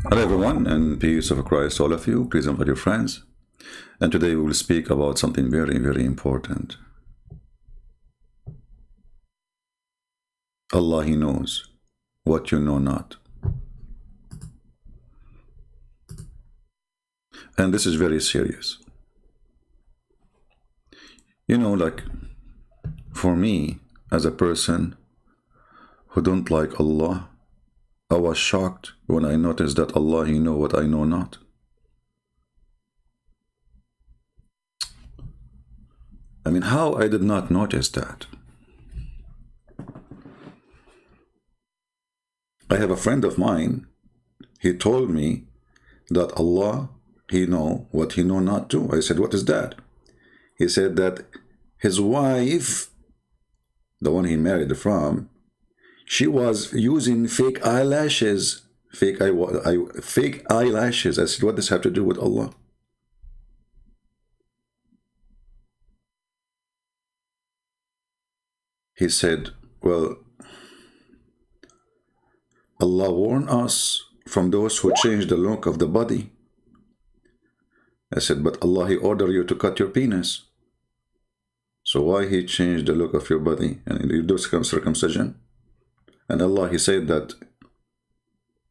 Hello everyone, and peace of Christ to all of you. Please invite your friends. And today we will speak about something very, very important. Allah, He knows what you know not. And this is very serious. You know, like, for me, as a person who don't like Allah, I was shocked when I noticed that Allah, He know what I know not. I mean, how I did not notice that? I have a friend of mine, he told me that Allah, He know what He know not too. I said, what is that? He said that his wife, the one he married from, she was using fake eyelashes. Fake eyelashes. I said, what does this have to do with Allah? He said, well, Allah warned us from those who change the look of the body. I said, but Allah, He ordered you to cut your penis. So why He changed the look of your body? And you do circumcision? And Allah, He said that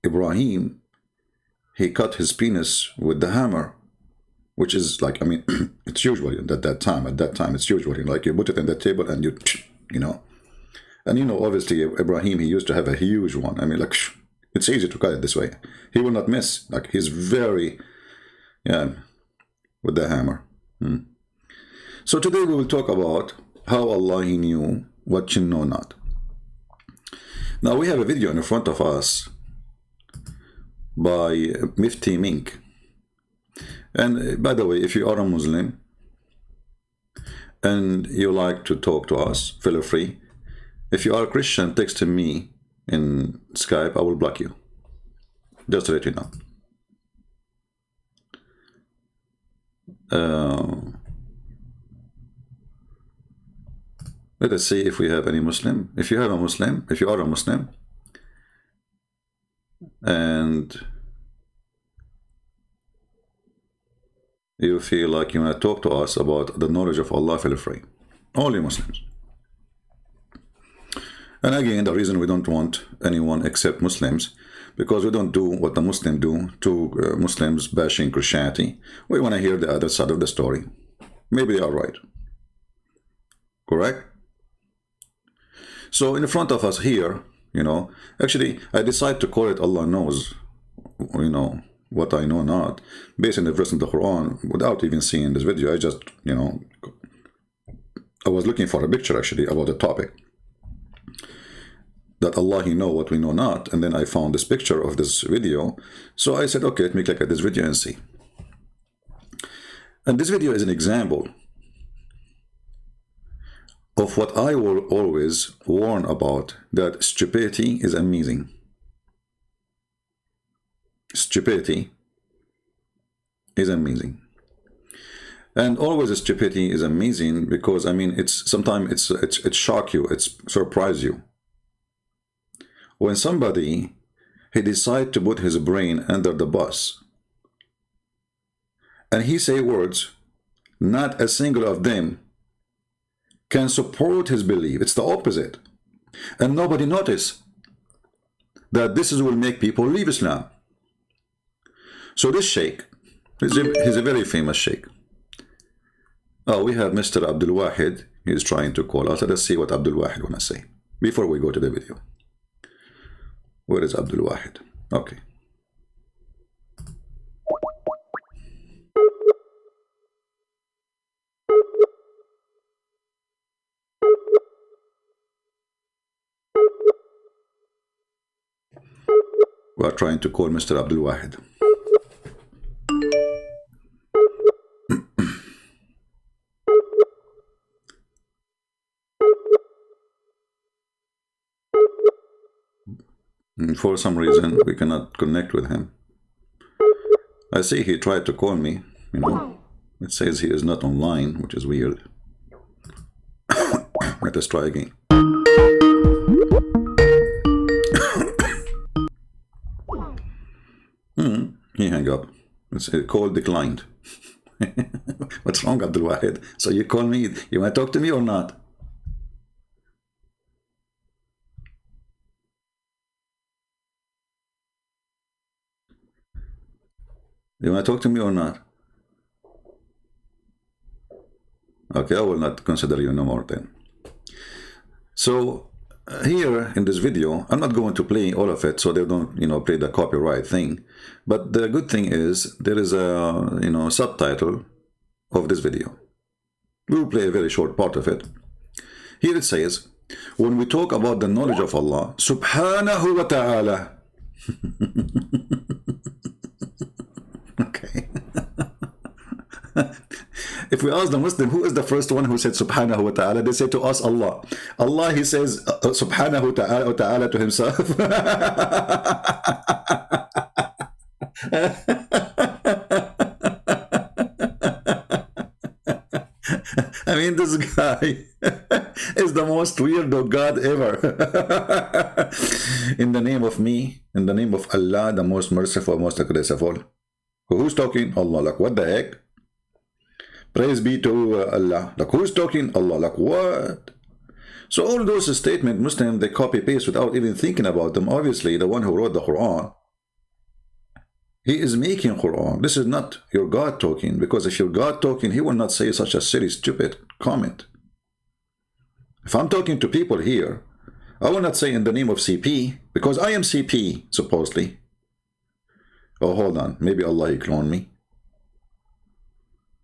Ibrahim, he cut his penis with the hammer, which is like, I mean, it's usually at that time, it's usually like you put it on the table and you know. And you know, obviously, Ibrahim, he used to have a huge one. I mean, like, it's easy to cut it this way. He will not miss. Like, he's very, yeah, with the hammer. So today we will talk about how Allah, He knew what you know not. Now we have a video in front of us by Mifti Mink. And by the way, if you are a Muslim and you like to talk to us, feel free. If you are a Christian, text me in Skype, I will block you. Just to let you know. Let us see if we have any Muslim. If you are a Muslim, and you feel like you want to talk to us about the knowledge of Allah, feel free. Only Muslims. And again, the reason we don't want anyone except Muslims, because we don't do what the Muslims do to Muslims bashing Christianity. We want to hear the other side of the story. Maybe they are right. Correct? So in front of us here, you know, actually, I decided to call it Allah knows, you know, what I know not, based on the verse in the Quran, without even seeing this video. I just, you know, I was looking for a picture actually about the topic. That Allah, He know what we know not, and then I found this picture of this video. So I said, okay, let me click at this video and see. And this video is an example of what I will always warn about, that stupidity is amazing. Stupidity is amazing. And always stupidity is amazing because, I mean, it's sometimes it shock you, it's surprise you. When somebody, he decide to put his brain under the bus, and he say words, not a single of them can support his belief. It's the opposite. And nobody notice that this will make people leave Islam. So this sheikh, he's a very famous sheikh. Oh, we have Mr. Abdul Wahid. He's trying to call us. Let's see what Abdul Wahid want to say before we go to the video. Where is Abdul Wahid? Okay. We are trying to call Mr. Abdul Wahid. For some reason, we cannot connect with him. I see he tried to call me, you know. It says he is not online, which is weird. Let us try again. He hung up. It's a call declined. What's wrong, Abdul Wahid? So you call me, you want to talk to me or not? You want to talk to me or not? Okay, I will not consider you no more then. So here in this video, I'm not going to play all of it so they don't, play the copyright thing. But the good thing is there is a, subtitle of this video. We will play a very short part of it. Here it says, when we talk about the knowledge of Allah, subhanahu wa ta'ala. Okay. If we ask the Muslim, who is the first one who said subhanahu wa ta'ala, they say to us, Allah. Allah, he says subhanahu wa ta'ala to himself. I mean, this guy is the most weirdo God ever. In the name of me, in the name of Allah, the most merciful, most graceful. Who's talking? Allah. Like, what the heck? Praise be to Allah. Like, who's talking? Allah. Like, what? So all those statements, Muslim, they copy-paste without even thinking about them. Obviously, the one who wrote the Quran, he is making Quran. This is not your God talking, because if your God talking, he will not say such a silly, stupid comment. If I'm talking to people here, I will not say in the name of CP, because I am CP, supposedly. Oh, hold on. Maybe Allah, he cloned me.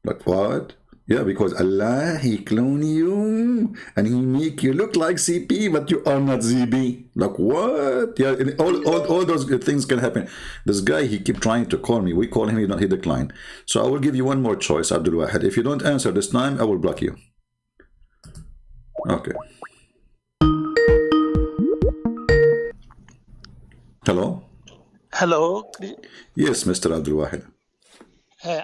Like, what? Yeah, because Allah, he clone you, and he make you look like CP, but you are not ZB. Like, what? Yeah, all those good things can happen. This guy, he keep trying to call me. We call him, he declined. So I will give you one more choice, Abdul Wahid. If you don't answer this time, I will block you. Okay. Hello? Hello. Yes, Mr. Abdul Wahid.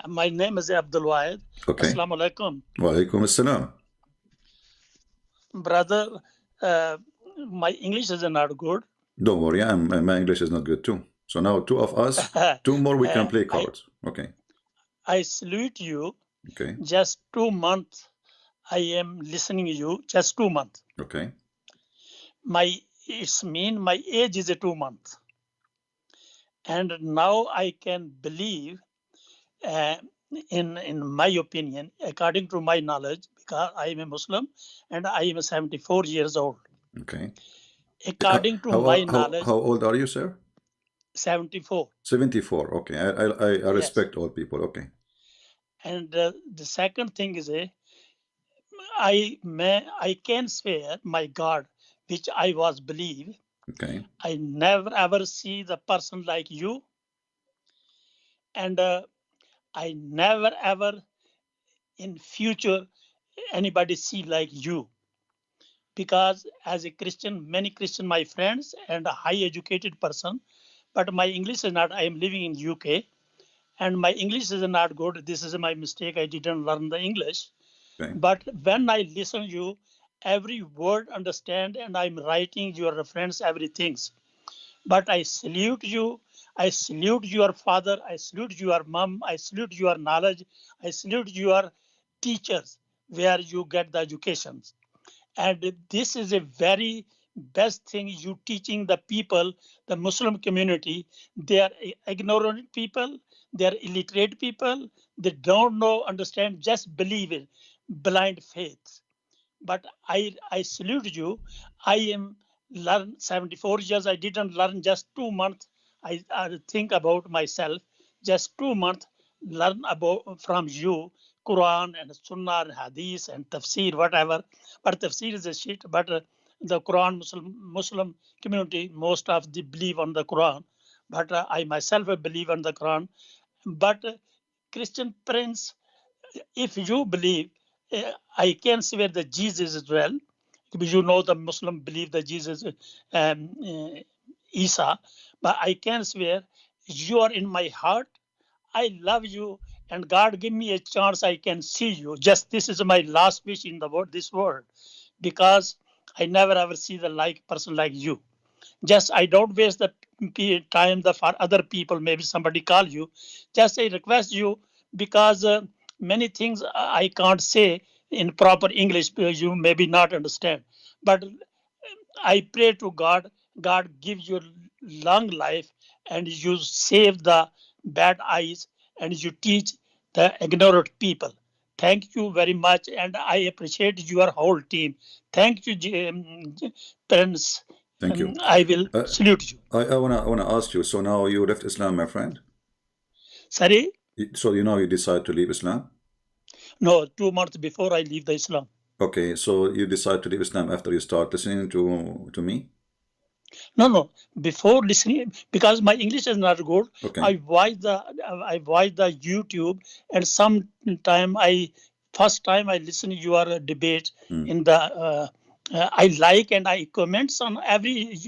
My name is Abdul Wahid. Okay. Assalamu alaikum. Wa alaikum assalam. Brother, my English is not good. Don't worry, my English is not good too. So now two of us, two more, we can play cards. Okay. I salute you. Okay. Just 2 months I am listening to you. Just 2 months. Okay. My age is 2 months. And now I can believe, in my opinion, according to my knowledge, because I am a Muslim and I am 74 years old. Okay. According to my knowledge. How old are you, sir? 74. 74. Okay. I respect all people. Okay. And the second thing is, I can swear my God, which I was believe. Okay. I never ever see the person like you, and I never ever in future anybody see like you. Because as a Christian, many Christian my friends and a high educated person, but my English is not. I am living in UK, and my English is not good. This is my mistake. I didn't learn the English. Okay. But when I listen to you, every word understand, and I'm writing your reference, everything. But I salute you. I salute your father. I salute your mom. I salute your knowledge. I salute your teachers, where you get the education. And this is a very best thing you teaching the people, the Muslim community. They are ignorant people. They are illiterate people. They don't know, understand, just believe in blind faith. But I salute you. I am learn 74 years. I didn't learn just 2 months. I think about myself. Just 2 months learn about from you Quran and Sunnah and Hadith and Tafsir, whatever. But Tafsir is a shit. But the Quran Muslim community, most of the believe on the Quran. But I myself believe on the Quran. But Christian Prince, if you believe, I can swear that Jesus is well. You know the Muslim believe that Jesus Isa, but I can swear you are in my heart. I love you, and God give me a chance I can see you. Just this is my last wish in the world, this world, because I never ever see the like person like you. Just I don't waste the time for other people. Maybe somebody call you. Just I request you, because many things I can't say in proper English. You maybe not understand, but I pray to God. God give you long life, and you save the bad eyes, and you teach the ignorant people. Thank you very much, and I appreciate your whole team. Thank you, Prince. Thank you. I will salute you. I wanna ask you. So now you left Islam, my friend. Sorry? So you decide to leave Islam. No, 2 months before I leave the Islam. Okay, so you decide to leave Islam after you start listening to me. No. Before listening, because my English is not good, Okay. I watch the YouTube, and sometime first time I listen your debate in the. I like and I comments on every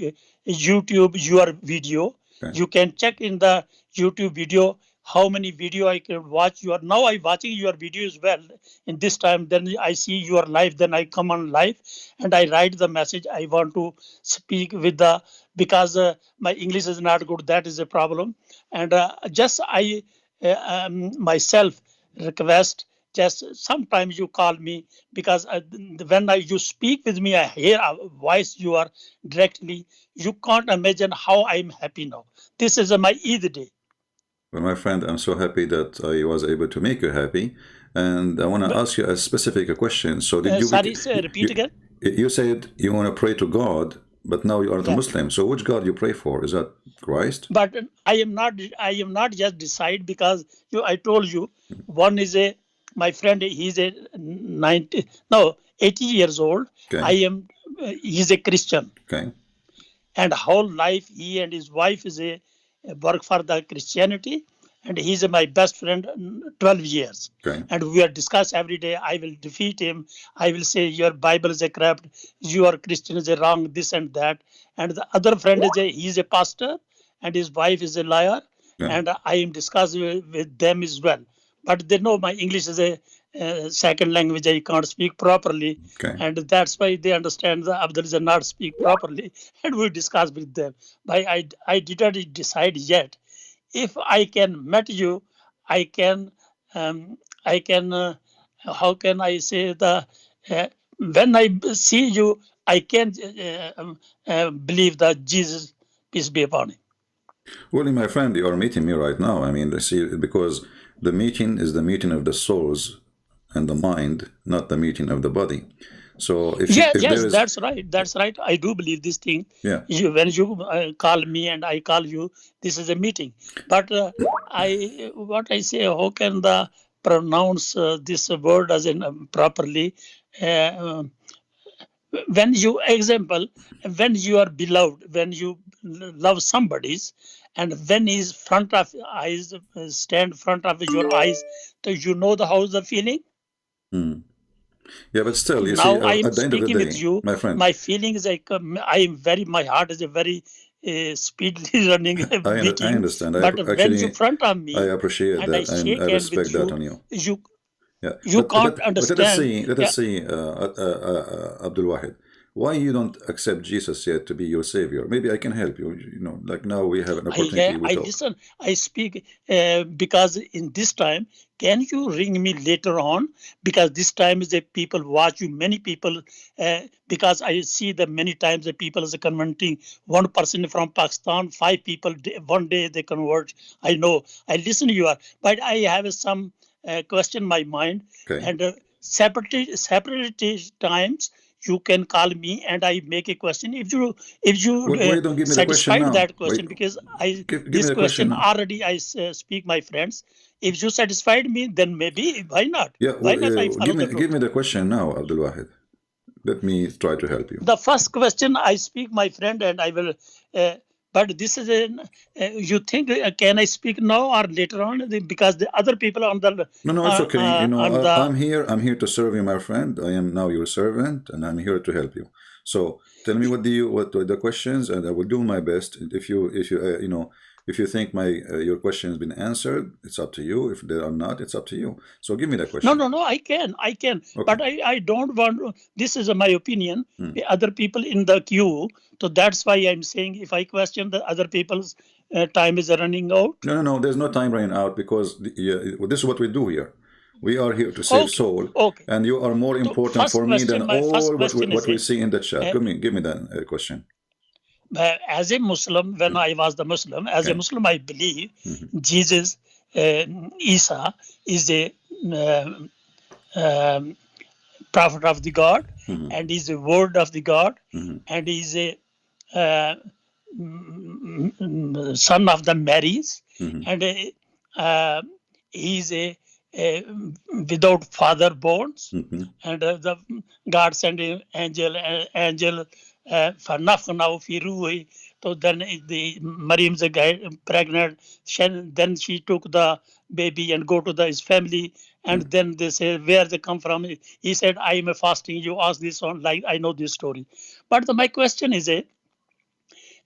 YouTube your video. Okay. You can check in the YouTube video how many video I can watch. Now I watching your video as well. In this time, then I see your live. Then I come on live, and I write the message I want to speak with the, because my English is not good. That is a problem, and just I myself request. Just sometimes you call me, because when you speak with me, I hear a voice you are directly. You can't imagine how I'm happy now. This is my Eid day. Well, my friend, I'm so happy that I was able to make you happy, and I want to ask you a specific question. So, did you Sorry, repeat again. you said you want to pray to God, but now you aren't a Yeah. Muslim. So, which God you pray for? Is that Christ? But I am not just decide, because I told you, one is my friend. He's a 90, no, 80 years old. Okay. He's a Christian, Okay. and whole life he and his wife is a work for the Christianity, and he's my best friend 12 years. Okay. And we are discuss every day. I will defeat him. I will say your Bible is a corrupt, your Christian is a wrong, this and that. And the other friend is he's a pastor, and his wife is a liar, Yeah. and I am discussing with them as well. But they know my English is a second language. I can't speak properly, Okay. and that's why they understand the Abdul is not speak properly, and we discuss with them. But I didn't decide yet. If I can met you, I can I can how can I say the when I see you, I can believe that Jesus, peace be upon him. Well, my friend, you are meeting me right now. I mean, see, because the meeting is the meeting of the souls and the mind, not the meeting of the body. So if Yes, there is, that's right. That's right. I do believe this thing. yeah, When you call me and I call you, this is a meeting. But what I say, how can the pronounce this word as in properly? Uh, when you example, when you are beloved, when you love somebody's, and when his front of eyes stand front of your eyes, so you know the how's the feeling. yeah, but still, you see, Now I am at the end of the speaking with day, you. my friend, My feeling is like my heart is a very speedily running I beating. understand. But when you Actually, front of I me appreciate and I that, and I shake hand respect with that you, on you. you Yeah, you but can't let us understand. see, Yeah, Abdul Wahid, why you don't accept Jesus yet to be your savior? Maybe I can help you. You know, like now we have an opportunity. We I talk. listen. I speak because in this time, can you ring me later on? Because this time is a people watch you. Many people, because I see that many times the people is converting. One person from Pakistan, 5 people one day they convert. I know. I listen to you, but I have some question in my mind, Okay. and separate times you can call me and I make a question. If you Why you don't give me the question satisfied now? that Why question, because I give me this the question question now? already I speak my friends. If you satisfied me, then maybe why not? Yeah, Why not I follow give the me truth? the question now, Abdul Wahid. Let me try to help you. The first question I speak my friend, and I will. But this is a. You think can I speak now or later on? Because the other people on the No, it's okay. You know, on the. I'm here. I'm here to serve you, my friend. I am now your servant, and I'm here to help you. So tell me what the questions, and I will do my best. If you If you think my your question has been answered, it's up to you. If they are not, it's up to you. So give me that No, question. no, no. I can, Okay. but I don't want. This is my opinion. Hmm. The other people in the queue, so that's why I'm saying if I question the other people's time is running out. No, no, no. There's no time running out because this is what we do here. We are here to save Okay, soul, okay. and you are more So important for me than my first all question is what we see in the chat. uh, Give me that question. as a Muslim, when I was the Muslim, as a Okay. Muslim, I believe Hmm. Jesus, Isa, is a um, um, prophet of the God, Hmm. and is a word of the God, Hmm. and is a uh, son of the Marys, Hmm. and uh, he is a without father borns, Hmm. and the God sent an angel فَنَفْخْنَا فِي رُوحِهِ. So then the Mariam's pregnant. Then she took the baby and go to his family, and then they say where they come from. He said, "I am a fasting." You ask this on, like, I know this story, but my question is a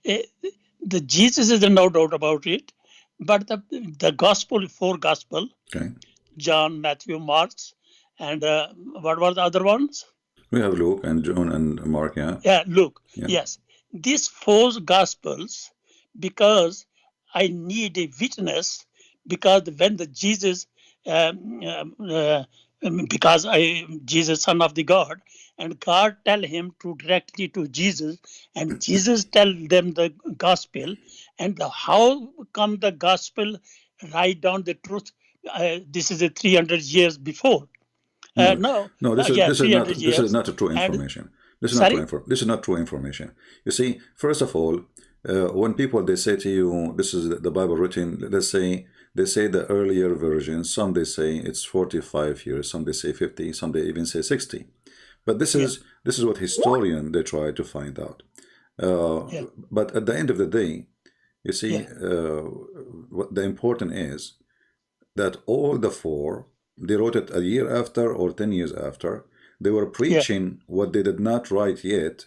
the Jesus is no doubt about it, but the gospel, four gospel, Okay. John, Matthew, Mark, and what were the other ones? We have Luke and John and Mark. Yeah. Yeah, Luke. Yeah. Yes, these four gospels, because I need a witness, because when the Jesus, um, um, uh, because Jesus, Son of the God, and God tell him to directly to Jesus, and Jesus tell them the gospel, and how come the gospel write down the truth? This is a 300 years before. No, No, no. yeah, This is 300 not years, a true and information. sorry. This is not true information. You see, first of all, when people they say to you, this is the Bible written. Let's say they say the earlier version. Some they say it's 45 years. Some they say 50. Some they even say 60. But Yeah, this is what historian they try to find out. yeah, But at the end of the day, you yeah, see, what the important is that all the four, they wrote it a year after or 10 years after. They were yeah, preaching what they did not write yet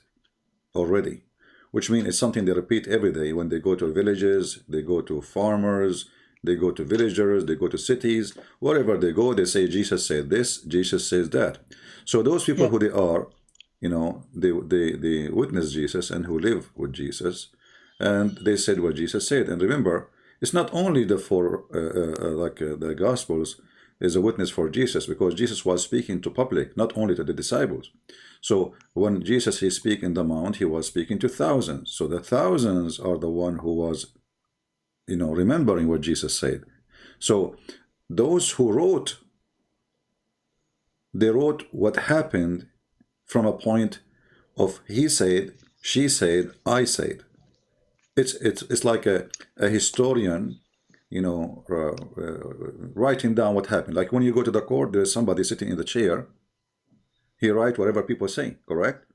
already, which means it's something they repeat every day when they go to villages, they go to farmers, they go to villagers, they go to cities, wherever they go, they say Jesus said this, Jesus says that. So those people yeah, who they are, they witness Jesus and who live with Jesus, and they said what Jesus said. And remember, it's not only the four, the Gospels is a witness for Jesus, because Jesus was speaking to public, not only to the disciples. So when Jesus he speak in the mount, he was speaking to thousands. So the thousands are the one who was, remembering what Jesus said. So those who wrote, they wrote what happened from a point of he said, she said, I said. It's like a historian, writing down what happened. Like when you go to the court, there's somebody sitting in the chair. He write whatever people say. Correct?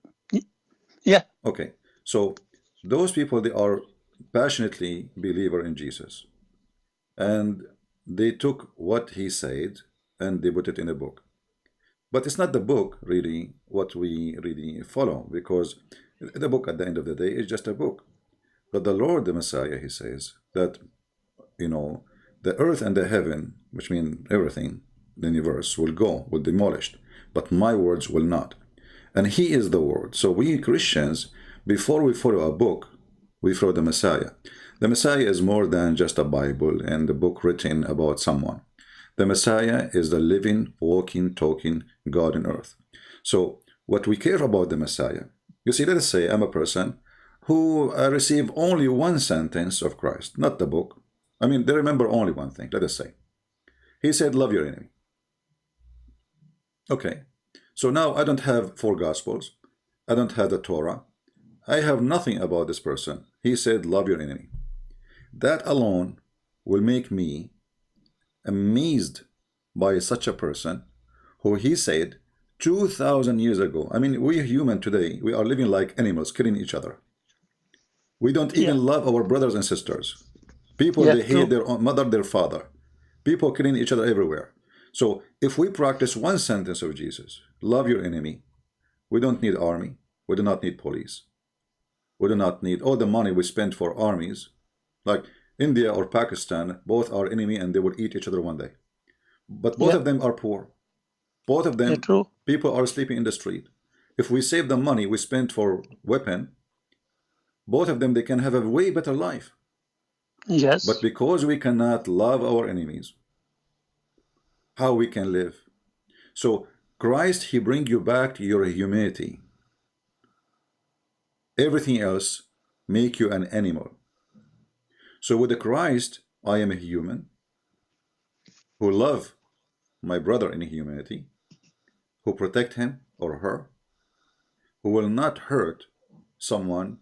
yeah, Okay. So those people they are passionately believer in Jesus, and they took what he said and they put it in a book. But it's not the book really what we really follow, because the book at the end of the day is just a book. But the Lord, the Messiah, he says that, you know, the earth and the heaven, which mean everything, the universe, will demolished, but my words will not. And he is the word. So we Christians, before we follow a book, we follow the Messiah. The Messiah is more than just a Bible and a book written about someone. The Messiah is the living, walking, talking God on earth. So what we care about the Messiah, you see, let us say I'm a person who received only one sentence of Christ, not the book. I mean, they remember only one thing, let us say. He said, love your enemy. Okay. So now I don't have four gospels. I don't have the Torah. I have nothing about this person. He said, love your enemy. That alone will make me amazed by such a person who he said 2,000 years ago. I mean, we human today, we are living like animals, killing each other. We don't yeah, even love our brothers and sisters. People, yeah, they hate true. their own mother, their father. People killing each other everywhere. So if we practice one sentence of Jesus, love your enemy, we don't need army. We do not need police. We do not need all the money we spend for armies. Like India or Pakistan, both are enemy and they will eat each other one day. But both Yeah, of them are poor. Both of yeah, them, true. people are sleeping in the street. If we save the money we spend for weapon, both of them, they can have a way better life. But Yes. because we cannot love our enemies, how we can live? So Christ, he bring you back to your humanity. Everything else make you an animal. So with the Christ, I am a human who love my brother in humanity, who protect him or her, who will not hurt someone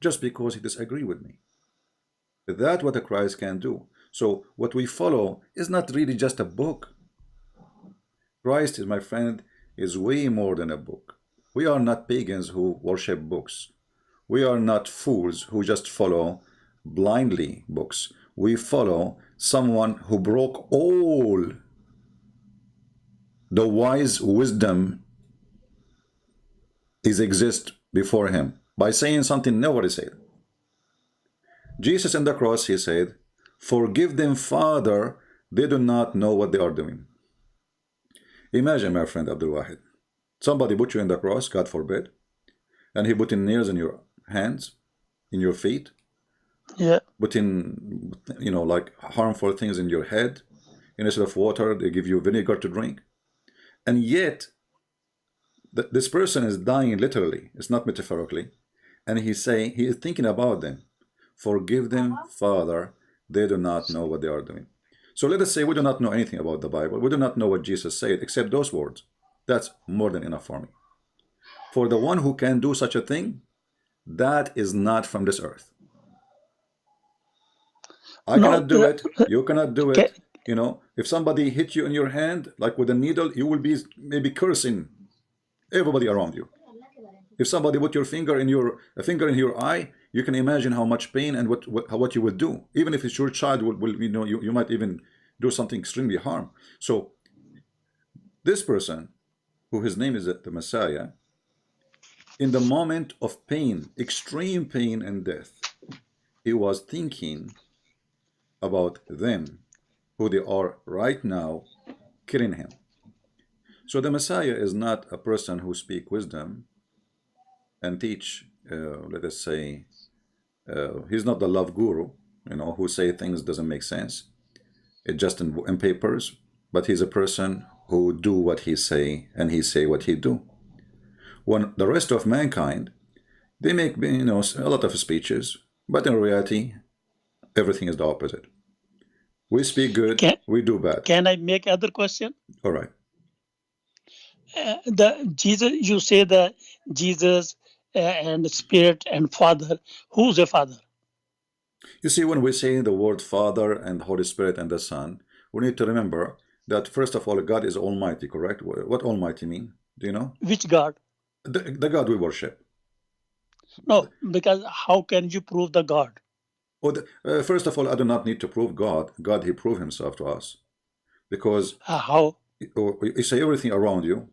just because he disagree with me. That's what a Christ can do. So what we follow is not really just a book. Christ is, my friend, is way more than a book. We are not pagans who worship books. We are not fools who just follow blindly books. We follow someone who broke all the wise wisdom is exist before him by saying something nobody said. Jesus on the cross, he said, "Forgive them, Father, they do not know what they are doing." Imagine, my friend Abdul Wahid, somebody put you in the cross, God forbid, and he put in nails in your hands, in your feet, Yeah. put in, like harmful things in your head. Instead of water, they give you vinegar to drink. And yet, this person is dying literally, it's not metaphorically. And he's saying, he is thinking about them. Forgive them, Father, they do not know what they are doing. So let us say we do not know anything about the Bible. We do not know what Jesus said except those words. That's more than enough for me. For the one who can do such a thing, that is not from this earth. I No. cannot do it. You cannot do Ca- it. If somebody hit you in your hand, like with a needle, you will be maybe cursing everybody around you. If somebody put your finger in a finger in your eye, you can imagine how much pain and what you would do. Even if it's your child, you might even do something extremely harm. So this person, who his name is the Messiah, in the moment of pain, extreme pain and death, he was thinking about them, who they are right now, killing him. So the Messiah is not a person who speak wisdom and teach, let us say, he's not the love guru, who say things doesn't make sense. It's just in papers, but he's a person who do what he say and he say what he do. When the rest of mankind, they make a lot of speeches, but in reality, everything is the opposite. We speak good, Can we do bad. Can I make other question? All right. The Jesus, you say the Jesus and Spirit and Father. Who's the Father? You see, when we say the word Father and Holy Spirit and the Son, we need to remember that first of all, God is Almighty, correct? What Almighty mean? Do you know? Which God? The God we worship. No, because how can you prove the God? First of all, I do not need to prove God. God, He proved Himself to us. Because How? you say everything around you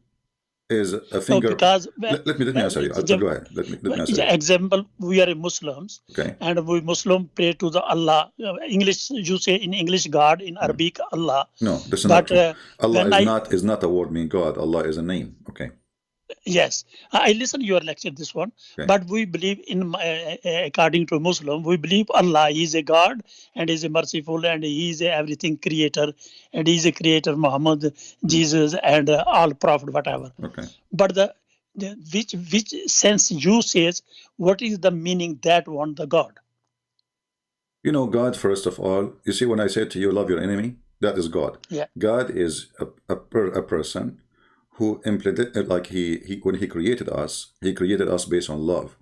is a No, finger. because Let me answer you. Go ahead. Let me answer you. example, we are Muslims, Okay. and we Muslim pray to the Allah. English, you say in English God, in Arabic Allah. No, this is not But true. Allah when is I not a word mean God. Allah is a name. Okay. Yes, I listen to your lecture, this one. Okay. But we believe according to Muslim, we believe Allah is a God and is a merciful and He is a everything creator and He is a creator, Muhammad, Jesus, and all prophet, whatever. Okay. But the which sense you says, what is the meaning that one the God? God, first of all, you see, when I said to you, love your enemy, that is God. Yeah. God is a person who implemented, like when he created us based on love.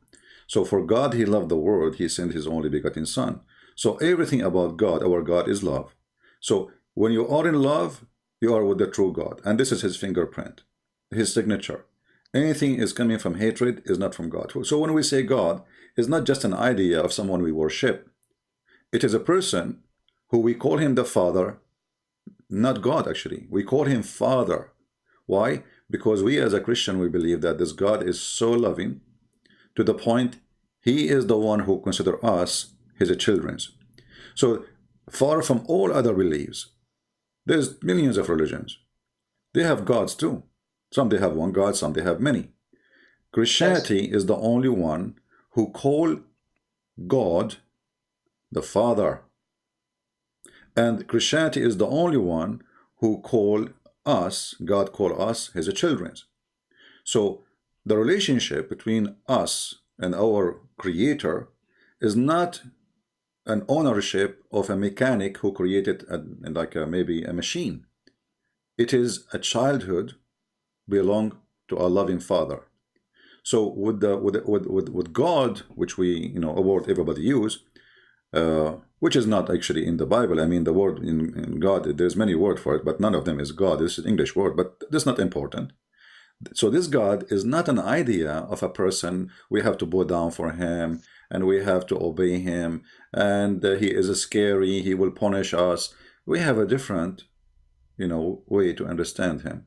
So for God, he loved the world, he sent his only begotten Son. So everything about God, our God, is love. So when you are in love, you are with the true God. And this is his fingerprint, his signature. Anything is coming from hatred is not from God. So when we say God, it's not just an idea of someone we worship. It is a person who we call him the Father, not God actually. We call him Father. Why? Because we as a Christian, we believe that this God is so loving to the point he is the one who considers us his children. So far from all other beliefs, there's millions of religions. They have gods too. Some they have one god, some they have many. Yes. Christianity is the only one who call God the Father. And Christianity is the only one who call us, God call us his children. So the relationship between us and our creator is not an ownership of a mechanic who created maybe a machine. It is a childhood belong to a loving father. So with God, which we a word everybody use, which is not actually in the Bible. I mean, the word in God, there's many words for it, but none of them is God. This is an English word, but that's not important. So this God is not an idea of a person we have to bow down for him and we have to obey him, and he is scary, he will punish us. We have a different, way to understand him.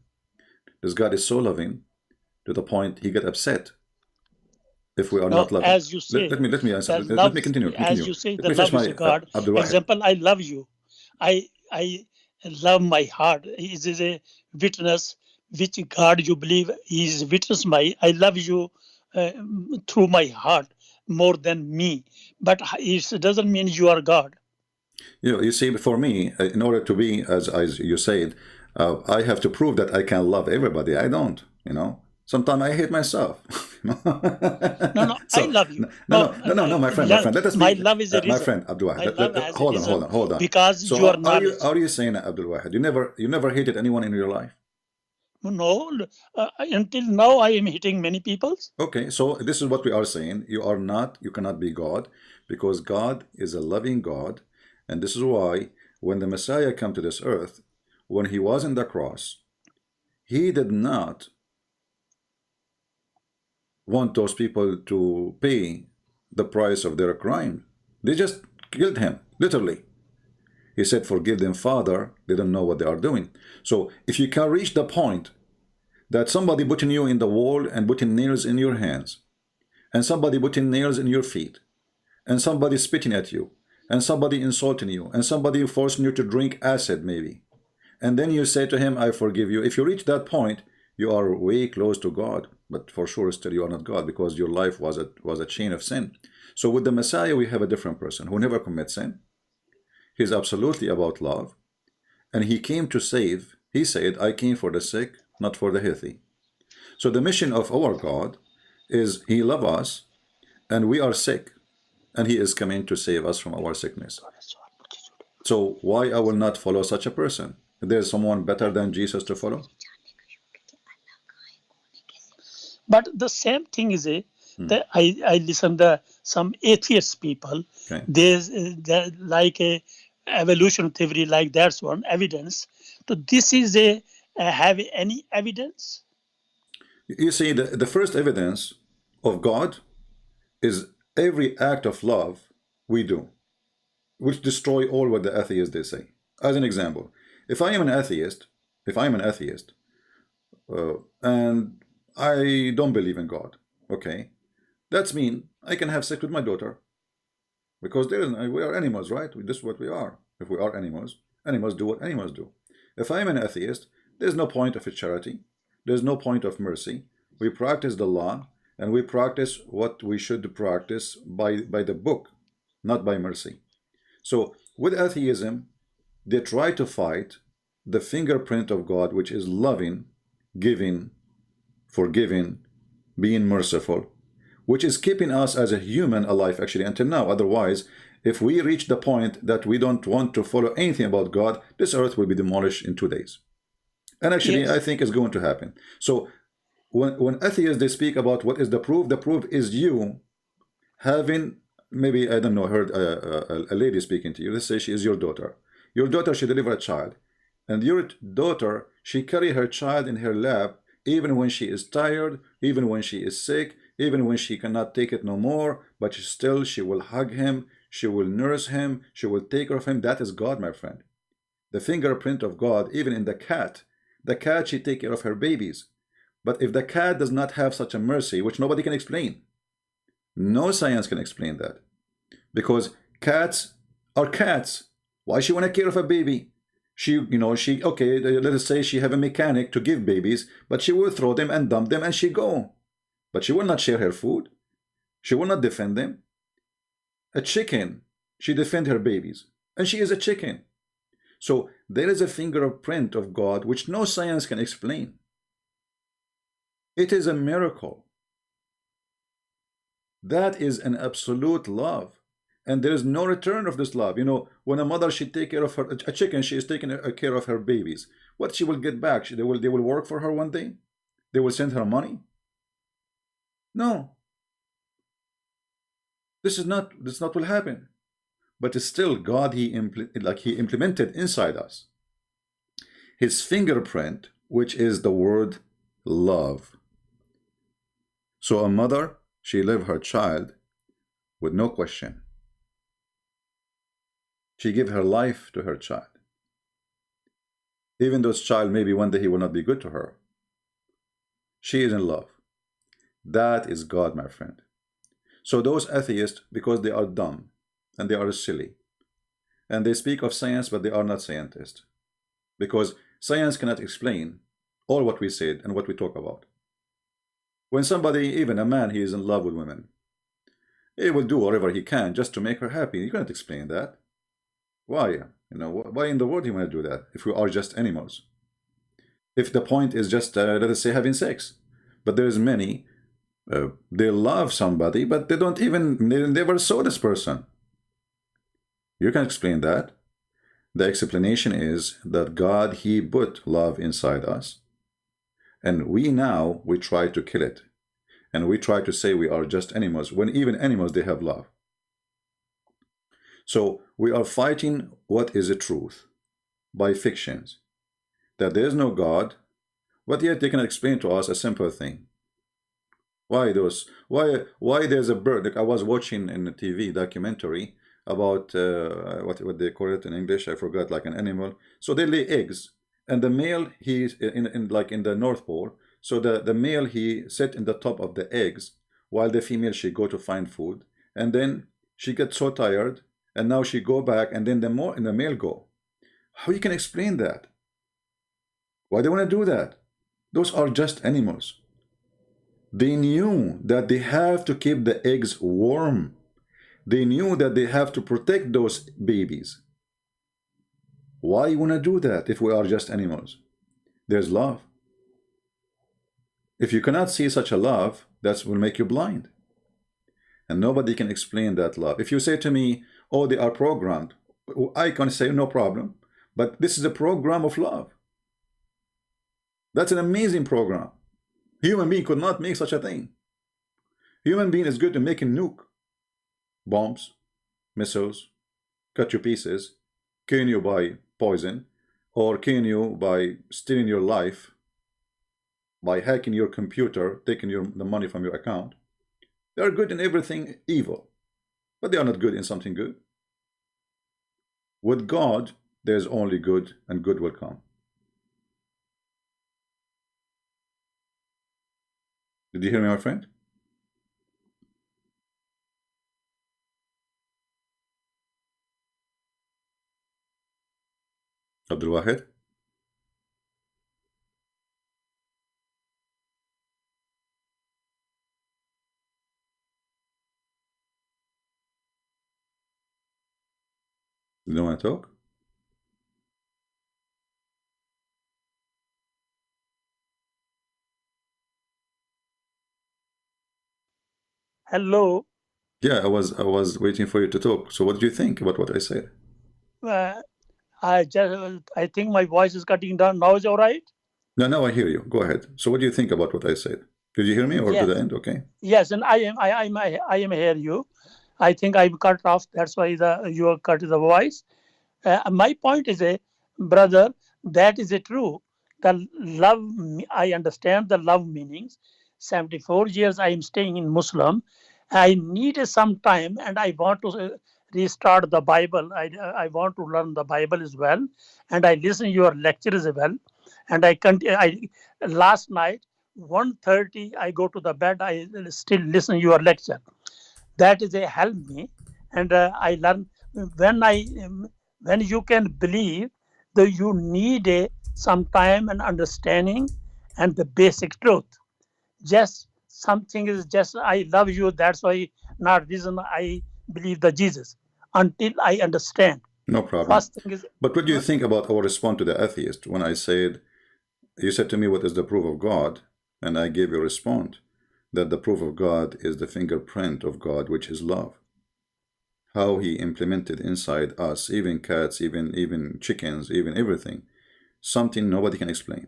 This God is so loving to the point he get upset if we are No, not loving. as you Let, say, let me let me answer. the Let love, me continue. as Continue. you say, Let the me finish love is my a God. Abdul Wahid. Example, I love you. I love my heart. He is a witness which God you believe. He is witness my. I love you through my heart more than me. But it doesn't mean you are God. You see, for me, in order to be, as you said, I have to prove that I can love everybody. I don't, Sometimes I hate myself. No, no, I So, love you. no, No, no, no, no, no, my friend. Let us my be, love is a my reason. friend Abdul Wahid. My love has a Hold on, hold reason on, hold on. because So, you are are you knowledge. are you saying, Abdul Wahid, you never hated anyone in your life? No, until now I am hitting many people. Okay, so this is what we are saying. You cannot be God, because God is a loving God. And this is why when the Messiah came to this earth, when he was in the cross, he did not want those people to pay the price of their crime. They just killed him, literally. He said, forgive them, Father. They don't know what they are doing. So if you can reach the point that somebody putting you in the wall and putting nails in your hands, and somebody putting nails in your feet, and somebody spitting at you, and somebody insulting you, and somebody forcing you to drink acid maybe, and then you say to him, I forgive you. If you reach that point, you are way close to God, but for sure still you are not God, because your life was a chain of sin. So with the Messiah, we have a different person who never commits sin. He's absolutely about love, and he came to save. He said, I came for the sick, not for the healthy. So the mission of our God is he loves us, and we are sick, and he is coming to save us from our sickness. So why I will not follow such a person? There's someone better than Jesus to follow? But the same thing is Hmm. that I listen to some atheist people. Okay. There's like a evolution theory, like that's one evidence. So this is have any evidence? You see, the first evidence of God is every act of love we do, which destroy all what the atheists they say. As an example, if I am an atheist, if I'm an atheist, and I don't believe in God, okay, that's mean I can have sex with my daughter, because we are animals, right? This is what we are. If we are animals, animals do what animals do. If I'm an atheist, there's no point of charity. There's no point of mercy. We practice the law, and we practice what we should practice by the book, not by mercy. So with atheism, they try to fight the fingerprint of God, which is loving, giving, forgiving, being merciful, which is keeping us as a human alive actually until now. Otherwise, if we reach the point that we don't want to follow anything about God, this earth will be demolished in 2 days. And actually, I Yes. think it's going to happen. So when atheists they speak about what is the proof is you having, maybe, I don't know, heard a lady speaking to you. Let's say she is your daughter. Your daughter, she delivered a child, and your daughter, she carry her child in her lap, even when she is tired, even when she is sick, even when she cannot take it no more, but still she will hug him, she will nurse him, she will take care of him. That is God, my friend. The fingerprint of God, even in the cat. The cat, she take care of her babies. But if the cat does not have such a mercy, which nobody can explain, no science can explain that, because cats Or cats. Why she want to care of a baby? Okay, let us say she have a mechanic to give babies, but she will throw them and dump them and she go. But she will not share her food. She will not defend them. A chicken, she defend her babies. And she is a chicken. So there is a fingerprint of God which no science can explain. It is a miracle. That is an absolute love. And there is no return of this love. When a mother, she take care of a chicken, she is taking care of her babies. What she will get back? They will work for her one day? They will send her money? No. This is not what will happen. But still, God, he implemented inside us his fingerprint, which is the word love. So a mother, she leave her child with no question. She give her life to her child. Even though this child, maybe one day he will not be good to her. She is in love. That is God, my friend. So those atheists, because they are dumb and they are silly, and they speak of science, but they are not scientists, because science cannot explain all what we said and what we talk about. When somebody, even a man, he is in love with women, he will do whatever he can just to make her happy. You cannot explain that. Why? Why in the world you want to do that if we are just animals? If the point is just, let us say, having sex. But there's many, they love somebody, but they never saw this person. You can explain that. The explanation is that God, he put love inside us. And we try to kill it. And we try to say we are just animals, when even animals, they have love. So we are fighting what is the truth by fictions. That there is no God, but yet they can explain to us a simple thing. Why there's a bird? Like I was watching in the TV documentary about what they call it in English, I forgot, like an animal. So they lay eggs, and the male, he's in the North Pole. So the male, he sit in the top of the eggs, while the female, she go to find food, and then she gets so tired, and now she go back, and then the male go. How you can explain that? Why they want to do that? Those are just animals. They knew that they have to keep the eggs warm. They knew that they have to protect those babies. Why you want to do that if we are just animals? There's love. If you cannot see such a love, that will make you blind. And nobody can explain that love. If you say to me, oh, they are programmed, I can say no problem. But this is a program of love. That's an amazing program. Human being could not make such a thing. Human being is good at making nuke, bombs, missiles, cut you pieces, killing you by poison, or killing you by stealing your life, by hacking your computer, taking the money from your account. They are good in everything evil, but they are not good in something good. With God, there's only good, and good will come. Did you hear me, my friend? Abdul Wahid? You don't want to talk? Hello. Yeah, I was waiting for you to talk. So what do you think about what I said? Uh, I think my voice is cutting down. Now is all right? No, now I hear you. Go ahead. So what do you think about what I said? Did you hear me or to the Yes. end? Okay. Yes, and I am hear you. I think I'm cut off. That's why you are cut the voice. My point is brother, that is true. The love, I understand the love meanings. 74 years I am staying in Muslim. I need some time, and I want to restart the Bible. I want to learn the Bible as well, and I listen your lectures as well. And I last night 1:30 I go to the bed. I still listen your lecture. That is a help me, and I learn when I when you can believe that you need some time and understanding and the basic truth. Just something is just I love you. That's why not reason I believe the Jesus until I understand. No problem. First thing is But what do you think about our response to the atheist when I said, you said to me, what is the proof of God? And I gave you a response that the proof of God is the fingerprint of God, which is love. How he implemented inside us, even cats, even chickens, even everything, something nobody can explain.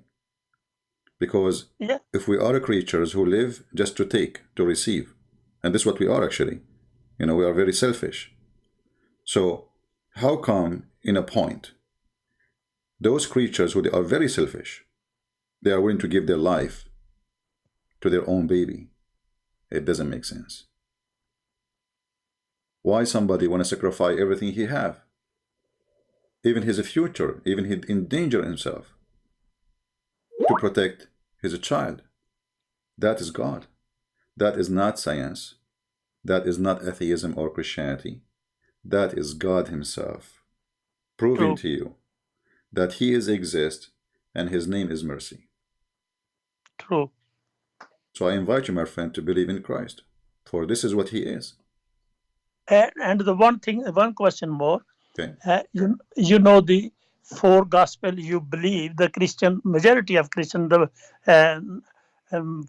Because yeah if we are creatures who live just to take, to receive, and this is what we are actually, we are very selfish. So how come in a point, those creatures who they are very selfish, they are willing to give their life to their own baby? It doesn't make sense. Why somebody want to sacrifice everything he have, even his future, even he endanger himself to protect his child? That is God. That is not science. That is not atheism or Christianity. That is God himself proving true to you that he is exist and his name is mercy. true. So I invite you, my friend, to believe in Christ, for this is what he is. And the one thing, one question more. Okay. You know the four gospel. You believe the Christian majority of Christian the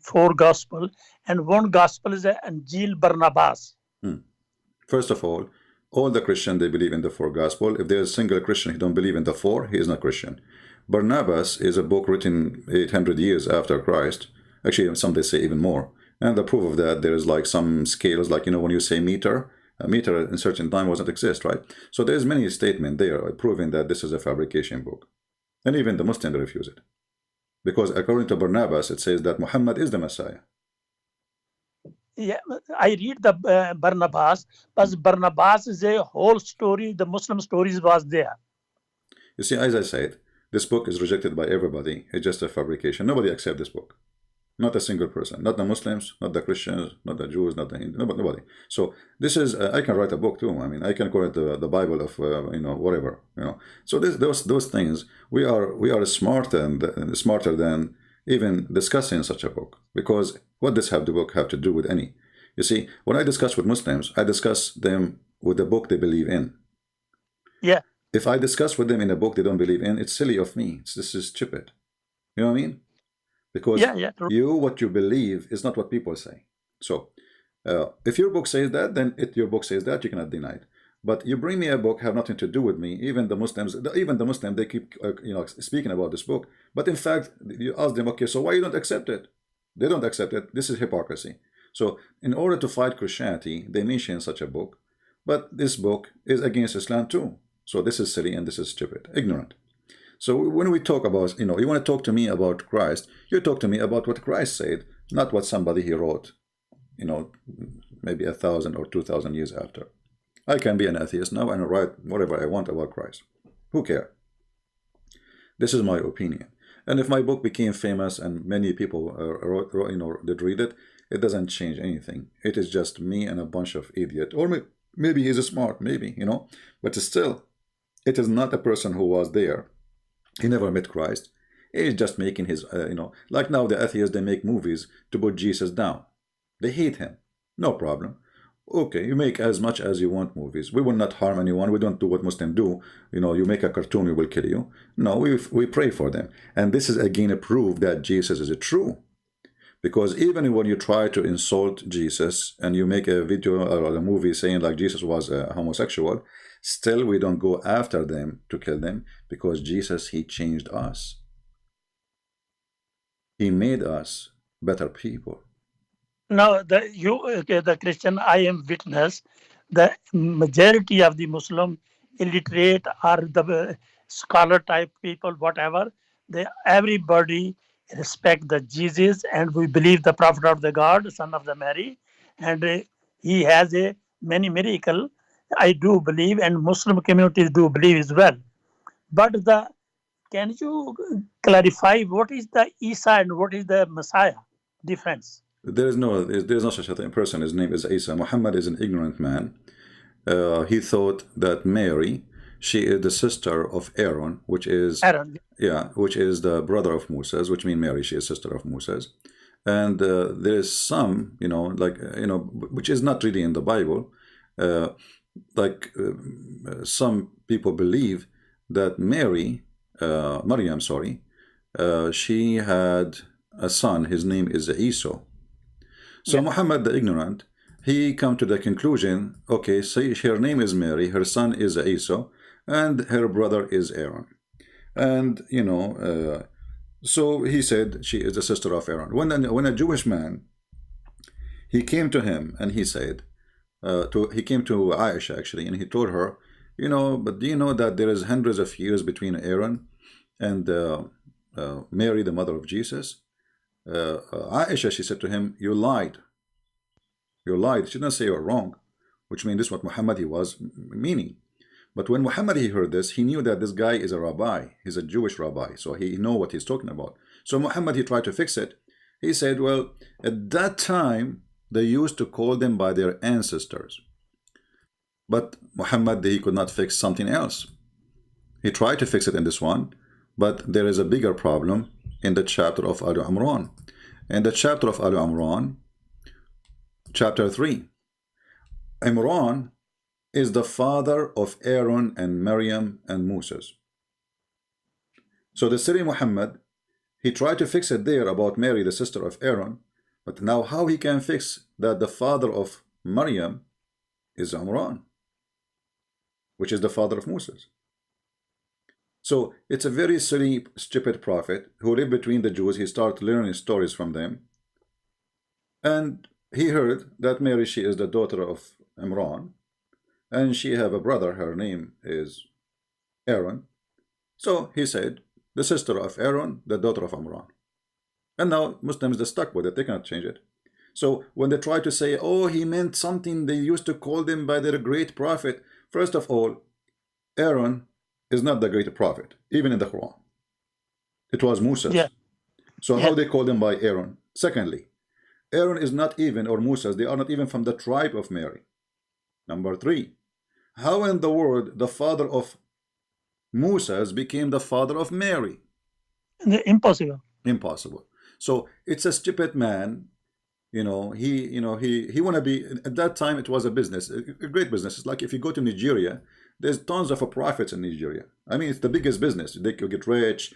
four gospel, and one gospel is Angel Barnabas. Hmm. First of all the Christian, they believe in the four gospel. If there's a single Christian who don't believe in the four, he is not Christian. Barnabas is a book written 800 years after Christ. Actually, some they say even more. And the proof of that, there is like some scales, like, when you say meter, a meter in certain time wasn't exist, right? So there's many statements there proving that this is a fabrication book. And even the Muslims refuse it. Because according to Barnabas, it says that Muhammad is the Messiah. Yeah, I read the Barnabas, but Barnabas is a whole story. The Muslim stories was there. You see, as I said, this book is rejected by everybody. It's just a fabrication. Nobody accepts this book. Not a single person. Not the Muslims, not the Christians, not the Jews, not the Hindus, nobody. So this is, I can write a book too. I mean, I can call it the Bible of, whatever, So those things, we are smarter than even discussing such a book. Because what does the book have to do with any? You see, when I discuss with Muslims, I discuss them with the book they believe in. Yeah, If I discuss with them in a book they don't believe in, it's silly of me. This is stupid. You know what I mean? Because yeah, true. what you believe is not what people say. So if your book says that, then your book says that, you cannot deny it. But you bring me a book have nothing to do with me. Even the Muslims, they keep speaking about this book. But in fact, you ask them, okay, so why you don't accept it? They don't accept it. This is hypocrisy. So in order to fight Christianity, they mention such a book. But this book is against Islam too. So this is silly and this is stupid, ignorant. So when we talk about, you want to talk to me about Christ, you talk to me about what Christ said, not what somebody he wrote, maybe 1,000 or 2,000 years after. I can be an atheist now and write whatever I want about Christ. Who cares? This is my opinion. And if my book became famous and many people did read it, it doesn't change anything. It is just me and a bunch of idiots. Or maybe he's smart, maybe, But still, it is not a person who was there. He never met Christ. He's just making his, like now the atheists, they make movies to put Jesus down. They hate him. No problem. Okay, you make as much as you want movies. We will not harm anyone. We don't do what Muslims do. You make a cartoon, we will kill you. No, we pray for them. And this is again a proof that Jesus is true. Because even when you try to insult Jesus and you make a video or a movie saying like Jesus was a homosexual, still we don't go after them to kill them because Jesus, he changed us. He made us better people. Now the Christian, I am witness. The majority of the Muslim illiterate or the scholar type people, whatever, everybody respect the Jesus, and we believe the prophet of the God, son of the Mary, and he has a many miracle. I do believe, and Muslim communities do believe as well. But can you clarify what is the Isa and what is the Messiah difference? There's no such a person. His name is Isa. Muhammad is an ignorant man. he thought that Mary, she is the sister of Aaron, which is, Aaron. yeah, which is the brother of Moses, which means Mary, she is sister of Moses. And there is some, like, which is not really in the Bible. Uh, like some people believe that Maryam, sorry, she had a son. His name is Esau. So Yeah. Muhammad the ignorant, he come to the conclusion, okay, so her name is Mary, her son is Esau, and her brother is Aaron. And, so he said she is the sister of Aaron. When a Jewish man, he came to him and he said, he came to Aisha actually, and he told her, but do you know that there is hundreds of years between Aaron and Mary, the mother of Jesus? Aisha, she said to him, you lied. You lied. She didn't say you're wrong, which means this is what Muhammad he was meaning. But when Muhammad he heard this, he knew that this guy is a rabbi. He's a Jewish rabbi, so he know what he's talking about. So Muhammad he tried to fix it. He said, well, at that time they used to call them by their ancestors. But Muhammad he could not fix something else. He tried to fix it in this one, but there is a bigger problem in the chapter of Al Imran. In the chapter of Al Imran, chapter 3, Imran is the father of Aaron and Maryam and Moses. So the Syrian Muhammad, he tried to fix it there about Mary, the sister of Aaron, but now how he can fix that the father of Maryam is Imran, which is the father of Moses. So it's a very silly, stupid prophet who lived between the Jews. He started learning stories from them. And he heard that Mary, she is the daughter of Imran, and she have a brother, her name is Aaron. So he said, the sister of Aaron, the daughter of Imran. And now Muslims, they're stuck with it. They cannot change it. So when they try to say, oh, he meant something, they used to call them by their great prophet. First of all, Aaron is not the great prophet, even in the Quran. It was Moses. Yeah. So Yeah. how they call them by Aaron? Secondly, Aaron is not even, or Moses, they are not even from the tribe of Mary. Number 3, how in the world the father of Moses became the father of Mary? Impossible. Impossible. So it's a stupid man. He want to be, at that time it was a business, a great business. It's like if you go to Nigeria, there's tons of prophets in Nigeria. I mean, it's the biggest business. They could get rich.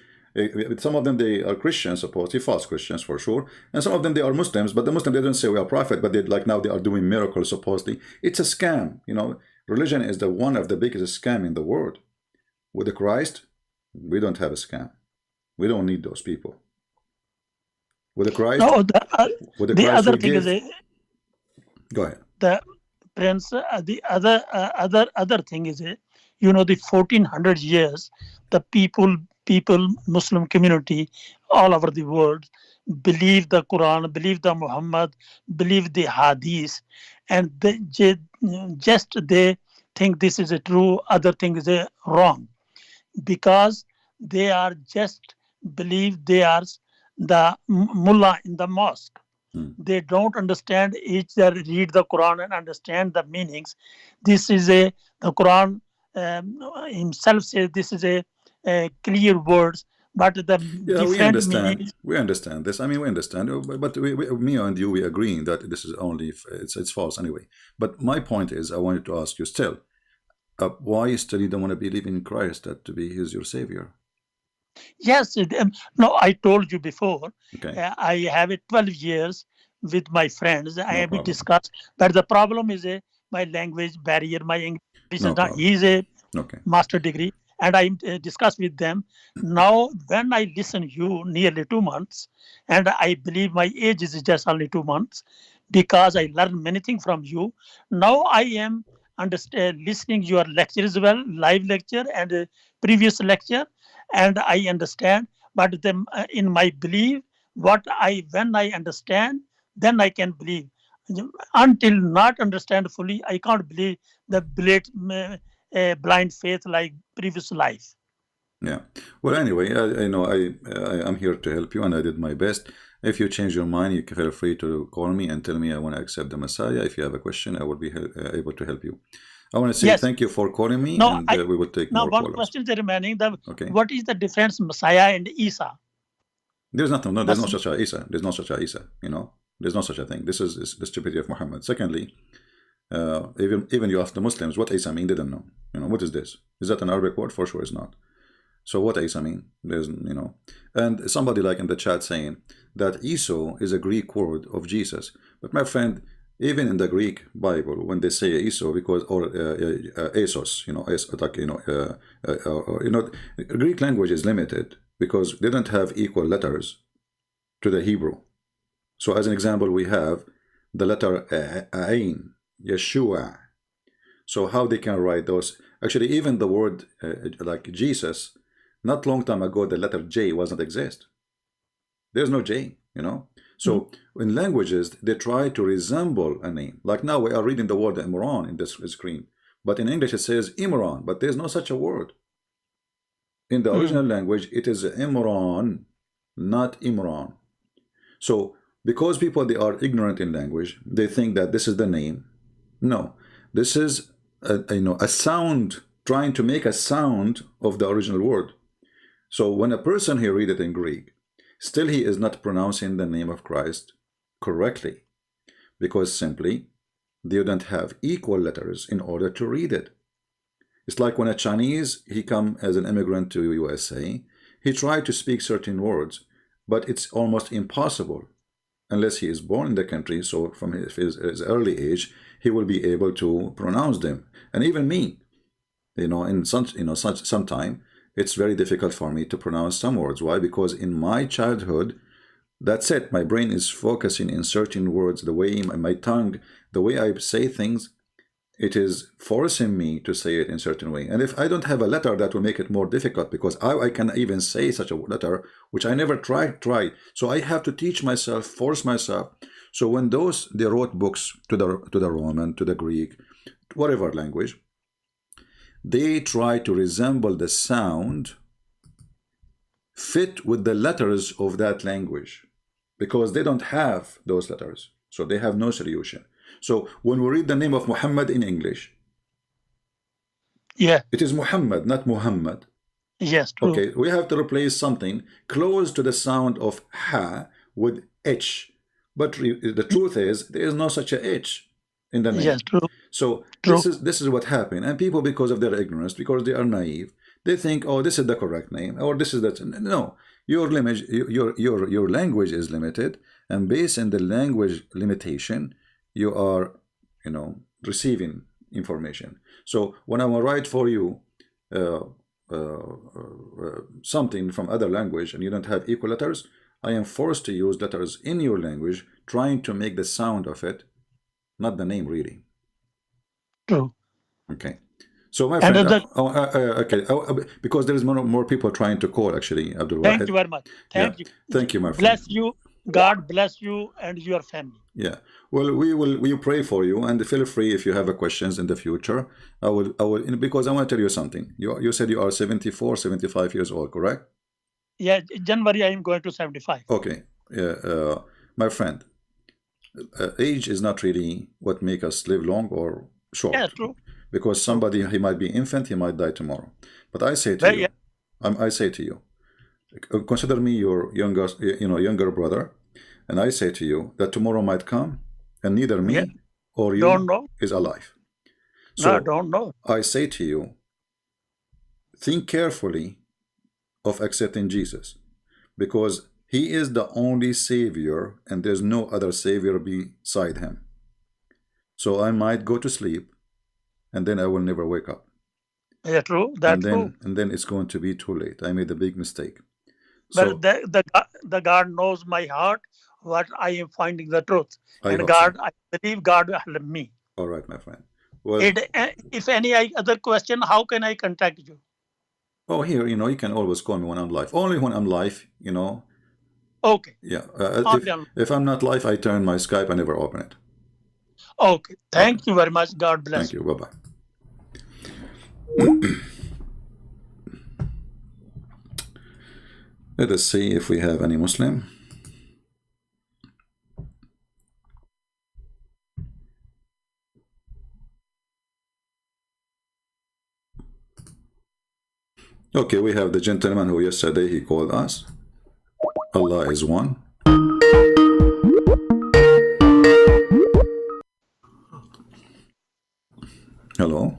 Some of them, they are Christians, supposedly false Christians for sure, and some of them they are Muslims, but the Muslims, they don't say we are prophet, but they, like now they are doing miracles supposedly. It's a scam. Religion is one of the biggest scam in the world. With the Christ, we don't have a scam. We don't need those people. With the Christ, No, with the the Christ other we thing give. is Go ahead. the Prince. The other thing is the 1400 years, the people, Muslim community all over the world believe the Quran, believe the Muhammad, believe the Hadith, and they think this is a true, other thing is a wrong, because they are just believe they are the mullah in the mosque. They don't understand each other, read the Quran and understand the meanings. This is the Quran himself says this is a clear words, but the Yeah, we different understand. meanings. We understand this. I mean, we understand. But me and you, we agreeing that this is only it's false anyway. But my point is, I wanted to ask you still, why still you don't want to believe in Christ that to be His your Savior? Yes, no, I told you before. Okay, I have 12 years with my friends. I no have problem. discussed, but the problem is my language barrier. My English No is not. problem. He is a Okay. master degree, and I discussed with them. Now, when I listen you nearly 2 months, and I believe my age is just only 2 months, because I learned many things from you. Now I am understand listening your lecture as well, live lecture and previous lecture, and I understand. But then in my belief, when I understand, then I can believe. Until not understand fully, I can't believe the blind faith like previous life. Yeah. Well, anyway, I'm here to help you, and I did my best. If you change your mind, you can feel free to call me and tell me I want to accept the Messiah. If you have a question, I will be able to help you. I want to say Yes. thank you for calling me, Now, and we will take now more one callers. question is remaining. Okay. What is the difference Messiah and Isa? There's nothing. No, there's no Messiah. such a Isa. There's no such a Isa. There's no such a thing. This is the stupidity of Muhammad. Secondly, even you ask the Muslims what Isa mean, they don't know. What is this? Is that an Arabic word? For sure, it's not. So what Isa mean? There's and somebody like in the chat saying that Esau is a Greek word of Jesus. But my friend, even in the Greek Bible, when they say Esau, because or Esos, Greek language is limited because they don't have equal letters to the Hebrew. So as an example, we have the letter Ain, Yeshua. So how they can write those? Actually, even the word like Jesus, not long time ago, the letter J wasn't exist. There's no J, So in languages, they try to resemble a name. Like now we are reading the word Imran in this screen. But in English, it says Imran, but there's no such a word. In the original language, it is Imran, not Imran. So because people, they are ignorant in language, they think that this is the name. No, this is a sound, trying to make a sound of the original word. So when a person here read it in Greek, still he is not pronouncing the name of Christ correctly, because simply they don't have equal letters in order to read it. It's like when a Chinese, he come as an immigrant to USA, he tried to speak certain words, but it's almost impossible unless he is born in the country. So from his early age, he will be able to pronounce them. And even me, in such some time, it's very difficult for me to pronounce some words. Why? Because in my childhood, that's it. My brain is focusing in certain words, the way my tongue, the way I say things, it is forcing me to say it in a certain way. And if I don't have a letter, that will make it more difficult, because I can even say such a letter, which I never tried. So I have to teach myself, force myself. So when they wrote books to the Roman, to the Greek, whatever language, they try to resemble the sound fit with the letters of that language, because they don't have those letters. So they have no solution. So when we read the name of Muhammad in English, it is Muhammad, not Muhammad. Yes, true. Okay, we have to replace something close to the sound of ha with h. But the truth is, there is no such a h in the name. Yes, true. So True. this is what happened. And people, because of their ignorance, because they are naive, they think, oh, this is the correct name, or this is that. No, your language is limited, and based on the language limitation, you are, receiving information. So when I will write for you something from other language and you don't have equal letters, I am forced to use letters in your language, trying to make the sound of it, not the name really. True. Okay. So my friend, okay, because there is more people trying to call, actually, Abdul Wahid. Thank you very much. Thank you. Thank you, my friend. Bless you. God bless you and your family. Yeah. Well, we pray for you, and feel free if you have questions in the future. I will, because I want to tell you something. You said you are 74, 75 years old, correct? Yeah, January I am going to 75. Okay. My friend, age is not really what makes us live long or short. Yeah, true. Because somebody, he might be infant, he might die tomorrow. But I say to you, I say to you, consider me your younger brother, and I say to you that tomorrow might come, and neither me or you is alive. So don't know. I say to you, think carefully of accepting Jesus, because he is the only savior, and there's no other savior beside him. So I might go to sleep, and then I will never wake up. Yeah, true. That's true. And then it's going to be too late. I made a big mistake. But the God knows my heart, what I am finding the truth. And God, I believe God will help me. All right, my friend. Well, if any other question, how can I contact you? Oh, here, you can always call me when I'm live. Only when I'm live, Okay. Yeah. If I'm not live, I turn my Skype. I never open it. Okay. Thank you very much. God bless. Thank you. Bye-bye. Let us see if we have any Muslim. Okay, we have the gentleman who yesterday he called us. Allah is one. Hello.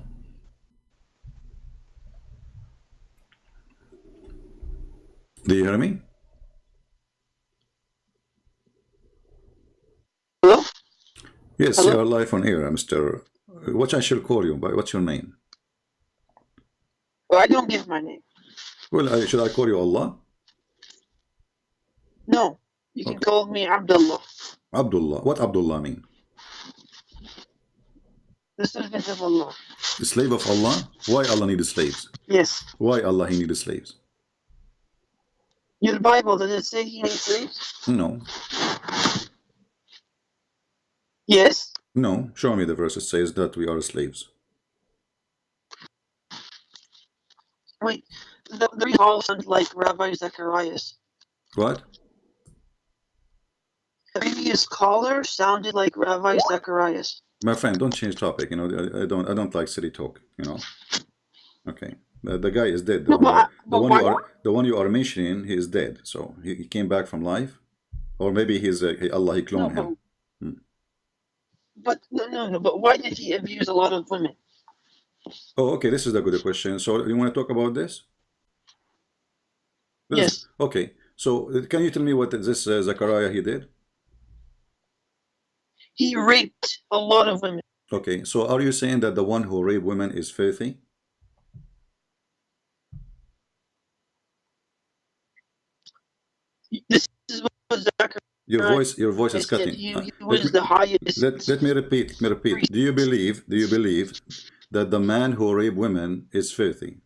Do you hear me? Hello? Yes, Hello? you are live on air, Mr. What I shall call you? What's your name? Well, I don't give my name. Well, should I call you Allah? No. You can Okay. call me Abdullah. Abdullah. What Abdullah mean? The servant of Allah. The slave of Allah? Why Allah needs slaves? Yes. Why Allah he needs slaves? Your Bible, does it say he needs slaves? No. Yes. No. Show me the verse that says that we are slaves. Wait. The all sound like Rabbi Zacharias. What? The previous caller sounded like Rabbi Zacharias. My friend, don't change topic. You know, I don't like silly talk. You know. Okay. The guy is dead. No, but why? The one you are mentioning, he is dead. So he came back from life, or maybe he's Allah he cloned him. But no. But why did he abuse a lot of women? Oh, okay. This is a good question. So you want to talk about this? Yes. Okay. So can you tell me what this Zachariah he did? He raped a lot of women. Okay. So are you saying that the one who raped women is filthy? This is what Zacharias Your voice is said. cutting. He was the highest. Let me repeat. Do you believe that the man who raped women is filthy?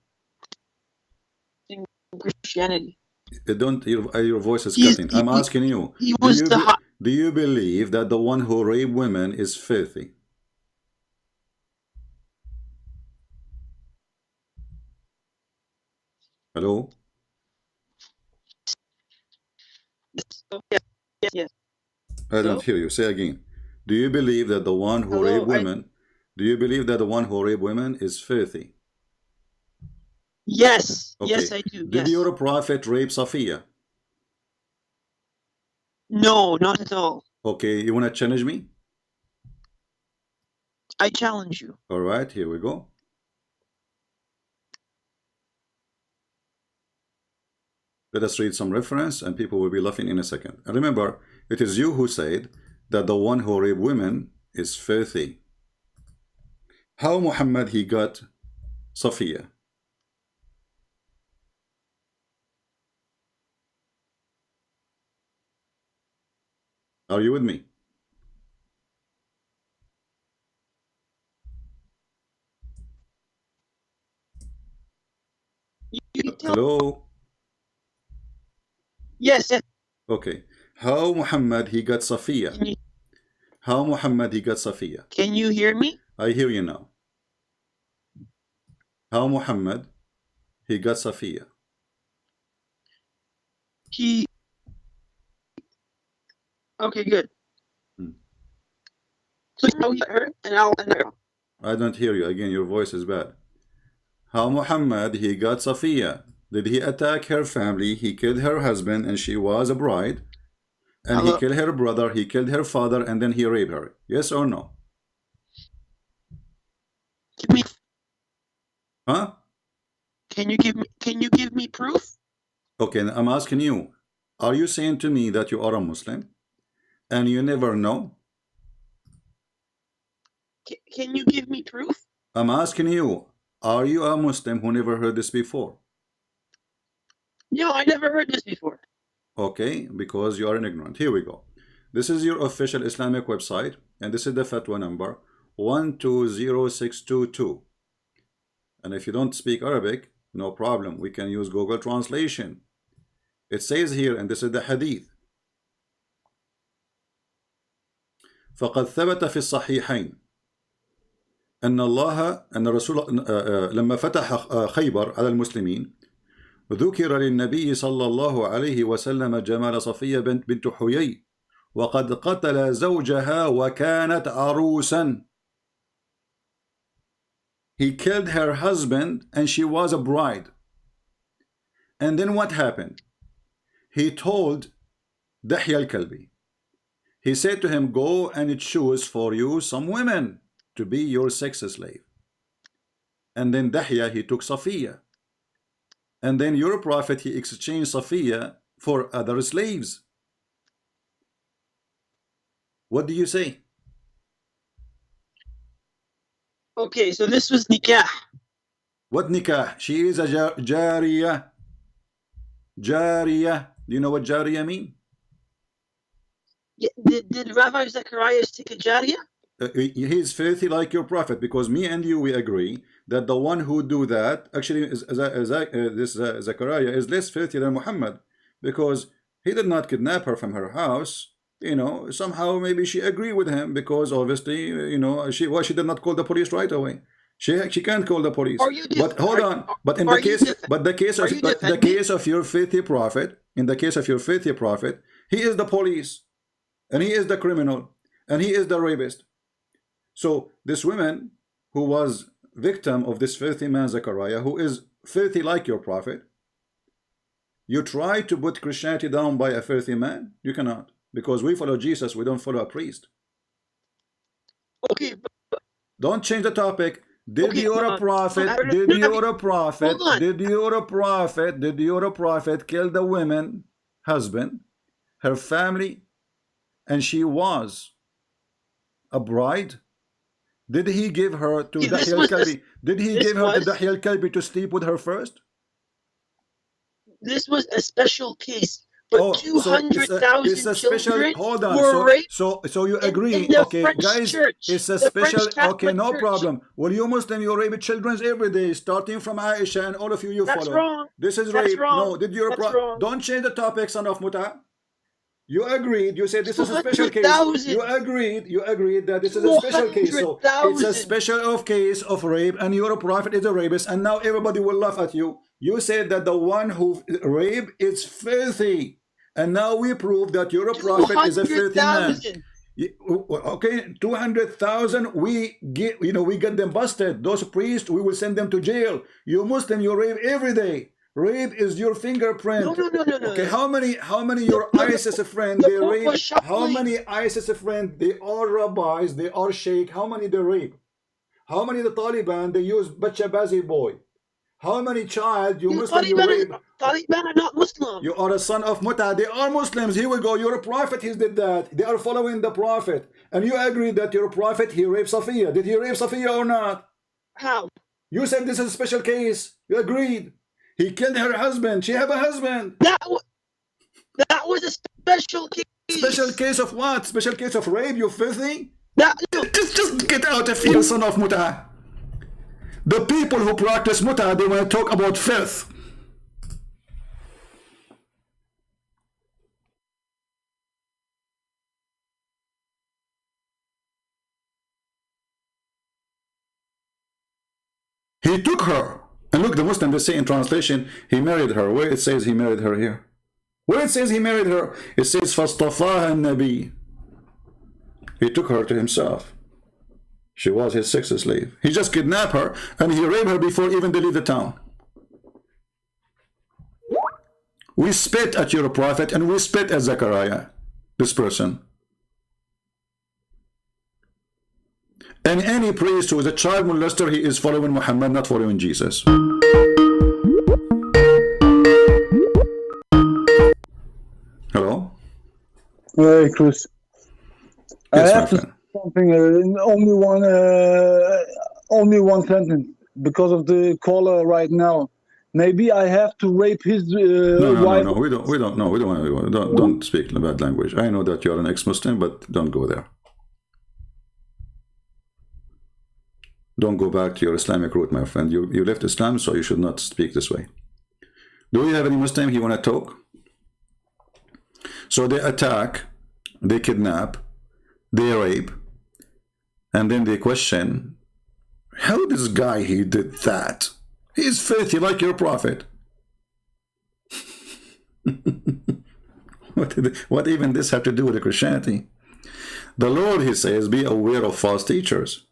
In Christianity. Your voice is cutting. I'm asking you. Do you believe that the one who raped women is filthy? Hello? Yes. I don't hear you. Say again. Do you believe that the one who raped women? Do you believe that the one who raped women is filthy? Yes. Okay. Yes, I do. Did your prophet rape Safiya? No, not at all. Okay, you want to challenge me? I challenge you. All right, here we go. Let us read some reference and people will be laughing in a second. And remember, it is you who said that the one who raped women is filthy. How Muhammad he got Safiya? Are you with me? Hello? Yes. Okay. How Muhammad he got Safiya? How Muhammad he got Safiya? Can you hear me? I hear you now. How Muhammad he got Safiya? Okay, good. So now her and I'll. I don't hear you. Again, your voice is bad. How Muhammad he got Safiya? Did he attack her family? He killed her husband and she was a bride. And he killed her brother, he killed her father, and then he raped her. Yes or no? Huh? Can you give me proof? Okay, I'm asking you. Are you saying to me that you are a Muslim and you never know? Can you give me proof? I'm asking you. Are you a Muslim who never heard this before? No, I never heard this before. Okay, because you are an ignorant. Here we go. This is your official Islamic website, and this is the fatwa number 120622. And if you don't speak Arabic, no problem. We can use Google Translation. It says here, and this is the hadith. فقد ثبت في الصحيحين أن الرسول لما فتح خيبر على المسلمين ذكر للنبي صلى الله عليه وسلم جمال صفية بنت حيي وقد قتل زوجها وكانت عروسا. He killed her husband and she was a bride. And then what happened? He told Dahya al-Kalbi, he said to him, go and choose for you some women to be your sex slave. And then Dahya, he took Safiya. And then your prophet, he exchanged Safiya for other slaves. What do you say? Okay, so this was nikah. What nikah? She is a jariyah. Jariyah. Do you know what jariyah mean? Yeah, did Rabbi Zacharias take a jariyah? He is filthy like your prophet, because me and you, we agree that the one who do that actually is this Zachariah is less filthy than Muhammad, because he did not kidnap her from her house. You know, somehow maybe she agreed with him, because obviously, you know, she did not call the police right away. She can't call the police. But hold on. But in the case of your filthy prophet, in the case of your filthy prophet, he is the police, and he is the criminal, and he is the rapist. So this woman who was victim of this filthy man Zechariah, who is filthy like your prophet, you try to put Christianity down by a filthy man? You cannot, because we follow Jesus, we don't follow a priest. Okay. Don't change the topic. Did your prophet kill the woman, husband, her family, and she was a bride? Did he give her to Dahya al-Kalbi? Did he give her to Dahya al-Kalbi to sleep with her first? This was a special case. But 200,000 children were raped. So you agree? In the Okay, French guys, church, it's a special. Okay, no problem. Well, you Muslim, you rape children every day, starting from Aisha, and all of you That's follow. wrong. This is That's rape. wrong. No, did your don't change the topic, son of Muta. You agreed. You said this is a special case. You agreed that this is a special case. So it's a special case of rape, and your prophet is a rapist, and now everybody will laugh at you. You said that the one who raped is filthy, and now we prove that your prophet is a filthy man. Okay, 200,000. We get, we get them busted. Those priests, we will send them to jail. You Muslim, you rape every day. Rape is your fingerprint. No. Okay, how many your ISIS friend they rape? How many ISIS friend? They are rabbis, they are sheikh. How many they rape? How many the Taliban they use Bachabazi boy? How many child you Muslim you rape? Taliban are not Muslim. You are a son of Muta. They are Muslims. Here we go. You're a prophet. He did that. They are following the prophet, and you agree that your prophet he raped Safiya. Did he rape Safiya or not? How? You said this is a special case. You agreed. He killed her husband. She have a husband. That was a special case. Special case of what? Special case of rape, you filthy? Just get out of here, son of Muta. The people who practice Muta, they want to talk about filth. He took her. And look, the Muslim, they say in translation, he married her. Where it says he married her here? Where it says he married her, it says, فَاصْطَفَاهَا النَّبِي. He took her to himself. She was his sex slave. He just kidnapped her, and he raped her before even they leave the town. We spit at your prophet, and we spit at Zechariah, this person. And any priest who is a child molester, he is following Muhammad, not following Jesus. Hello? Hey, Chris. Yes, I have to say something. Only one sentence because of the caller right now. Maybe I have to rape his wife. No. We don't speak bad language. I know that you're an ex-Muslim, but don't go there. Don't go back to your Islamic root, my friend. You left Islam, so you should not speak this way. Do we have any Muslim here want to talk? So they attack, they kidnap, they rape, and then they question, how this guy, he did that? He's filthy like your prophet. What even this have to do with Christianity? The Lord, he says, be aware of false teachers.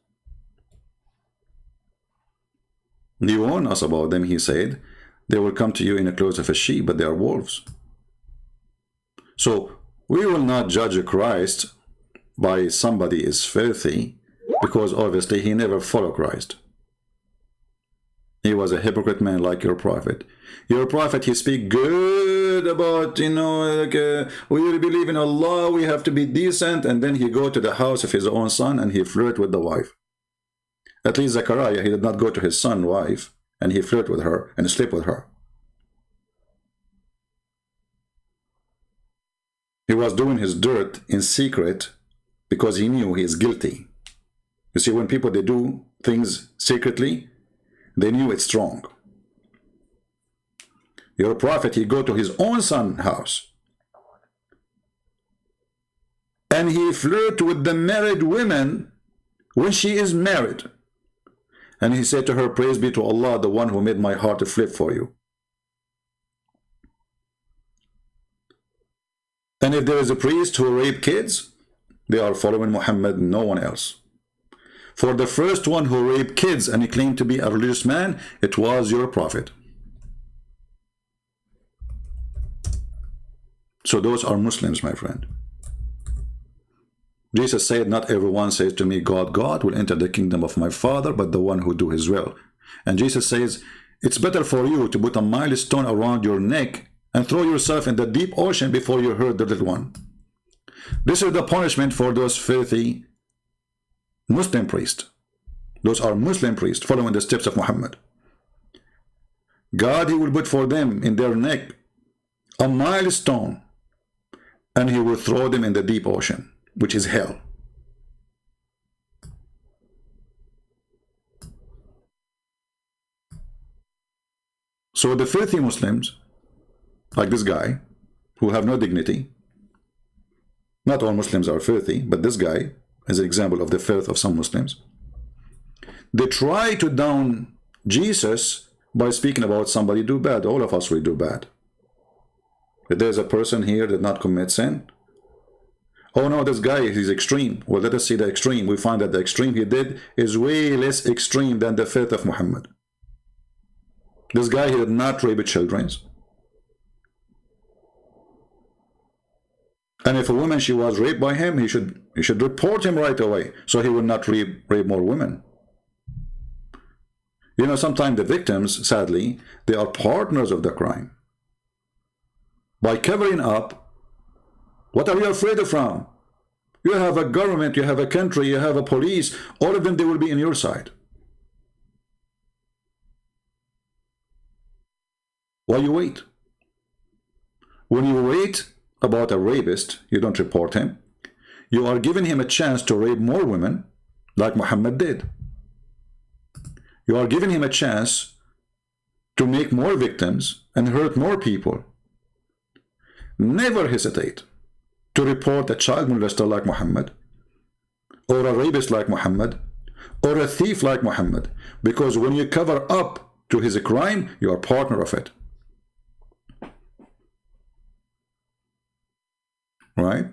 He warned us about them. He said, They will come to you in the clothes of a sheep, but they are wolves. So we will not judge Christ by somebody is filthy, because obviously he never followed Christ. He was a hypocrite man like your prophet. Your prophet, he speak good about, you know, like, we believe in Allah, we have to be decent, and then he go to the house of his own son and he flirt with the wife. At least Zechariah, he did not go to his son's wife and he flirt with her and sleep with her. He was doing his dirt in secret because he knew he is guilty. You see, when people, they do things secretly, they knew it's wrong. Your prophet, he go to his own son's house and he flirt with the married women when she is married. And he said to her, praise be to Allah, the one who made my heart to flip for you. And if there is a priest who rape kids, they are following Muhammad, no one else. For the first one who raped kids and he claimed to be a religious man, it was your prophet. So those are Muslims, my friend. Jesus said, not everyone says to me, God, God, will enter the kingdom of my Father, but the one who do his will. And Jesus says, it's better for you to put a milestone around your neck and throw yourself in the deep ocean before you hurt the little one. This is the punishment for those filthy Muslim priests. Those are Muslim priests following the steps of Muhammad. God, he will put for them in their neck a milestone, and he will throw them in the deep ocean, which is hell. So the filthy Muslims, like this guy, who have no dignity, not all Muslims are filthy, but this guy is an example of the filth of some Muslims. They try to down Jesus by speaking about somebody do bad. All of us will do bad. If there's a person here that not commit sin, oh no, this guy is extreme. Well, let us see the extreme. We find that the extreme he did is way less extreme than the filth of Muhammad. This guy, he did not rape children. And if a woman, she was raped by him, he should report him right away, so he will not rape more women. You know, sometimes the victims, sadly, they are partners of the crime. By covering up, what are you afraid of from? You have a government, you have a country, you have a police, all of them, they will be on your side. Why you wait? When you wait about a rapist, you don't report him. You are giving him a chance to rape more women, like Muhammad did. You are giving him a chance to make more victims and hurt more people. Never hesitate to report a child molester like Muhammad, or a rapist like Muhammad, or a thief like Muhammad, because when you cover up to his crime, you are partner of it. Right?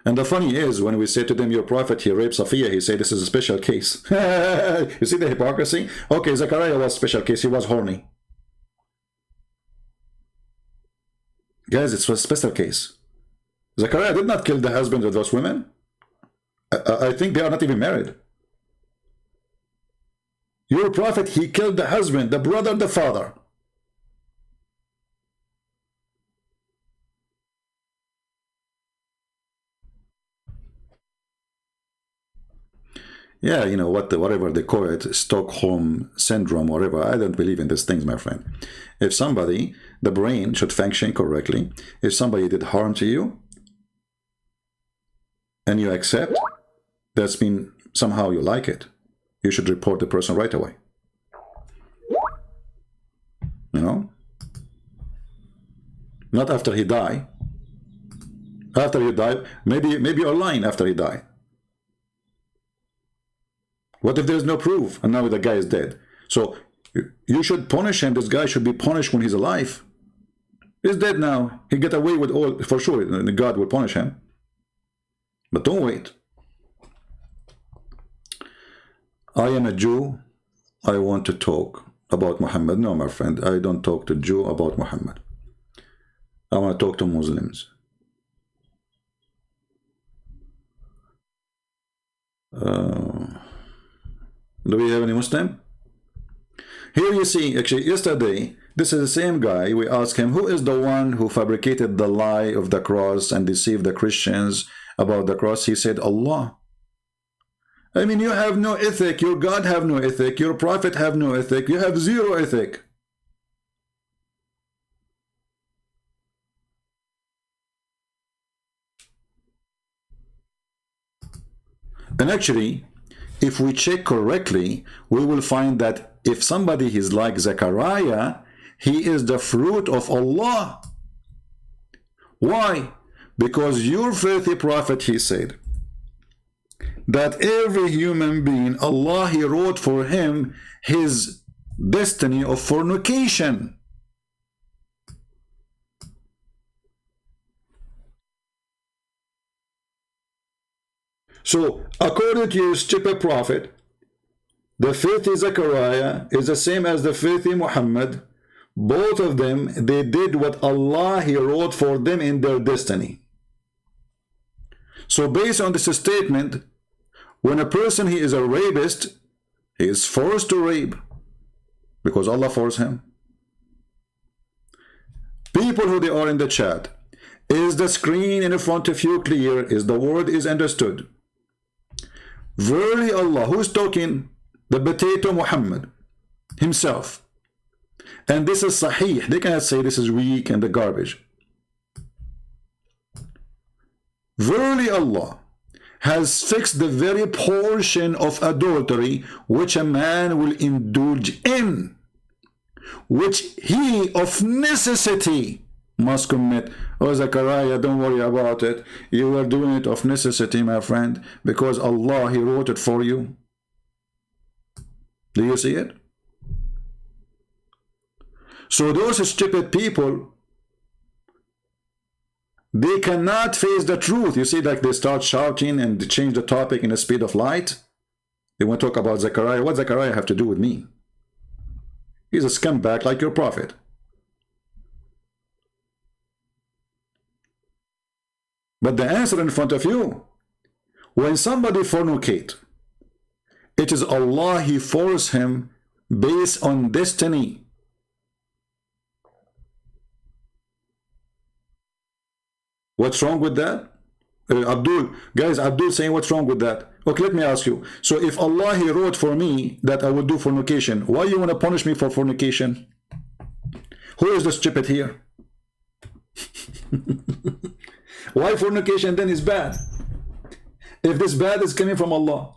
And the funny is, when we say to them, your prophet, he raped Safiya, he said, this is a special case. You see the hypocrisy? Okay, Zechariah was a special case, he was horny. Guys, it's a special case. Zechariah did not kill the husband of those women. I think they are not even married. Your prophet, he killed the husband, the brother, the father. Yeah, you know, whatever they call it, Stockholm Syndrome, whatever. I don't believe in these things, my friend. If somebody, the brain should function correctly. If somebody did harm to you, and you accept, that's mean somehow you like it. You should report the person right away. You know? Not after he die. After you die, maybe you're lying after he died. What if there's no proof and now the guy is dead? So you should punish him. This guy should be punished when he's alive. He's dead now. He get away with all, for sure. God will punish him. But don't wait. I am a Jew. I want to talk. about Muhammad. No, my friend, I don't talk to Jew about Muhammad. I want to talk to Muslims. Do we have any Muslim? Here you see, actually, yesterday, this is the same guy. We asked him, who is the one who fabricated the lie of the cross and deceived the Christians about the cross? He said, Allah. I mean, you have no ethic. Your God have no ethic. Your prophet have no ethic. You have zero ethic. And actually, if we check correctly, we will find that if somebody is like Zechariah, he is the fruit of Allah. Why? Because your filthy prophet, he said, that every human being, Allah, he wrote for him his destiny of fornication. So, according to your stupid prophet, the filthy Zechariah is the same as the filthy Muhammad. Both of them, they did what Allah, he wrote for them in their destiny. So, based on this statement, when a person, he is a rapist, he is forced to rape because Allah forced him. People who they are in the chat, is the screen in front of you clear? Is the word is understood? Verily Allah, who's talking? The potato Muhammad himself. And this is sahih. They cannot say this is weak and the garbage. Verily Allah has fixed the very portion of adultery which a man will indulge in, which he of necessity must commit. Oh, Zechariah, don't worry about it. You are doing it of necessity, my friend, because Allah, he wrote it for you. Do you see it? So those stupid people, they cannot face the truth. You see, like they start shouting and they change the topic in the speed of light. They want to talk about Zechariah. What Zechariah have to do with me? He's a scumbag like your prophet. But the answer in front of you, when somebody fornicate, it is Allah, he forced him based on destiny. What's wrong with that? Abdul, guys, Abdul saying what's wrong with that? Okay, let me ask you. So if Allah, he wrote for me that I would do fornication, why you want to punish me for fornication? Who is the stupid here? Why fornication then is bad? If this bad is coming from Allah.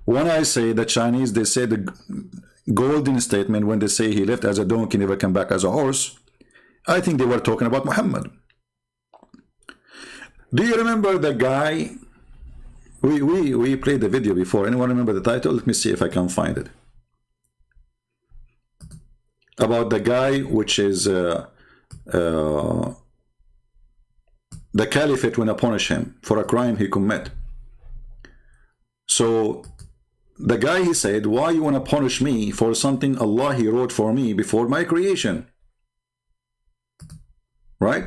When I say the Chinese, they say the golden statement when they say he left as a donkey, never come back as a horse, I think they were talking about Muhammad. Do you remember the guy? We played the video before. Anyone remember the title? Let me see if I can find it. About the guy which is the caliphate when I punish him for a crime he commit. So the guy, he said, why you want to punish me for something Allah, he wrote for me before my creation? Right?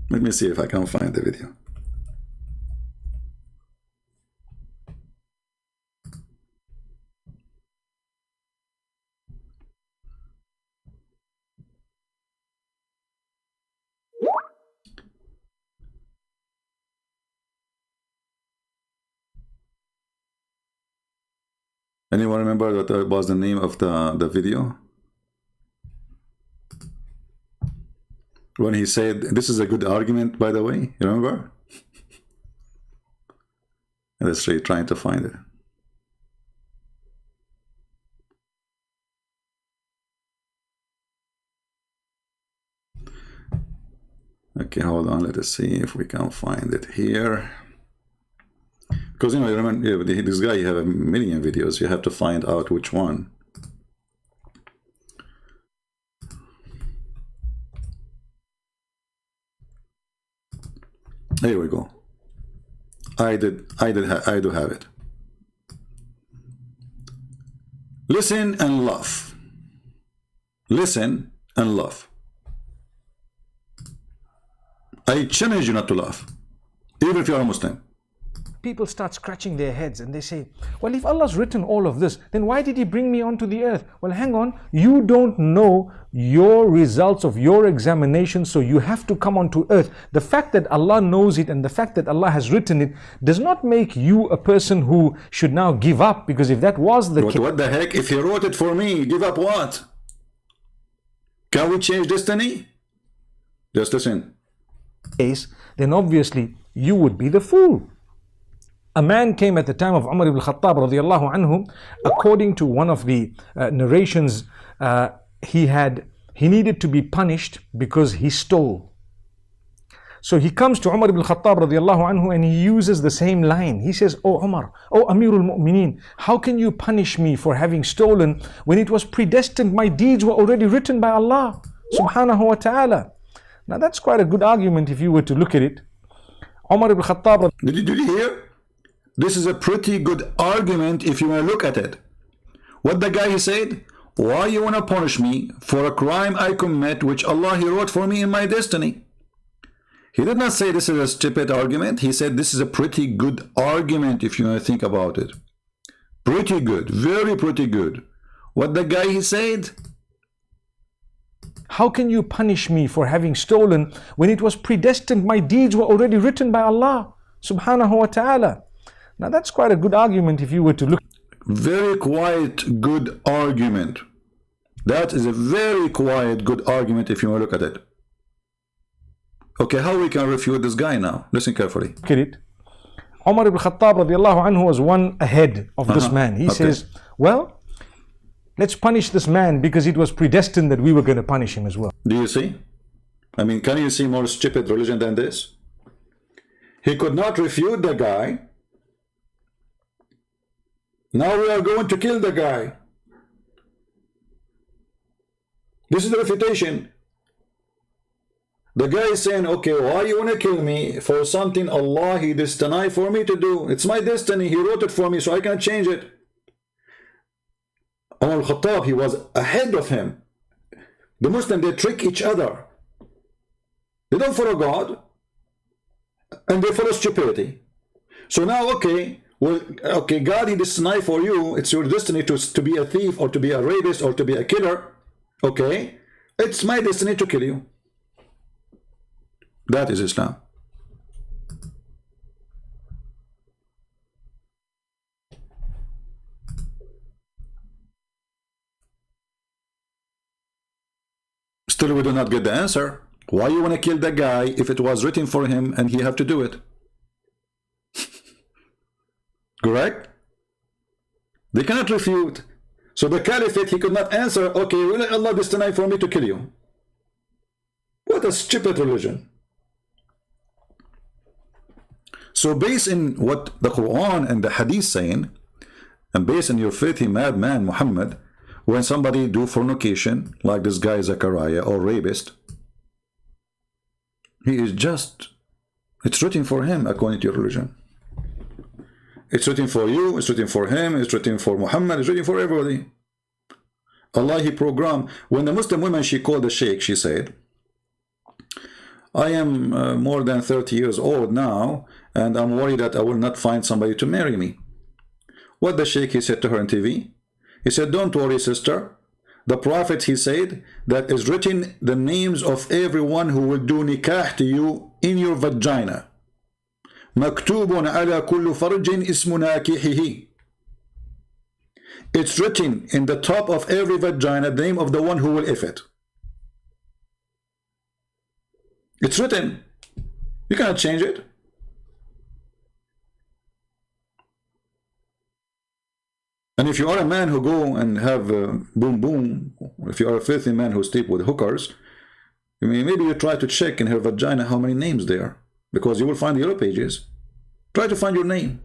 Let me see if I can find the video. Anyone remember what was the name of the video? When he said, this is a good argument, by the way, you remember? Let's try trying to find it. Okay, hold on, let us see if we can find it here. Because, you know, you remember, yeah, this guy, you have a million videos, you have to find out which one. Here we go. I do have it. Listen and laugh. Listen and laugh. I challenge you not to laugh, even if you are a Muslim. People start scratching their heads and they say, well, if Allah's written all of this, then why did He bring me onto the earth? Well, hang on, you don't know your results of your examination, so you have to come onto earth. The fact that Allah knows it and the fact that Allah has written it does not make you a person who should now give up, because if that was the case... What the heck? If He wrote it for me, give up what? Can we change destiny? Just listen. Then obviously you would be the fool. A man came at the time of Umar ibn Khattab radiallahu anhu. According to one of the narrations, he needed to be punished because he stole. So he comes to Umar ibn Khattab radiallahu anhu and he uses the same line. He says, "Oh Umar, oh Amirul Mu'mineen, how can you punish me for having stolen when it was predestined? My deeds were already written by Allah subhanahu wa ta'ala." Now that's quite a good argument if you were to look at it. Umar ibn Khattab... Did you hear? This is a pretty good argument if you want to look at it. What the guy he said? Why you want to punish me for a crime I commit which Allah He wrote for me in my destiny? He did not say this is a stupid argument. He said this is a pretty good argument if you want to think about it. Pretty good. Very pretty good. What the guy he said? How can you punish me for having stolen when it was predestined? My deeds were already written by Allah subhanahu wa ta'ala. Now that's quite a good argument if you were to look. Very quiet, good argument. That is a very quiet, good argument if you want to look at it. Okay, how we can refute this guy now? Listen carefully. Look at it. Umar ibn Khattab radiallahu anhu was one ahead of this man. He says, well, let's punish this man because it was predestined that we were going to punish him as well. Do you see? I mean, can you see more stupid religion than this? He could not refute the guy. Now we are going to kill the guy. This is the refutation. The guy is saying, okay, why you want to kill me for something Allah He destined for me to do? It's my destiny. He wrote it for me, so I can't change it. Umar al-Khattab, he was ahead of him. The Muslims, they trick each other. They don't follow God, and they follow stupidity. So now, okay, well, okay, God He destined for you. It's your destiny to be a thief or to be a rapist or to be a killer. Okay, it's my destiny to kill you. That is Islam. Still, we do not get the answer. Why you want to kill the guy if it was written for him and he have to do it? Correct? They cannot refute. So the caliphate, he could not answer, okay, will Allah destined for me to kill you? What a stupid religion. So based in what the Quran and the Hadith saying, and based on your filthy madman Muhammad, when somebody do fornication, like this guy Zachariah, or rapist, he is just, it's written for him according to your religion. It's written for you, it's written for him, it's written for Muhammad, it's written for everybody. Allah He programmed. When the Muslim woman, she called the sheikh, she said, I am more than 30 years old now, and I'm worried that I will not find somebody to marry me. What the sheikh, he said to her on TV? He said, don't worry, sister. The Prophet, he said, that is written the names of everyone who will do nikah to you in your vagina. مكتوب على كل فرج اسم ناكحه. It's written in the top of every vagina the name of the one who will if it. It's written. You cannot change it. And if you are a man who go and have boom boom, if you are a filthy man who sleep with hookers, maybe you try to check in her vagina how many names there are. Because you will find the yellow pages. Try to find your name.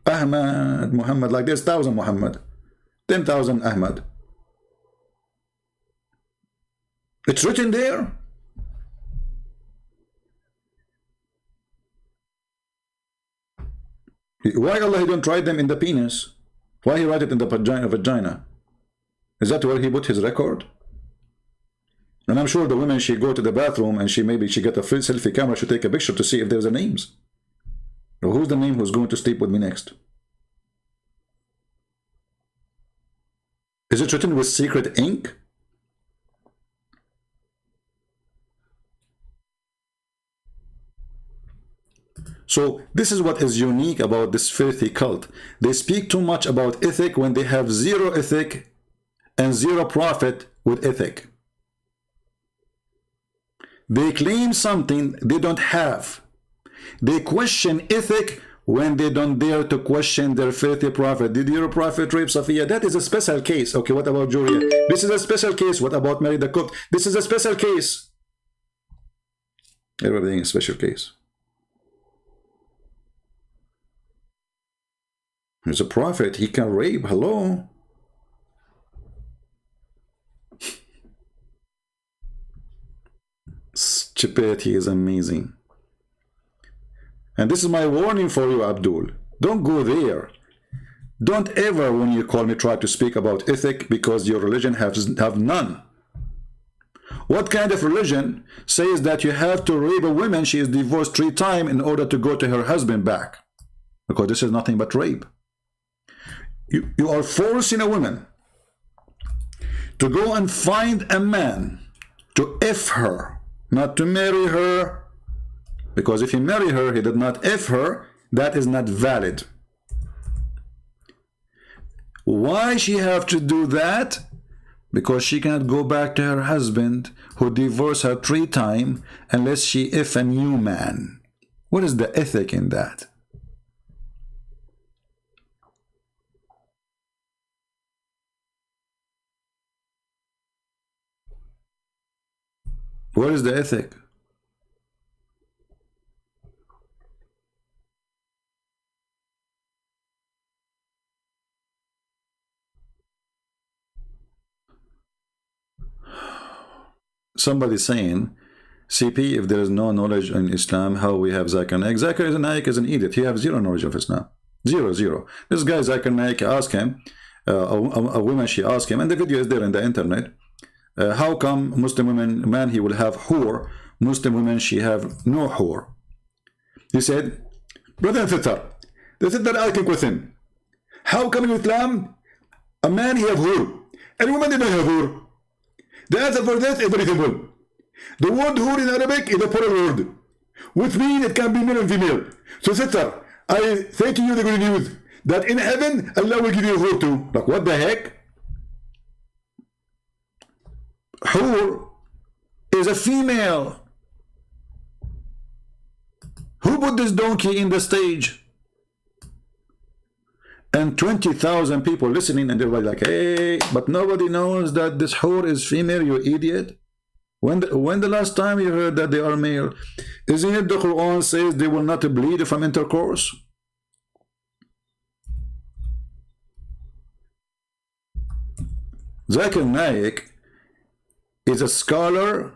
Ahmad, Muhammad, like there's 1,000 Muhammad, 10,000 Ahmad. It's written there. Why Allah he don't write them in the penis? Why he write it in the vagina? Is that where he put his record? And I'm sure the women, she go to the bathroom and she get a free selfie camera, she take a picture to see if there's a names. Or who's the name who's going to sleep with me next? Is it written with secret ink? So this is what is unique about this filthy cult. They speak too much about ethic when they have zero ethic and zero profit with ethic. They claim something they don't have. They question ethic when they don't dare to question their filthy prophet. Did your prophet rape Safiya? That is a special case. Okay, what about Julia? This is a special case. What about Mary the cook? This is a special case. Everything is a special case. He's a prophet. He can rape. Hello? Stupidity is amazing. And this is my warning for you, Abdul. Don't go there. Don't ever, when you call me, try to speak about ethic, because your religion have none. What kind of religion says that you have to rape a woman, she is divorced 3 times in order to go to her husband back? Because this is nothing but rape. You are forcing a woman to go and find a man to F her, not to marry her. Because if you marry her, he did not F her, that is not valid. Why she have to do that? Because she cannot go back to her husband who divorced her 3 times unless she F a new man. What is the ethic in that? What is the ethic? Somebody saying, CP, if there is no knowledge in Islam, how we have Zakir Naik? Zakir Naik is an idiot. He has zero knowledge of Islam. Zero. This guy, Zakir Naik, asked him, a woman, she asked him, and the video is there in the internet, how come Muslim women, man, he will have whore, Muslim women, she have no whore? He said, brother and sister, the sister asking question, how come in Islam, a man, he have whore, and a woman, they don't have whore? The answer for this is very simple. The word whore in Arabic is a plural word, which means it can be male and female. So sister, I say to you the good news, that in heaven, Allah will give you a whore too. Like, what the heck? Whore is a female. Who put this donkey in the stage? And 20,000 people listening, and everybody like, hey, but nobody knows that this whore is female, you idiot. When the last time you heard that they are male? Isn't it the Quran says they will not bleed from intercourse? Zakir Naik is a scholar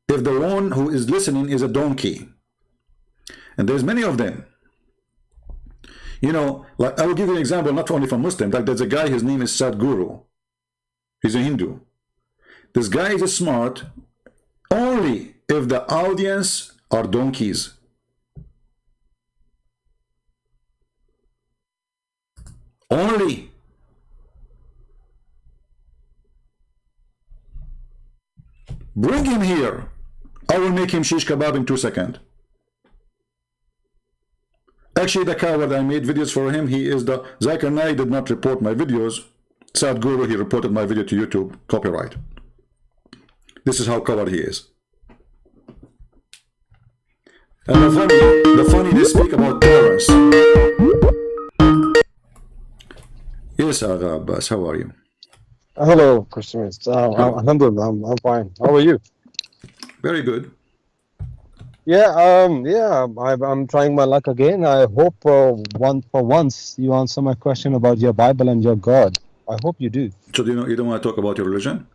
if the one who is listening is a donkey. And there's many of them. You know, like, I will give you an example, not only from Muslim. Like, there's a guy, his name is Sadhguru. He's a Hindu. This guy is smart only if the audience are donkeys. Only. Bring him here. I will make him shish kebab in 2 seconds. Actually, the coward, I made videos for him. He is the... Zakir Naik did not report my videos. Sadhguru, he reported my video to YouTube. Copyright. This is how coward he is. And the funny, they speak about parents. Yes, Agha Abbas, how are you? Hello, Christians. Alhamdulillah, I'm fine. How are you? Very good. Yeah, I'm trying my luck again. I hope for once you answer my question about your Bible and your God. I hope you do. So you don't want to talk about your religion?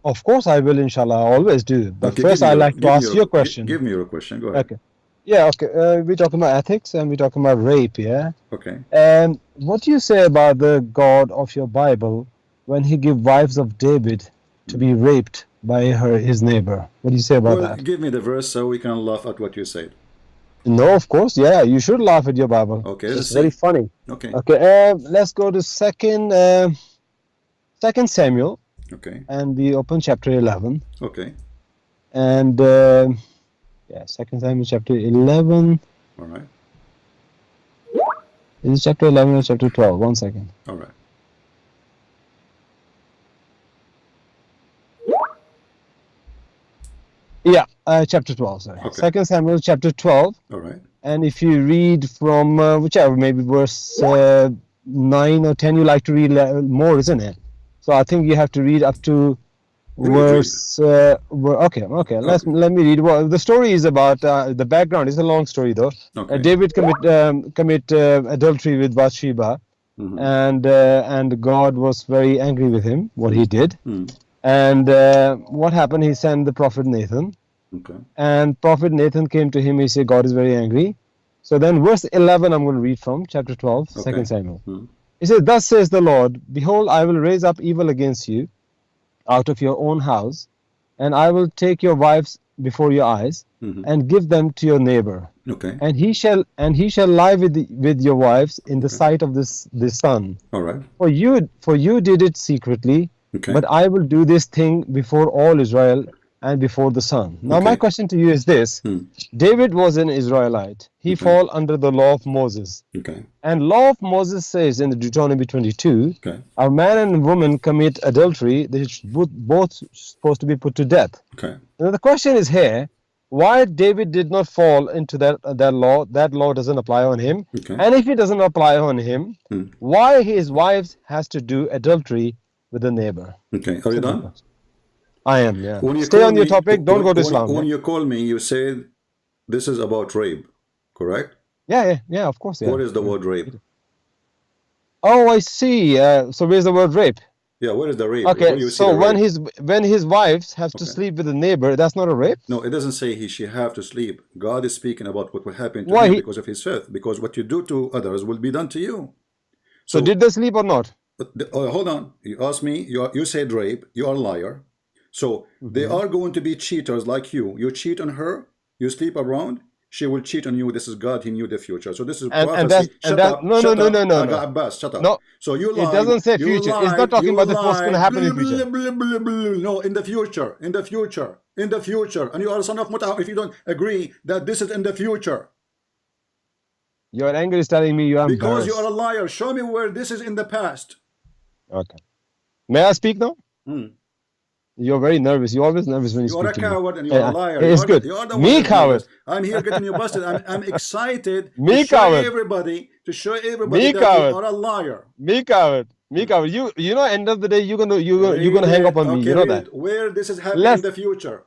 Of course I will, inshallah. I always do. But Okay, first I like to ask you a question. Give me your question. Go ahead. Okay. Yeah, okay. We're talking about ethics and we're talking about rape, yeah? Okay. And what do you say about the God of your Bible when he give wives of David to be raped by his neighbor? What do you say about Well, that? give me the verse so we can laugh at what you said. No, of course, yeah. You should laugh at your Bible. Okay, It's let's very see. funny. Okay. Okay, let's go to Second Samuel, Okay. and we open chapter 11. Okay. And yeah, Second Samuel chapter 11. All right. Is it chapter 11 or chapter 12? 1 second. All right. Yeah, chapter 12, sorry. Okay. Second Samuel chapter 12. All right. And if you read from whichever, maybe verse 9 or 10, you like to read more, isn't it? So I think you have to read up to verse. Okay. Let me read. Well, the story is about the background. It's a long story though. Okay. David commit adultery with Bathsheba, and God was very angry with him. What he did, and what happened? He sent the prophet Nathan. Okay. And prophet Nathan came to him. He said, God is very angry. So then verse 11, I'm going to read from chapter 12, Okay. 2 Samuel. He said, thus says the Lord, behold, I will raise up evil against you out of your own house, and I will take your wives before your eyes and give them to your neighbor. Okay. And he shall lie with your wives in the sight of this son. All right. For you did it secretly, Okay. but I will do this thing before all Israel and before the sun. Now my Okay. question to you is this. David was an Israelite. He fall under the law of Moses. Okay. And law of Moses says in the Deuteronomy 22, Okay. a man and woman commit adultery, they should both supposed to be put to death. Okay. Now the question is here, why David did not fall into that law? That law doesn't apply on him. Okay. And if it doesn't apply on him, why his wives has to do adultery with a neighbor? Okay. Are you done? I am, yeah. When you Stay call on your me- topic. Don't when- go to when- Islam. When yeah? you call me, you said this is about rape, correct? Yeah, of course. Yeah. What is the word rape? Oh, I see. So where's the word rape? Yeah, where is the rape? Where Okay, do you see so the when rape? his wives have to Okay. sleep with a neighbor, that's not a rape. No, it doesn't say she have to sleep. God is speaking about what will happen to Why him he- because of his faith. Because what you do to others will be done to you. So did they sleep or not? Hold on. You asked me. You said rape. You are a liar. So they are going to be cheaters like you. You cheat on her. You sleep around. She will cheat on you. This is God. He knew the future. So this is And prophecy. that's- Shut and that- up. no, shut no, up. no, no, Aga no. Abbas, shut up. No, So you it lied. doesn't say you future. It's lied, not talking you about what's going to lied. happen in future. No, in the future. In the future. In the future. And you are a son of Muta if you don't agree that this is in the future. Your anger is telling me you are Because embarrassed. you are a liar. Show me where this is in the past. Okay. May I speak now? Hmm. You're very nervous. You're always nervous when you You are speak a to me. coward and you are a liar. It's You are good. You are the one Me that's nervous. coward. I'm here getting you busted. I'm excited Me to show coward. everybody Me that coward. you are a liar. Me coward. Me coward. You know, end of the day, you're gonna hang up on me. Okay, You know read that. it. Where this is happening Let's- in the future.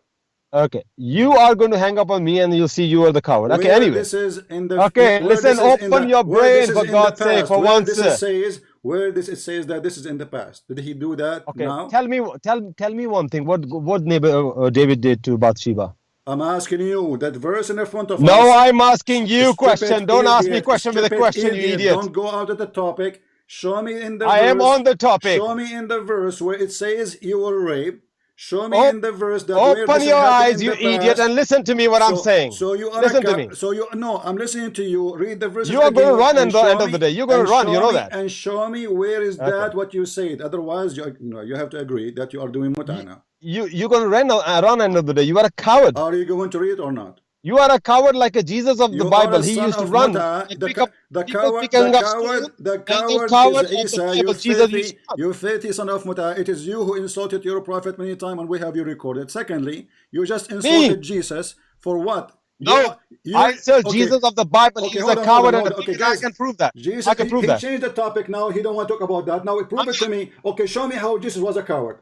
Okay. You are going to hang up on me, and you'll see you are the coward. Okay. Where Anyway. this is in the Okay, where listen, this is in open the- your where this brain, is for in God's the sake, past. for Where once. this is says where this it says that this is in the past. Did he do that Okay, now? tell me one thing. What neighbor David did to Bathsheba? I'm asking you that verse in the front of No, us. I'm asking you Stupid question. Don't ask me idiot. question with a Stupid question, you idiot. Don't go out of the topic. Show me in the I verse. am on the topic. Show me in the verse where it says you were raped. Show me Oh, in the verse that where Open this your happened eyes, in you the idiot, past. and listen to me what I'm saying. So you are Listen to me. So you no, I'm listening to you. Read the verses You are going to again run and at the show end of me- the day. You're going and to run. You show know me- that. And show me where is Okay. that what you said. Otherwise, you have to agree that you are doing muta now. You're going to run end of the day. You are a coward. Are you going to read or not? You are a coward like a Jesus of the You Bible. are a He son used to of run. Muta. And The pick up coward, people the picking up coward, stones, the and the coward coward is of the Isa. Bible, You Jesus used filthy, to you filthy son of Muta. It is you who insulted your prophet many times, and we have you recorded. Secondly, you just insulted Jesus for what? No, I said Jesus of the Bible. Okay, He's hold a on, coward hold and on. a Okay, thief, and I guys, can prove that. Jesus, I can prove he that. changed the topic now. He don't want to talk about that. Now prove it to me. Okay, show me how Jesus was a coward.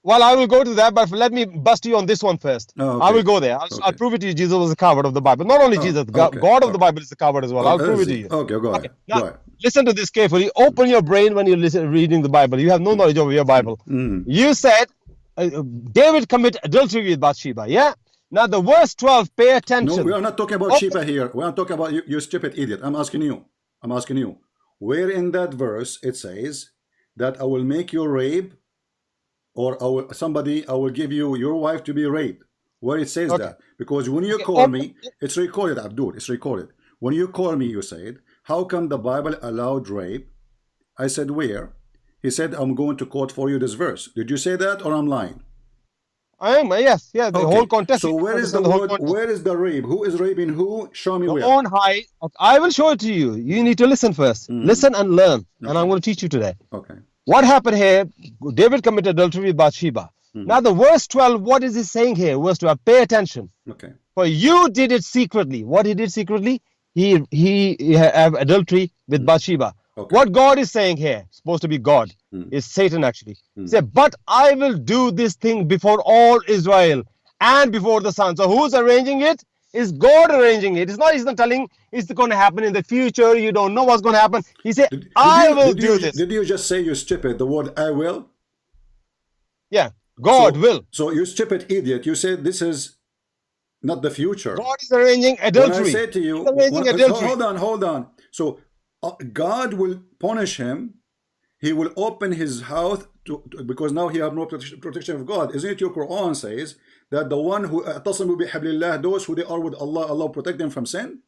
Well, I will go to that, but let me bust you on this one first. Oh, okay. I will go there. I'll Okay. prove it to you. Jesus was a coward of the Bible. Not only Jesus, God okay. of the Bible is a coward as well. I'll prove it to you. Okay, go ahead. Now, Go ahead. listen to this carefully. Open your brain when you're reading the Bible. You have no knowledge of your Bible. You said David committed adultery with Bathsheba, yeah? Now the verse 12, pay attention. No, we are not talking about Sheba here. We are talking about you stupid idiot. I'm asking you. Where in that verse it says that I will make you rape, or I will give you your wife to be raped? Where it says that? Because when you call me, it's recorded, Abdul. It's recorded. When you call me, you said, how come the Bible allowed rape? I said, where? He said, I'm going to quote for you this verse. Did you say that, or I'm lying? I am, yes, the whole context. So where is the word? Where is the rape? Who is raping who? Show me where. On high. I will show it to you. You need to listen first. Listen and learn. And I'm going to teach you today. Okay. What happened here? David committed adultery with Bathsheba. Now the verse 12, what is he saying here? Verse 12, pay attention. Okay. For you did it secretly. What he did secretly? He have adultery with Bathsheba. Okay. What God is saying here, supposed to be God, is Satan actually. He said, but I will do this thing before all Israel and before the sun. So who's arranging it? Is God arranging it? He's not telling it's going to happen in the future. You don't know what's going to happen. He said, I will do this. Did you just say, you stupid, the word I will? Yeah, God will. So you stupid idiot, you said this is not the future. God is arranging adultery. When I said to you, hold on. So God will punish him. He will open his house because now he have no protection of God. Isn't it your Quran says that the one who those who they are with Allah, Allah will protect them from sin?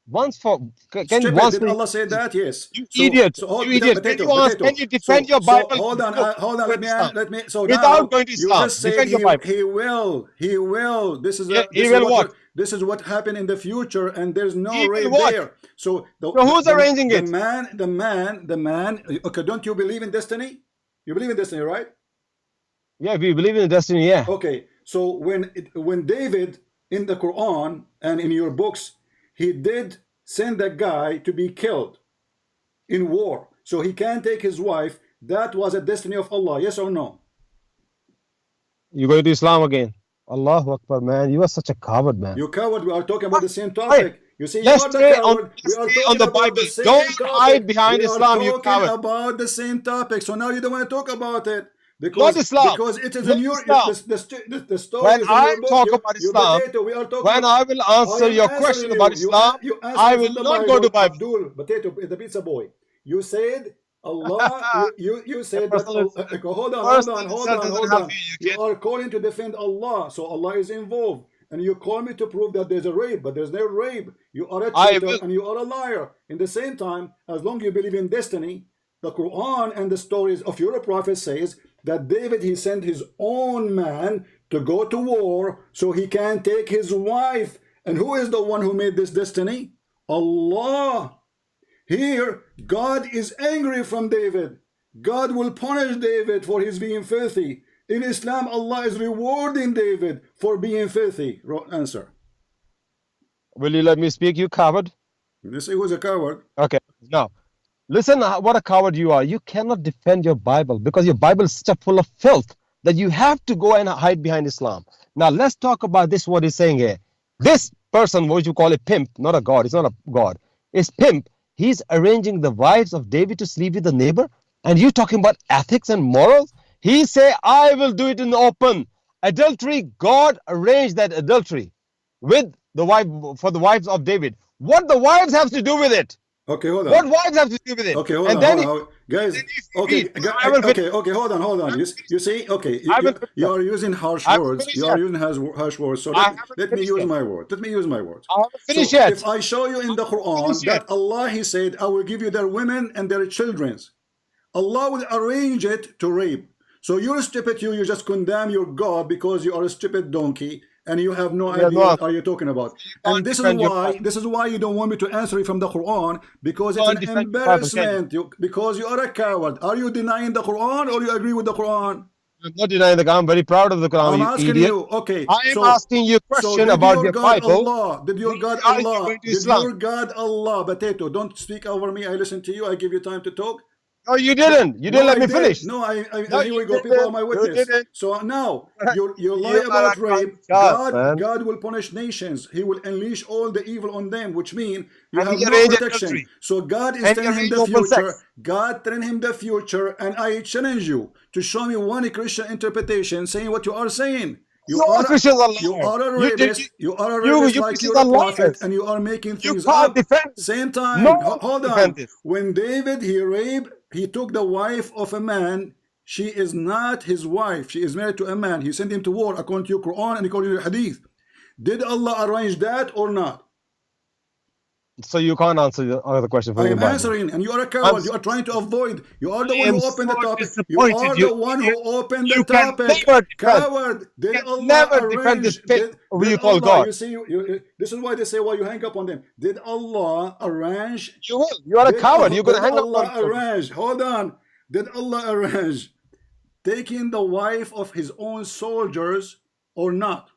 Did Allah say that? Yes. You idiot. You idiot. Can you defend your Bible? Hold on. Let me. So without now going to Islam, you just said he will. This is what happened in the future, and there's no rape there. So who's arranging it? The man. Okay, don't you believe in destiny? You believe in destiny, right? Yeah, we believe in destiny. Yeah. Okay. So when David in the Quran and in your books, he did send a guy to be killed in war, so he can't take his wife. That was a destiny of Allah, yes or no? You going to Islam again? Allahu Akbar, man. You are such a coward, man. You coward. We are talking about the same topic. You see, let's you are the coward. We are talking on the Bible. Don't hide behind Islam, you coward. We are talking about the same topic. So now you don't want to talk about it. Because it is in your the story. When I talk about Islam, when I will answer your question about Islam, I will not go to Bible. Abdul, potato, the pizza boy. You said Allah. you said that. Hold on. You are calling to defend Allah, so Allah is involved, and you call me to prove that there's a rape, but there's no rape. You are a cheater and you are a liar. In the same time, as long as you believe in destiny, the Quran and the stories of your prophet says that David, he sent his own man to go to war so he can take his wife. And who is the one who made this destiny? Allah. Here, God is angry from David. God will punish David for his being filthy. In Islam, Allah is rewarding David for being filthy. Answer. Will you let me speak, you coward? You say who's a coward? Okay, now. Listen, what a coward you are. You cannot defend your Bible because your Bible is such full of filth that you have to go and hide behind Islam. Now, let's talk about this, what he's saying here. This person, what you call a pimp, not a God, it's not a God, is pimp. He's arranging the wives of David to sleep with the neighbor. And you talking about ethics and morals? He say, I will do it in the open. Adultery, God arranged that adultery with the wife, for the wives of David. What the wives have to do with it? Okay, hold on. What wives have to do with it? Okay, hold on. Guys, okay, hold on. You see, okay, you are using harsh words. You are using harsh words. So let me use my word. Let me use my words. Finish it. If I show you in the Quran that Allah, he said, I will give you their women and their children. Allah will arrange it to rape. So you're stupid, you just condemn your God because you are a stupid donkey. And you have no idea what are you talking about. And this is why you don't want me to answer you from the Quran, because it's an embarrassment. Because you are a coward. Are you denying the Quran or you agree with the Quran? I'm not denying the Quran. I'm very proud of the Quran. I'm asking you. Okay. I am asking you a question about your Bible. Did your God Allah? Did your God Allah? Potato, don't speak over me. I listen to you. I give you time to talk. No, you didn't. You didn't let me finish. No, here we go. People are my witness. So now you lie about rape. God will punish nations. He will unleash all the evil on them, which means you have no protection. So God is telling him the future. God telling him the future, and I challenge you to show me one Christian interpretation saying what you are saying. You all are Christians are you liars. are a You did rapist. You are a rapist you like Christians you're are a prophet, liars. and you are making You things can't up. defend this. Same No time. one can Hold defend on. this. When David he took the wife of a man. She is not his wife. She is married to a man. He sent him to war according to your Quran and according to your Hadith. Did Allah arrange that or not? So you can't answer the other question from I your am Bible. answering, and you are a I'm coward. You are trying to avoid. You are the I one am who opened so the topic. You disappointed. are the one who opened the You can topic. never defend. Coward. You Did can Allah never defend this arrange? fake Did you call Allah? God. You see, this is why they say, "Well, you hang up on them." Did Allah arrange? You will. You are a coward. You're gonna Did hang up on Allah arrange? Hold on. Did Allah arrange taking the wife of His own soldiers or not?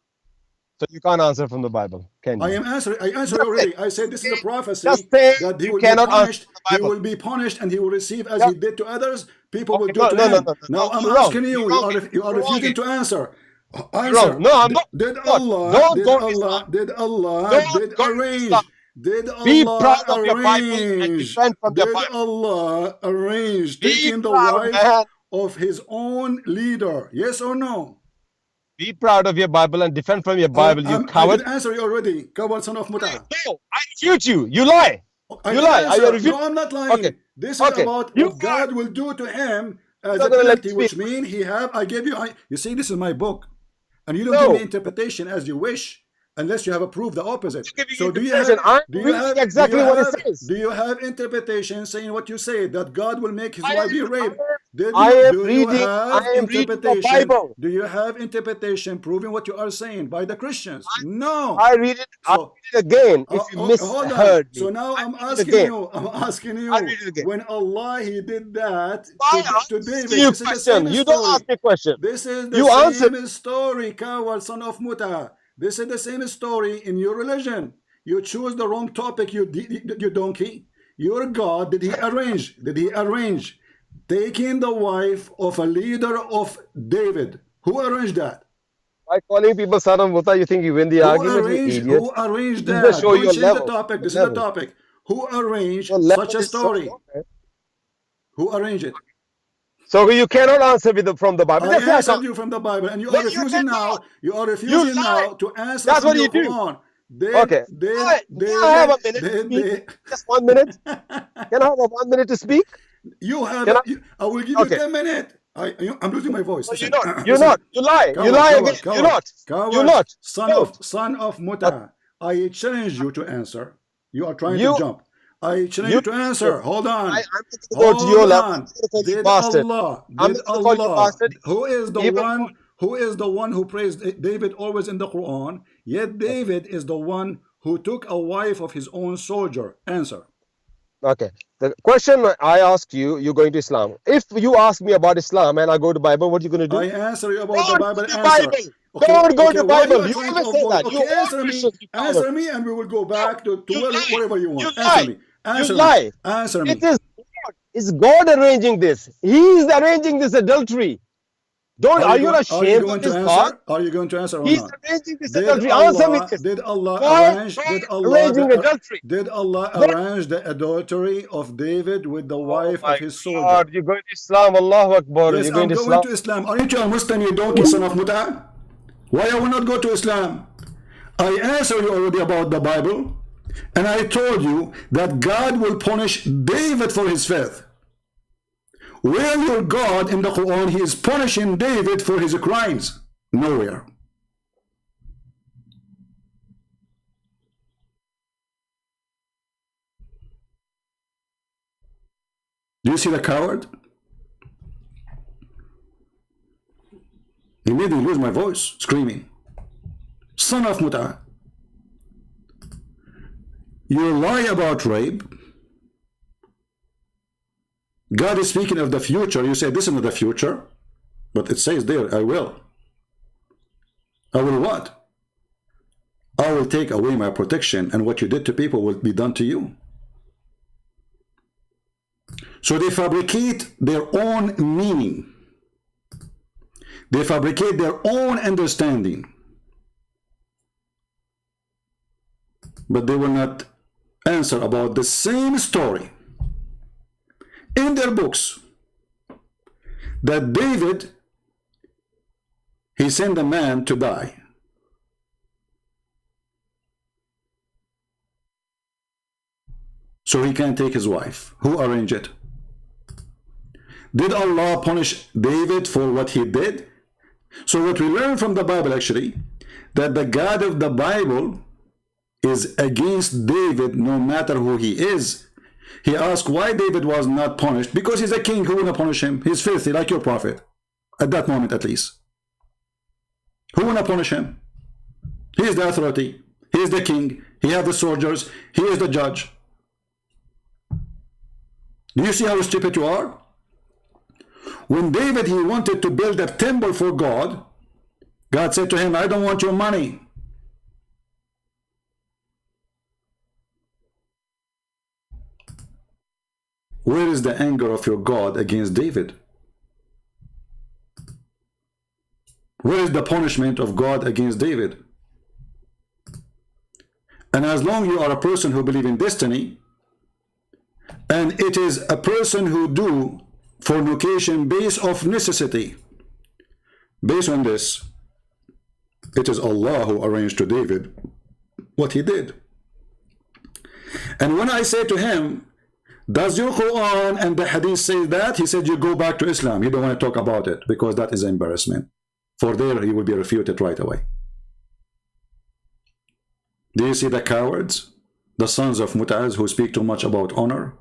So you can't answer from the Bible, can I you? am answering. I answered Just say, already. I said this is a just prophecy say that he you will be cannot answer punished. from the He Bible. will be punished, and he will receive as Yeah. he did to others. People will Okay. do No, to no, no, him. no, no. Now No, I'm you're wrong. asking you. You're You wrong. are You're wrong. refusing to answer. You're wrong. No, I'm not. Did Look, Allah? don't Did go to Islam. Allah? Did Allah? Don't Did go to Islam. arrange? Did Be Allah proud of your Bible and arrange? defend from your Did Bible. Allah arrange Be taking the proud, wife man. of His own leader? Yes or no? Be proud of your Bible and defend from your Bible, you I coward. did answer you already. Coward son of Muta. No, I refute you. You lie. I You did lie. I answer. refute. No, I'm not lying. Okay. This is Okay. about You what God will do to him as not a gonna let penalty, me which speak. means I gave you, you see, this is my book. And you don't give No. me interpretation as you wish unless you have approved the opposite. I'm giving So you do you interpretation. have, I'm reading exactly what it says. do you have interpretation saying what you say, that God will make his I wife be am, raped? I am Do you reading. have I am reading the interpretation? Bible. Do you have interpretation proving what you are saying by the Christians? No. I read it. I So read it again. If you hold on. misheard me, So now I I'm read it asking again. you. I'm asking I you. read it again. When Allah He did that I to ask David, you this is the question. same You don't story. ask me question. This is the You answer. same story, coward son of Muta. This is the same story in your religion. You choose the wrong topic, you donkey. Your God, did He arrange? Did He arrange taking the wife of a leader of David? Who arranged that? By calling people son of Muta, you think you win the argument, you idiot. Who arranged You that? just show Don't your change level. the topic. Your This is the level. topic. Who arranged Your such level a is so story? low, man. Who arranged it? So you cannot answer from the Bible. I Just say I answered can't. you from the Bible, and you No, are you refusing did now. not. You are You refusing lie. now to answer That's from what your you do. Quran. Okay. Can I have a minute to speak? Just 1 minute. Can I have a 1 minute to speak? You have. Can I? I will give you Okay. 10 minutes. I'm losing my voice. No, Listen, you're not. You're listen. not. You lie. You Coward, lie coward, again. You're coward, not. coward, You're not. son of Okay. Muta. I challenge you to answer. You are trying to You. jump. I challenge you to answer. Hold on. I'm going to go to your Hold level. I'm on. not going to call you Did bastard. Allah? I'm Did not going to call you Allah? bastard. Who is the Even one? Who is the one who praised David always in the Quran? Yet David is the one who took a wife of his own soldier. Answer. Okay. The question I asked you, you're going to Islam. If you ask me about Islam and I go to Bible, what are you going to do? I answer you about the Don't Bible. go to Answer. Bible. Okay, Don't go to why you Bible. are You trying to always say avoid? that. You Okay, all answer me. Christians, you coward. Answer me, and we will go back to You lie. whatever you want. You Answer lie. me. You Answer me. lie. Answer me. It is God. It's God arranging this. He's arranging this adultery. Are you not ashamed of this God? Are you going to answer or He's not? arranging this Did adultery. Answer me this. Did Allah God arrange? arranging adultery. Did Allah God. arrange the adultery of David with the wife Oh of my his soldier? God, you're going to Islam. Allahu Akbar. Yes, You're going I'm to going Islam. to Islam. Aren't you a Muslim, you donkey son of Muta? Why I will not go to Islam? I answered you already about the Bible, and I told you that God will punish David for his faith. Where your God in the Quran, he is punishing David for his crimes? Nowhere. Do you see the coward? He made me lose my voice, screaming. Son of Muta. You lie about rape. God is speaking of the future. You say this is not the future, but it says there, I will. I will what? I will take away my protection, and what you did to people will be done to you. So they fabricate their own meaning. They fabricate their own understanding. But they will not answer about the same story in their books, that David, he sent a man to die. So he can take his wife. Who arranged it? Did Allah punish David for what he did? So what we learn from the Bible actually, that the God of the Bible is against David no matter who he is. He asked why David was not punished. Because he's a king. Who will punish him? He's filthy like your prophet. At that moment at least. Who will punish him? He is the authority. He is the king. He has the soldiers. He is the judge. Do you see how stupid you are? When David, he wanted to build a temple for God, God said to him, I don't want your money. Where is the anger of your God against David? Where is the punishment of God against David? And as long as you are a person who believes in destiny, and it is a person who do fornication based of necessity, based on this, it is Allah who arranged to David what he did. And when I say to him, does your Quran and the Hadith say that? He said, you go back to Islam. You don't want to talk about it because that is embarrassment. For there he will be refuted right away. Do you see the cowards? The sons of Mut'az who speak too much about honor?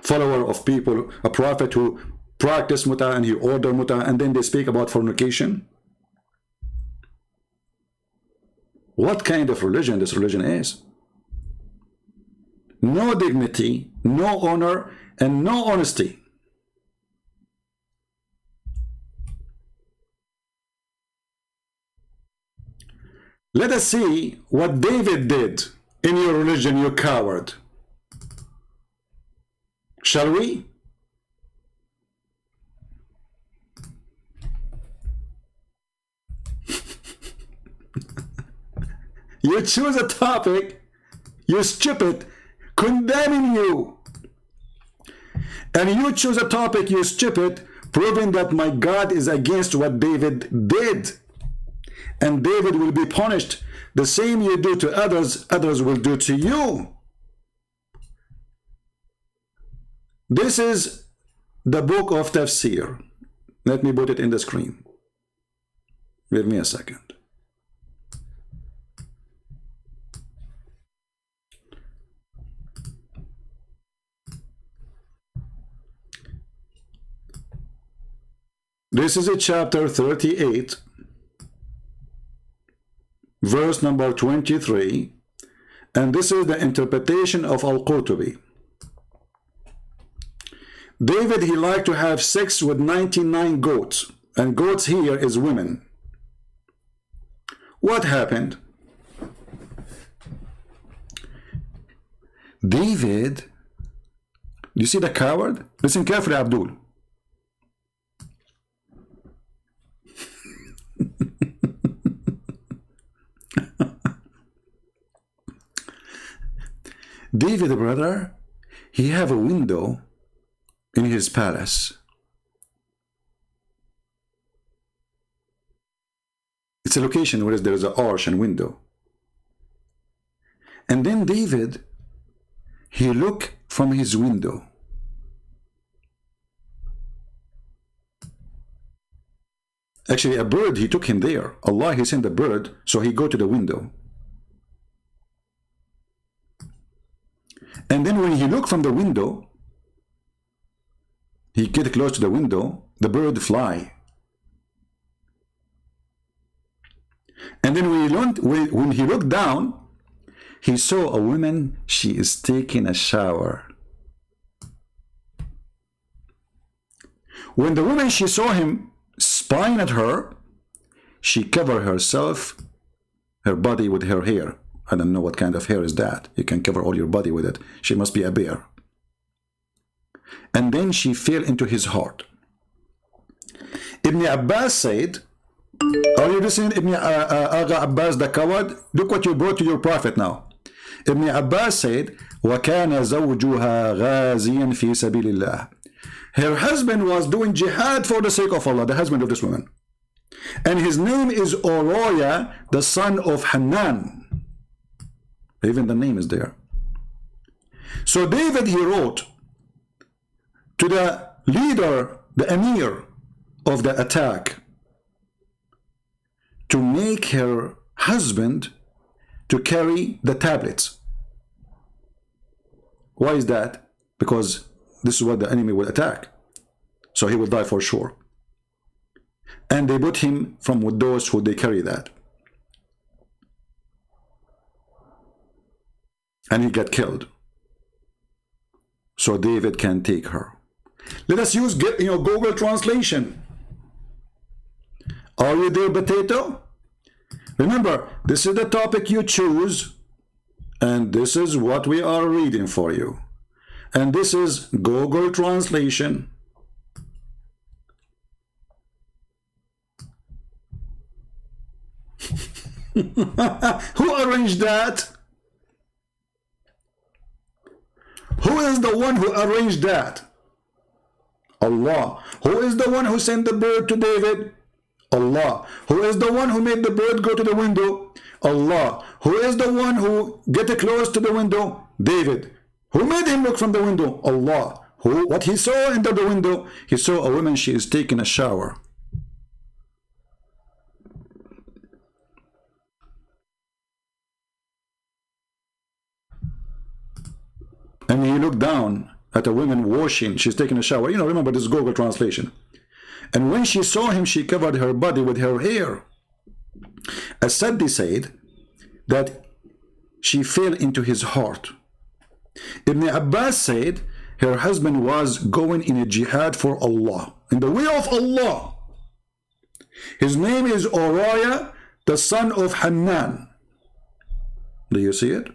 Follower of people, a prophet who practice Mut'ah and he order Mut'ah, and then they speak about fornication? What kind of religion this religion is? No dignity, no honor, and no honesty. Let us see what David did in your religion, you coward. Shall we? You choose a topic, you stupid, condemning you. And you choose a topic, you stupid, proving that my God is against what David did. And David will be punished. The same you do to others, others will do to you. This is the book of Tafsir. Let me put it in the screen. Give me a second. This is a chapter 38, verse number 23, and this is the interpretation of Al-Qurtubi. David, he liked to have sex with 99 goats, and goats here is women. What happened? David, you see the coward? Listen carefully, Abdul. David, brother, he have a window in his palace. It's a location where there is an arch and window. And then David, he looked from his window. Actually, a bird, he took him there. Allah, he sent a bird, so he go to the window. And then when he looked from the window, he get close to the window, the bird fly. And then when he looked down, he saw a woman, she is taking a shower. When the woman, she saw him spying at her, she covered herself, her body with her hair. I don't know what kind of hair is that. You can cover all your body with it. She must be a bear. And then she fell into his heart. Ibn Abbas said, are you listening, Ibn Aga Abbas the coward? Look what you brought to your prophet now. Ibn Abbas said, وَكَانَ زَوْجُهَا غَازِيًا فِي سَبِيلِ اللَّهِ. Her husband was doing jihad for the sake of Allah, the husband of this woman. And his name is Uriah, the son of Hanan. Even the name is there. So David, he wrote to the leader, the emir of the attack, to make her husband to carry the tablets. Why is that? Because this is what the enemy will attack. So he will die for sure. And they put him from with those who they carry that. And he got killed. So David can take her. Let us use Google Translation. Are you there, potato? Remember, this is the topic you choose, and this is what we are reading for you. And this is Google Translation. Who arranged that? Who is the one who arranged that? Allah. Who is the one who sent the bird to David? Allah. Who is the one who made the bird go to the window? Allah. Who is the one who get close to the window? David. Who made him look from the window? Allah. What he saw under the window? He saw a woman, she is taking a shower. And he looked down at a woman washing, she's taking a shower. Remember this Google Translation. And when she saw him, she covered her body with her hair. As-Saddi said that she fell into his heart. Ibn Abbas said her husband was going in a jihad for Allah, in the way of Allah. His name is Uriah, the son of Hanan. Do you see it?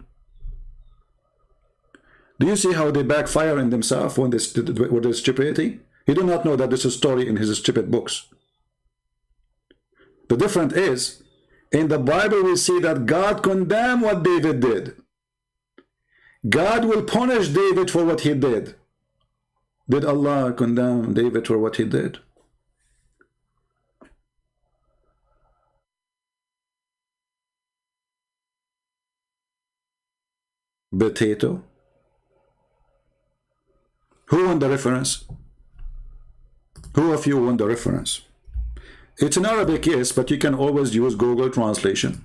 Do you see how they backfire in themselves when with their stupidity? He do not know that this is a story in his stupid books. The difference is, in the Bible we see that God condemned what David did. God will punish David for what he did. Did Allah condemn David for what he did? Potato. Who won the reference? Who of you won the reference? It's in Arabic, yes, but you can always use Google Translation.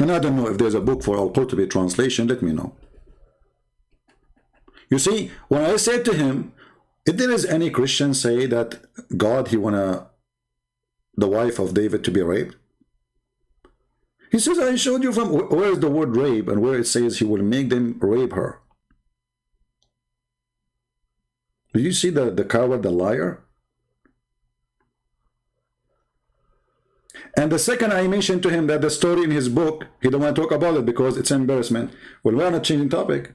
And I don't know if there's a book for Al-Qurtubi translation, let me know. You see, when I said to him, if there is any Christian say that God, he want the wife of David to be raped, he says, I showed you from where is the word rape and where it says he will make them rape her. Do you see the coward, the liar? And the second I mentioned to him that the story in his book, he don't want to talk about it because it's an embarrassment. Well, we're not changing topic.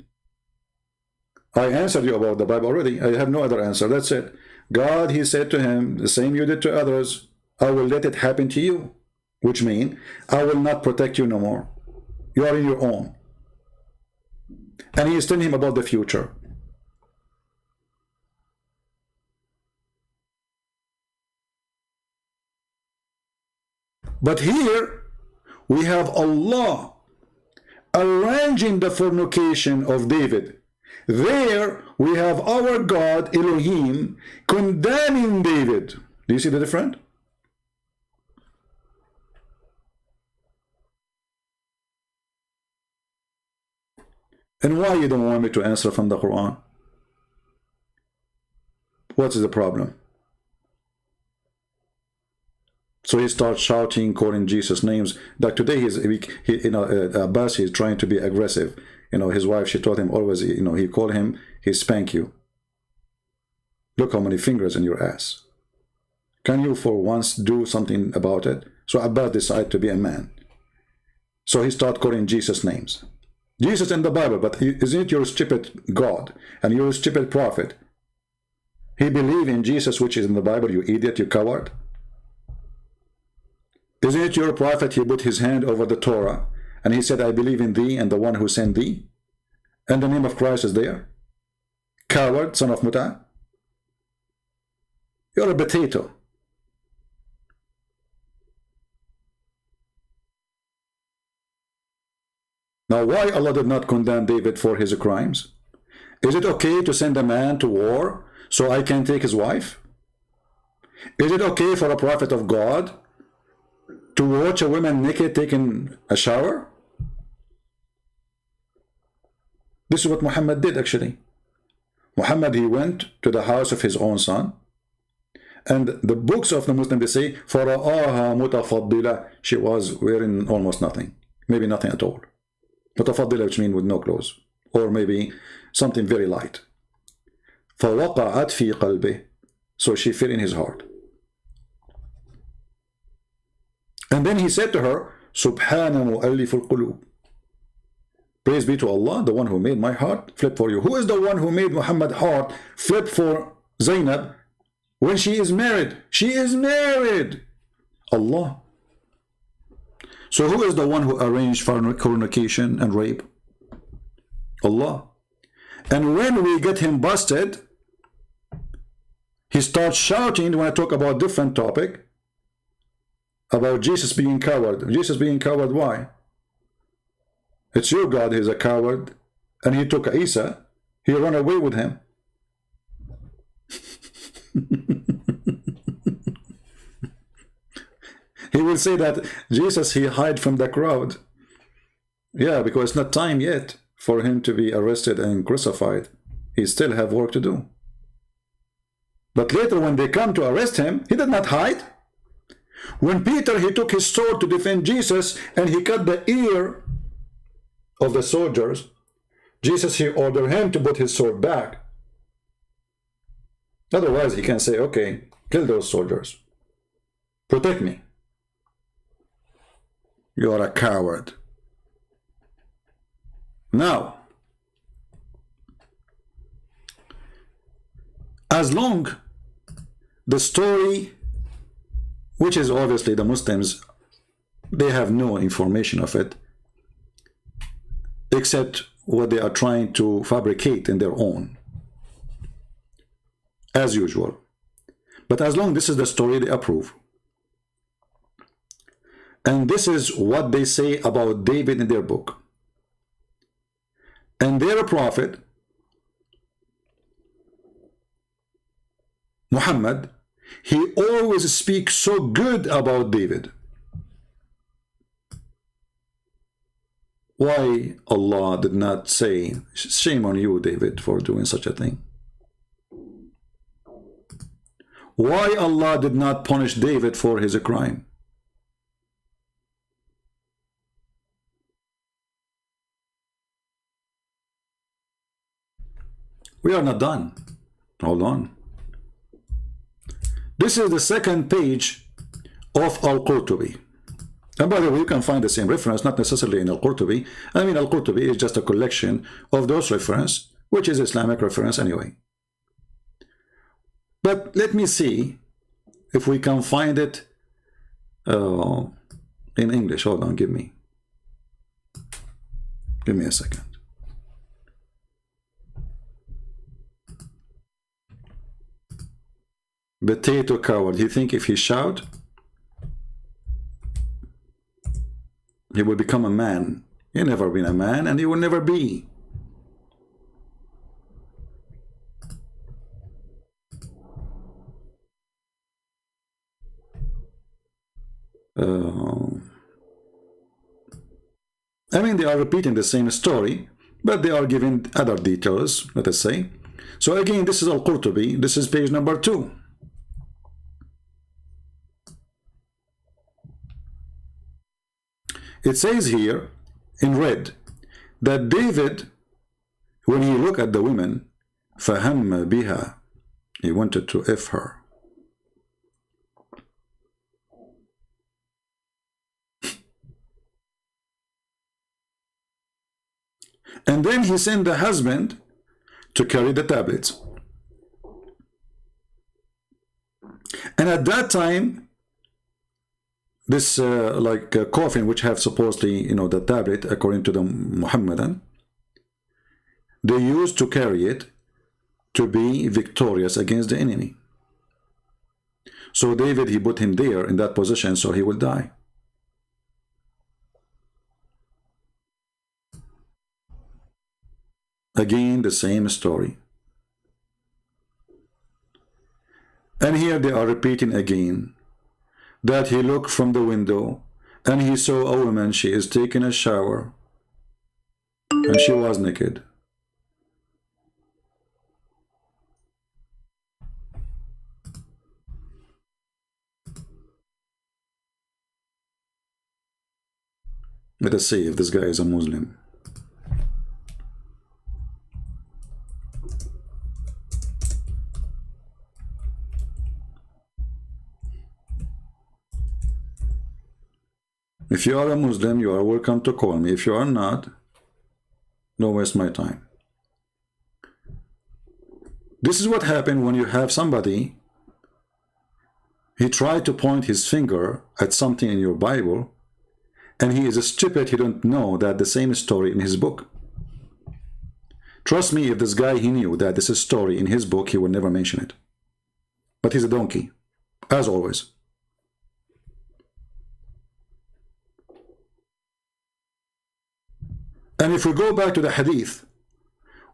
I answered you about the Bible already. I have no other answer. That's it. God, he said to him, the same you did to others, I will let it happen to you. Which means, I will not protect you no more. You are in your own. And he is telling him about the future. But here, we have Allah arranging the fornication of David. There, we have our God, Elohim, condemning David. Do you see the difference? And why you don't want me to answer from the Quran? What is the problem? So he starts shouting, calling Jesus names. Like today, Abbas is trying to be aggressive. His wife, she told him always, he called him, he spank you. Look how many fingers in your ass. Can you for once do something about it? So Abbas decided to be a man. So he started calling Jesus names. Jesus in the Bible, but isn't it your stupid God and your stupid prophet? He believed in Jesus, which is in the Bible, you idiot, you coward. Isn't it your prophet? He put his hand over the Torah and he said, I believe in thee and the one who sent thee. And the name of Christ is there. Coward, son of Muta. You're a potato. Now, why Allah did not condemn David for his crimes? Is it okay to send a man to war so I can take his wife? Is it okay for a prophet of God to watch a woman naked taking a shower? This is what Muhammad did actually. Muhammad, he went to the house of his own son, and the books of the Muslim, they say, فَرَآهَا مُتَفَضِّلَةً, she was wearing almost nothing, maybe nothing at all. متفضلة, which means with no clothes, or maybe something very light. فَوَقَعَتْ فِي قَلْبِهِ, so she fell in his heart. And then he said to her, سُبْحَانَ مُؤَلِّفُ الْقُلُوبِ, praise be to Allah, the one who made my heart flip for you. Who is the one who made Muhammad's heart flip for Zainab when she is married? She is married. Allah. So who is the one who arranged fornication and rape? Allah. And when we get him busted, he starts shouting when I talk about different topic about Jesus being coward. Jesus being coward, why? It's your God, he's a coward, and he took Isa, he ran away with him. He will say that Jesus, he hid from the crowd. Yeah, because it's not time yet for him to be arrested and crucified. He still have work to do. But later when they come to arrest him, he did not hide. When Peter, he took his sword to defend Jesus and he cut the ear of the soldiers, Jesus, he ordered him to put his sword back. Otherwise, he can say, okay, kill those soldiers. Protect me. You are a coward. Now, as long the story, which is obviously the Muslims, they have no information of it, except what they are trying to fabricate in their own, as usual. But as long this is the story, they approve. And this is what they say about David in their book. And their prophet, Muhammad, he always speaks so good about David. Why Allah did not say, shame on you, David, for doing such a thing? Why Allah did not punish David for his crime? We are not done. Hold on. This is the second page of Al-Qurtubi. And by the way, you can find the same reference, not necessarily in Al-Qurtubi. I mean, Al-Qurtubi is just a collection of those references, which is Islamic reference anyway. But let me see if we can find it in English. Hold on, give me a second. Potato coward. You think if he shout, he will become a man? He never been a man, and he will never be. I mean, they are repeating the same story, but they are giving other details, let us say. So again, this is Al-Qurtubi. This is page number 2. It says here in red that David, when he looked at the women, فَهَمَّ بِهَا, he wanted to F her. And then he sent the husband to carry the tablets. And at that time, this coffin which have supposedly, the tablet according to the Muhammadan, they used to carry it to be victorious against the enemy. So David, he put him there in that position so he will die. Again, the same story. And here they are repeating again that he looked from the window and he saw a woman, she is taking a shower, and she was naked. Let us see if this guy is a Muslim. If you are a Muslim, you are welcome to call me. If you are not, don't waste my time. This is what happened when you have somebody, he tried to point his finger at something in your Bible, and he is stupid, he don't know that the same story in his book. Trust me, if this guy, he knew that this is story in his book, he would never mention it. But he's a donkey, as always. And if we go back to the hadith,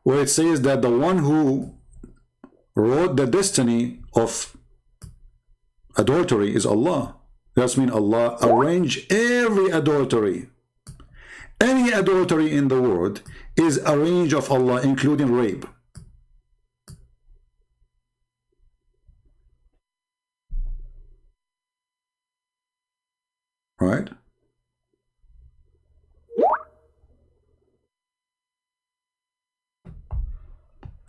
where it says that the one who wrote the destiny of adultery is Allah. That means Allah arranged every adultery. Any adultery in the world is arranged of Allah, including rape. Right?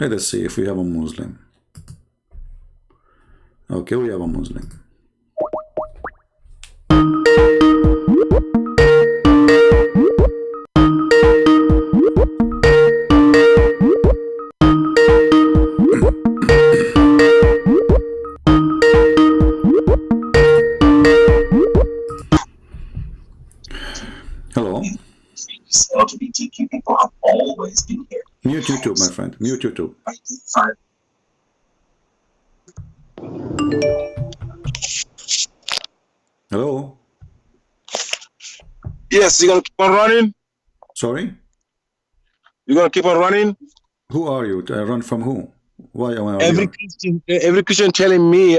Let us see if we have a Muslim. Okay, we have a Muslim. Hello? LGBTQ people have always been here. Mute YouTube, my friend. Mute YouTube. Hello? Yes, you're gonna keep on running? Sorry? You're gonna keep on running? Who are you? Run from who? Why am I Every Christian telling me,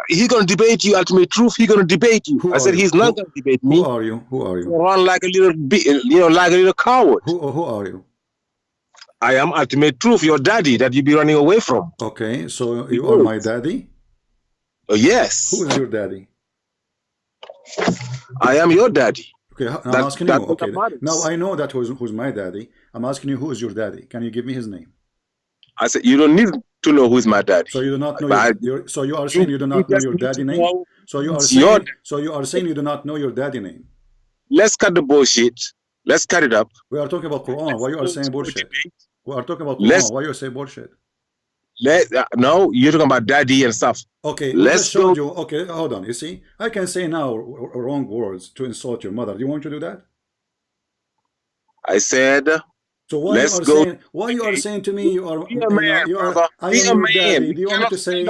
he's gonna debate you, ultimate truth, he's gonna debate you. I said he's not gonna debate me. Who are you? Who are you? Run like a little like a little coward. Who are you? I am ultimate truth, your daddy that you be running away from. Okay, so you are my daddy? Yes. Who is your daddy? I am your daddy. Okay, I'm asking you. Okay, now I know that who's my daddy. I'm asking you, who is your daddy? Can you give me his name? I said you don't need to know who's my daddy. So you do not know so you are saying you do not know your daddy name? So you are saying you do not know your daddy name? Let's cut the bullshit. Let's cut it up. We are talking about Quran. Why you are saying bullshit? We are talking about Quran. Why you say bullshit? No, you're talking about daddy and stuff. Okay, let's show you. Okay, hold on. You see, I can say now wrong words to insult your mother. Do you want to do that? I said. So why you are saying to me you are I am your daddy? Do you want me to say?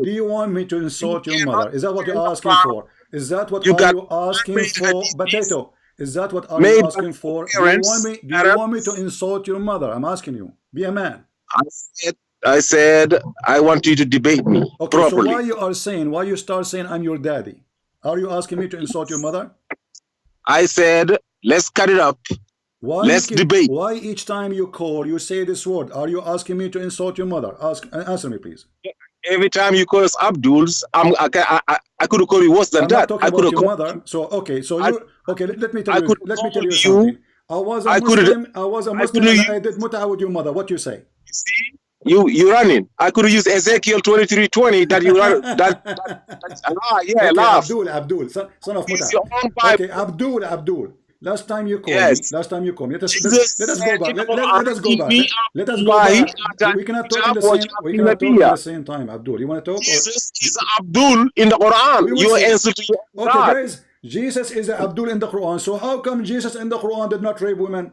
Do you want me to insult your mother? Is that what you're asking for? Is that what are you asking for? Potato. Is that what are you asking for? Do you want me to insult your mother? I'm asking you. Be a man. I said I want you to debate me properly. So why you start saying I'm your daddy? Are you asking me to insult your mother? I said let's cut it up. Let's debate. Why each time you call you say this word? Are you asking me to insult your mother? Answer me, please. Every time you call us Abduls, I could call you worse than that. I could have called your mother. So let me tell you something. I was a Muslim and I did mut'a with your mother. What you say? See? You running. I could have used Ezekiel 23:20 that you run laugh. Abdul, son of Mut'a. Okay, Abdul. Last time you called me. Let us go back. Let us go back. We cannot talk at the same time, Abdul. You want to talk? Jesus is Abdul in the Quran. You answer to your God. Okay, guys. Jesus is Abdul in the Quran. So how come Jesus in the Quran did not rape women?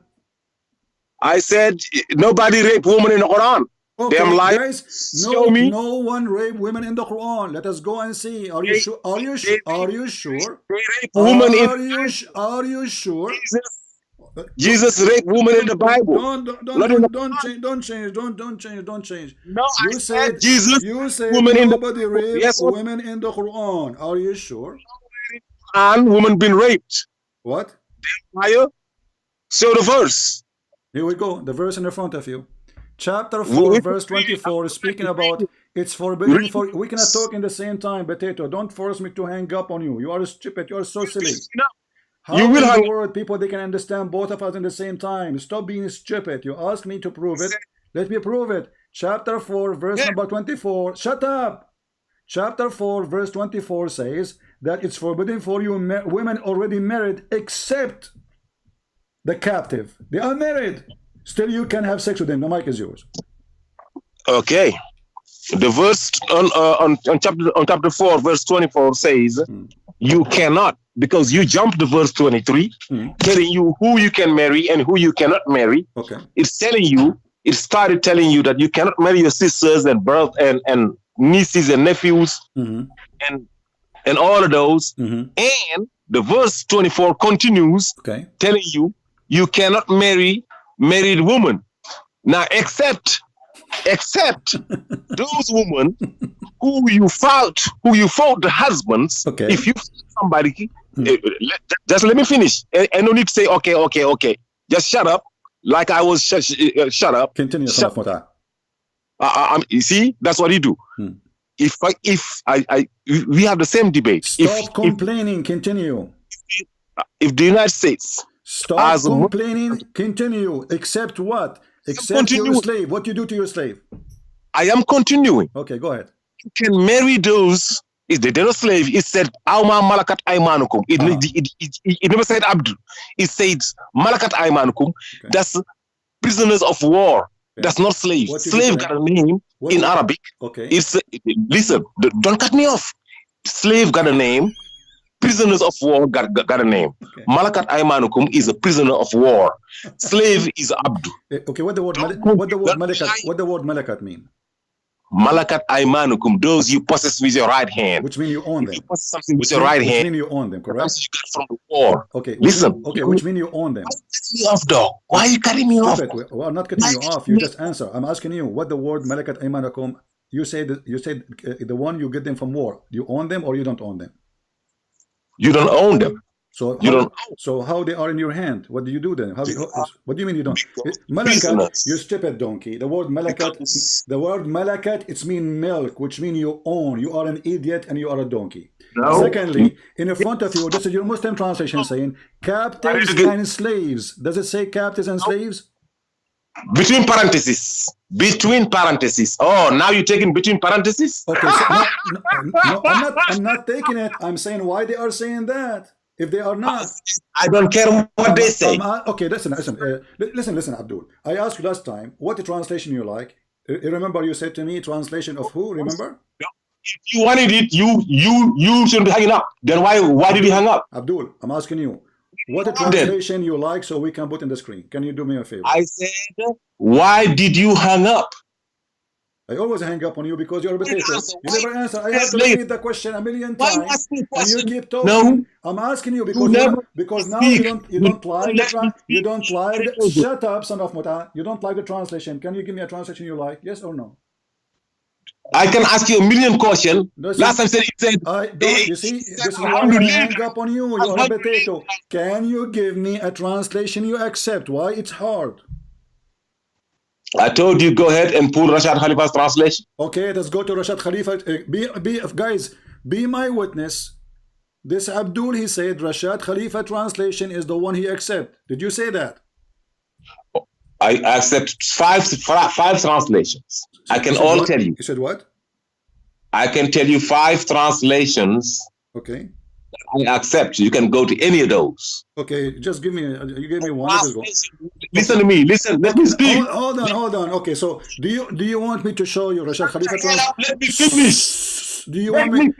I said nobody raped women in the Quran. Okay, damn lies. Guys, no one raped women in the Quran. Let us go and see. Are you sure? Are you sure? They rape women Are you sure? Jesus raped women in the Bible. Don't change. No, You I said said Jesus women in the nobody Bible. raped Yes, or women in the Quran. Are you sure? and women been raped. What? Fire. Show the verse. Here we go. The verse in the front of you. Chapter 4, verse 24 is speaking about it's forbidden for... We cannot talk in the same time, Potato. Don't force me to hang up on you. You are stupid. You are so silly. How You will in the hang. world people they can understand both of us in the same time? Stop being stupid. You asked me to prove it. Let me prove it. Chapter 4, verse number 24. Shut up. Chapter 4, verse 24 says that it's forbidden for you women already married except the captive. They are married. Still you can have sex with them. The mic is yours. Okay. The verse on chapter 4, verse 24 says you cannot, because you jumped the verse 23, telling you who you can marry and who you cannot marry. Okay. It's telling you, it started telling you that you cannot marry your sisters and and nieces and nephews and all of those. And the verse 24 continues telling you you cannot marry married women. Now, except those women who you fought the husbands. If you somebody, just let me finish. And no need to say okay. Just shut up. Like I was shut up. Continue. You see, that's what you do. If we have the same debate. Stop complaining. Continue. If the United States stop complaining. Continue. Except what? Except you're a slave. What you do to your slave? I am continuing. Okay, go ahead. You can marry those. They're not slave. It said Auma Malakat Aimanukum. It never said Abdul. It said Malakat Aimanukum. That's prisoners of war. That's not slave. Slave got a name in Arabic. It's listen, don't cut me off. Slave got a name. Prisoners of war got a name. Malakat Aimanukum is a prisoner of war. Slave is Abdu. Okay, what the word Malakat mean? Malakat Aimanukum, those you possess with your right hand. Which mean you own them. You possess something with your right hand. Which mean you own them, correct? You got from the war. Okay. Listen. Okay, which mean you own them. Me off, dog. Why are you cutting me off? Well, I'm not cutting you off. You just answer. I'm asking you what the word Malakat Aimanukum. You said the one you get them from war. You own them or you don't own them? You don't own them. So you don't. So how they are in your hand? What do you do then? What do you mean you don't? Malakat, you stupid donkey. The word malakat, it's mean milk, which mean you own. You are an idiot and you are a donkey. No. Secondly, in front of you, this is your Muslim translation saying captives and slaves. Does it say captives and slaves? Between parentheses. Between parentheses. Oh, now you're taking between parentheses? Okay, so no, I'm not taking it. I'm saying why they are saying that. If they are not, I don't care what they say. Okay, listen, Abdul. I asked you last time what the translation you like. You remember you said to me translation of who? Remember? If you wanted it, you shouldn't be hanging up. Then why did you hang up? Abdul, I'm asking you. What a translation you like so we can put in the screen. Can you do me a favor? I said, why did you hang up? I always hang up on you because you're a potato. You never answer. I have to repeat the question a million times, and you keep talking. No. I'm asking you because now you don't like the shut up, son of Muta. You don't like the translation. Can you give me a translation you like? Yes or no? I can ask you a million questions. Last time it said. You see, this is why I hang up on you. You're a potato. Can you give me a translation you accept? Why it's hard? I told you go ahead and pull Rashad Khalifa's translation. Okay, let's go to Rashad Khalifa. Guys, be my witness. This Abdul, he said Rashad Khalifa translation is the one he accept. Did you say that? I accept five translations. I can all tell you. You said what? I can tell you 5 translations. Okay. I accept. You can go to any of those. Okay, just give me. You gave me one. Listen to me. Listen. Let me speak. Hold on. Okay, so do you want me to show you Rashad Khalifa translation? Let me finish. Do you want me?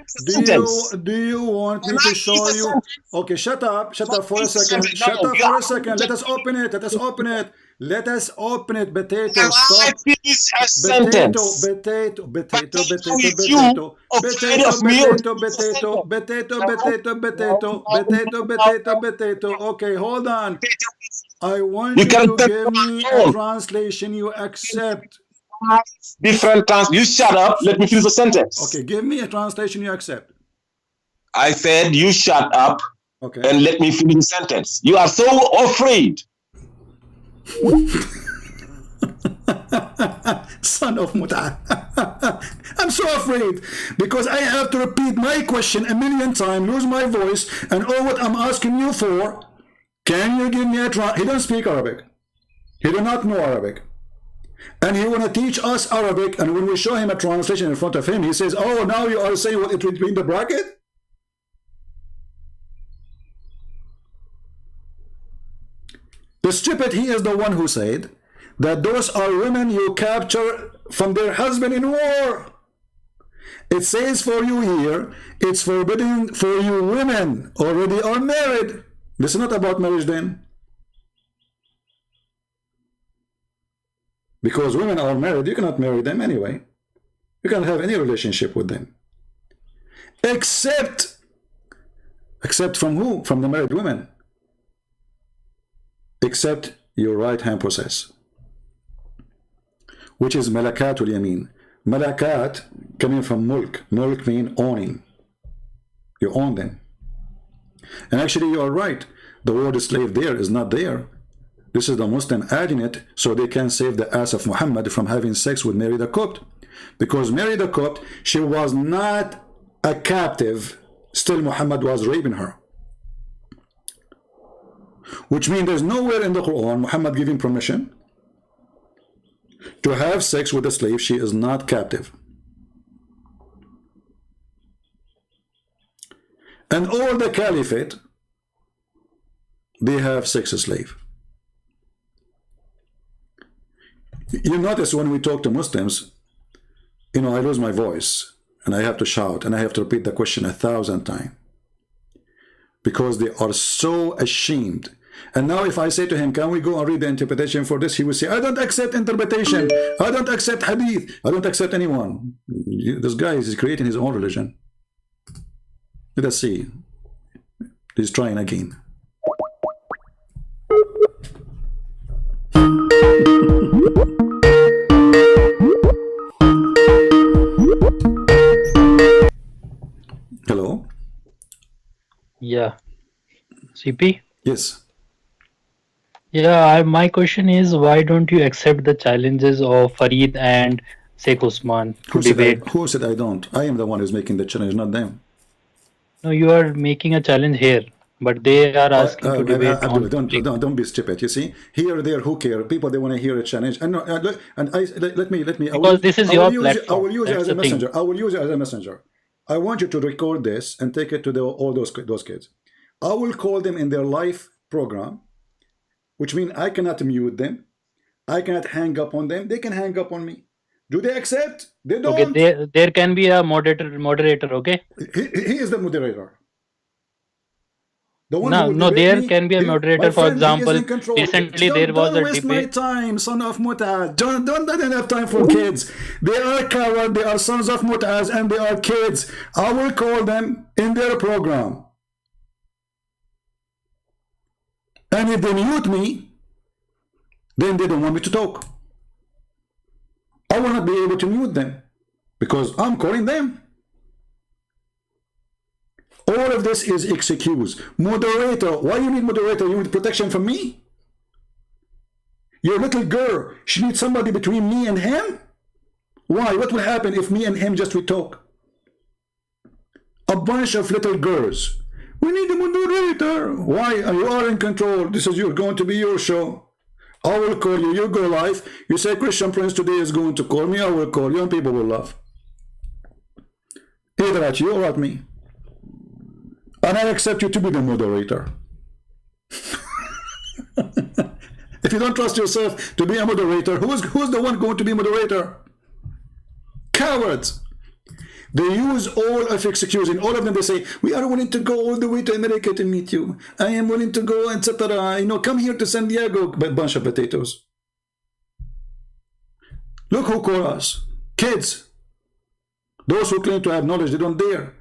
Do you want me to show you? Okay, shut up for a second. Shut up for a second. Let us open it. Let us open it. Potato. Stop. Potato. Okay, hold on. I want You you can to give me a translation you accept. different trans. You shut up. Let me finish the sentence. Okay, give me a translation you accept. I said you shut up Okay. and let me finish the sentence. You are so afraid. Son of Muta. I'm so afraid because I have to repeat my question a million times, lose my voice, and all what I'm asking you for. Can you give me a He don't speak Arabic. He do not know Arabic. And he want to teach us Arabic, and when we show him a translation in front of him, he says, oh, now you are saying what it would be in the bracket? The stupid, he is the one who said that those are women you capture from their husband in war. It says for you here, it's forbidden for you women already are married. This is not about marriage then. Because women are married, you cannot marry them anyway. You can't have any relationship with them. Except from who? From the married women. Except your right hand possess, which is malakat ul yamin. Malakat coming from mulk. Mulk means owning. You own them. And actually you are right. The word slave there is not there. This is the Muslim adding it so they can save the ass of Muhammad from having sex with Mary the Copt. Because Mary the Copt, she was not a captive. Still Muhammad was raping her. Which means there's nowhere in the Quran Muhammad giving permission to have sex with a slave. She is not captive. And all the caliphate, they have sex slave. You notice when we talk to Muslims, I lose my voice and I have to shout and I have to repeat the question 1,000 times because they are so ashamed. And now if I say to him, can we go and read the interpretation for this? He will say, I don't accept interpretation. I don't accept hadith. I don't accept anyone. This guy is creating his own religion. Let us see. He's trying again. Hello? Yeah. CP? Yes. Yeah, my question is why don't you accept the challenges of Farid and Sheikh Usman to debate? Who said I don't? I am the one who's making the challenge, not them. No, you are making a challenge here, but they are asking to debate Abdullah, on. don't be stupid. You see, here, there, who care? People, they want to hear a challenge. And let me. Because this is your platform. I will use it That's as a the thing. messenger. I will use it as a messenger. I want you to record this and take it to all those kids. I will call them in their live program, which means I cannot mute them. I cannot hang up on them. They can hang up on me. Do they accept? They don't. Okay, there can be a moderator. Okay. He is the moderator. The one No, there can be a moderator. For example, recently there was a Don't waste my debate. time, son of Mutaz. Don't have time for kids. They are cowards, they are sons of Mutaz, and they are kids. I will call them in their program. And if they mute me, then they don't want me to talk. I will not be able to mute them because I'm calling them. All of this is excuse. Moderator, why you need moderator? You need protection from me? Your little girl, she needs somebody between me and him? Why? What will happen if me and him just we talk? A bunch of little girls. We need a moderator. Why? You are in control. This is going to be your show. I will call you. You go live. You say Christian Prince today is going to call me. I will call you and people will laugh. Either at you or at me. And I accept you to be the moderator. If you don't trust yourself to be a moderator, who's the one going to be moderator? Cowards. They use all of excusing. All of them, they say, we are willing to go all the way to America to meet you. I am willing to go, etc. Come here to San Diego. But bunch of potatoes. Look who call us. Kids. Those who claim to have knowledge, they don't dare.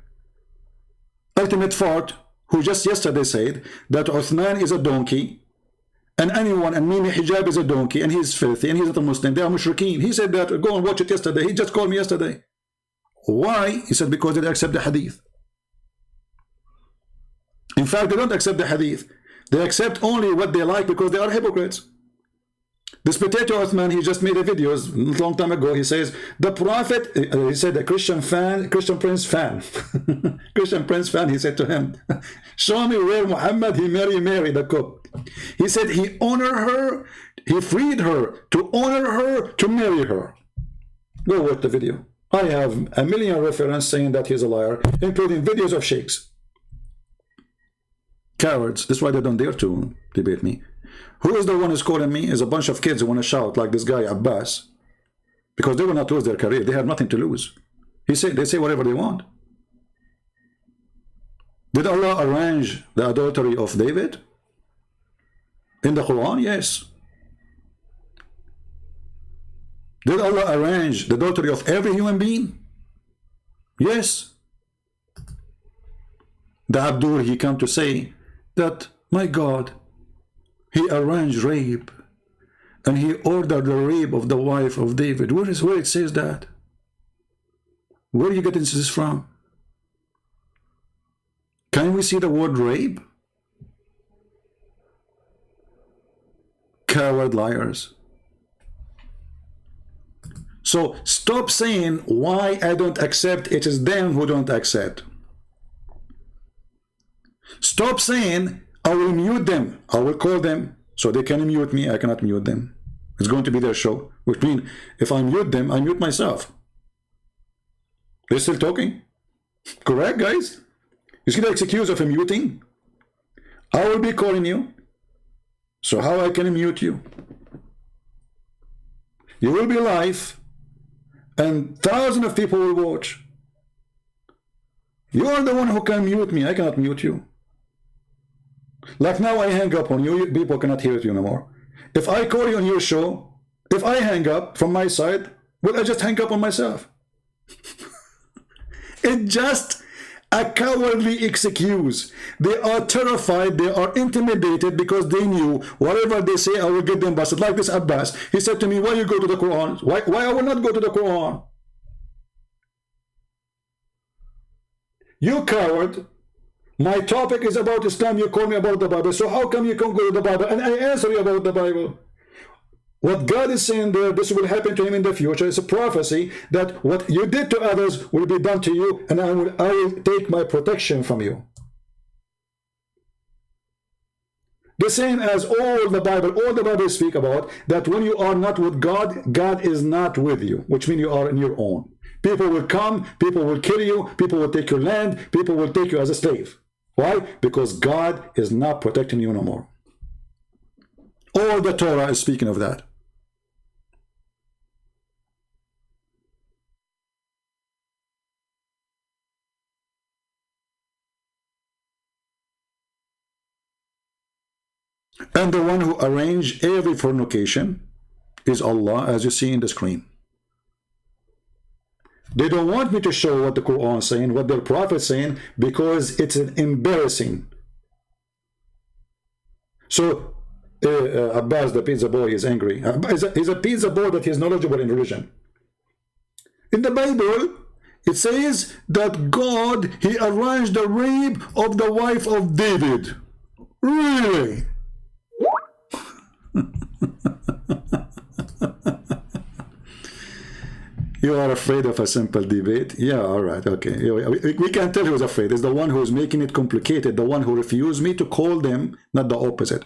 Ultimate fart, who just yesterday said that Uthman is a donkey And anyone, and Mimi Hijab is a donkey, and he's filthy, and he's not a Muslim. They are mushrikeen. He said that. Go and watch it yesterday. He just called me yesterday. Why? He said because they accept the hadith. In fact, they don't accept the hadith. They accept only what they like because they are hypocrites. This potato Uthman, he just made a video a long time ago. He says the prophet, he said a Christian Prince fan, Christian Prince fan. He said to him, show me where Muhammad he married Mary the cook. He said he honored her, he freed her to honor her to marry her. Go watch the video. I have a million references saying that he's a liar, including videos of sheikhs. Cowards. That's why they don't dare to debate me. Who is the one who's calling me? Is a bunch of kids who want to shout like this guy Abbas, because they will not lose their career. They have nothing to lose. They say whatever they want. Did Allah arrange the adultery of David in the Quran? Yes. Did Allah arrange the adultery of every human being? Yes. The Abdur, he come to say that, my God, he arranged rape, and he ordered the rape of the wife of David. Where it says that? Where are you getting this from? Can we see the word rape? Coward liars. So stop saying why I don't accept. It is them who don't accept. Stop saying I will mute them. I will call them so they can mute me. I cannot mute them. It's going to be their show. Which means if I mute them, I mute myself. They're still talking. Correct, guys? You see the excuse of muting? I will be calling you. So how I can mute you? You will be live, and thousands of people will watch. You are the one who can mute me. I cannot mute you. Like now I hang up on you, people cannot hear you no more. If I call you on your show, if I hang up from my side, well, I just hang up on myself. It's just a cowardly excuse. They are terrified, they are intimidated because they knew whatever they say, I will get them busted. Like this Abbas, he said to me, why you go to the Quran? Why I will not go to the Quran? You coward. My topic is about Islam, you call me about the Bible, so how come you can't go to the Bible? And I answer you about the Bible. What God is saying there, this will happen to him in the future. It's a prophecy that what you did to others will be done to you, and I will take my protection from you. The same as all the Bible speak about, that when you are not with God, God is not with you, which means you are on your own. People will come, people will kill you, people will take your land, people will take you as a slave. Why? Because God is not protecting you no more. All the Torah is speaking of that. And the one who arranged every fornication is Allah, as you see in the screen. They don't want me to show what the Quran is saying, what their prophet is saying, because it's embarrassing. So Abbas, the pizza boy, is angry. He's a pizza boy, but he's knowledgeable in religion. In the Bible, it says that God, he arranged the rape of the wife of David. Really? You are afraid of a simple debate? Yeah, all right, okay. We can tell who's afraid. It's the one who's making it complicated, the one who refused me to call them, not the opposite.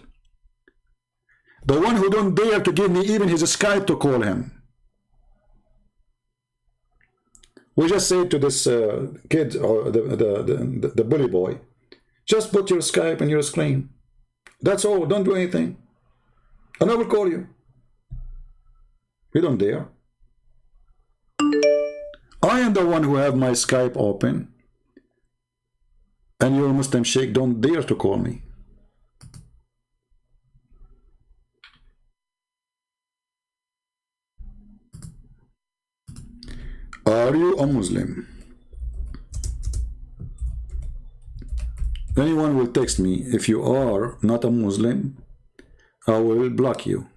The one who don't dare to give me even his Skype to call him. We just say to this kid, or the bully boy, just put your Skype in your screen. That's all, don't do anything. And I will call you. You don't dare. I am the one who have my Skype open, and your Muslim sheikh don't dare to call me. Are you a Muslim? Anyone will text me. If you are not a Muslim, I will block you.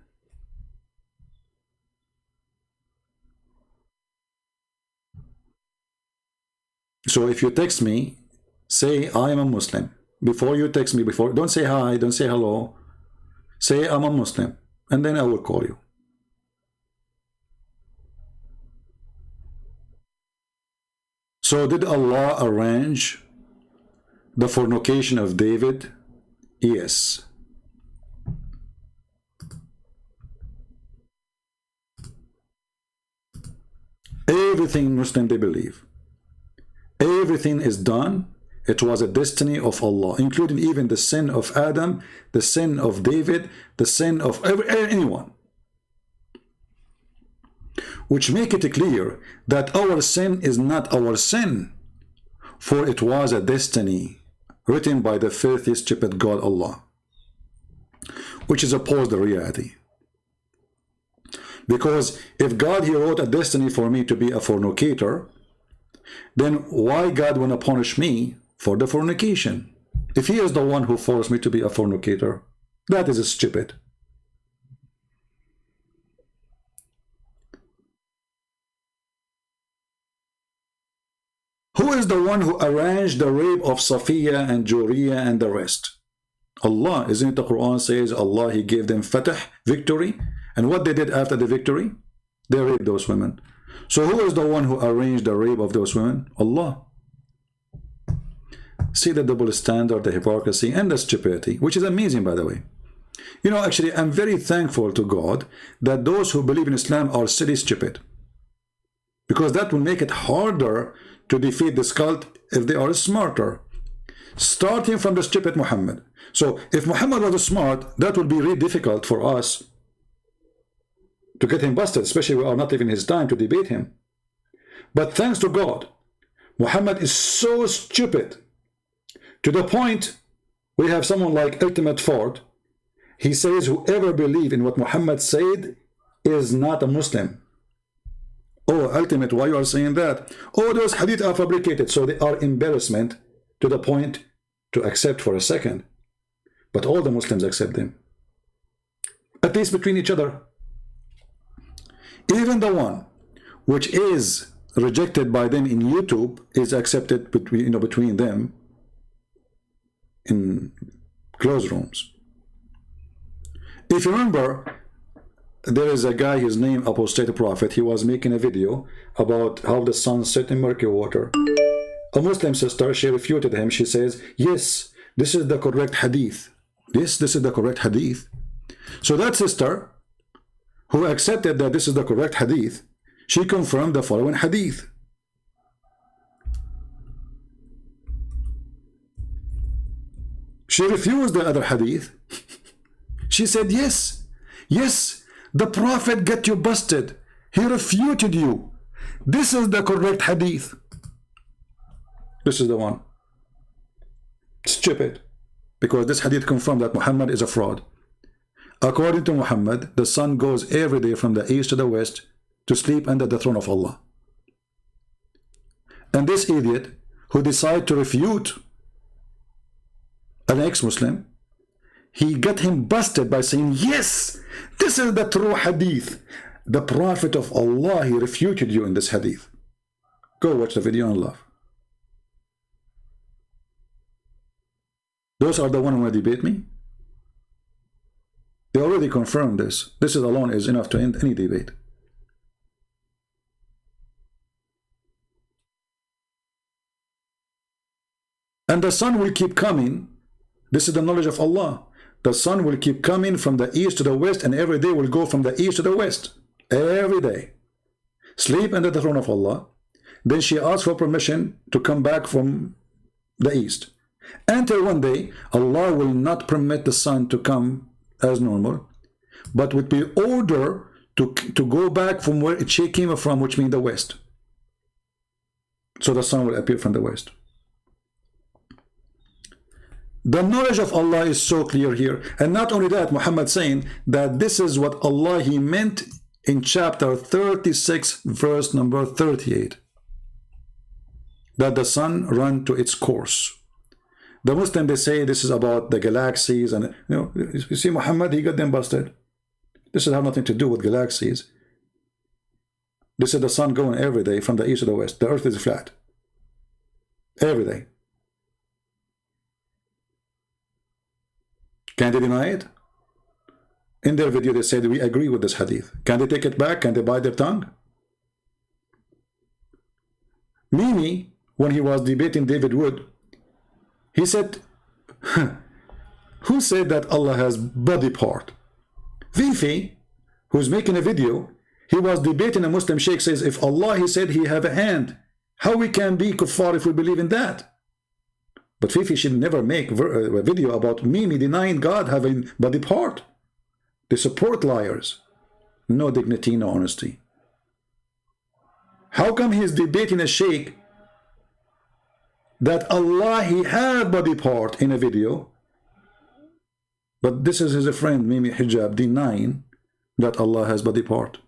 So if you text me, say I am a Muslim. Before you text me, don't say hi, don't say hello. Say I'm a Muslim, and then I will call you. So did Allah arrange the fornication of David? Yes. Everything Muslim they believe. Everything is done. It was a destiny of Allah, including even the sin of Adam, the sin of David, the sin of anyone. Which make it clear that our sin is not our sin, for it was a destiny written by the filthy, stupid God Allah, which is opposed to reality. Because if God, he wrote a destiny for me to be a fornicator, then why God want to punish me for the fornication? If he is the one who forced me to be a fornicator, that is stupid. Who is the one who arranged the rape of Safiya and Juriya and the rest? Allah. Isn't it the Quran says Allah, he gave them fatah, victory, and what they did after the victory? They raped those women. So who is the one who arranged the rape of those women? Allah. See the double standard, the hypocrisy, and the stupidity, which is amazing, by the way. You know, actually, I'm very thankful to God that those who believe in Islam are silly stupid, because that will make it harder to defeat this cult if they are smarter, starting from the stupid Muhammad. So if Muhammad was smart, that would be really difficult for us to get him busted, especially we are not even his time to debate him. But thanks to God, Muhammad is so stupid to the point we have someone like Ultimate Ford. He says whoever believes in what Muhammad said is not a Muslim. Oh, Ultimate, why you are saying that? Oh, those hadith are fabricated, so they are embarrassment to the point to accept for a second. But all the Muslims accept them, at least between each other. Even the one which is rejected by them in YouTube is accepted between, between them in closed rooms. If you remember, there is a guy, his name Apostate Prophet, he was making a video about how the sun set in murky water. A Muslim sister, she refuted him. She says, yes, this is the correct hadith. Yes, this is the correct hadith. So that sister, who accepted that this is the correct hadith, she confirmed the following hadith. She refused the other hadith. She said, yes, yes, the Prophet got you busted. He refuted you. This is the correct hadith. This is the one. Stupid. Because this hadith confirmed that Muhammad is a fraud. According to Muhammad, the sun goes every day from the east to the west to sleep under the throne of Allah. And this idiot who decided to refute an ex-Muslim, he got him busted by saying, yes, this is the true hadith. The Prophet of Allah, he refuted you in this hadith. Go watch the video and laugh. Those are the ones who want to debate me. They already confirmed this. This is alone is enough to end any debate. And the sun will keep coming. This is the knowledge of Allah. The sun will keep coming from the east to the west, and every day will go from the east to the west. Every day. Sleep under the throne of Allah. Then she asks for permission to come back from the east. Until one day, Allah will not permit the sun to come as normal, but would be order to go back from where it came from, which means the west. So the sun will appear from the west. The knowledge of Allah is so clear here. And not only that, Muhammad saying that this is what Allah, he meant in chapter 36, verse number 38. That the sun run to its course. The Muslim, they say this is about the galaxies, and you see Muhammad, he got them busted. This has nothing to do with galaxies. This is the sun going every day from the east to the west. The earth is flat. Every day. Can they deny it? In their video, they said, we agree with this hadith. Can they take it back? Can they bite their tongue? Mimi, when he was debating David Wood, he said, who said that Allah has body part? Fifi, who's making a video, he was debating a Muslim sheikh, says, if Allah, he said he have a hand, how we can be kuffar if we believe in that? But Fifi should never make a video about Mimi denying God having body part. They support liars. No dignity, no honesty. How come he's debating a sheikh that Allah, he had body part in a video, but this is his friend Mimi Hijab denying that Allah has body part?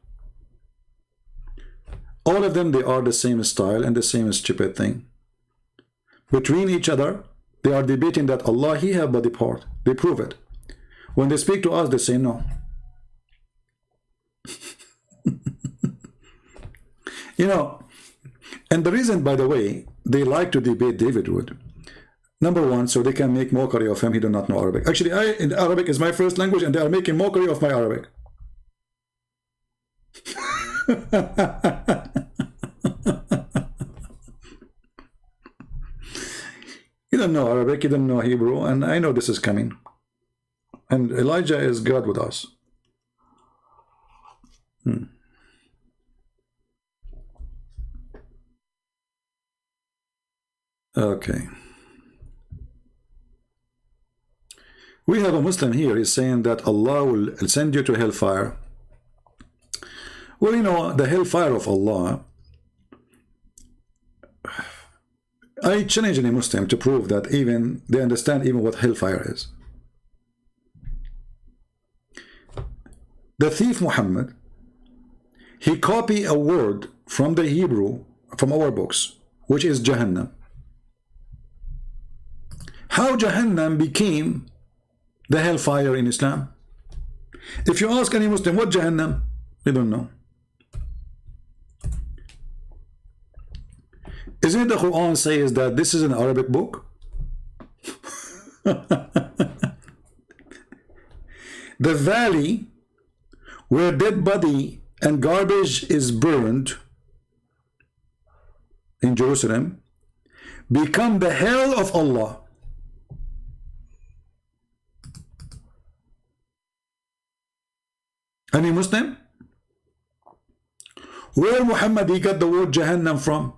All of them, they are the same style and the same stupid thing. Between each other, they are debating that Allah, he have body part. They prove it. When they speak to us, they say no. And the reason, by the way, they like to debate David Wood. Number one, so they can make mockery of him. He do not know Arabic. Actually, Arabic is my first language, and they are making mockery of my Arabic. You don't know Arabic, you don't know Hebrew, and I know this is coming. And Elijah is God with us. Okay. We have a Muslim here. He's saying that Allah will send you to hellfire. Well, the hellfire of Allah, I challenge any Muslim to prove that even they understand even what hellfire is. The thief Muhammad, he copied a word from the Hebrew, from our books, which is Jahannam. How Jahannam became the hellfire in Islam? If you ask any Muslim, what Jahannam? They don't know. Isn't the Quran says that this is an Arabic book? The valley where dead body and garbage is burned in Jerusalem become the hell of Allah. Any Muslim? Where Muhammad he got the word Jahannam from?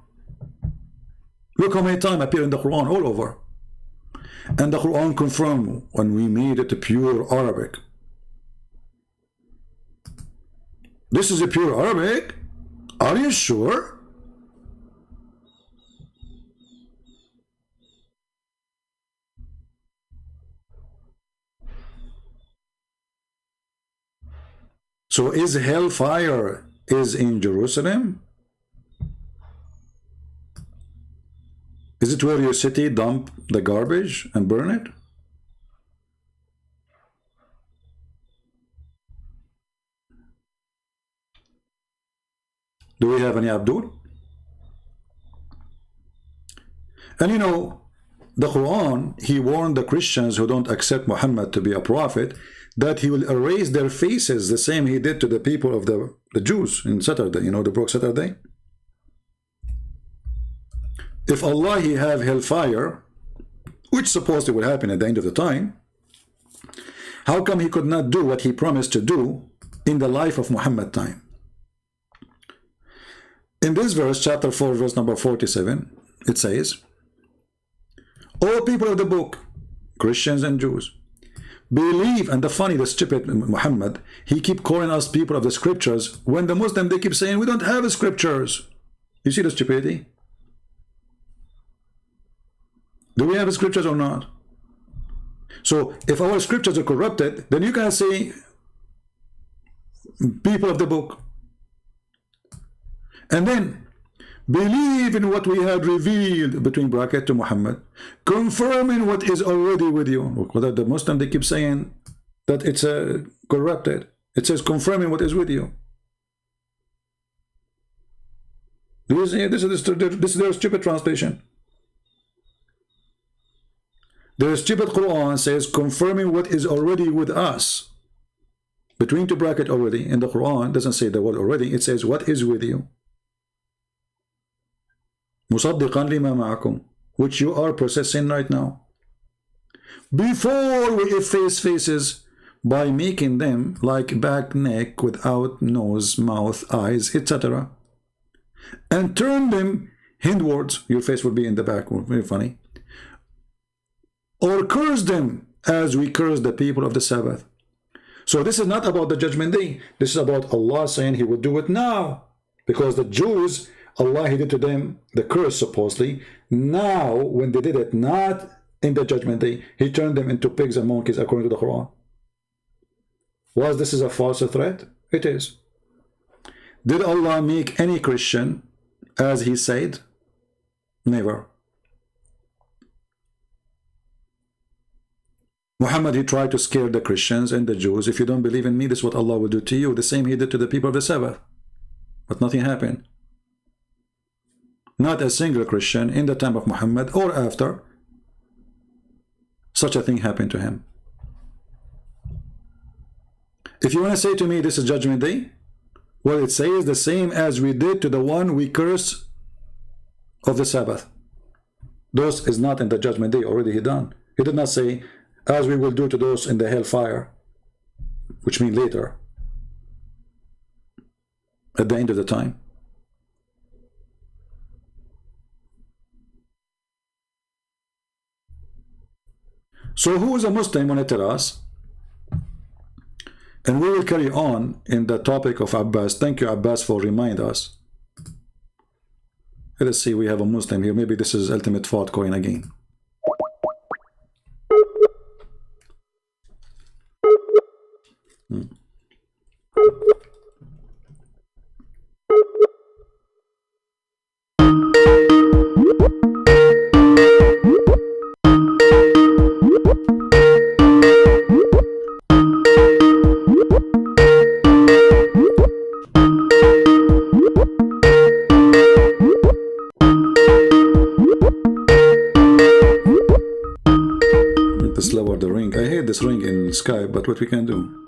Look how many times appear in the Quran all over. And the Quran confirmed when we made it a pure Arabic. This is a pure Arabic? Are you sure? So is hellfire is in Jerusalem? Is it where your city dump the garbage and burn it? Do we have any Abdul? And the Quran, he warned the Christians who don't accept Muhammad to be a prophet that he will erase their faces the same he did to the people of the Jews in Saturday, the book Saturday. If Allah he have hellfire, which supposedly will happen at the end of the time, how come he could not do what he promised to do in the life of Muhammad time? In this verse, chapter 4, verse number 47, it says, "O people of the book, Christians and Jews, believe," and the stupid Muhammad, he keep calling us people of the scriptures, when the Muslim, they keep saying, we don't have scriptures. You see the stupidity? Do we have scriptures or not? So if our scriptures are corrupted, then you can say people of the book. And then Believe in what we had revealed between bracket to Muhammad, confirming what is already with you. The Muslim, they keep saying that it's corrupted. It says confirming what is with you. This is their stupid translation. Their stupid Quran says confirming what is already with us. Between two bracket already in the Quran doesn't say the word already. It says what is with you. مصدقا لما معكم, which you are processing right now. Before we efface faces by making them like back neck without nose, mouth, eyes, etc. and turn them hindwards, your face will be in the back, very funny, or curse them as we curse the people of the Sabbath. So this is not about the judgment day. This is about Allah saying he would do it now, because the Jews, Allah, he did to them the curse supposedly. Now when they did it not in the judgment day, he turned them into pigs and monkeys according to the Quran. Was this is a false threat? It is. Did Allah make any Christian as he said? Never. Muhammad, he tried to scare the Christians and the Jews. If you don't believe in me, this is what Allah will do to you. The same he did to the people of the Sabbath. But nothing happened. Not a single Christian in the time of Muhammad or after such a thing happened to him. If you want to say to me this is judgment day, well, it says the same as we did to the one we curse of the Sabbath. Those is not in the judgment day, already he done. He did not say as we will do to those in the hellfire, which means later, at the end of the time. So who is a Muslim want to tell us? And we will carry on in the topic of Abbas. Thank you, Abbas, for reminding us. Let us see, we have a Muslim here. Maybe this is Ultimate Fault coin again. This ring in Skype, but what we can do?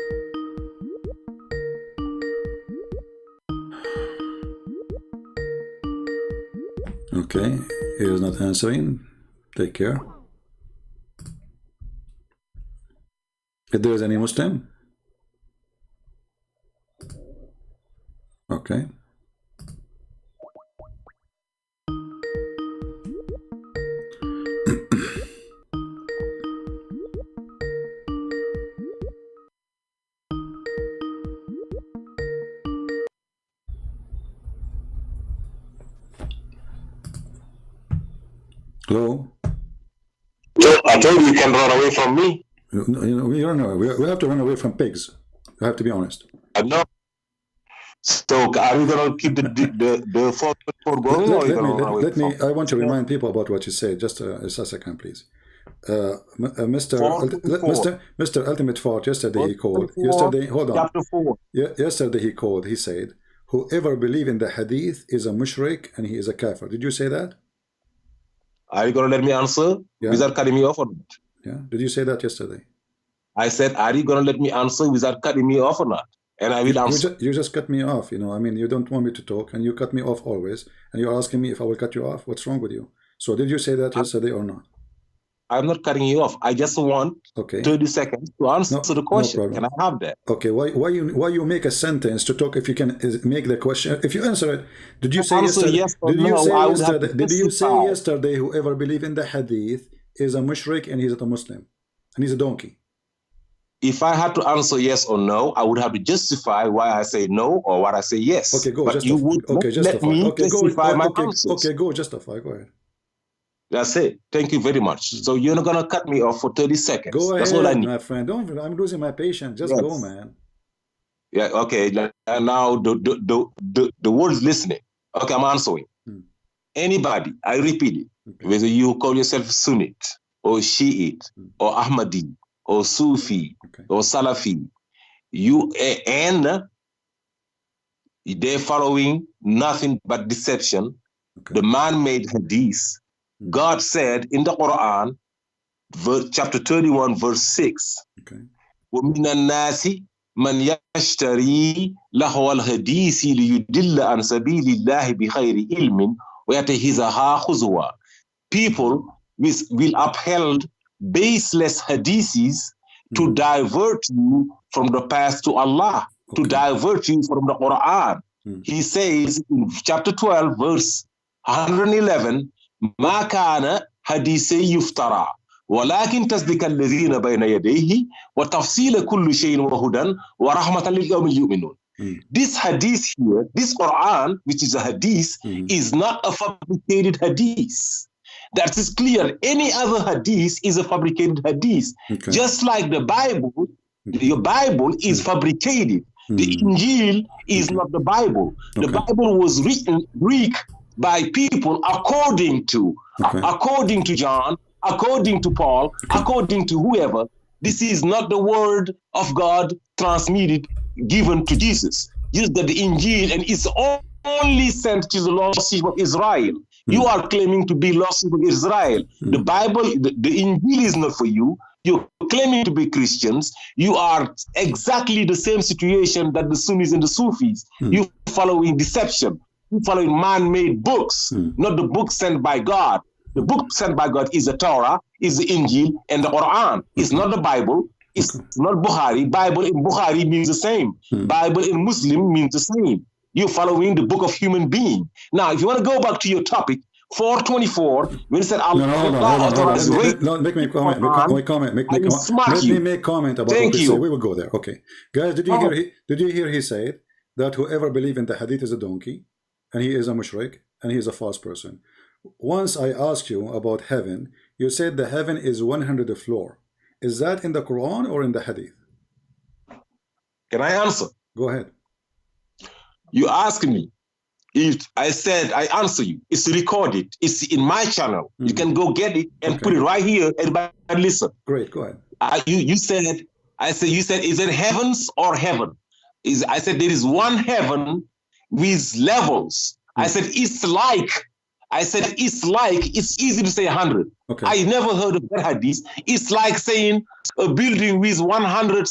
Okay, he is not answering. Take care. If there is any Muslim, okay. Hello? I told you you can run away from me. We have to run away from pigs. I have to be honest. I know. So are we going to keep the four going? Let me. I want to remind people about what you said. Just a second, please. Mr. Ultimate Fault, yesterday he called. Yesterday, hold on. Chapter 4. Yesterday he called. He said, "Whoever believes in the Hadith is a mushrik and he is a kafir." Did you say that? Are you going to let me answer without cutting me off or not? Yeah. Did you say that yesterday? I said, are you going to let me answer without cutting me off or not? And I will answer. You just cut me off. You know, I mean, you don't want me to talk and you cut me off always. And you're asking me if I will cut you off. What's wrong with you? So did you say that yesterday or not? I'm not cutting you off. I just want 30 seconds to answer the question. No, can I have that? Okay. Why you make a sentence to talk if you can make the question? If you answer it, did you say yesterday? Yes or no, did you say yesterday whoever believes in the Hadith is a mushrik and he's a Muslim and he's a donkey? If I had to answer yes or no, I would have to justify why I say no or why I say yes. Okay, go. But you would let me justify my answers. Okay, go. Justify. Go ahead. That's it. Thank you very much. So you're not gonna cut me off for 30 seconds. Go ahead, that's all I need. My friend. I'm losing my patience. Just go, man. Yeah. Okay. And now the world is listening. Okay, I'm answering. Anybody, I repeat it, whether you call yourself Sunnite or Shiite or Ahmadi or Sufi or Salafi, and they're following nothing but deception, the man-made hadith. God said in the Quran, chapter 31, verse 6, وَمِنَ النَّاسِ مَنْ يَشْتَرِي لَهْوَ الْحَدِيثِ لِيُضِلَّ عَنْ سَبِيلِ اللَّهِ بِغَيْرِ عِلْمٍ وَيَتَخِذَهَا خُزُوًا. People will uphold baseless hadiths to divert you from the path to Allah, to divert you from the Quran. He says in chapter 12, verse 111, مَا كَانَ حَدِيثًا يُفْتَرَى ولكن تصدق الذين بين يديه وتفصيل كل شيء وهدى ورحمة للقوم يؤمنون. This hadith here, this Quran, which is a hadith, is not a fabricated hadith. That is clear. Any other hadith is a fabricated hadith. Just like the Bible, your Bible is fabricated. The Injil is not the Bible. The Bible was written Greek by people according to John, according to Paul, according to whoever. This is not the word of God transmitted, given to Jesus. Just that the Injil and it's only sent to the lost sheep of Israel. You are claiming to be lost sheep of Israel. The Bible, the Injil is not for you. You're claiming to be Christians. You are exactly the same situation that the Sunnis and the Sufis. You following deception. You following man-made books, not the book sent by God. The book sent by God is the Torah, is the Injil, and the Quran. It's not the Bible. It's not Bukhari. Bible in Bukhari means the same. Bible in Muslim means the same. You're following the book of human being. Now, if you want to go back to your topic, 424, when it said Allah authorized rape. Make me comment. Let me make comment about what we say. We will go there. Okay. Guys, did you hear he said that whoever believes in the hadith is a donkey, and he is a mushrik, and he is a false person. Once I asked you about heaven, you said the heaven is 100 floor. Is that in the Quran or in the hadith? Can I answer? Go ahead. You asked me. If I said I answer you, it's recorded. It's in my channel. You can go get it and put it right here. Everybody listen. Great, go ahead. You said, is it heavens or heaven? I said there is one heaven with levels. I said it's like. It's easy to say 100. I never heard of that hadith. It's like saying a building with 100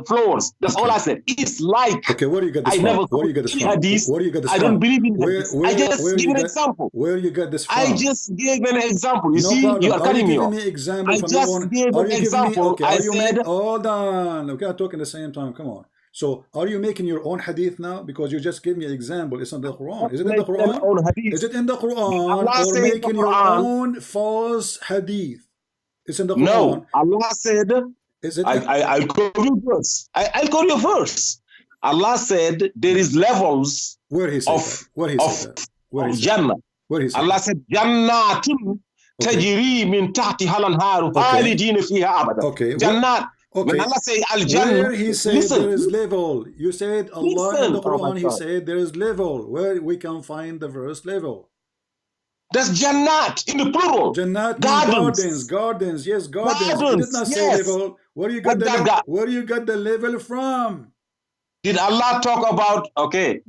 floors. That's all I said. It's like. Okay, where do you get this from? Where do you get this from? Hadith. Where do you get this I from? don't believe in hadith. I just give an example. Where you get this from? I just gave an example. You see, problem. you are cutting me off. Example I just gave an example. I said, hold on. Okay, I'm talking at the same time. Come on. So, are you making your own hadith now? Because you just gave me an example. It's in the Quran. Is it in the Quran? Is it in the Quran? Or making your own false hadith? It's in the Quran. No, Allah said. Is it? I'll call you verse. I'll call you verse. Allah said there is levels. Where he said that? Where he said that? Where he said Jannah. Where he said Allah said Jannatun tajri min tahtiha al-anharu khalidina fiha abada. Okay. Jannat. Okay. When Allah say Al-Jannah, where he said there is level. You said Allah in the Quran, he said there is level. Where we can find the verse level. That's Jannat in the plural. Jannat gardens. Yes, gardens. He did not say level. Where you got the level from? Did Allah talk about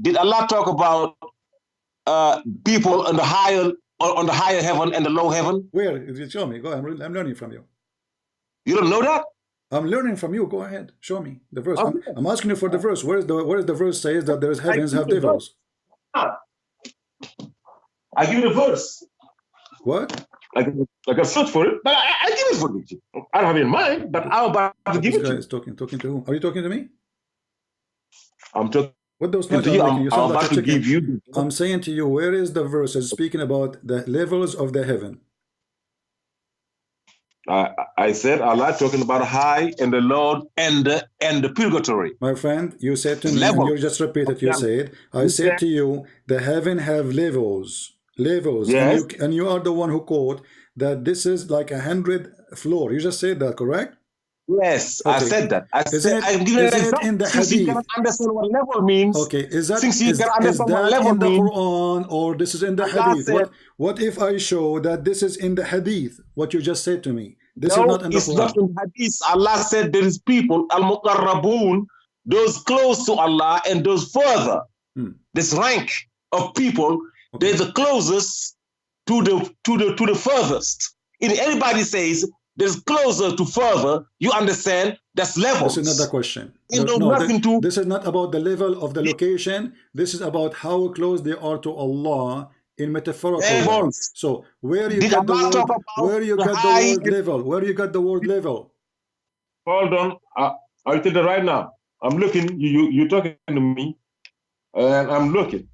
Did Allah talk about people on the higher heaven and the low heaven? Where? Show me. Go ahead. I'm learning from you. You don't know that? I'm learning from you. Go ahead. Show me the verse. Okay. I'm asking you for the verse. Where is the verse says that there is heavens have devils? I give you the verse. What? I can search for it, but I give it for you. I don't have it in mind, but I'm about to give it to you. Talking to whom? Are you talking to me? I'm talking. What those noise are making? You sound like a chicken. I'm saying to you, where is the verse that's speaking about the levels of the heaven? I said Allah talking about high and the low and the purgatory. My friend, you said to me, and you just repeated. You said, I said to you, the heaven have levels. Yes. And you are the one who quote that this is like 100 floor. You just said that, correct? Yes, I Okay. said that. I Isn't said it- I'm giving an isn't it example. in the Since you hadith? cannot understand what level means. Okay, is that Since you is, can is understand what that level in the means. Quran, or this is in the Allah hadith? said, What if I show that this is in the hadith? What you just said to me. This is no, not in the it's Quran. not in hadith. Allah said there is people, al-muqarrabun, those close to Allah and those further. This rank of people, they're the closest to the furthest. If anybody says there's closer to further, you understand that's levels. This is not the question. No, this is not about the level of the location. This is about how close they are to Allah in metaphorical way. So where you get the word, where you got the word level, where you got the word level. Hold on, I'll tell you right now. I'm looking. You're talking to me, and I'm looking.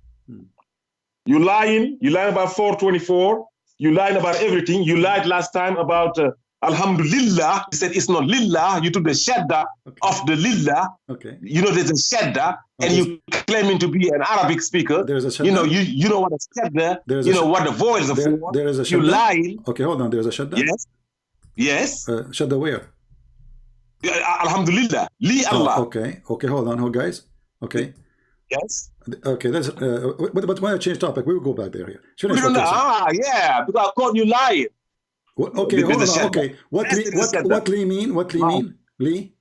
You lying about 424. You lying about everything. You lied last time about Alhamdulillah. You said it's not Lillah. You took the shadda of the Lillah. Okay. You know there's a shadda, and you claiming to be an Arabic speaker. There's a shadda. You know you know what a shadda. You know what the voids are for. There is a shadda. You lying. Okay, hold on. There's a shadda. Yes. Yes. Shadda where? Alhamdulillah. Li Allah. Okay. Okay. Hold on, guys. Okay. Yes. Okay. That's. But when I change topic, we will go back there. Here. Yeah. Because I caught you lying. Okay. Hold on. Okay. What Lee mean? What Lee mean? Lee.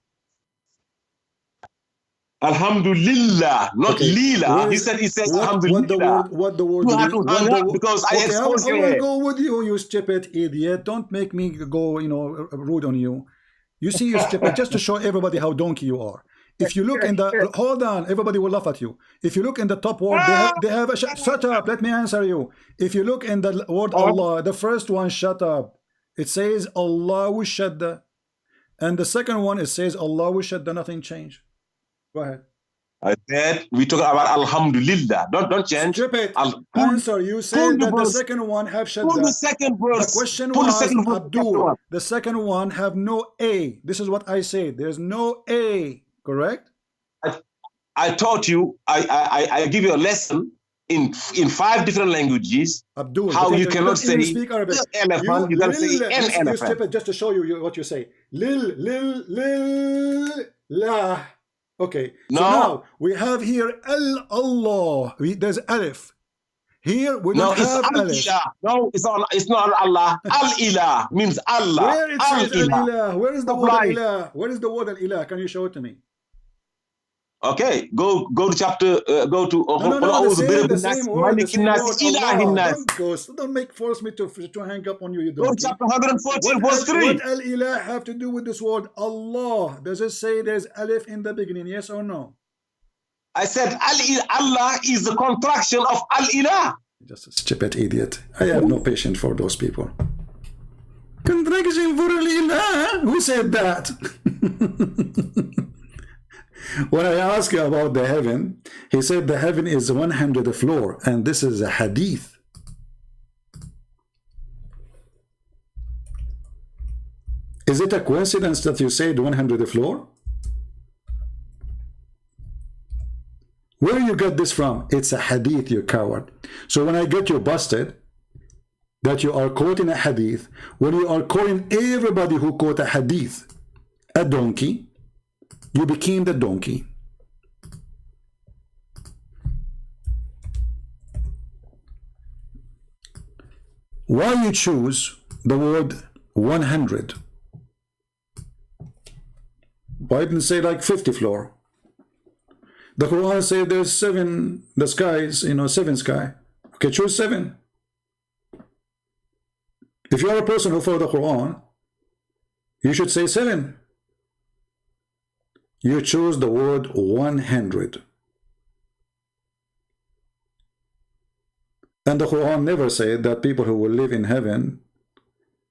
Alhamdulillah, not Lila. He said Alhamdulillah. What the word you have to hang up because I exposed you. I will go with you, you stupid idiot. Don't make me go, rude on you. You see, you stupid, just to show everybody how donkey you are. If you look in the, hold on, everybody will laugh at you. If you look in the top word, they have a, shut up, let me answer you. If you look in the word Allah, the first one, shut up. It says Allahu shadda. And the second one, it says Allahu shadda, nothing changed. Go ahead. I said we talk about Alhamdulillah. Don't change. Stupid. Answer. You said that the second one have shadda. Pull the second verse. The question was Abdul. The second one have no A. This is what I said. There's no A. Correct? I taught you. I give you a lesson in 5 different langulanguages. Abdul, how you cannot say speak Arabic. Elephant. You gotta say an elephant. Stupid, just to show you what you say. Lil la. Okay. No. So now we have here Allah. There's alif. Here we don't have alif. No, it's not Allah. Al-Ilah means Allah. Where it says Al-Ilah? Where is the word Al-Ilah? Where is the word Al-Ilah? Can you show it to me? Okay, go to chapter. Go to. The same word. Don't force me to hang up on you. Go to chapter 114, verse 3. What Al-Ilah have to do with this word Allah? Does it say there's alif in the beginning? Yes or no? I said Allah is the contraction of Al-Ilah. Just a stupid idiot. I have no patience for those people. Contraction for Al-Ilah? Who said that? When I asked you about the heaven, he said the heaven is 100 floor, and this is a hadith. Is it a coincidence that you said 100 floor? Where you got this from? It's a hadith, you coward. So when I get you busted, that you are quoting a hadith, when you are calling everybody who quote a hadith a donkey, you became the donkey. Why you choose the word 100? Why didn't say like 50 floor? The Quran says there's 7, the skies, 7 sky. Okay, choose 7. If you are a person who follows the Quran, you should say 7. You choose the word 100. And the Quran never said that people who will live in heaven,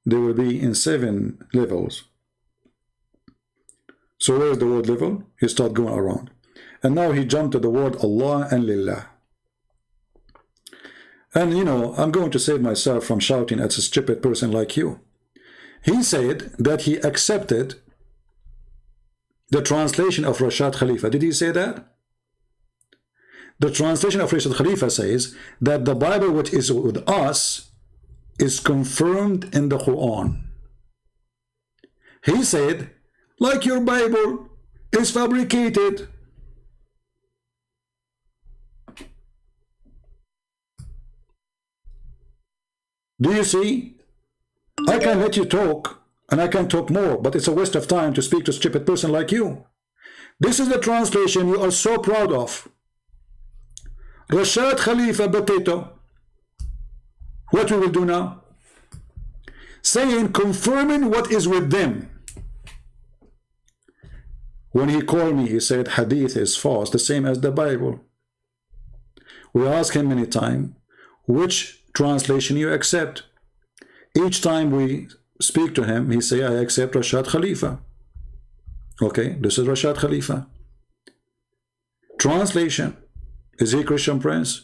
they will be in 7 levels. So where's the word level? He started going around. And now he jumped to the word Allah and Lillah. And I'm going to save myself from shouting at a stupid person like you. He said that he accepted the translation of Rashad Khalifa. Did he say that? The translation of Rashad Khalifa says that the Bible which is with us is confirmed in the Quran. He said, like your Bible is fabricated. Do you see? I can let you talk, and I can talk more, but it's a waste of time to speak to a stupid person like you. This is the translation you are so proud of. Rashad Khalifa Potato. What we will do now? Saying, confirming what is with them. When he called me, he said, Hadith is false, the same as the Bible. We ask him many times, which translation you accept? Each time we speak to him, he say, I accept Rashad Khalifa. Okay, this is Rashad Khalifa. Translation, is he Christian Prince?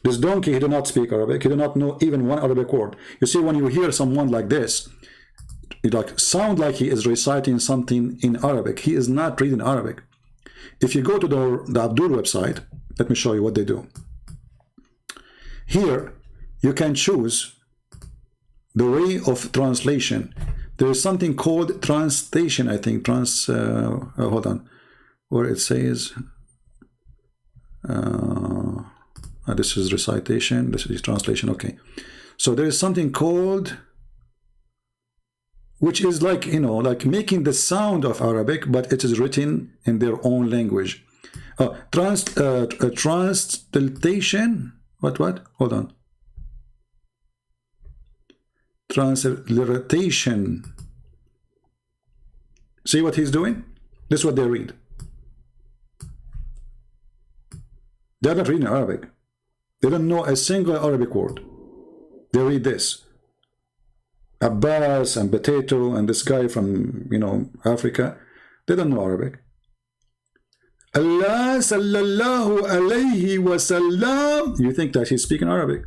This donkey, he did not speak Arabic. He did not know even one Arabic word. You see, when you hear someone like this, it like sound like he is reciting something in Arabic. He is not reading Arabic. If you go to the Abdul website, let me show you what they do. Here, you can choose the way of translation. There is something called translation, I think. Hold on, where it says, this is recitation, this is translation. Okay, so there is something called, which is like, you know, like making the sound of Arabic, but it is written in their own language. Translation. What? Hold on. Transliteration. See what he's doing? This is what they read. They're not reading Arabic. They don't know a single Arabic word. They read this. Abbas and Potato and this guy from, you know, Africa. They don't know Arabic. Allah sallallahu alayhi wa sallam. You think that he's speaking Arabic.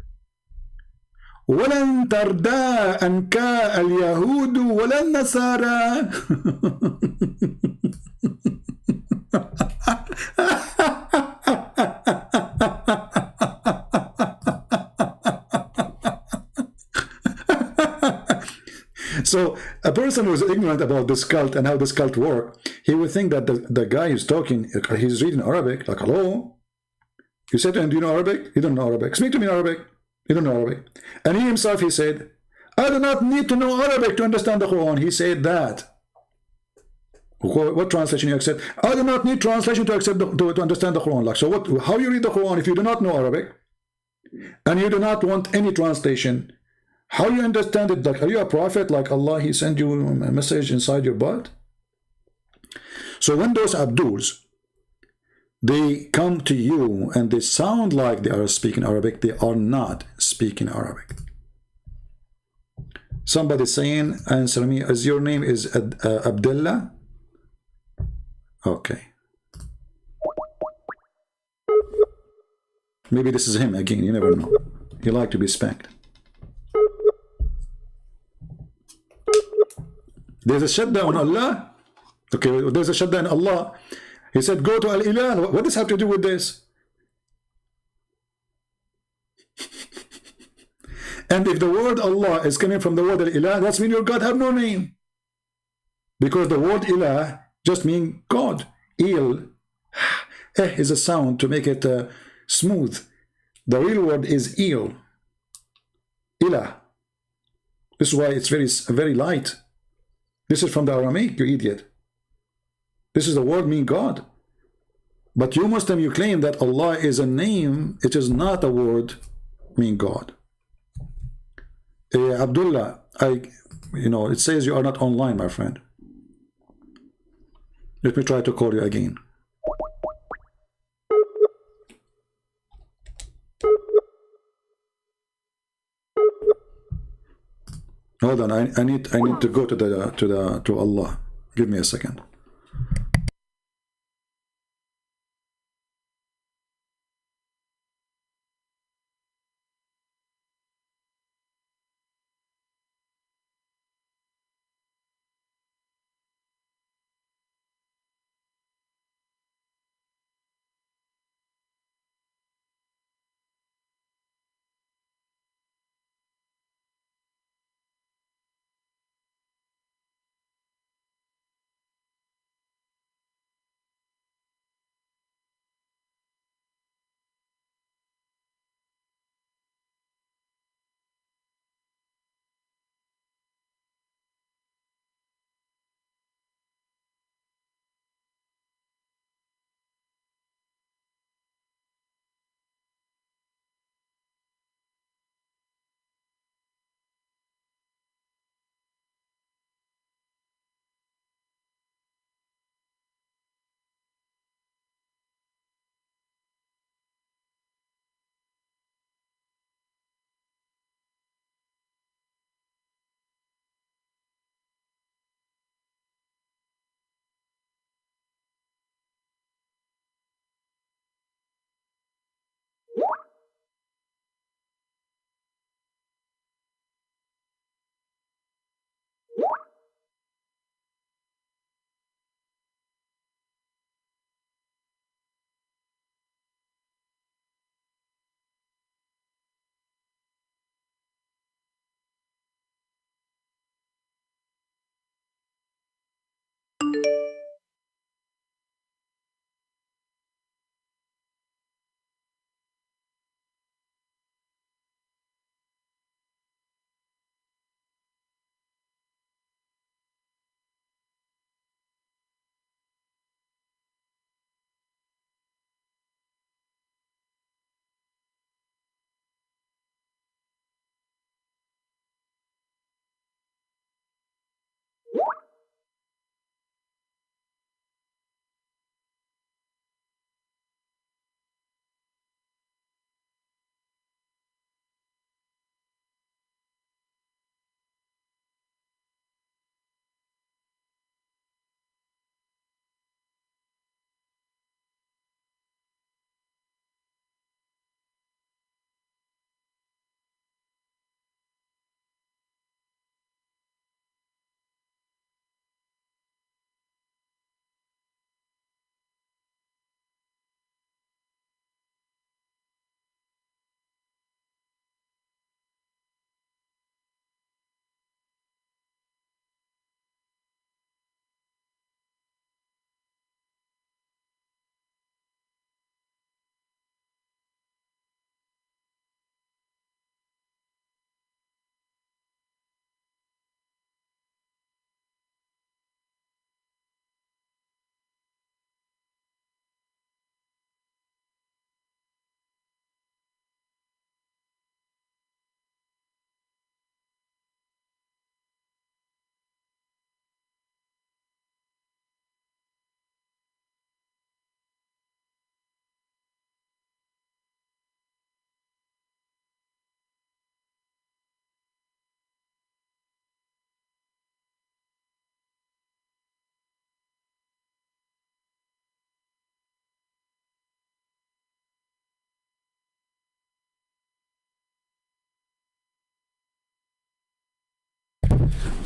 وَلَن تَرْدَى أَنْكَ الْيَهُودُ وَلَا النَّصَارَى. So a person who's ignorant about this cult and how this cult works, he would think that the guy who's talking, he's reading Arabic, like, hello? You said to him, do you know Arabic? You don't know Arabic. Speak to me in Arabic. You don't know Arabic. And he himself, he said, I do not need to know Arabic to understand the Quran. He said that. What translation you accept? I do not need translation to accept to understand the Quran. Like, so what? How you read the Quran if you do not know Arabic and you do not want any translation? How you understand it? Like, are you a prophet? Like Allah, He sent you a message inside your butt? So when those Abduls, they come to you and they sound like they are speaking Arabic, they are not speaking Arabic. Somebody saying, answer me, as your name is Abdullah? Okay. Maybe this is him again, you never know. He like to be spanked. There's a shadda on Allah. Okay, there's a shadda on Allah. He said, go to Al-Ilah. What does this have to do with this? And if the word Allah is coming from the word Al-Ilah, that means your God have no name. Because the word Ilah just means God. Il is a sound to make it smooth. The real word is Il. Ilah. This is why it's very light. This is from the Aramaic, you idiot. This is the word mean God. But you Muslim, you claim that Allah is a name. It is not a word mean God. Abdullah, it says you are not online, my friend. Let me try to call you again. Hold on, I need to go to Allah. Give me a second.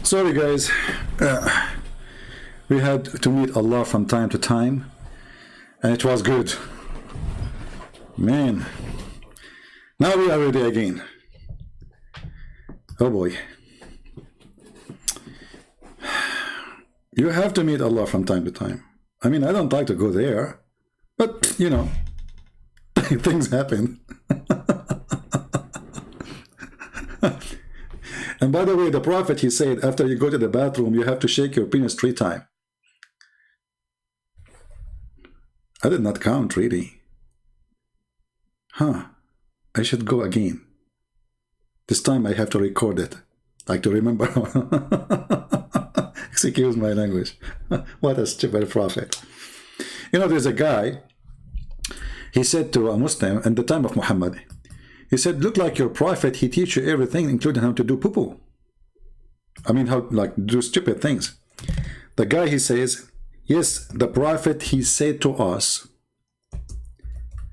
Sorry, guys. We had to meet Allah from time to time, and it was good. Man. Now we are ready again. Oh boy. You have to meet Allah from time to time. I mean, I don't like to go there, but you know, things happen. And by the way, the Prophet, he said, after you go to the bathroom, you have to shake your penis 3 times. I did not count, really. Huh. I should go again. This time I have to record it. Like to remember. Excuse my language. What a stupid prophet. You know, there's a guy, he said to a Muslim in the time of Muhammad, he said, look like your prophet, he teach you everything, including how to do poo-poo. I mean, how, like, do stupid things. The guy, he says, yes, the prophet, he said to us,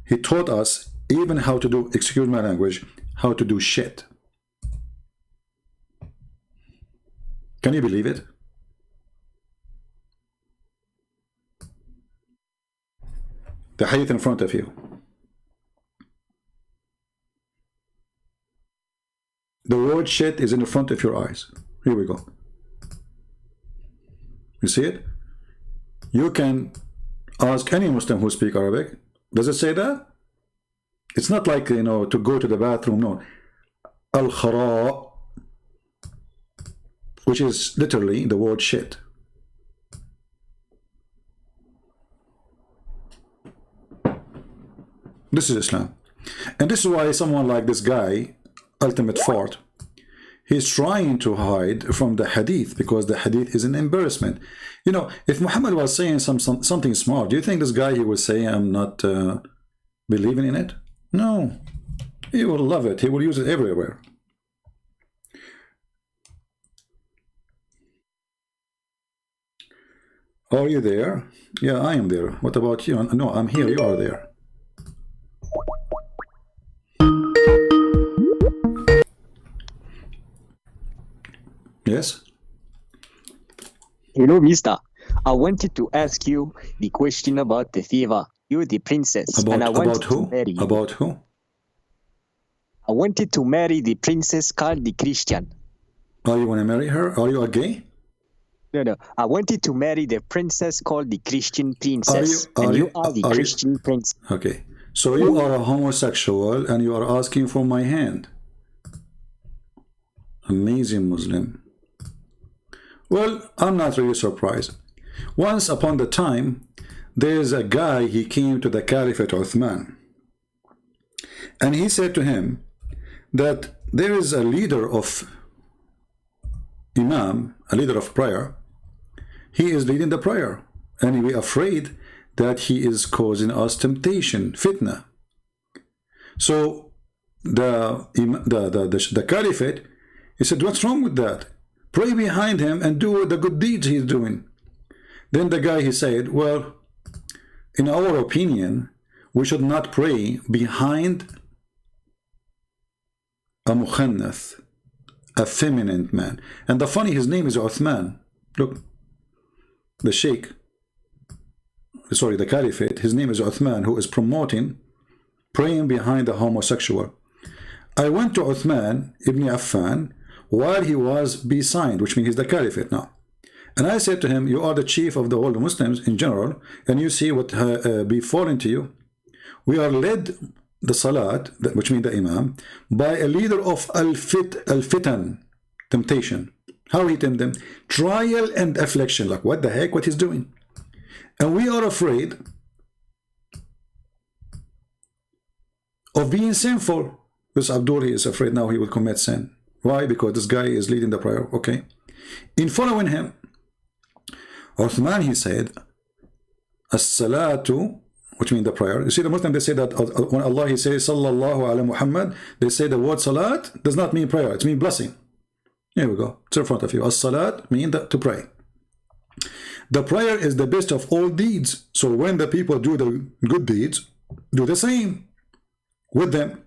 he taught us even how to do, excuse my language, how to do shit. Can you believe it? The hadith in front of you. The word shit is in the front of your eyes. Here we go. You see it? You can ask any Muslim who speaks Arabic. Does it say that? It's not like, you know, to go to the bathroom. No. Al-khara, which is literally the word shit. This is Islam. And this is why someone like this guy, Ultimate Fort, he's trying to hide from the hadith, because the hadith is an embarrassment. You know, if Muhammad was saying something smart, do you think this guy, he will say, I'm not believing in it? No. He will love it. He will use it everywhere. Are you there? Yeah, I am there. What about you? No, I'm here. You are there. Yes? Hello, mister. I wanted to ask you the question about the fever. You're the princess. And I wanted to marry you. About who? I wanted to marry the princess called the Christian. Oh, you want to marry her? Are you a gay? No. I wanted to marry the princess called the Christian princess. You are the Christian prince. Okay. So you are a homosexual and you are asking for my hand. Amazing Muslim. Well, I'm not really surprised. Once upon the time, there's a guy, he came to the Caliphate Uthman. And he said to him that there is a leader of Imam, a leader of prayer. He is leading the prayer. And we are afraid that he is causing us temptation, fitna. So the Caliphate, he said, what's wrong with that? Pray behind him and do the good deeds he's doing. Then the guy, he said, well, in our opinion, we should not pray behind a mukhannath, a feminine man. And the funny, his name is Uthman. Look, the sheikh, sorry, the Caliphate, his name is Uthman, who is promoting praying behind the homosexual. I went to Uthman ibn Affan while he was besigned, which means he's the Caliphate now. And I said to him, you are the chief of the whole Muslims in general, and you see what befallen to you. We are led the Salat, which means the Imam, by a leader of al-fitan, temptation. How he tempt them? Trial and affliction. Like, what the heck, what he's doing? And we are afraid of being sinful. Because Abdul, he is afraid now he will commit sin. Why? Because this guy is leading the prayer. Okay. In following him, Uthman, he said, as-salatu, which means the prayer. You see, the Muslim, they say that when Allah, he says, sallallahu ala Muhammad, they say the word salat does not mean prayer. It means blessing. Here we go. It's in front of you. As-salat means to pray. The prayer is the best of all deeds. So when the people do the good deeds, do the same with them.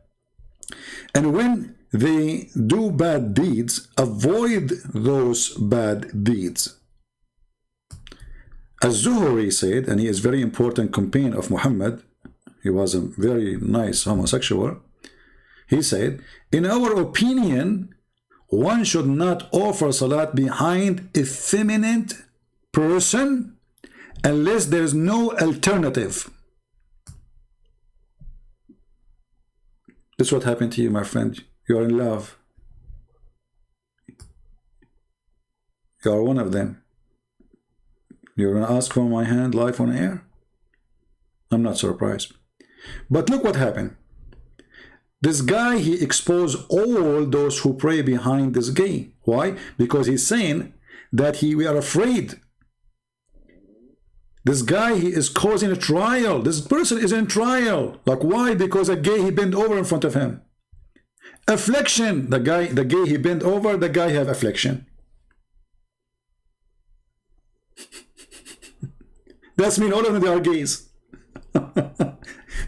And when they do bad deeds, avoid those bad deeds. Az-Zuhri said, and he is very important companion of Muhammad, he was a very nice homosexual, he said, in our opinion, one should not offer salat behind a effeminate person unless there is no alternative. This is what happened to you, my friend. You are in love. You are one of them. You're going to ask for my hand live on air? I'm not surprised. But look what happened. This guy, he exposed all those who pray behind this gay. Why? Because he's saying that we are afraid. This guy, he is causing a trial. This person is in trial. Like, why? Because a gay, he bent over in front of him. Affliction. The gay, he bent over, the guy have affliction. That's mean all of them, they are gays.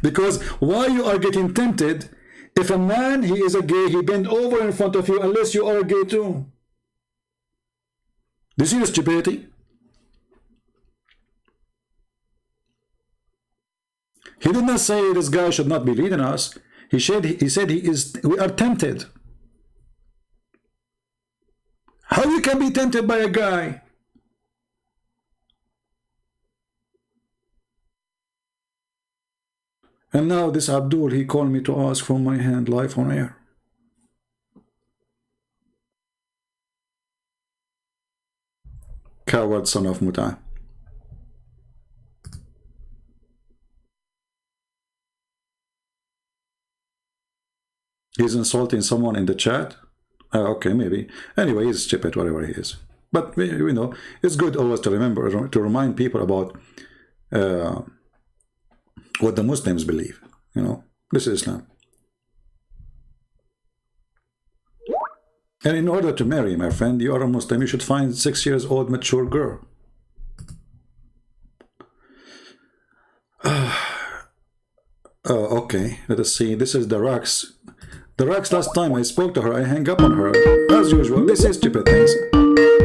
Because why you are getting tempted if a man, he is a gay, he bent over in front of you unless you are gay too. Do you see the stupidity? He did not say this guy should not be leading us. He said we are tempted. How you can be tempted by a guy? And now this Abdul, he called me to ask for my hand live on air. Coward son of Muta. He's insulting someone in the chat. Okay, maybe. Anyway, he's stupid, whatever he is. But we know it's good always to remember, to remind people about what the Muslims believe. You know, this is Islam. And in order to marry, my friend, you are a Muslim, you should find 6 years old mature girl. Okay, let us see. This is the Raqs. The Raqs, last time I spoke to her, I hang up on her. As usual, they say stupid things.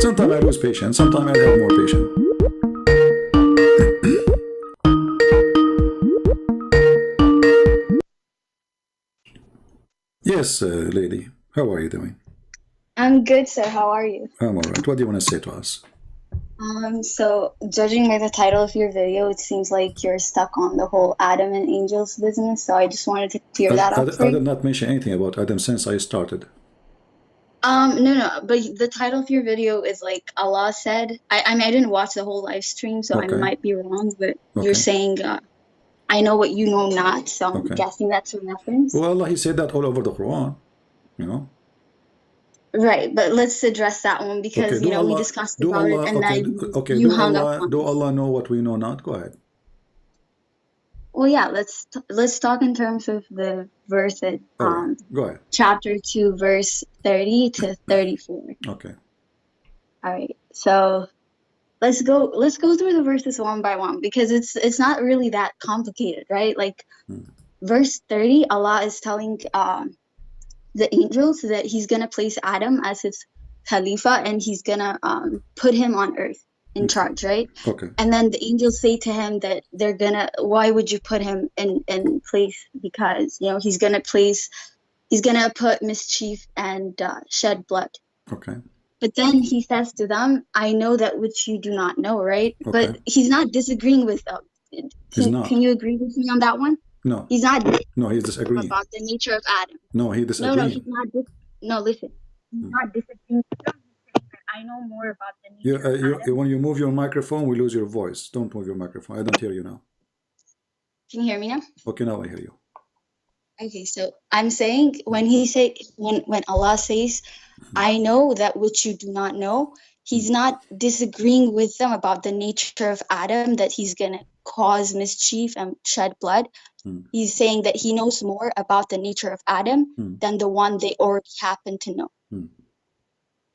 Sometimes I lose patience, sometimes I have more patience. Yes, lady. How are you doing? I'm good, sir. How are you? I'm alright. What do you want to say to us? So judging by the title of your video, it seems like you're stuck on the whole Adam and angels business. So I just wanted to clear that up for you. I did not mention anything about Adam since I started. No, but the title of your video is like Allah said. I mean, I didn't watch the whole live stream, so I might be wrong, but you're saying, I know what you know not, so I'm guessing that's a reference. Well, Allah, he said that all over the Quran, you know. Right, but let's address that one because, you know, we discussed about it and then you hung up on it. Do Allah know what we know not? Go ahead. Well, yeah, let's talk in terms of the verse at go ahead. chapter 2, verse 30 to 34. Okay. All right. So let's go through the verses one by one because it's not really that complicated, right? Like verse 30, Allah is telling the angels that he's gonna place Adam as his Khalifa and he's gonna put him on earth in charge, right? Okay. And then the angels say to him that why would you put him in place? Because, you know, he's gonna put mischief and shed blood. Okay. But then he says to them, I know that which you do not know, right? Okay. But he's not disagreeing with them. Can you agree with me on that one? No. He's not. No, he's disagreeing. About the nature of Adam. No, he disagrees. No, he's not. No, listen. He's not disagreeing with them. I know more about the nature of Adam. When you move your microphone, we lose your voice. Don't move your microphone. I don't hear you now. Can you hear me now? Okay, now I hear you. Okay, so I'm saying when Allah says, I know that which you do not know, he's not disagreeing with them about the nature of Adam, that he's going to cause mischief and shed blood. He's saying that he knows more about the nature of Adam than the one they already happen to know.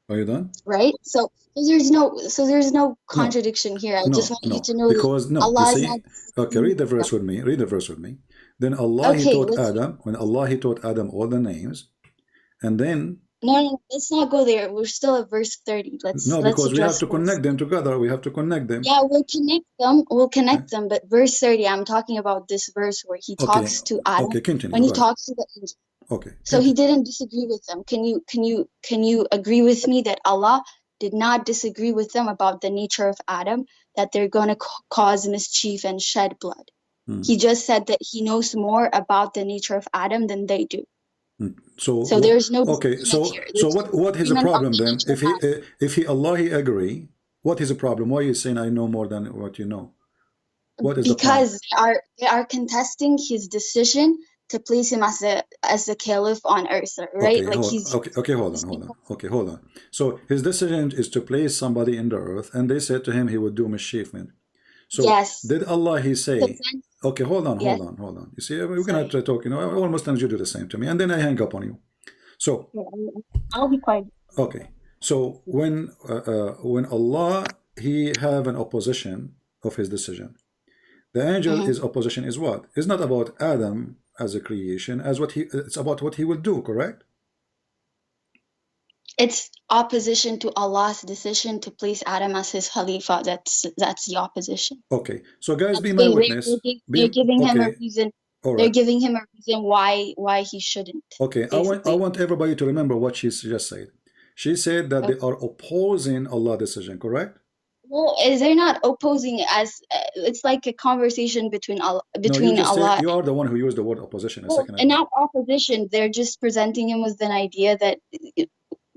Are you done? Right? So there's no contradiction here. I just want you to know because Allah is not. Okay, read the verse with me. Read the verse with me. Then Allah he taught Adam, when Allah he taught Adam all the names, And then no, let's not go there. We're still at verse 30. Let's because we have address to connect them together. We have to connect them. Yeah, we'll connect them. We'll connect them. But verse 30, I'm talking about this verse where he talks to Adam. Okay, continue. When he talks to the angel. Okay. So he didn't disagree with them. Can you agree with me that Allah did not disagree with them about the nature of Adam, that they're going to cause mischief and shed blood? He just said that he knows more about the nature of Adam than they do. So there's no here. So what is the problem then? If Allah he agree, what is the problem? Why are you saying I know more than what you know? What is because they are contesting his decision to place him as the caliph on earth, right? Hold on. So his decision is to place somebody in the earth, and they said to him he would do mischievement. So did Allah he say? Okay, hold on. You see, we're gonna try talking. All Muslims, you do the same to me, and then I hang up on you. So I'll be quiet. Okay, so when Allah he have an opposition of his decision, the angel his opposition is what? It's not about Adam as a creation, it's about what he will do, correct? It's opposition to Allah's decision to place Adam as his Khalifa. That's the opposition. Okay, so guys, be my witness. They're giving him a reason. They're giving him a reason why he shouldn't. Okay, I want everybody to remember what she just said. She said that they are opposing Allah's decision, correct? Well, they're not opposing as it's like a conversation between Allah. You are the one who used the word opposition a second ago. And not opposition. They're just presenting him with an idea that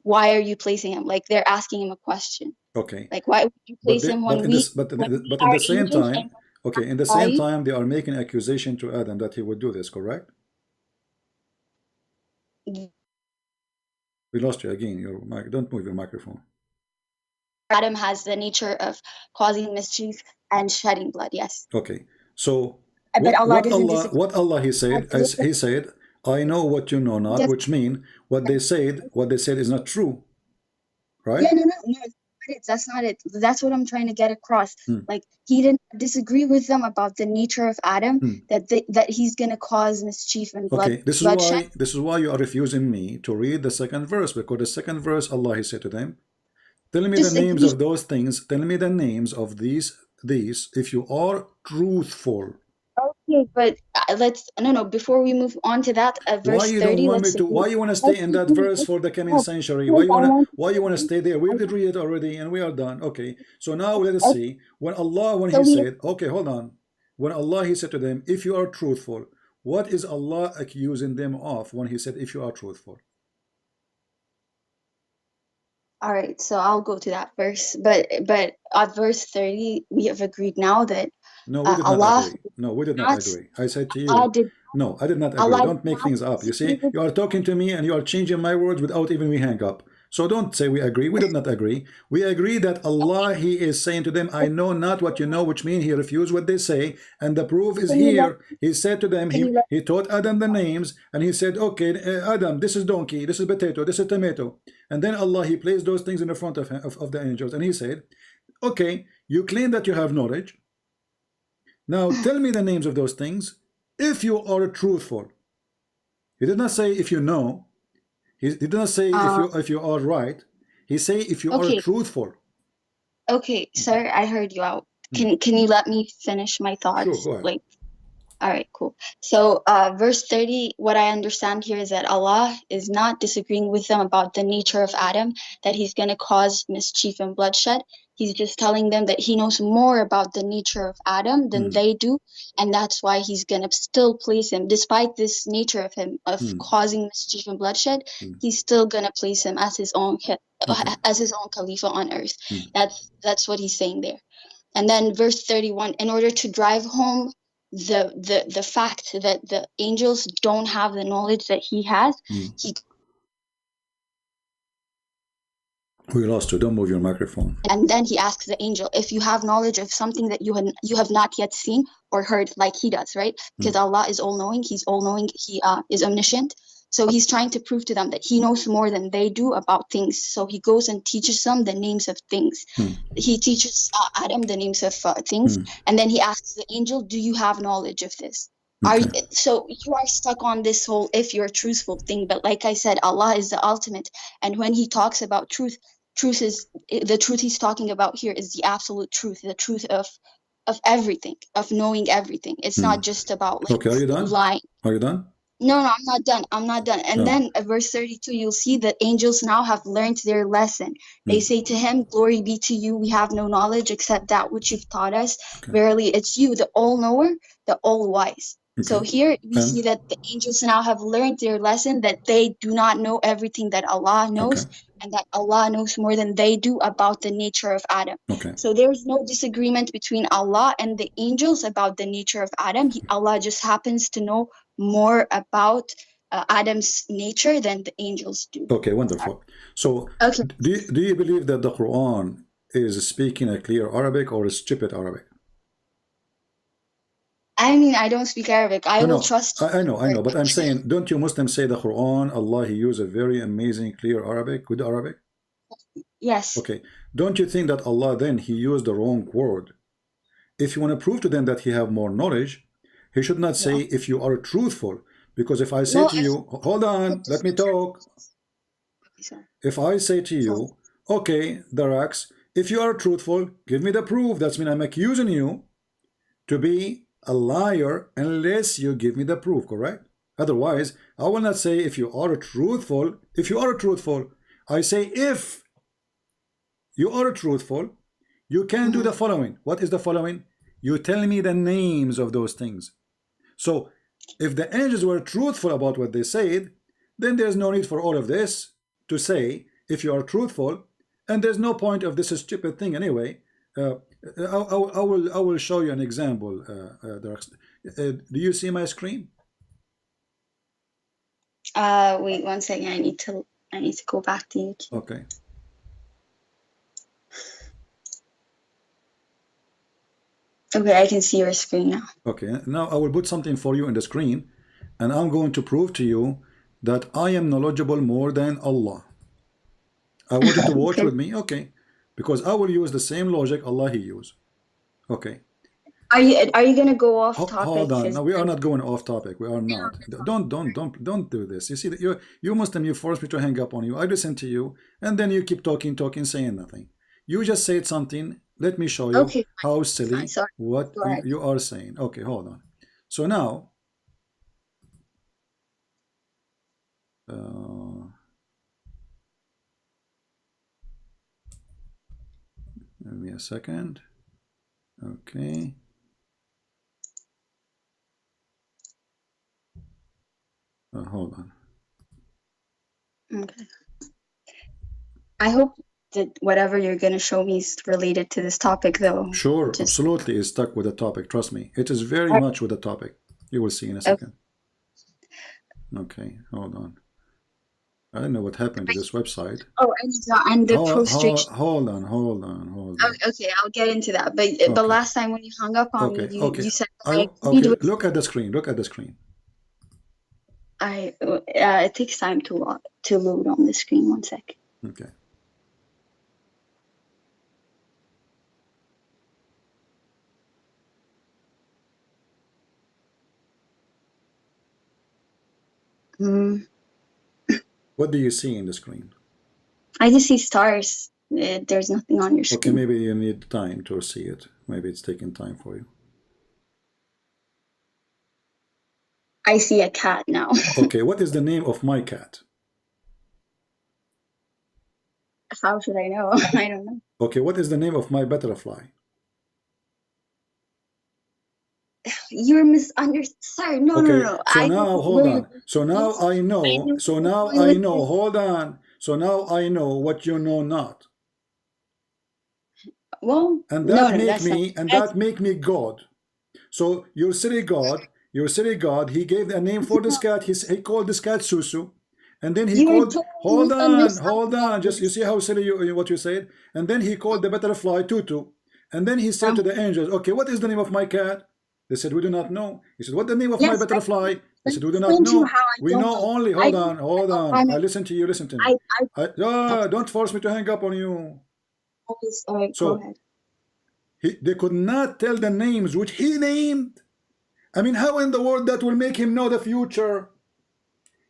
why are you placing him? Like they're asking him a question. Okay. Like why would you place him when we? But at the same time, okay, in the same time, they are making accusation to Adam that he would do this, correct? We lost you again. Don't move your microphone. Adam has the nature of causing mischief and shedding blood. Yes. Okay. So but what Allah he said, I know what you know not, which means what they said is not true. Right? Yeah, no. That's not it. That's what I'm trying to get across. Like he didn't disagree with them about the nature of Adam, that he's gonna cause mischief and blood. Okay, this is why you are refusing me to read the second verse, because the second verse Allah he said to them, tell me the names of those things, tell me the names of these if you are truthful. Okay, but before we move on to that, verse 30. Why you want to stay in that verse for the coming century? Why you want to stay there? We did read it already and we are done. Okay, so now let us see. When he said, okay, hold on. When Allah he said to them, if you are truthful, what is Allah accusing them of when he said, if you are truthful? All right, so I'll go to that verse, but at verse 30, we have agreed now that no, we did not agree. No, we did not agree. I said to you, no, I did not agree. Don't make things up. You see, you are talking to me and you are changing my words without even we hang up. So don't say we agree. We did not agree. We agree that Allah, he is saying to them, I know not what you know, which means he refused what they say. And the proof is here. He said to them, he taught Adam the names, and he said, okay, Adam, this is donkey, this is potato, this is tomato. And then Allah, he placed those things in the front of the angels. And he said, okay, you claim that you have knowledge. Now tell me the names of those things if you are truthful. He did not say if you know. He did not say if you are right. He say if you are truthful. Okay, sir, I heard you out. Can you let me finish my thoughts? Sure, go ahead. All right, cool. So verse 30, what I understand here is that Allah is not disagreeing with them about the nature of Adam, that he's going to cause mischief and bloodshed. He's just telling them that he knows more about the nature of Adam than they do, and that's why he's going to still place him, despite this nature of him of causing mischief and bloodshed. He's still going to place him as his own Khalifa on earth. That's what he's saying there. And then verse 31, in order to drive home the fact that the angels don't have the knowledge that he has, We lost you. Don't move your microphone. And then he asks the angel, if you have knowledge of something that you have not yet seen or heard, like he does, right? Because Allah is all-knowing. He's all-knowing. He is omniscient. So he's trying to prove to them that he knows more than they do about things. So he goes and teaches them the names of things. He teaches Adam the names of things. And then he asks the angel, do you have knowledge of this? Are you, so you are stuck on this whole if you're truthful thing, but like I said, Allah is the ultimate, and when He talks about truth, truth is the truth He's talking about here is the absolute truth, the truth of everything, of knowing everything. It's not just about like Okay, are you done? lying. Are you done? No, I'm not done. I'm not done. And then at verse 32, you'll see that angels now have learned their lesson. They say to him, "Glory be to you. We have no knowledge except that which you've taught us. Verily, it's you, the all-knower, the all-wise." So here we see that the angels now have learned their lesson, that they do not know everything that Allah knows, and that Allah knows more than they do about the nature of Adam. So there's no disagreement between Allah and the angels about the nature of Adam. Allah just happens to know more about Adam's nature than the angels do. Okay, wonderful. So do you believe that the Quran is speaking a clear Arabic or a stupid Arabic? I mean, I don't speak Arabic. I will trust you. I know, but I'm saying, don't you Muslims say the Quran, Allah, He used a very amazing, clear Arabic, good Arabic? Yes. Okay. Don't you think that Allah then, He used the wrong word? If you want to prove to them that He have more knowledge, He should not say, if you are truthful. Because if I say to you, hold on, let me talk. If I say to you, okay, Darax, if you are truthful, give me the proof. That's mean I'm accusing you to be a liar unless you give me the proof, correct? Otherwise, I will not say if you are truthful. If you are truthful, I say if you are truthful, you can do the following. What is the following? You tell me the names of those things. So if the angels were truthful about what they said, then there's no need for all of this to say if you are truthful, and there's no point of this stupid thing anyway. I will show you an example. Do you see my screen? Wait 1 second. I need to go back to YouTube. Okay. Okay, I can see your screen now. Okay, now I will put something for you in the screen, and I'm going to prove to you that I am knowledgeable more than Allah. I want you to watch with me, okay? Because I will use the same logic Allah He used. Okay. Are you gonna go off topic? Hold on. No, we are not going off topic. We are not. Don't do this. You see that you Muslim, you force me to hang up on you. I listen to you, and then you keep talking, saying nothing. You just said something. Let me show you how silly what you are saying. Okay, hold on. So now, give me a second. Okay. Hold on. Okay. I hope that whatever you're going to show me is related to this topic, though. Sure, absolutely is stuck with the topic. Trust me. It is very much with the topic. You will see in a second. Okay, hold on. I don't know what happened to this website. Oh, and the prostration. Hold on. Okay, I'll get into that. But last time when you hung up on me, you said Look at the screen. Look at the screen. It takes time to load on the screen. 1 sec. Okay. What do you see in the screen? I just see stars. There's nothing on your screen. Okay, maybe you need time to see it. Maybe it's taking time for you. I see a cat now. Okay, what is the name of my cat? How should I know? I don't know. Okay, what is the name of my butterfly? You're misunderstanding. Sorry, no. So now, hold on. So now I know. So now I know. Hold on. So now I know what you know not. Well, and that make me God. So your silly God, he gave a name for this cat. He called this cat Susu. And then he called, hold on, just you see how silly what you said? And then he called the butterfly Tutu. And then he said to the angels, okay, what is the name of my cat? They said, we do not know. He said, what's the name of my butterfly? They said, we do not know. We know only, hold on. I listen to you, listen to me. Don't force me to hang up on you. So, they could not tell the names which he named I mean, how in the world that will make him know the future?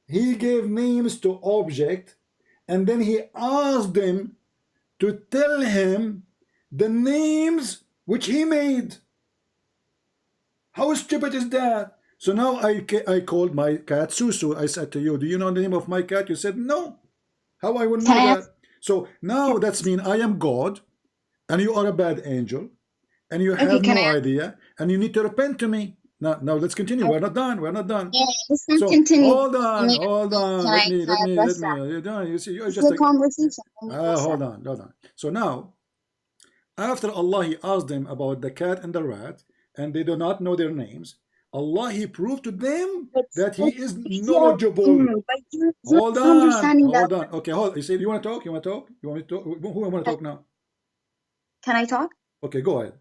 He gave names to object, and then he asked them to tell him the names which he made. How stupid is that? So now I called my cat Susu. I said to you, do you know the name of my cat? You said no. How I will know that? So now that's mean I am God, and you are a bad angel, and you have no idea, and you need to repent to me. Now let's continue. We're not done. We're not done. Yeah, let's not So continue. hold on. Let me. You see, you're just a conversation. hold on. So now, after Allah, He asked them about the cat and the rat, and they do not know their names. Allah, He proved to them that He is knowledgeable. Hold on. Okay, hold. You say you want to talk? You want to talk? You want me to talk? Who want to talk now? Can I talk? Okay, go ahead.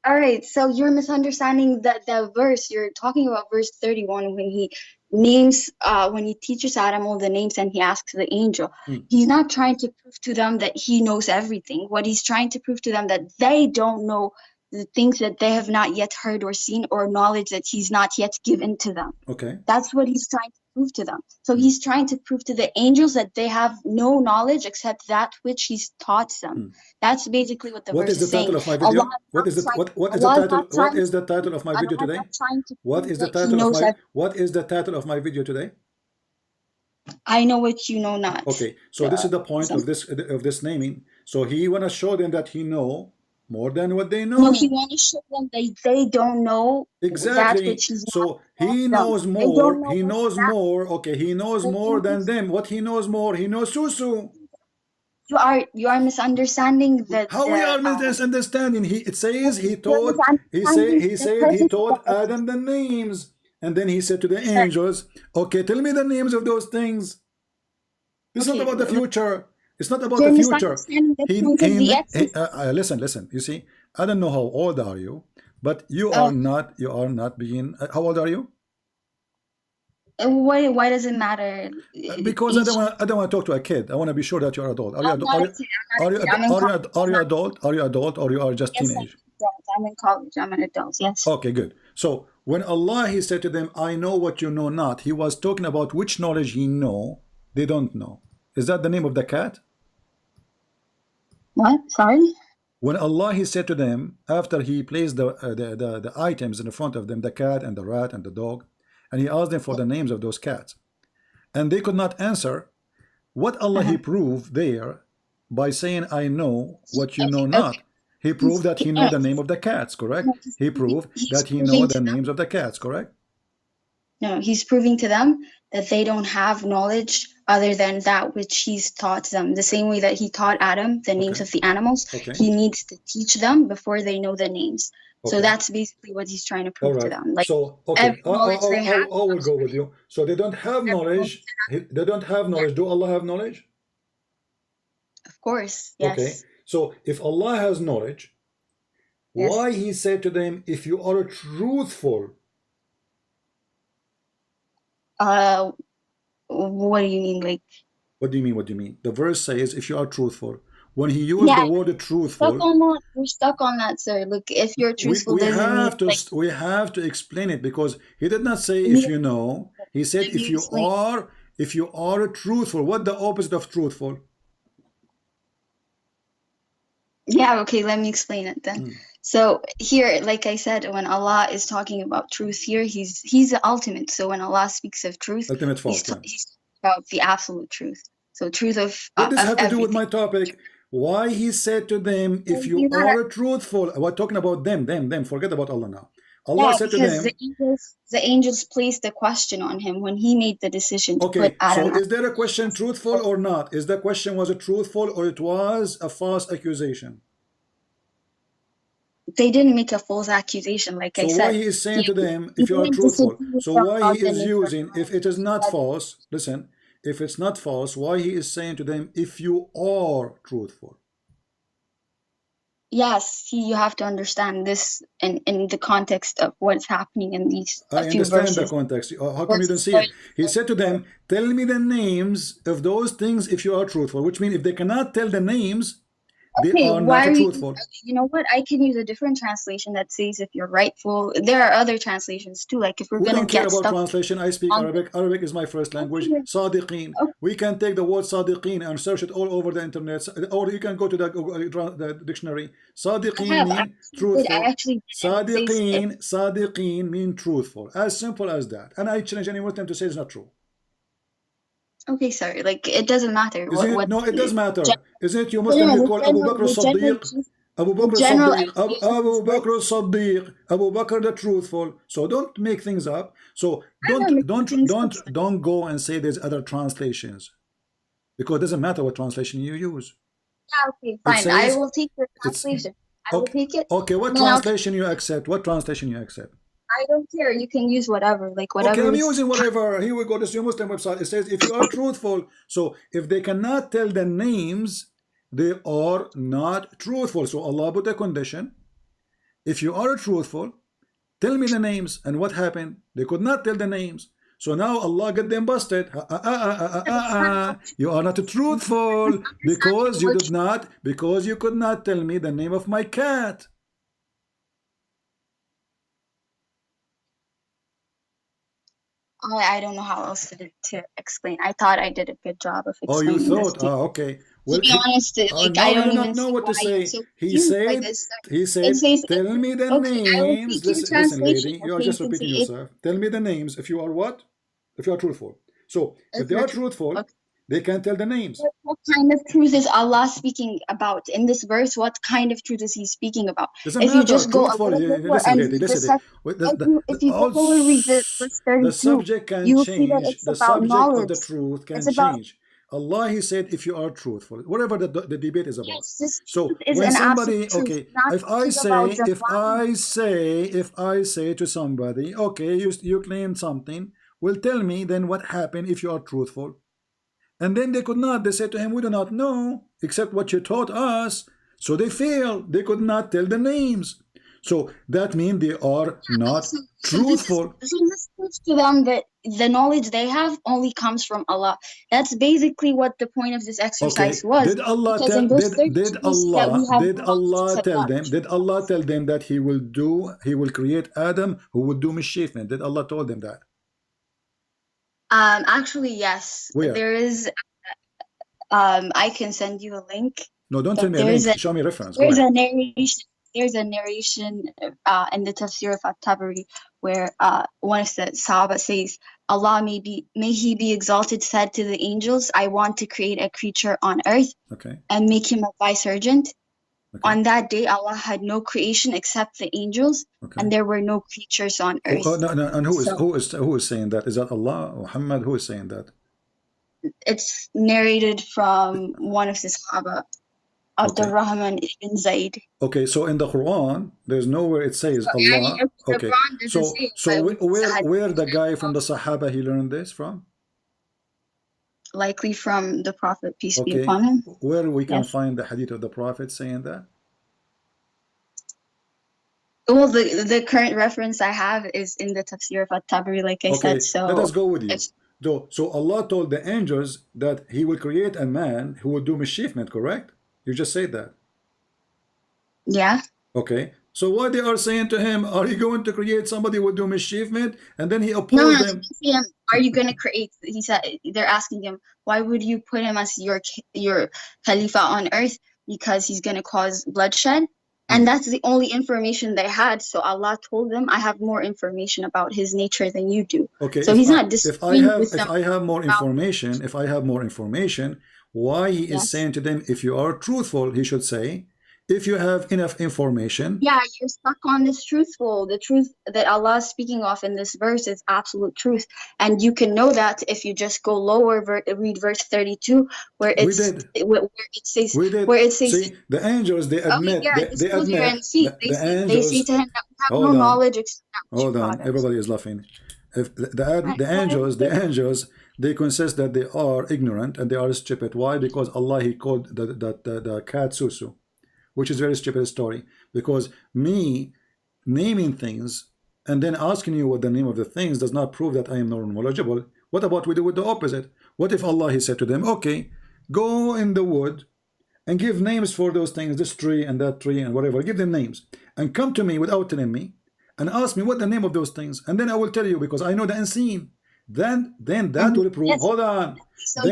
All right, so you're misunderstanding the verse. You're talking about verse 31 when he names, when he teaches Adam all the names and he asks the angel. He's not trying to prove to them that he knows everything. What he's trying to prove to them that they don't know the things that they have not yet heard or seen, or knowledge that he's not yet given to them. Okay. That's what he's trying to prove to them. So he's trying to prove to the angels that they have no knowledge except that which he's taught them. That's basically what the verse is saying. What is the title of my video? What is the title? What is the title of my video today? What is the title of my What is the title of my video today? I know what you know not. Okay, so this is the point of this naming. So he wanna show them that he know more than what they know. No, he want to show them they don't know exactly. That which he's so he knows more. He knows more. Okay, he knows more than them. What he knows more? He knows Susu. You are misunderstanding that. How we are misunderstanding? It says he taught. He said he taught Adam the names, and then he said to the angels, "Okay, tell me the names of those things." This is not about the future. It's not about the future. Listen. You see, I don't know how old are you, but you are not. You are not being. How old are you? Why does it matter? Because I don't want to talk to a kid. I want to be sure that you are adult. Are you adult? Are you adult? Are you adult, or you are just teenage? I'm in college. I'm an adult. Yes. Okay, good. So when Allah He said to them, "I know what you know not," He was talking about which knowledge He know. They don't know. Is that the name of the cat? What? Sorry? When Allah He said to them, after He placed the items in front of them, the cat and the rat and the dog, and He asked them for the names of those cats, and they could not answer, what Allah He proved there by saying, "I know what you know not." He proved that He know the name of the cats, correct? He proved that He know the names of the cats, correct? No, He's proving to them that they don't have knowledge other than that which He's taught them. The same way that He taught Adam the names of the animals, He needs to teach them before they know the names. So that's basically what He's trying to prove to them. Like, so, I will go with you. So they don't have knowledge. They don't have knowledge. Do Allah have knowledge? Of course, yes. Okay. So if Allah has knowledge, why He said to them, "If you are truthful"? What do you mean? Like, what do you mean? What do you mean? The verse says, "If you are truthful." When He used the word truthful, we're stuck on that, sir. Look, if you're truthful, we have to explain it, because He did not say "if you know." He said if you are truthful. What the opposite of truthful? Yeah, okay, let me explain it then. So here, like I said, when Allah is talking about truth here, He's the ultimate. So when Allah speaks of truth, He's talking about the absolute truth. So truth of what does have to do with my topic? Why He said to them, "If you are truthful." We're talking about them. Forget about Allah now. Allah said to them, the angels placed the question on Him when He made the decision to put Adam. So is there a question truthful or not? Is the question, was it truthful, or it was a false accusation? They didn't make a false accusation, like I said. So why He is saying to them, "If you are truthful"? So why He is using, if it is not false, listen, if it's not false, why He is saying to them, "If you are truthful"? Yes, you have to understand this in the context of what's happening in these I understand the context. How come you don't see it? He said to them, "Tell me the names of those things if you are truthful," which means if they cannot tell the names, they Okay, are why not are truthful. you know what? I can use a different translation that says if you're rightful. There are other translations too. Like if we're We gonna don't care get about stuck translation. I speak on Arabic. Arabic is my first language. okay, Sadiqeen. okay, We can take the word Sadiqeen and search it all over the internet, or you can go to the dictionary. I Sadiqeen have mean I truthful. actually did, and it says if Sadiqeen mean truthful. As simple as that. And I challenge any Muslim to say it's not true. okay, sorry, like it doesn't matter Is it? what No, it does matter. Isn't it you no, Muslim no, you call Abu Bakr Siddiq? Abu the Bakr general Siddiq, explanation of Abu this Bakr verse. Siddiq, Abu Bakr the truthful. So don't make things up. So I'm not making things up. don't go and say there's other translations, because it doesn't matter what translation you use. Yeah, okay, It fine. I says will take your it's translation. I will okay. take it. Okay, what And then translation you accept? What translation you accept? I don't care. You can use whatever, like Okay, whatever I'm is. using whatever. Here we go. This is your Muslim website. It says if you are truthful. So if they cannot tell the names, they are not truthful. So Allah put a condition. If you are truthful, tell me the names. And what happened? They could not tell the names. So now Allah got them busted. You are not truthful because you could not tell me the name of my cat. I don't know how else to explain. I thought I did a good job of Oh, you explaining this thought? to you. Okay. To Well, be honest, like now I you don't do not even know see what why to you're say. so confused by this. He It said, says, tell me the okay, I will names. take your Listen, translation. lady, you are Okay, you just can say repeating it yourself. Tell me the names if you are what? If you are truthful. So if if they you're are true. truthful, Okay. they can tell the names. What kind of truth is Allah speaking about in this verse? What kind of truth is He speaking about? Doesn't If you matter. just go a Truthful. little bit more Listen, and lady, read the listen. second, Wait, if you go forward, read the verse the 32, subject can you will see that change. it's The about subject of knowledge. the truth can It's about change. Allah, He said, if you are truthful, whatever the debate is about. yes, this So truth is when an absolute somebody, truth, okay, not talking about divine. if I say to somebody, okay, you claim something, well, tell me then what happened if you are truthful. And then they could not. They said to him, we do not know except what you taught us. So they failed. They could not tell the names. So that means they are not truthful. So this proves to them that the knowledge they have only comes from Allah. That's basically what the point of this Okay, exercise was. did Allah Because tell in verse 32 we see that we have did knowledge Allah except tell God. them that he will create Adam who would do mischievement? Did Allah told them that? Actually, yes. Where? There is I can send you a link. No, don't tell me a There's link. a Show me a reference. Go there's ahead. a narration there's a narration in the Tafsir of At-Tabari where one of the Sahaba says, Allah may he be exalted, said to the angels, I want to create a creature on earth Okay. and make him a vicegerent. Okay. On that day, Allah had no creation except the angels, Okay. and there were no creatures on earth. Oh, no, and who is So who is saying that? Is that Allah, Muhammad? Who is saying that? it's narrated from one of the Sahaba, Okay. Abdurrahman ibn Zayd. Okay, so in the Quran, there's nowhere it says So, Allah. the Okay, Quran doesn't say it, so but where the guy from the Sahaba he learned this from? likely from the Prophet, peace be Okay, upon him. where we can Yes. find the hadith of the Prophet saying that? Well, the current reference I have is in the Tafsir of At-Tabari, like I Okay, said. So let us go with you. it's So Allah told the angels that He will create a man who will do mischievement, correct? You just said that. yeah. Okay, so what they are saying to him, are you going to create somebody who will do mischievement? And then he No, opposed them. him. Are you going to create? He said they're asking him, why would you put him as your Khalifa on earth? Because he's going to cause bloodshed. And that's the only information they had. So Allah told them, I have more information about his nature than you do. Okay, so he's not disagreeing with them. if I have more information, why he is saying to them, if you are truthful, he should say, if you have enough information. Yeah, you're stuck on this truthful. The truth that Allah is speaking of in this verse is absolute truth. And you can know that if you just go lower, read verse 32, where it says, See, the angels, they admit, they admit, they say to him that we have no knowledge except that which you taught us. Everybody is laughing. If the angels, they consist that they are ignorant and they are stupid. Why? Because Allah, He called the cat Susu, which is a very stupid story. Because me naming things and then asking you what the name of the things does not prove that I am not knowledgeable. What about we do with the opposite? What if Allah, He said to them, okay, go in the wood and give names for those things, this tree and that tree and whatever. Give them names and come to me without telling me and ask me what the name of those things, and then I will tell you because I know the unseen. Then that will prove. Yes. Hold on. So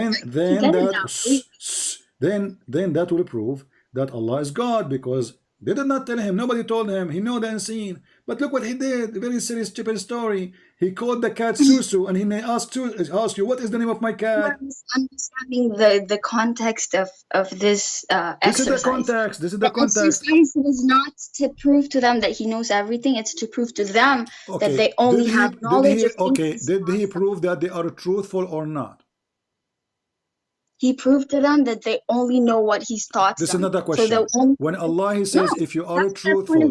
Then that will prove that Allah is God, because they did not tell him. Nobody told him. He knew the unseen. But look what he did. A very serious, stupid story. He called the cat Susu, and he may ask you, what is the name of my cat? Understanding the context of this exercise. This is the context. This is the context. Exercise is not to prove to them that he knows everything. It's to prove to them that they only have knowledge of things. Did he prove that they are truthful or not? He proved to them that they only know what he's taught them. This is another question. So when Allah he says, if you are truthful,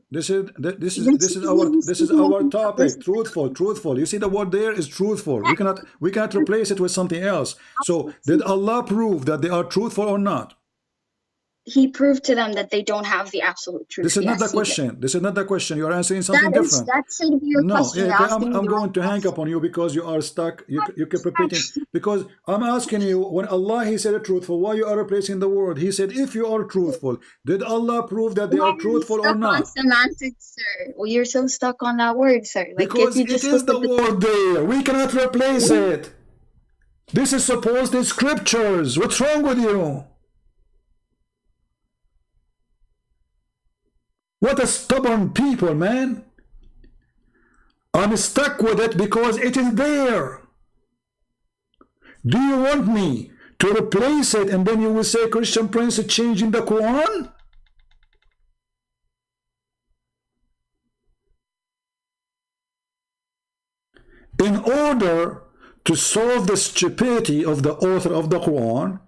this is our topic. Truthful. You see the word there is truthful. We cannot replace it with something else. So did Allah prove that they are truthful or not? He proved to them that they don't have the absolute truth. This is not the question. This is not the question. You are answering something different. That should be your question. I'm going to hang up on you because you are stuck. You keep repeating. Because I'm asking you, when Allah he said truthful, why you are replacing the word? He said, if you are truthful, did Allah prove that they are truthful or not? On semantics, sir. Well, you're so stuck on that word, sir. Like, because it is the word there. We cannot replace it. This is supposed in scriptures. What's wrong with you? What a stubborn people, man. I'm stuck with it because it is there. Do you want me to replace it and then you will say Christian Prince is changing the Quran? In order to solve the stupidity of the author of the Quran,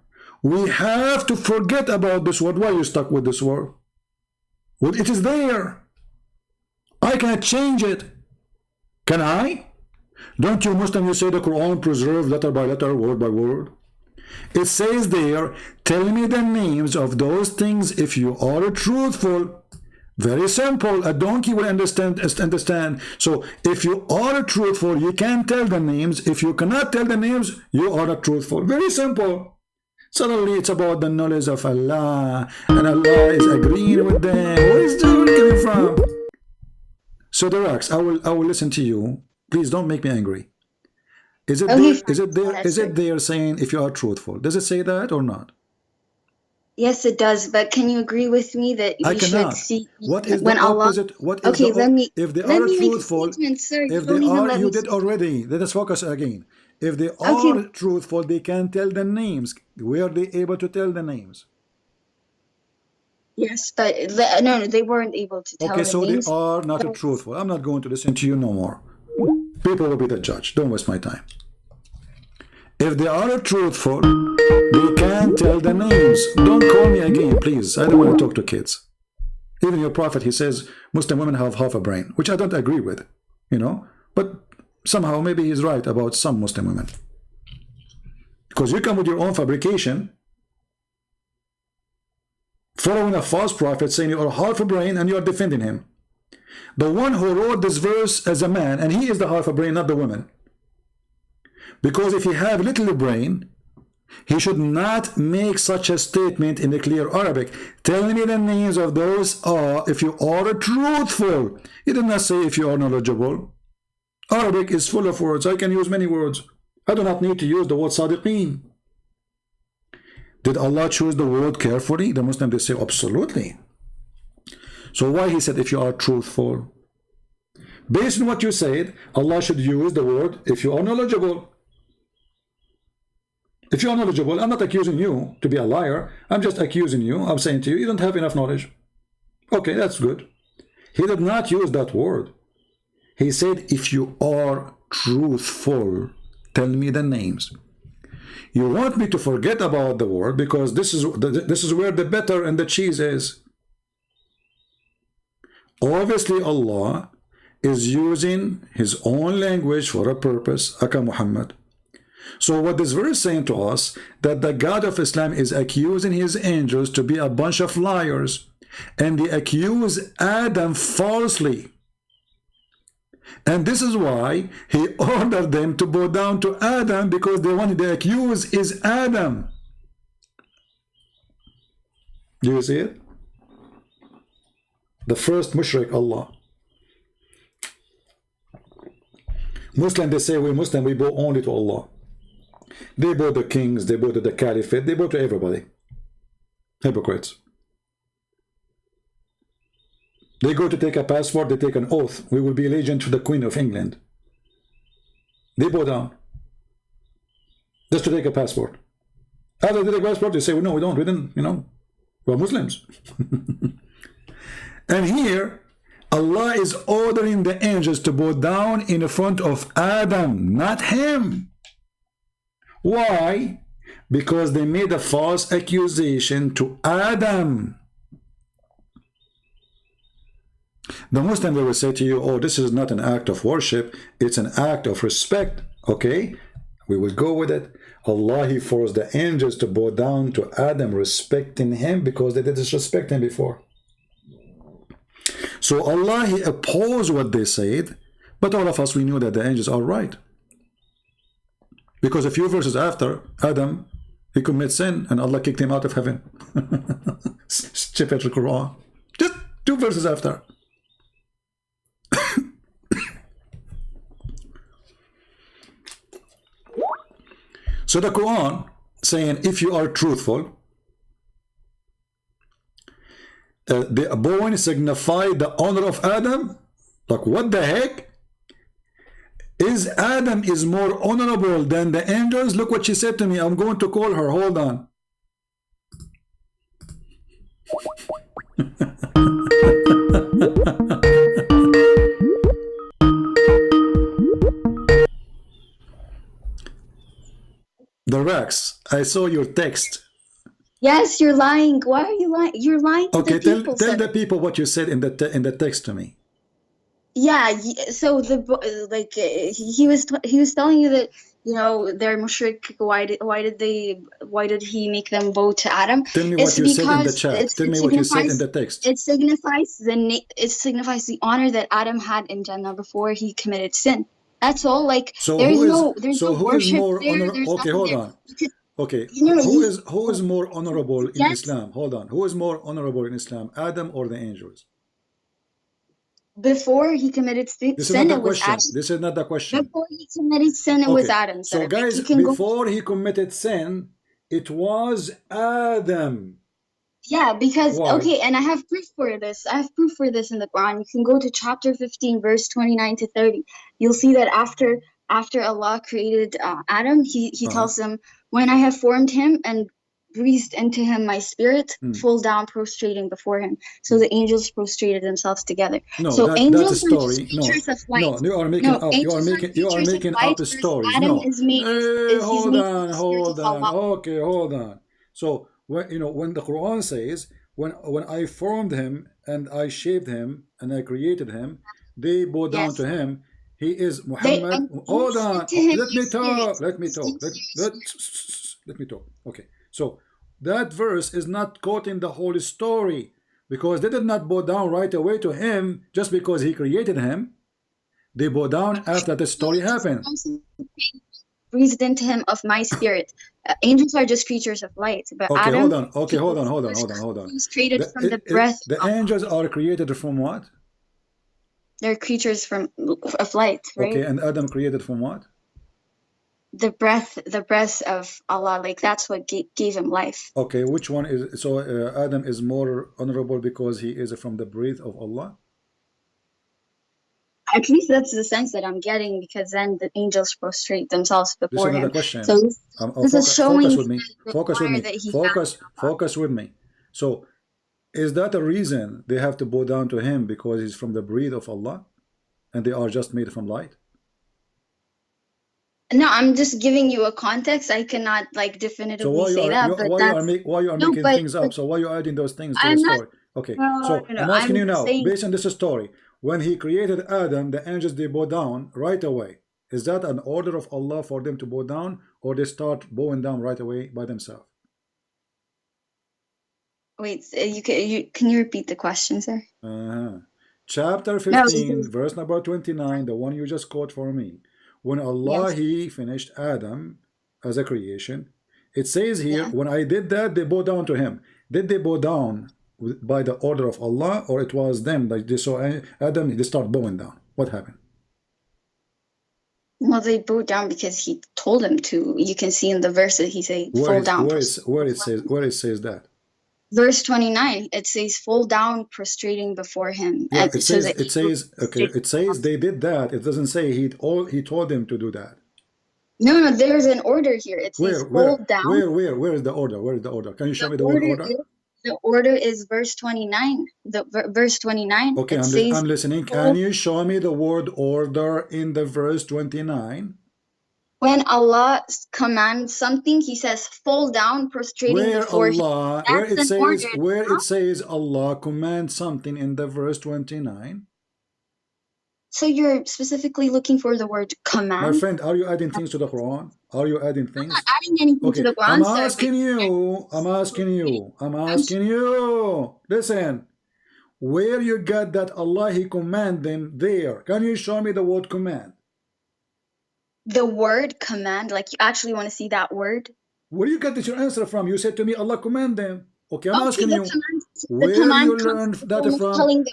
we have to forget about this word. Why are you stuck with this word? Well, it is there. I cannot change it. Can I? Don't you Muslim, you say the Quran preserved letter by letter, word by word? It says there, tell me the names of those things if you are truthful. Very simple. A donkey will understand. So if you are truthful, you can tell the names. If you cannot tell the names, you are not truthful. Very simple. Suddenly it's about the knowledge of Allah, and Allah is agreeing with them. Where is that coming from? So the Rax, I will listen to you. Please don't make me angry. Is it there saying if you are truthful? Does it say that or not? Yes, it does. But can you agree with me that we should see what is when the opposite? If they are truthful, if they are, you did already. Let us focus again. If they are truthful, they can tell the names. Were they able to tell the names? Yes, but no, they weren't able to tell the names. Okay, so they are not truthful. I'm not going to listen to you no more. People will be the judge. Don't waste my time. If they are truthful, they can tell the names. Don't call me again, please. I don't want to talk to kids. Even your prophet, he says Muslim women have half a brain, which I don't agree with, but somehow maybe he's right about some Muslim women. Because you come with your own fabrication, following a false prophet saying you are half a brain and you are defending him. The one who wrote this verse as a man, and he is the half a brain, not the woman. Because if he have little brain, he should not make such a statement in the clear Arabic. Tell me the names of those if you are truthful. He did not say if you are knowledgeable. Arabic is full of words. I can use many words. I do not need to use the word sadiqeen. Did Allah choose the word carefully? The Muslims, they say absolutely. So why he said if you are truthful? Based on what you said, Allah should use the word if you are knowledgeable. If you are knowledgeable, I'm not accusing you to be a liar. I'm just accusing you. I'm saying to you, you don't have enough knowledge. Okay, that's good. He did not use that word. He said, if you are truthful, tell me the names. You want me to forget about the word because this is where the butter and the cheese is. Obviously, Allah is using his own language for a purpose, Aka Muhammad. So what this verse is saying to us, that the God of Islam is accusing his angels to be a bunch of liars, and they accuse Adam falsely. And this is why he ordered them to bow down to Adam, because the one they accuse is Adam. Do you see it? The first mushrik, Allah. Muslim, they say we Muslim, we bow only to Allah. They bow to kings, they bow to the caliphate, they bow to everybody. Hypocrites. They go to take a passport, they take an oath. We will be allegiant to the Queen of England. They bow down. Just to take a passport. After they take a passport, they say, well, no, we didn't, you know, we're Muslims. And here, Allah is ordering the angels to bow down in front of Adam, not him. Why? Because they made a false accusation to Adam. The Muslim will say to you, oh, this is not an act of worship, it's an act of respect. Okay, we will go with it. Allah, He forced the angels to bow down to Adam, respecting him because they did disrespect him before. So Allah, He opposed what they said, but all of us, we knew that the angels are right. Because a few verses after, Adam, he commits sin and Allah kicked him out of heaven. Stupid Quran. Just 2 verses after. So the Quran saying, if you are truthful, the bowing signify the honor of Adam. Like, what the heck? Is Adam is more honorable than the angels? Look what she said to me. I'm going to call her. Hold on. The Rex, I saw your text. Yes, you're lying. Why are you lying? You're lying to Okay, the people. tell the people what you said in the text to me. Yeah, so he was telling you that, you know, they're mushrik. Why did he make them bow to Adam? Tell me what you said in the chat. Tell me what you said in the text. It signifies the honor that Adam had in Jannah before he committed sin. That's all. Like, so there's no worship more there. Okay, hold on. Okay, who is more honorable in Islam? Hold on. Who is more honorable in Islam, Adam or the angels? Before he committed sin, it was Adam. This is not the question. Before he committed sin, it was Adam. So guys, before he committed sin, it was Adam. Yeah, because Why? okay, and I have proof for this. I have proof for this in the Quran. You can go to chapter 15, verse 29 to 30. You'll see that after Allah created Adam, he tells him, when I have formed him and breathed into him my spirit, fall down prostrating before him. So the angels prostrated themselves together. No, so angels are just creatures of light. No, you are making up. You are making up stories. Adam is made. Hold on. Okay, hold on. So when the Quran says, when I formed him and I shaped him and I created him, they bow down to him. He is Muhammad. Hold on. Let me talk. Let me talk. Okay. So that verse is not quoting the whole story, because they did not bow down right away to him just because he created him. They bow down after the story happened. Breathed into him of my spirit. Angels are just creatures of light. But okay, Adam, hold on. Okay, hold on. He's created from the breath. The angels are created from what? They're creatures of light, right? Okay, and Adam created from what? The breath of Allah, like that's what gave him life. Okay, which one is so? Adam is more honorable because he is from the breath of Allah. At least that's the sense that I'm getting, because then the angels prostrate themselves before him. Question. So this is showing. Focus with me. So, is that a reason they have to bow down to him because he's from the breath of Allah, and they are just made from light? No, I'm just giving you a context. I cannot like definitively say that. Why you are making things up? So why are you adding those things to the story? Okay, so I'm asking you now, based on this story, when he created Adam, the angels, they bow down right away. Is that an order of Allah for them to bow down, or they start bowing down right away by themselves? Wait, can you repeat the question, sir? Chapter 15, verse number 29, the one you just quote for me. When Allah, He finished Adam as a creation, It says here, Yeah. when I did that, they bow down to him. Did they bow down by the order of Allah, or it was them, like they saw Adam, they start bowing down? What happened? Well, they bowed down because he told them to. You can see in the verse that he said, fall down. Where it says that? Verse 29, it says, fall down, prostrating before him. Yeah, And it so says it says they did that. It doesn't say he told them to do that. No, there's an order here. It says fall down. Where is the order? Where is the order? Can you show me the word order? The order is verse 29. Verse 29. Okay, I'm listening. Can you show me the word order in the verse 29? When Allah commands something, he says, fall down, prostrating before him. Where it says Allah commands something in the verse 29? So you're specifically looking for the word command? My friend, are you adding things to the Quran? Are you adding things? I'm not adding anything to the Quran. I'm asking you. Listen, where you got that Allah, he command them there? Can you show me the word command? The word command, like you actually want to see that word? Where you got your answer from? You said to me, Allah command them. Okay, I'm asking you, where you learned that from?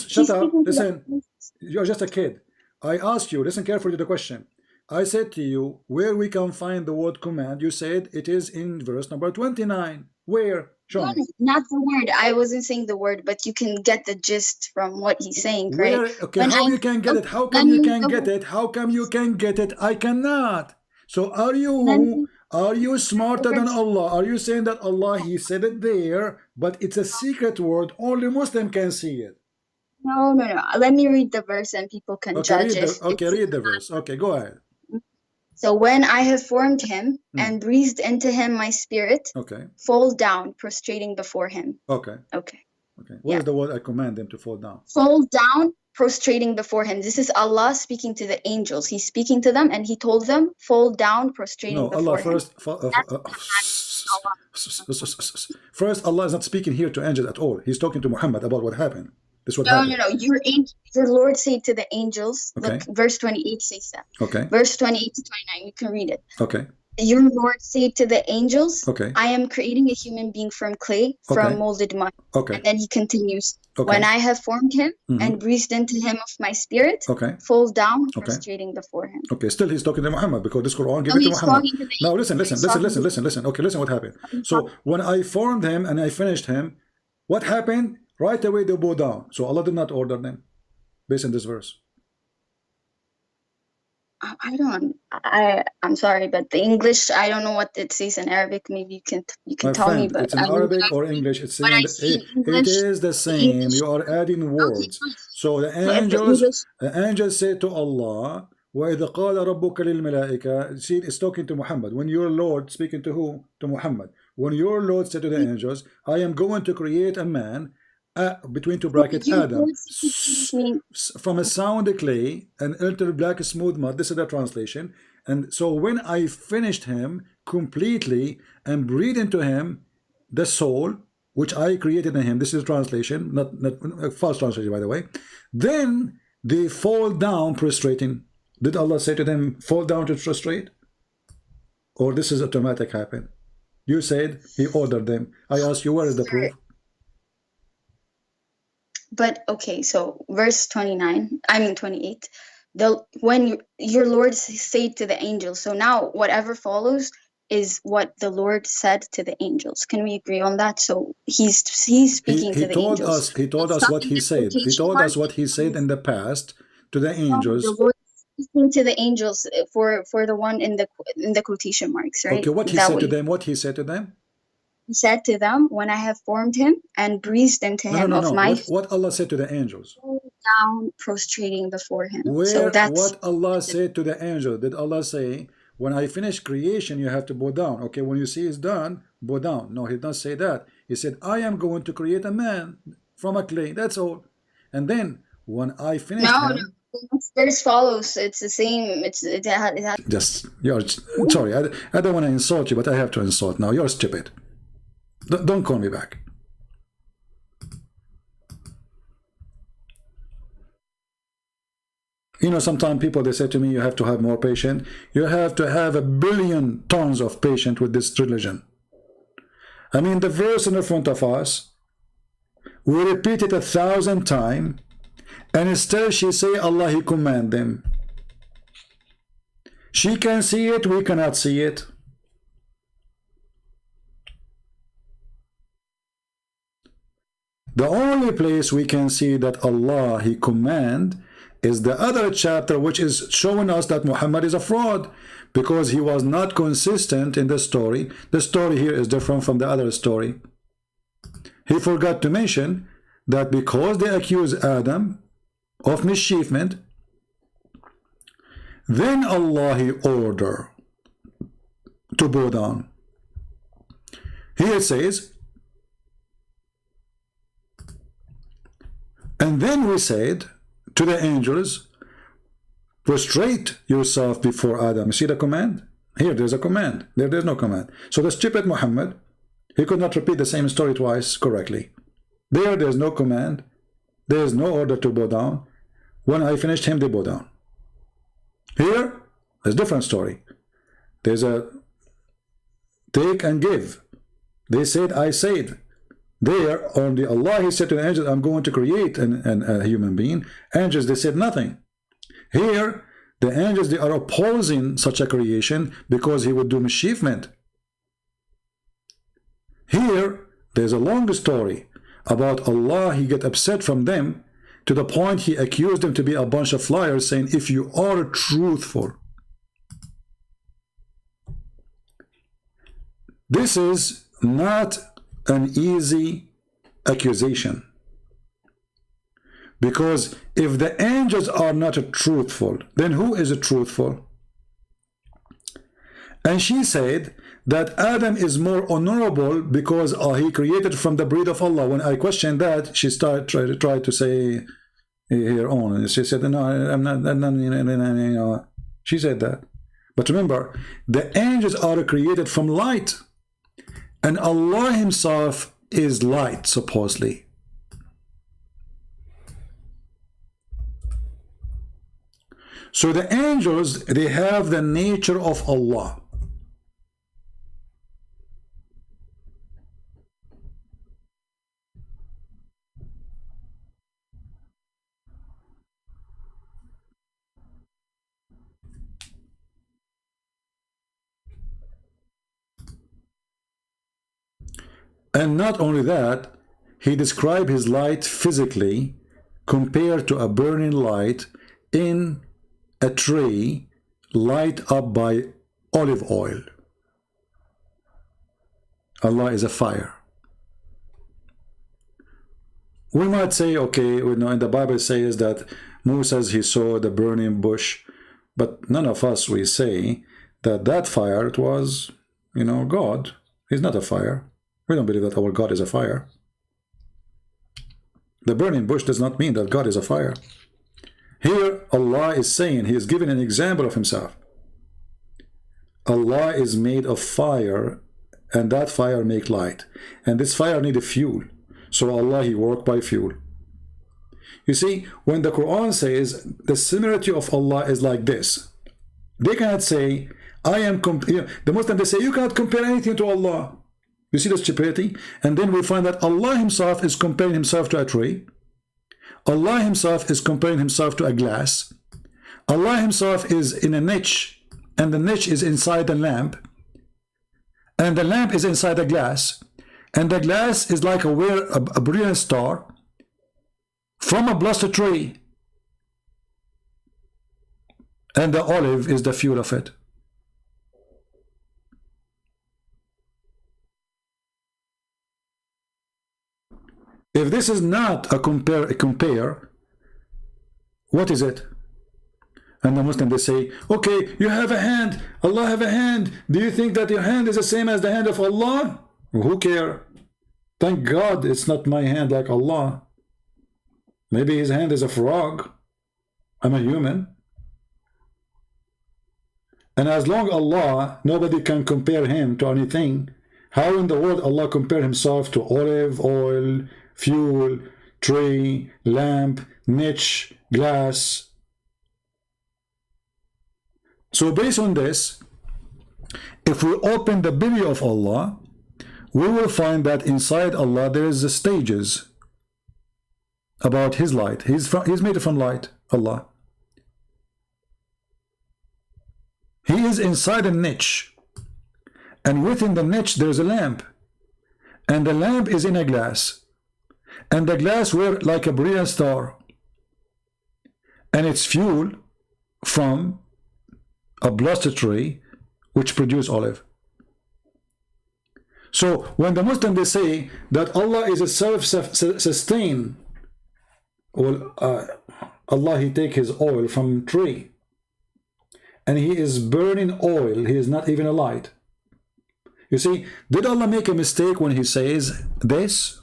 Shut up, listen, you're just a kid. I asked you, listen carefully to the question. I said to you, where we can find the word command? You said it is in verse number 29. Where? Show me. Not the word. I wasn't saying the word, but you can get the gist from what he's saying, right? Okay, how you can get it? How come you can get it? How come you can get it? I cannot. So are you smarter than Allah? Are you saying that Allah, he said it there, but it's a secret word, only Muslim can see it? No. Let me read the verse and people can judge it. Read the verse. Okay, go ahead. So when I have formed him and breathed into him my spirit, fall down, prostrating before him. Okay. What is the word I command them to fall down? Fall down, prostrating before him. This is Allah speaking to the angels. He's speaking to them and he told them, fall down, prostrating before him. First, Allah is not speaking here to angels at all. He's talking to Muhammad about what happened. No. Your Lord said to the angels, look, verse 28 says that. Verse 28 to 29, you can read it. Your Lord said to the angels, I am creating a human being from clay, from molded mud. And then he continues, when I have formed him and breathed into him of my spirit, fall down, prostrating before him. Still he's talking to Muhammad, because this Quran gives it to Muhammad. Now listen. Okay, listen what happened. So when I formed him and I finished him, what happened? Right away they bow down. So Allah did not order them based on this verse. I'm sorry, but the English, I don't know what it says in Arabic. Maybe you can tell me. But it's in Arabic or English. It's saying it is the same. You are adding words. So the angels say to Allah, وَإِذَا قَالَ رَبُّكَ لِلْمَلَائِكَةِ. See, it's talking to Muhammad. When your Lord, speaking to who? To Muhammad. When your Lord said to the angels, I am going to create a man, between two brackets, Adam, from a sound clay and enter black smooth mud. This is the translation. And so when I finished him completely and breathed into him the soul which I created in him, this is translation, not false translation by the way, then they fall down prostrating. Did Allah say to them, fall down to prostrate? Or this is automatic happen? You said he ordered them. I ask you, where is the proof? But okay, so verse 28, when your Lord said to the angels, so now whatever follows is what the Lord said to the angels. Can we agree on that? So he's speaking to the angels. He told us what he said. He told us what he said in the past to the angels. The Lord speaking to the angels for the one in the quotation marks, right? Okay, what he said to them? What he said to them? He said to them, when I have formed him and breathed into him of my... What Allah said to the angels? Down, prostrating before him. What Allah said to the angel? Did Allah say, when I finish creation, you have to bow down? Okay, when you see it's done, bow down. No, he did not say that. He said, I am going to create a man from a clay. That's all. And then, when I finish him... Verse follows. It's the same. You're sorry. I don't want to insult you, but I have to insult now. You're stupid. Don't call me back. You know, sometimes people, they say to me, you have to have more patience. You have to have 1 billion tons of patience with this religion. I mean, the verse in front of us, we repeat it 1,000 times, and still she say, Allah, He command them. She can see it, we cannot see it. The only place we can see that Allah, He command, is the other chapter, which is showing us that Muhammad is a fraud, because he was not consistent in the story. The story here is different from the other story. He forgot to mention that because they accuse Adam of mischievement, then Allah, He order to bow down. Here it says, and then we said to the angels, prostrate yourself before Adam. You see the command? Here there's a command. There's no command. So the stupid Muhammad, he could not repeat the same story twice correctly. There's no command. There's no order to bow down. When I finished him, they bow down. Here, there's a different story. There's a take and give. They said, I said. There, only Allah, He said to the angels, I'm going to create a human being. Angels, they said nothing. Here, the angels, they are opposing such a creation because He would do mischievement. Here, there's a long story about Allah. He get upset from them to the point He accused them to be a bunch of liars, saying, if you are truthful. This is not an easy accusation, because if the angels are not truthful, then who is truthful? And she said that Adam is more honorable because he created from the breed of Allah. When I questioned that, she tried to say her own, and she said, no, I'm not, you know, she said that. But remember, the angels are created from light, and Allah Himself is light, supposedly. So the angels, they have the nature of Allah. And not only that, He described His light physically compared to a burning light in a tree light up by olive oil. Allah is a fire. We might say, okay, we know in the Bible says that Moses, he saw the burning bush, but none of us, we say that that fire, it was, you know, God. He's not a fire. We don't believe that our God is a fire. The burning bush does not mean that God is a fire. Here, Allah is saying, He is giving an example of Himself. Allah is made of fire, and that fire make light. And this fire need a fuel. So Allah, He work by fuel. You see, when the Quran says the similarity of Allah is like this, they cannot say, I am, you know, the Muslims, they say, you cannot compare anything to Allah. You see the stupidity? And then we find that Allah Himself is comparing Himself to a tree. Allah Himself is comparing Himself to a glass. Allah Himself is in a niche, and the niche is inside the lamp, and the lamp is inside the glass, and the glass is like a brilliant star from a blessed tree, and the olive is the fuel of it. If this is not a compare, what is it? And the Muslim, they say, okay, you have a hand, Allah have a hand. Do you think that your hand is the same as the hand of Allah? Who care? Thank God it's not my hand like Allah. Maybe His hand is a frog. I'm a human. And as long Allah, nobody can compare Him to anything, how in the world Allah compare Himself to olive oil, fuel, tree, lamp, niche, glass? So based on this, if we open the belly of Allah, we will find that inside Allah there is the stages about His light. He's made from light, Allah. He is inside a niche, and within the niche there's a lamp, and the lamp is in a glass, and the glass were like a brilliant star, and it's fuel from a blessed tree which produce olive. So when the Muslims they say that Allah is a self-sustained, well, Allah He take His oil from tree, and He is burning oil. He is not even a light. You see, did Allah make a mistake when He says this?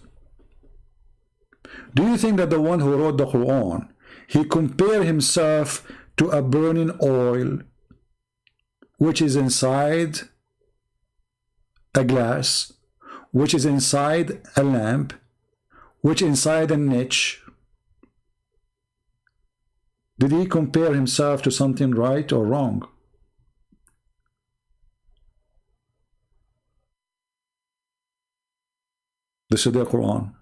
Do you think that the one who wrote the Quran, he compared himself to a burning oil which is inside a glass, which is inside a lamp, which is inside a niche? Did he compare himself to something right or wrong? This is the Quran.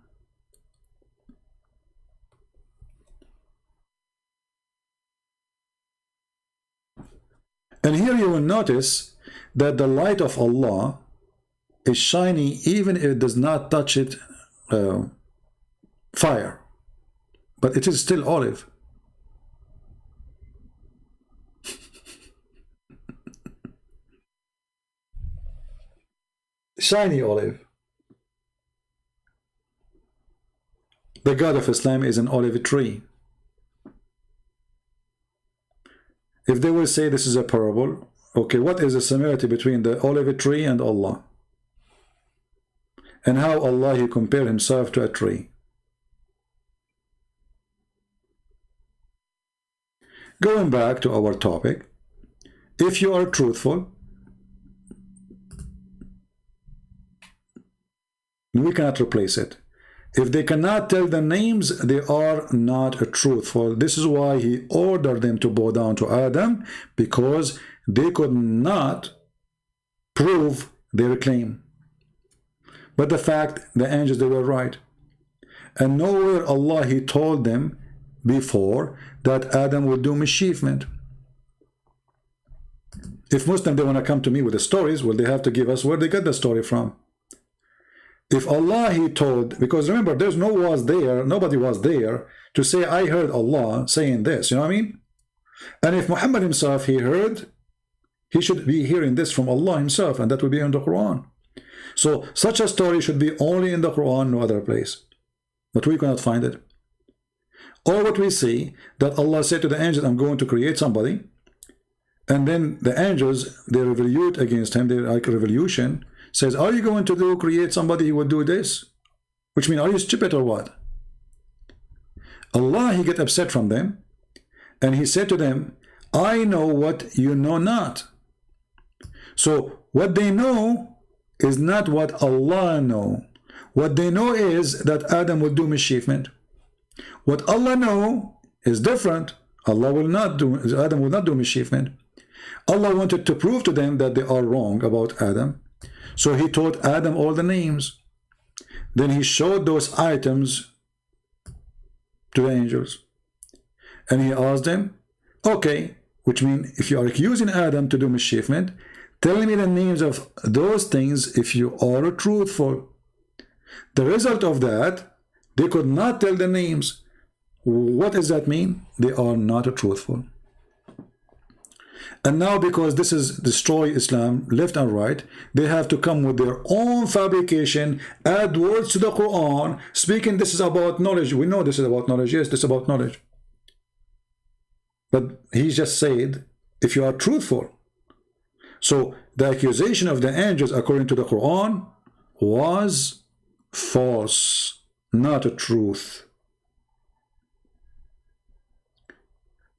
And here you will notice that the light of Allah is shiny even if it does not touch it fire, but it is still olive. Shiny olive. The God of Islam is an olive tree. If they will say this is a parable, okay, what is the similarity between the olive tree and Allah? And how Allah He compared Himself to a tree? Going back to our topic, if you are truthful, we cannot replace it. If they cannot tell the names, they are not truthful. This is why He ordered them to bow down to Adam, because they could not prove their claim. But the fact, the angels, they were right. And nowhere Allah He told them before that Adam would do mischievement. If Muslims, they want to come to me with the stories, well, they have to give us where they got the story from. If Allah He told, because remember, there's nobody was there to say, I heard Allah saying this, you know what I mean? And if Muhammad himself, he heard, he should be hearing this from Allah Himself, and that would be in the Quran. So such a story should be only in the Quran, no other place. But we cannot find it. Or what we see, that Allah said to the angels, I'm going to create somebody, and then the angels, they revolute against Him, they're like a revolution, says, are you going to create somebody who would do this? Which means, are you stupid or what? Allah, He get upset from them, and He said to them, I know what you know not. So what they know is not what Allah know. What they know is that Adam would do mischievement. What Allah know is different. Allah will not do, Adam will not do mischievement. Allah wanted to prove to them that they are wrong about Adam. So He taught Adam all the names. Then He showed those items to the angels. And He asked them, okay, which means if you are accusing Adam to do mischievement, tell me the names of those things if you are truthful. The result of that, they could not tell the names. What does that mean? They are not truthful. And now, because this is destroy Islam left and right, they have to come with their own fabrication, add words to the Quran, speaking this is about knowledge. We know this is about knowledge. Yes, this is about knowledge. But He just said, if you are truthful. So the accusation of the angels, according to the Quran, was false, not a truth.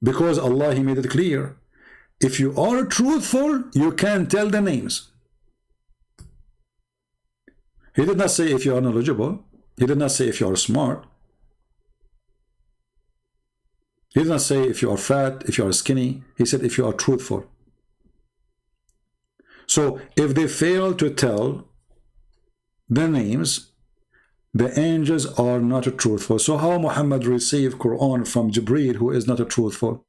Because Allah, He made it clear. If you are truthful, you can tell the names. He did not say if you are knowledgeable. He did not say if you are smart. He did not say if you are fat, if you are skinny. He said if you are truthful. So if they fail to tell the names, the angels are not truthful. So how Muhammad received Quran from Jibreel, who is not a truthful?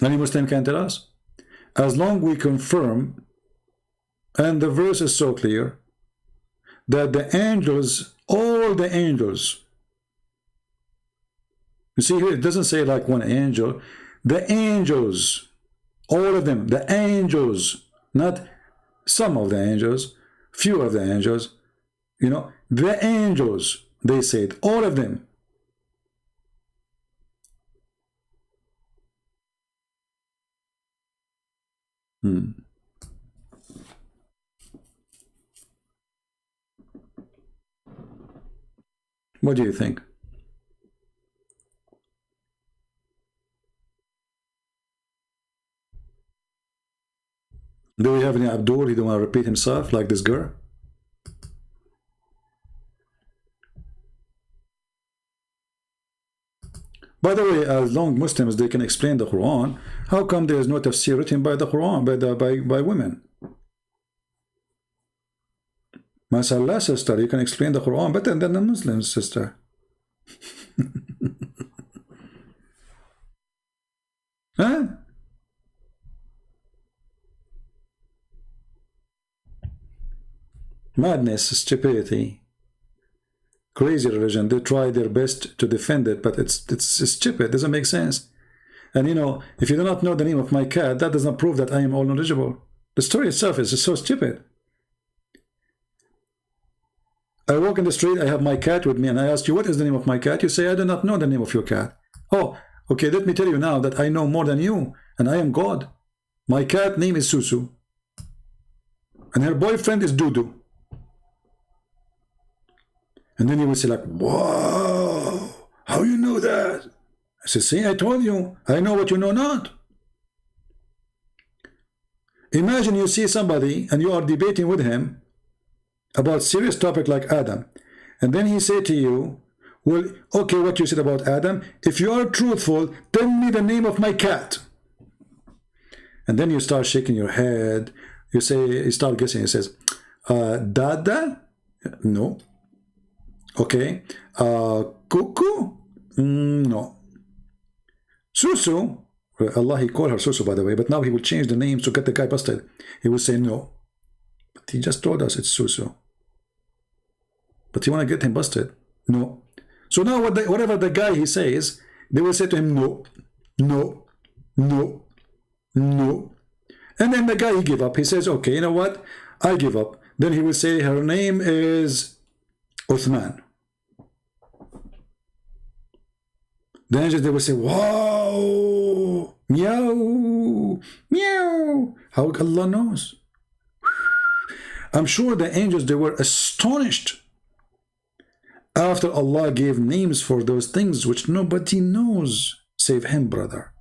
Any Muslim can tell us? As long we confirm, and the verse is so clear, that the angels, all the angels, you see here, it doesn't say like one angel, the angels, all of them, the angels, not some of the angels, few of the angels, you know, the angels, they said, all of them. What do you think? Do we have any Abdul? He don't want to repeat himself like this girl? By the way, as long Muslims they can explain the Quran, how come there is no tafsir written by the Quran, by women? Mashallah, sister, you can explain the Quran better than the Muslims, sister. Huh? Madness, stupidity, crazy religion. They try their best to defend it, but it's stupid. It doesn't make sense. And you know, if you do not know the name of my cat, that does not prove that I am all knowledgeable. The story itself is just so stupid. I walk in the street, I have my cat with me, and I ask you, what is the name of my cat? You say, I do not know the name of your cat. Oh, okay, let me tell you now that I know more than you, and I am God. My cat name is Susu, and her boyfriend is Dudu. And then you will say like, whoa, how you know that? I say, see, I told you, I know what you know not. Imagine you see somebody and you are debating with him about serious topic like Adam. And then he say to you, well, okay, what you said about Adam, if you are truthful, tell me the name of my cat. And then you start shaking your head. You say, you start guessing. He says, Dada? No. Okay. Cuckoo? No. Susu? Allah, he called her Susu, by the way, but now he will change the name to get the guy busted. He will say no. But he just told us it's Susu. But you want to get him busted? No. So now whatever the guy he says, they will say to him, no, no, no, no. And then the guy, he give up. He says, okay, you know what? I give up. Then he will say her name is Uthman. The angels, they will say, wow, meow, meow. How Allah knows? I'm sure the angels, they were astonished after Allah gave names for those things which nobody knows save him, brother.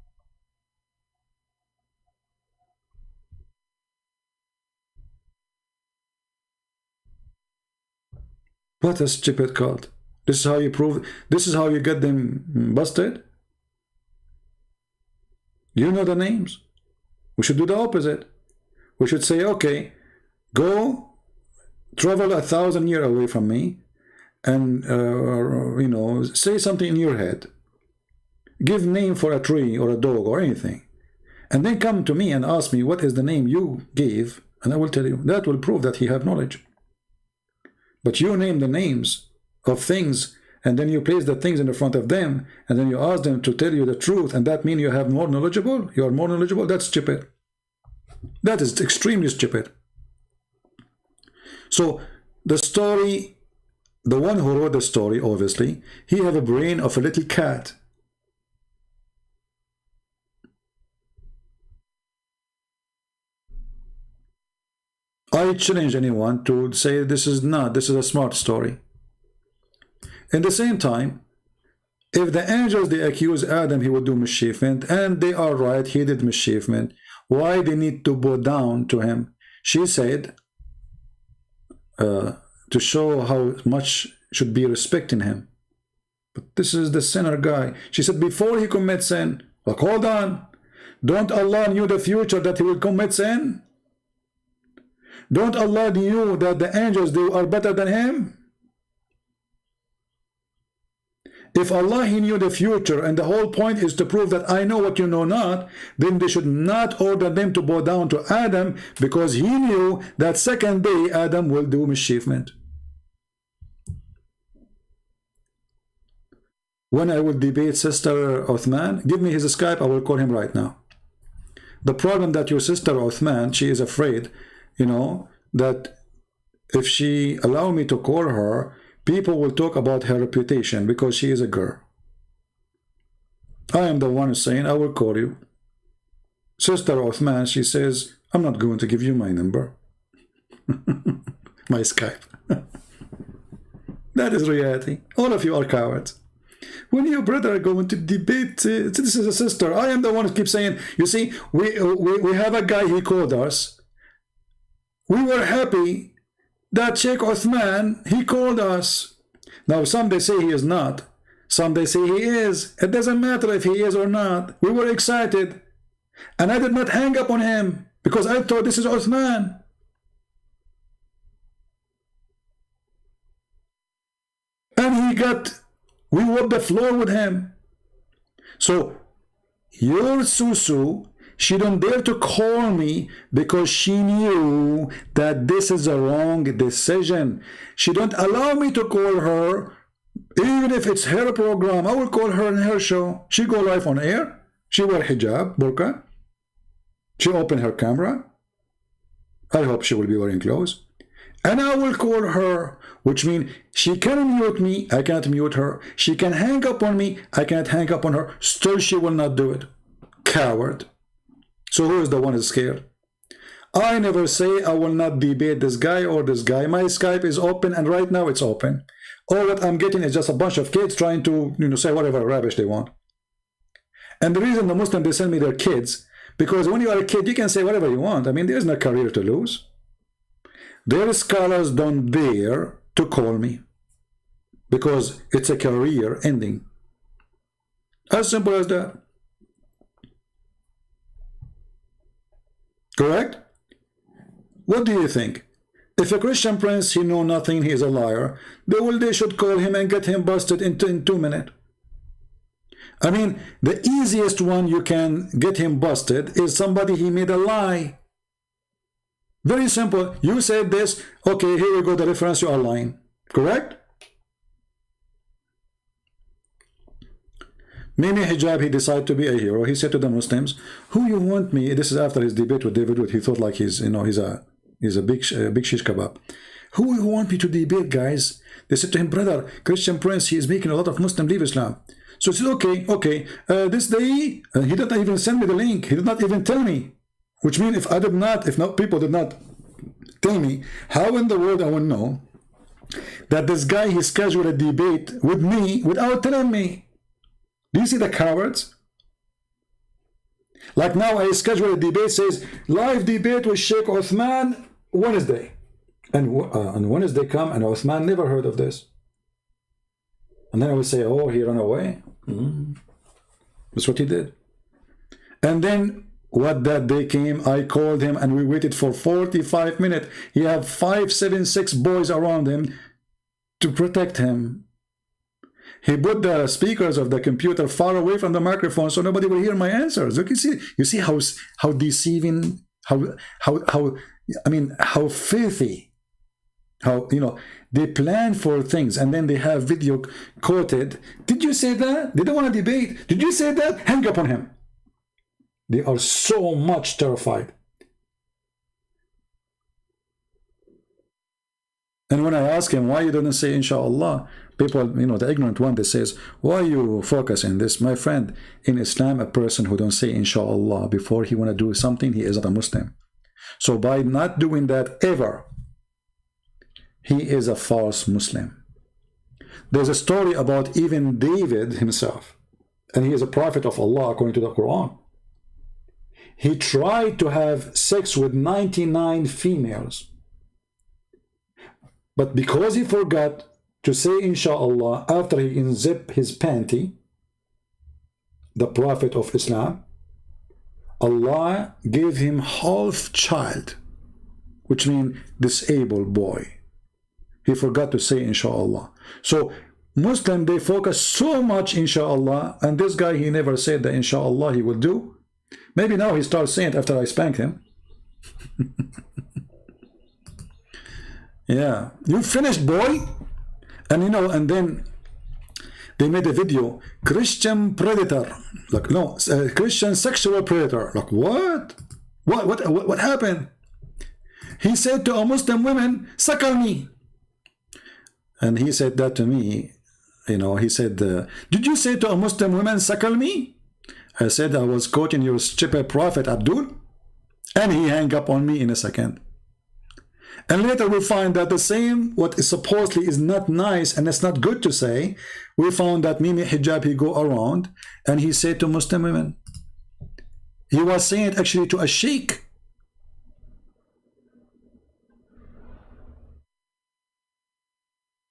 What a stupid cult. This is how you prove, this is how you get them busted? You know the names. We should do the opposite. We should say, okay, go travel 1,000 years away from me and, you know, say something in your head. Give name for a tree or a dog or anything. And then come to me and ask me what is the name you gave, and I will tell you. That will prove that you have knowledge. But you name the names of things, and then you place the things in the front of them, and then you ask them to tell you the truth, and that means you have more knowledgeable? You are more knowledgeable? That's stupid. That is extremely stupid. So the story, the one who wrote the story, obviously, he have a brain of a little cat. I challenge anyone to say this is a smart story. In the same time, if the angels, they accuse Adam he would do mischievement, and they are right, he did mischievement, why they need to bow down to him? She said, to show how much should be respect in him. But this is the sinner guy. She said before he commits sin. Like, hold on. Don't Allah knew the future that he will commit sin? Don't Allah knew that the angels, they are better than him? If Allah, he knew the future, and the whole point is to prove that I know what you know not, then they should not order them to bow down to Adam, because he knew that second day Adam will do mischievement. When I will debate Sister Uthman, give me his Skype, I will call him right now. The problem that your sister Uthman, she is afraid, you know, that if she allow me to call her, people will talk about her reputation because she is a girl. I am the one saying, I will call you. Sister Uthman, she says, I'm not going to give you my number. My Skype. That is reality. All of you are cowards. When your brother are going to debate, this is a sister. I am the one who keeps saying, you see, we have a guy, he called us. We were happy that Sheikh Uthman, he called us. Now, some they say he is not. Some they say he is. It doesn't matter if he is or not. We were excited. And I did not hang up on him because I thought this is Uthman. And we whooped the floor with him. So, your Susu, she don't dare to call me because she knew that this is a wrong decision. She don't allow me to call her, even if it's her program. I will call her in her show. She go live on air. She wear hijab, burqa. She open her camera. I hope she will be wearing clothes. And I will call her, which means she can mute me, I can't mute her. She can hang up on me, I can't hang up on her. Still, she will not do it. Coward. So who is the one who is scared? I never say I will not debate this guy or this guy. My Skype is open, and right now it's open. All that I'm getting is just a bunch of kids trying to, say whatever rubbish they want. And the reason the Muslims, they send me their kids, because when you are a kid, you can say whatever you want. I mean, there's no career to lose. Their scholars don't dare to call me because it's a career ending. As simple as that. Correct? What do you think? If a Christian prince, he know nothing, he is a liar, they should call him and get him busted in 2 minutes. I mean, the easiest one you can get him busted is somebody he made a lie. Very simple. You said this. Okay, here we go. The reference, you are lying. Correct? Mimi Hijab, he decided to be a hero. He said to the Muslims, who you want me? This is after his debate with David Wood. He thought like he's a big shish kebab. Who you want me to debate, guys? They said to him, brother, Christian Prince, he is making a lot of Muslims leave Islam. So he said, okay. This day, he did not even send me the link. He did not even tell me. Which means if people did not tell me, how in the world I will know that this guy, he scheduled a debate with me without telling me? Do you see the cowards? Like now I schedule a debate, says live debate with Sheikh Uthman Wednesday. And on Wednesday come and Uthman never heard of this. And then I will say, oh, he ran away. That's what he did. And then what that day came, I called him and we waited for 45 minutes. He had 576 boys around him to protect him. He put the speakers of the computer far away from the microphone so nobody will hear my answers. You see how deceiving, how filthy, how, they plan for things and then they have video quoted. Did you say that? They don't want to debate. Did you say that? Hang up on him. They are so much terrified. And when I ask him why you didn't say inshallah, people, the ignorant one, they says, why you focus in this? My friend, in Islam, a person who don't say inshallah before he want to do something, he isn't a Muslim. So by not doing that ever, he is a false Muslim. There's a story about even David himself, and he is a prophet of Allah according to the Quran. He tried to have sex with 99 females. But because he forgot to say inshallah after he unzip his panty, the Prophet of Islam, Allah gave him half child, which means disabled boy. He forgot to say inshallah. So Muslim, they focus so much inshallah, and this guy, he never said that inshallah he will do. Maybe now he starts saying it after I spanked him. Yeah, you finished, boy. And you know, and then they made a video, Christian predator. Like, no, Christian sexual predator. Like, what? What happened? He said to a Muslim woman, suckle me. And he said that to me. You know, he said, did you say to a Muslim woman, suckle me? I said, I was quoting your stupid prophet, Abdul. And he hung up on me in a second. And later we find that the same, what is supposedly is not nice and it's not good to say, we found that Mimi Hijab, he go around and he said to Muslim women. He was saying it actually to a sheikh.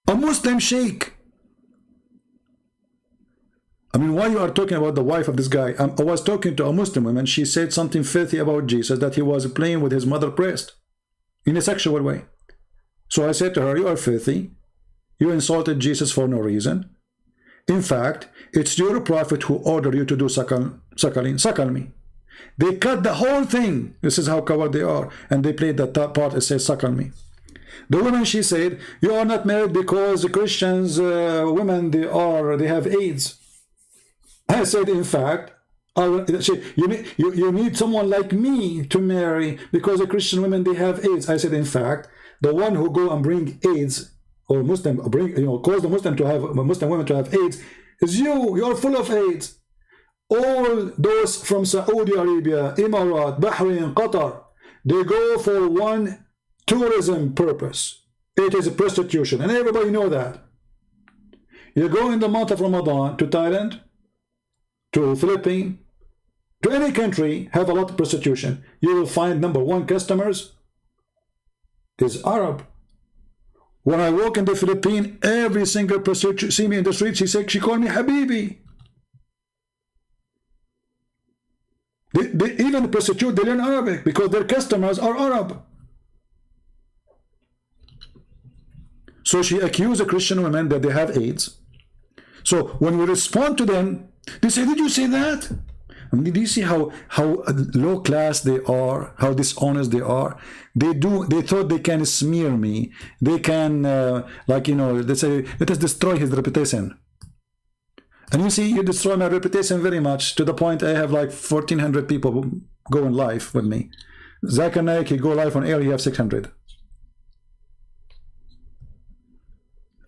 A Muslim sheikh. I mean, why you are talking about the wife of this guy? I was talking to a Muslim woman. She said something filthy about Jesus, that he was playing with his mother breast in a sexual way. So I said to her, you are filthy. You insulted Jesus for no reason. In fact, it's your prophet who ordered you to do suckling. Suckle me. They cut the whole thing. This is how coward they are. And they played that part that says suckle me. The woman, she said, you are not married because the Christians, women, they have AIDS. I said, in fact, you need someone like me to marry because the Christian women, they have AIDS. I said, in fact, the one who go and bring AIDS or Muslim cause the Muslim women to have AIDS is you. You're full of AIDS. All those from Saudi Arabia, Emirat, Bahrain, Qatar, they go for one tourism purpose. It is a prostitution, and everybody know that. You go in the month of Ramadan to Thailand, to Philippines, to any country, have a lot of prostitution. You will find number one customers is Arab. When I walk in the Philippines, every single prostitute see me in the street, she called me Habibi. Even the prostitute, they learn Arabic because their customers are Arab. So she accused the Christian women that they have AIDS. So when we respond to them, they say, did you say that? I mean, do you see how low class they are, how dishonest they are? They thought they can smear me. They can, they say, let us destroy his reputation. And you see, you destroy my reputation very much, to the point I have like 1,400 people going live with me. Zakir Naik, he go live on air, he have 600.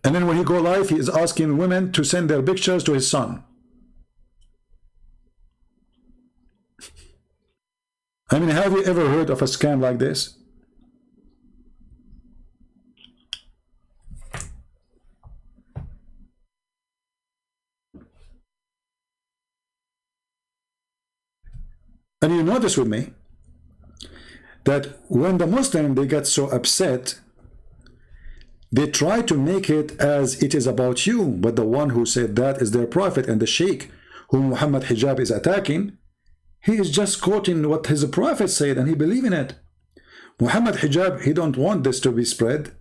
And then when he go live, he is asking women to send their pictures to his son. I mean, have you ever heard of a scam like this? And you notice with me that when the Muslim, they get so upset, they try to make it as it is about you, but the one who said that is their prophet, and the sheikh whom Muhammad Hijab is attacking, he is just quoting what his prophet said and he believes in it. Muhammad Hijab, he don't want this to be spread.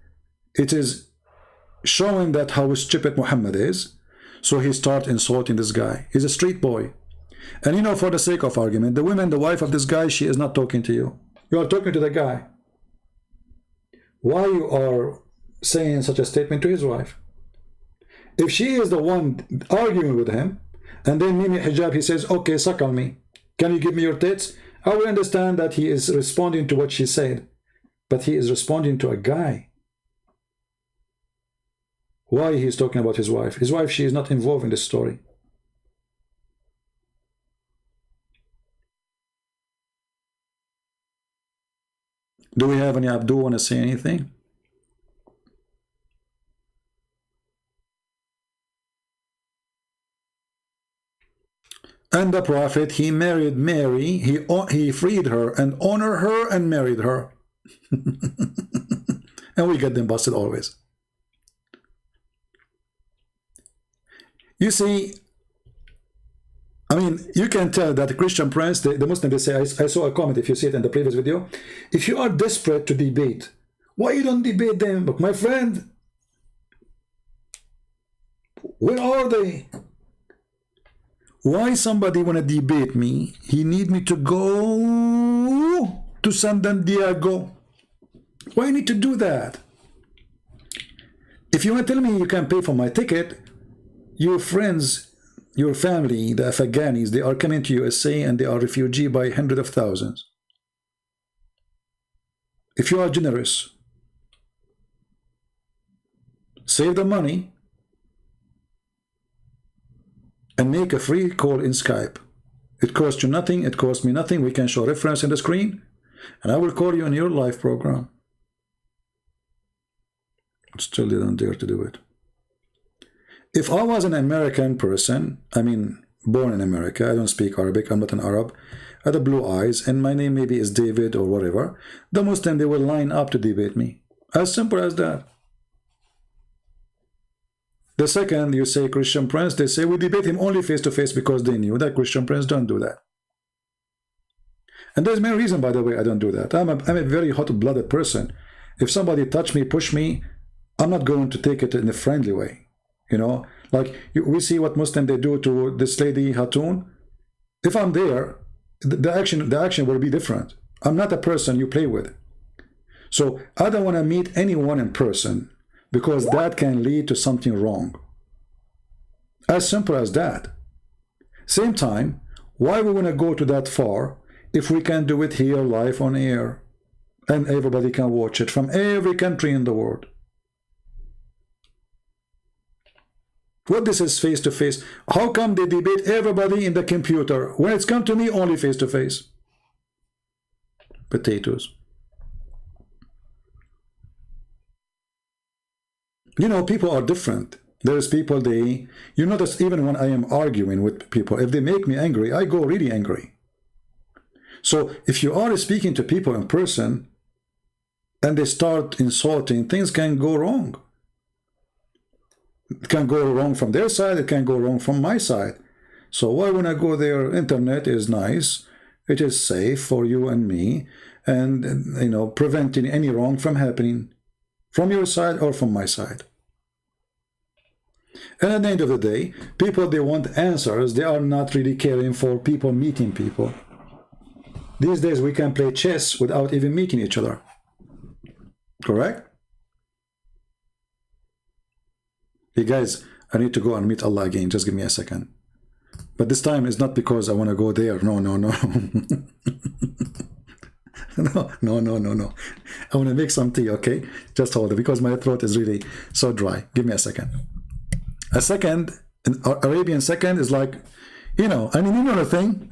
It is showing that how stupid Muhammad is. So he starts insulting this guy. He's a street boy. And you know, for the sake of argument, the woman, the wife of this guy, she is not talking to you. You are talking to the guy. Why you are saying such a statement to his wife? If she is the one arguing with him, and then Mimi Hijab, he says, okay, suckle me. Can you give me your tits? I will understand that he is responding to what she said. But he is responding to a guy. Why he is talking about his wife? His wife, she is not involved in this story. Do we have any Abdul want to say anything? And the prophet, he married Mary, he freed her and honored her and married her. And we get them busted always. You see, I mean, you can tell that the Christian Prince, the Muslim, they say, I saw a comment, if you see it in the previous video, if you are desperate to debate, why you don't debate them? But my friend, where are they? Why somebody want to debate me? He need me to go to San Diego. Why you need to do that? If you want to tell me you can pay for my ticket, your friends, your family, the Afghanis, they are coming to USA and they are refugees by hundreds of thousands. If you are generous, save the money and make a free call in Skype. It costs you nothing, it costs me nothing. We can show reference in the screen and I will call you in your live program. Still didn't dare to do it. If I was an American person, I mean, born in America, I don't speak Arabic, I'm not an Arab, I have blue eyes, and my name maybe is David or whatever, the Muslim, they will line up to debate me. As simple as that. The second you say Christian Prince, they say we debate him only face to face because they knew that Christian Prince don't do that. And there's many reasons, by the way, I don't do that. I'm a very hot-blooded person. If somebody touch me, push me, I'm not going to take it in a friendly way. You know, like we see what Muslim they do to this lady Hatun. If I'm there, the action will be different. I'm not a person you play with. So I don't want to meet anyone in person because that can lead to something wrong. As simple as that. Same time, why we want to go to that far if we can do it here live on air and everybody can watch it from every country in the world? What this is face to face? How come they debate everybody in the computer when it's come to me only face to face? Potatoes. You know, people are different. There's people you notice even when I am arguing with people, if they make me angry, I go really angry. So if you are speaking to people in person and they start insulting, things can go wrong. It can go wrong from their side, it can go wrong from my side. So why when I go there, internet is nice, it is safe for you and me, and you know, preventing any wrong from happening from your side or from my side. And at the end of the day, people, they want answers, they are not really caring for people meeting people. These days we can play chess without even meeting each other. Correct? Hey guys, I need to go and meet Allah again. Just give me a second. But this time is not because I want to go there. No, no, no. No. I want to make some tea, okay? Just hold it because my throat is really so dry. Give me a second. A second, an Arabian second is like, you know, I mean, you know the thing.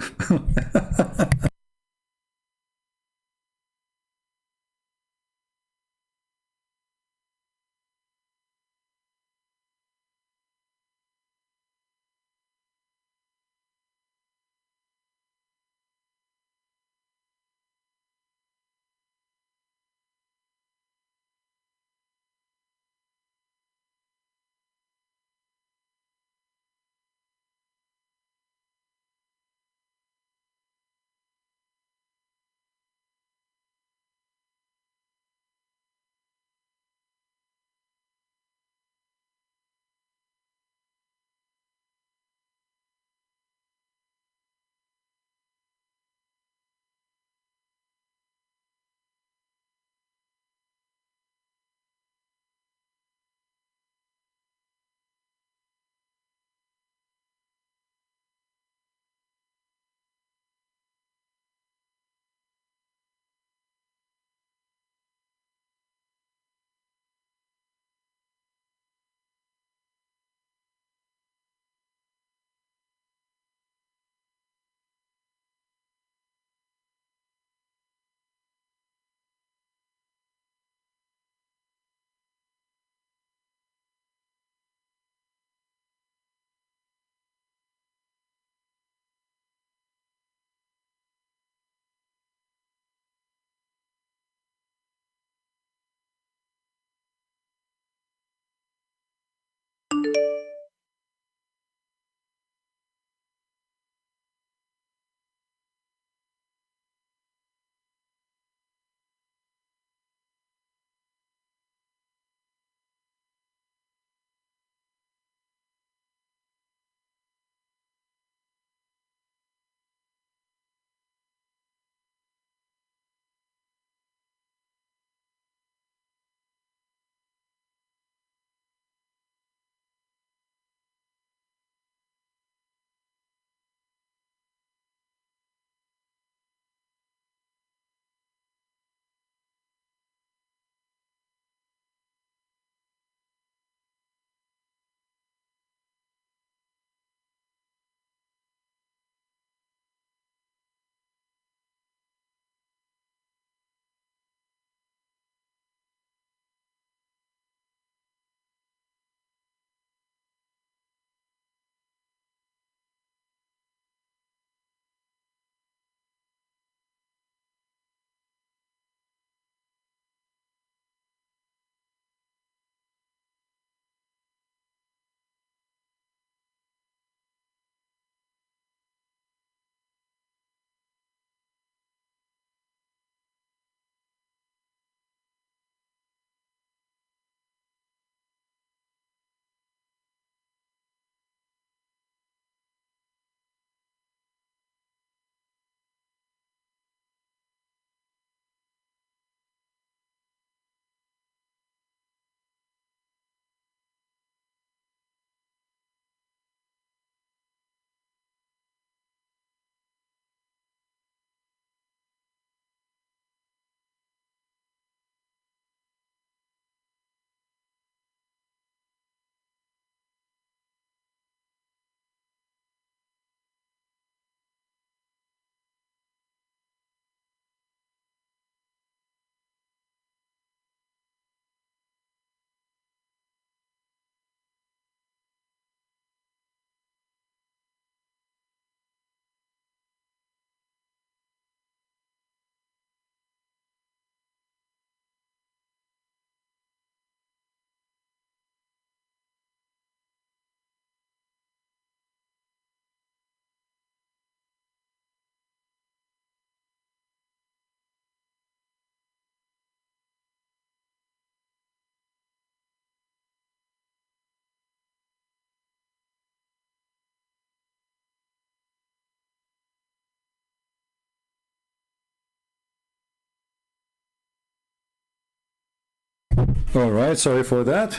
All right, sorry for that.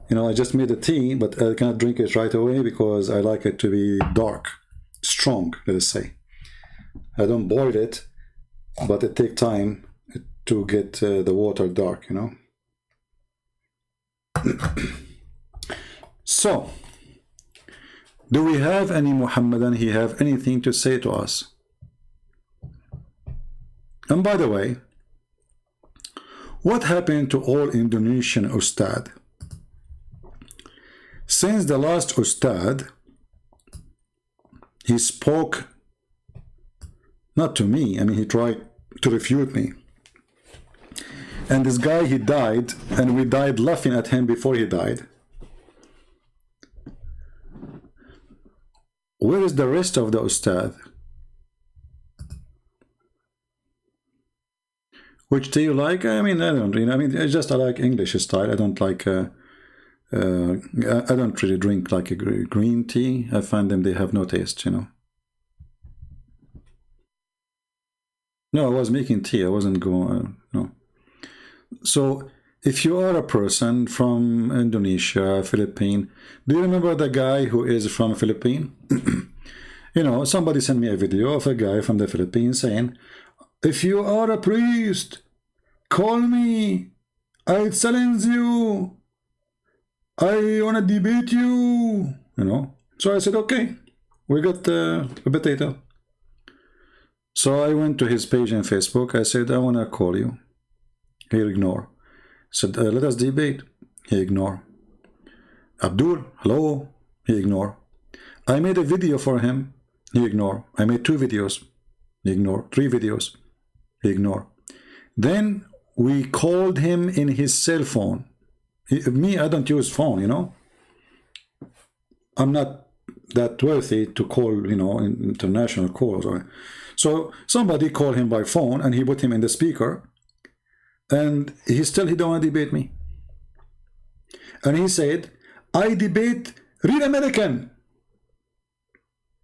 You know, I just made a tea, but I cannot drink it right away because I like it to be dark, strong, let us say. I don't boil it, but it takes time to get the water dark, you know. So, do we have any Muhammadan? He have anything to say to us? And by the way, what happened to all Indonesian Ustad? Since the last Ustad, he spoke, not to me, I mean, he tried to refute me. And this guy, he died, and we died laughing at him before he died. Where is the rest of the Ustad? Which do you like? I mean, I don't, you know, I mean, I like English style. I don't like, I don't really drink like a green tea. I find them, they have no taste, you know. No, I was making tea. I wasn't going, no. So, if you are a person from Indonesia, Philippines, do you remember the guy who is from Philippines? You know, somebody sent me a video of a guy from the Philippines saying, if you are a priest, call me. I challenge you. I want to debate you. You know. So I said, okay, we got a potato. So I went to his page on Facebook. I said, I want to call you. He ignored. Said, let us debate. He ignored. Abdul, hello. He ignored. I made a video for him. He ignored. I made 2 videos. He ignored. 3 videos. He ignored. Then we called him in his cell phone. Me, I don't use phone, you know. I'm not that worthy to call, you know, international calls. So somebody called him by phone and he put him in the speaker. And he don't want to debate me. And he said, I debate real American.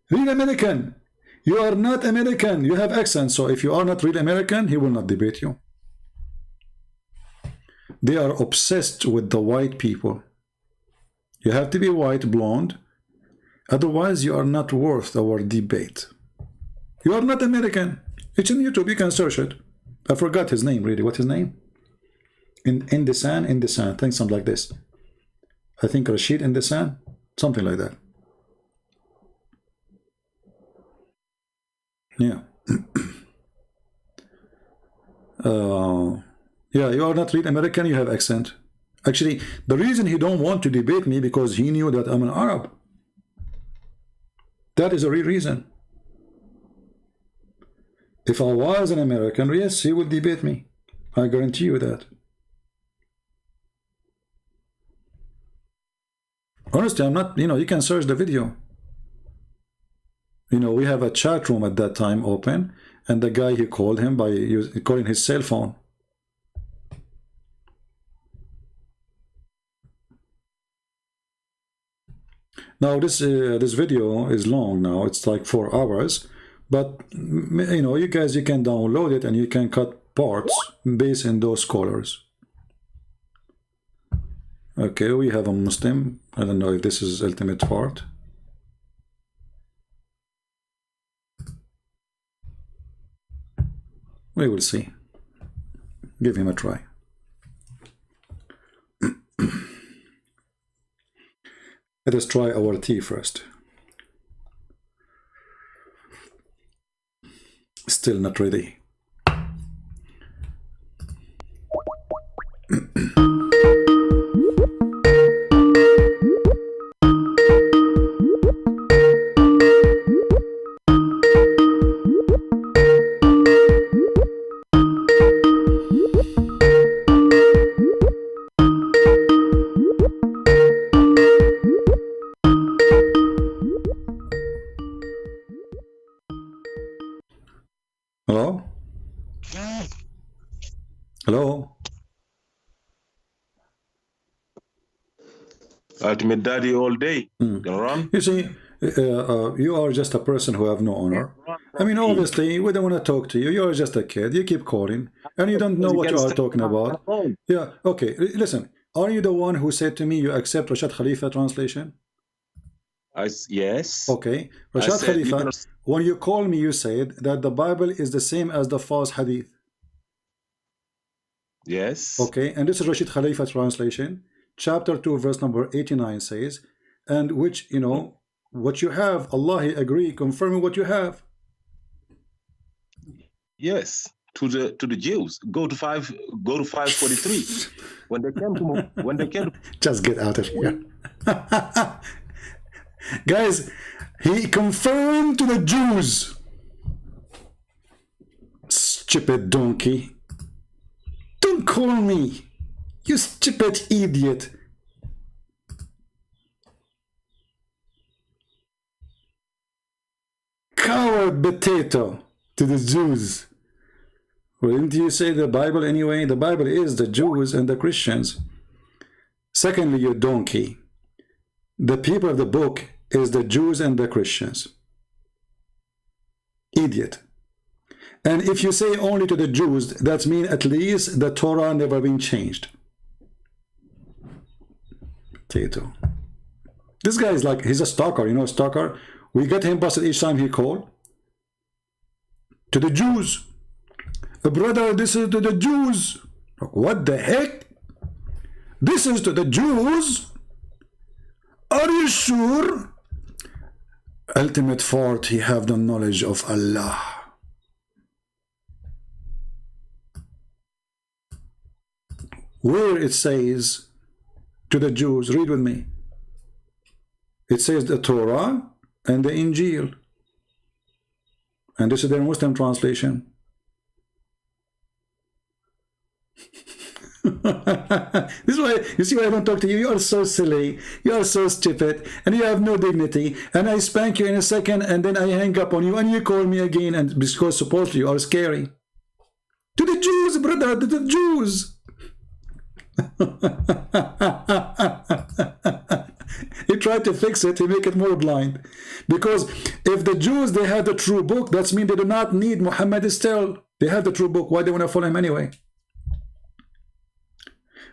Real American. You are not American. You have accent. So if you are not real American, he will not debate you. They are obsessed with the white people. You have to be white, blonde. Otherwise, you are not worth our debate. You are not American. It's on YouTube. You can search it. I forgot his name, really. What's his name? In the Sun. I think something like this. I think Rashid in the Sun. Something like that. Yeah. Yeah, you are not real American, you have accent. Actually, the reason he don't want to debate me because he knew that I'm an Arab. That is a real reason. If I was an American, yes, he would debate me. I guarantee you that. Honestly, I'm not, you know, you can search the video. You know, we have a chat room at that time open, and the guy, he called him by calling his cell phone. Now this video is long now. It's like 4 hours, but you know, you guys, you can download it and you can cut parts based on those colors. Okay, we have a Muslim. I don't know if this is ultimate part. We will see. Give him a try. Let us try our tea first. Still not ready. Hello? Hello? Ultimate daddy all day. You see, you are just a person who have no honor. I mean, obviously, we don't want to talk to you. You are just a kid. You keep calling, and you don't know what you are talking about. Yeah, okay. Listen, are you the one who said to me you accept Rashad Khalifa translation? Yes. Okay. Rashad Khalifa, when you called me, you said that the Bible is the same as the false hadith. Yes. Okay, and this is Rashid Khalifa translation. Chapter 2, verse number 89 says, and which, you know, what you have, Allah He agree, confirming what you have. Yes, to the Jews. Go to 543. when they came to just get out of here. Guys, he confirmed to the Jews. Stupid donkey. Don't call me, you stupid idiot. Coward potato to the Jews. Well, didn't you say the Bible anyway? The Bible is the Jews and the Christians. Secondly, you donkey. The people of the book is the Jews and the Christians. Idiot. And if you say only to the Jews, that means at least the Torah never been changed. Potato. This guy is like, he's a stalker, you know, stalker. We get him busted each time he called. To the Jews. Brother, this is to the Jews. What the heck? This is to the Jews? Are you sure? Ultimate fault, he have the knowledge of Allah. Where it says to the Jews, read with me. It says the Torah and the Injil. And this is their Muslim translation. This is why, you see why I don't talk to you? You are so silly, you are so stupid, and you have no dignity, and I spank you in a second, and then I hang up on you, and you call me again, and because supposedly you are scary. To the Jews, brother, to the Jews. He tried to fix it, he make it more blind. Because if the Jews, they have the true book, that means they do not need Muhammad still. They have the true book. Why do they want to follow him anyway?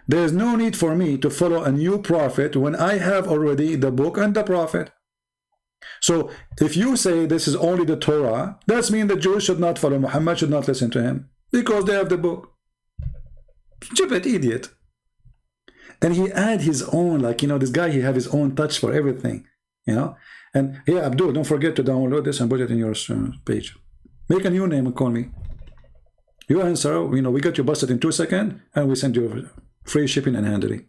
There is no need for me to follow a new prophet when I have already the book and the prophet. So if you say this is only the Torah, that means the Jews should not follow Muhammad, should not listen to him, because they have the book. Stupid idiot. And he add his own, like, you know, this guy, he have his own touch for everything, you know. And yeah, Abdul, don't forget to download this and put it in your page. Make a new name and call me. You answer, you know, we got you busted in 2 seconds, and we send you free shipping and handling.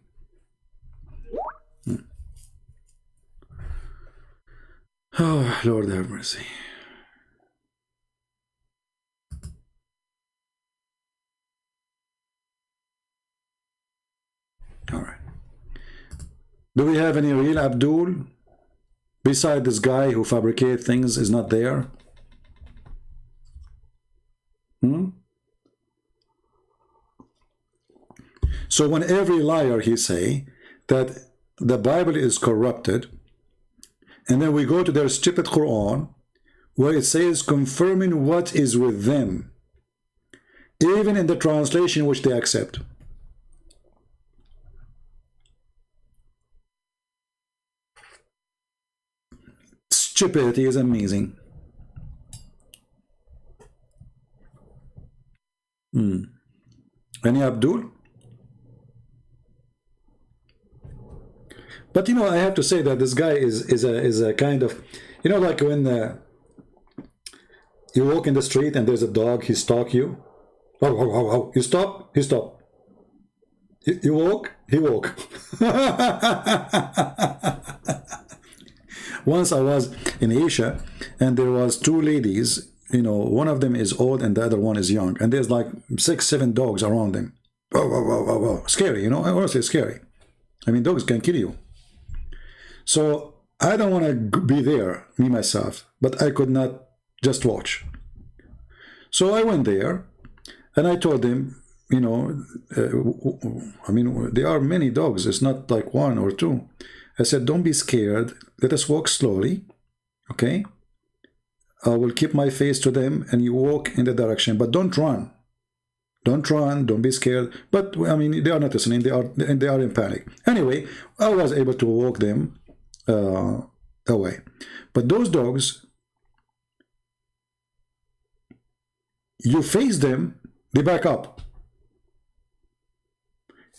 Oh, Lord have mercy. All right. Do we have any real Abdul? Beside this guy who fabricates things is not there? So when every liar he say that the Bible is corrupted, and then we go to their stupid Quran where it says confirming what is with them, even in the translation which they accept. Stupidity is amazing. Any Abdul? But you know, I have to say that this guy is a kind of, you know, like when you walk in the street and there's a dog, he stalk you. Oh. You stop, he stop. You walk, he walk. Once I was in Asia, and there was 2 ladies, you know, one of them is old and the other one is young, and there's like 6, 7 dogs around them. Oh. Scary, you know, honestly scary. I mean, dogs can kill you. So I don't want to be there, me myself, but I could not just watch. So I went there, and I told them, you know, I mean, there are many dogs. It's not like 1 or 2. I said, don't be scared. Let us walk slowly. Okay? I will keep my face to them, and you walk in the direction, but don't run. Don't run, don't be scared. But I mean, they are not listening, they are in panic. Anyway, I was able to walk them away. But those dogs, you face them, they back up.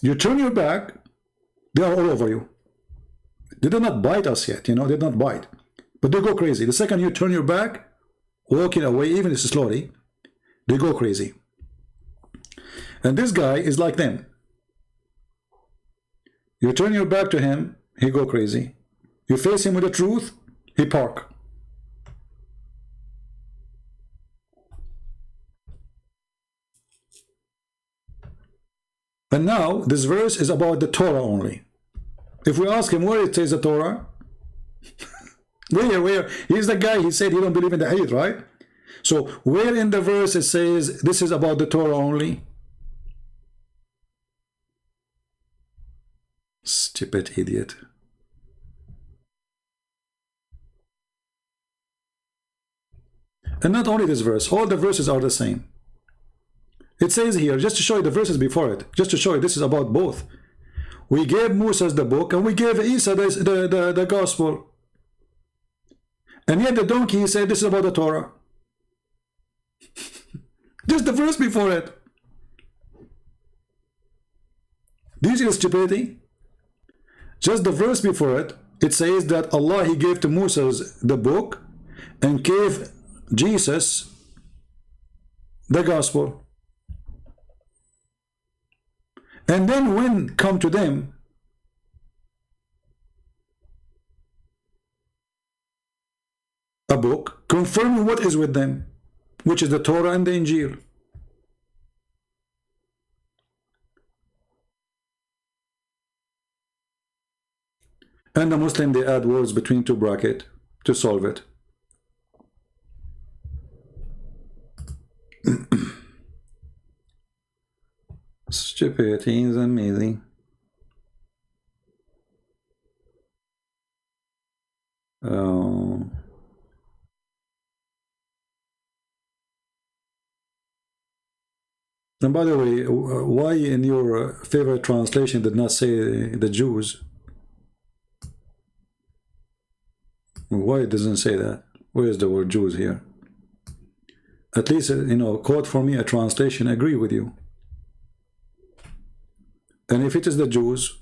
You turn your back, they are all over you. They did not bite us yet, you know, they did not bite. But they go crazy. The second you turn your back, walking away, even slowly, they go crazy. And this guy is like them. You turn your back to him, he go crazy. You face him with the truth, he park. And now, this verse is about the Torah only. If we ask him where it says the Torah, where? He's the guy, he said he don't believe in the Hadith, right? So, where in the verse it says this is about the Torah only? Stupid idiot. And not only this verse, all the verses are the same. It says here, just to show you the verses before it, just to show you this is about both. We gave Moses the book and we gave Isa the gospel. And yet the donkey said this is about the Torah. Just the verse before it. Do you see the stupidity? Just the verse before it, it says that Allah, He gave to Moses the book and gave Jesus the gospel. And then when come to them, a book confirming what is with them, which is the Torah and the Injil. And the Muslim, they add words between two brackets to solve it. Stupidity is amazing. Oh. And by the way, why in your favorite translation did not say the Jews? Why it doesn't say that? Where is the word Jews here? At least, you know, quote for me a translation, agree with you. And if it is the Jews,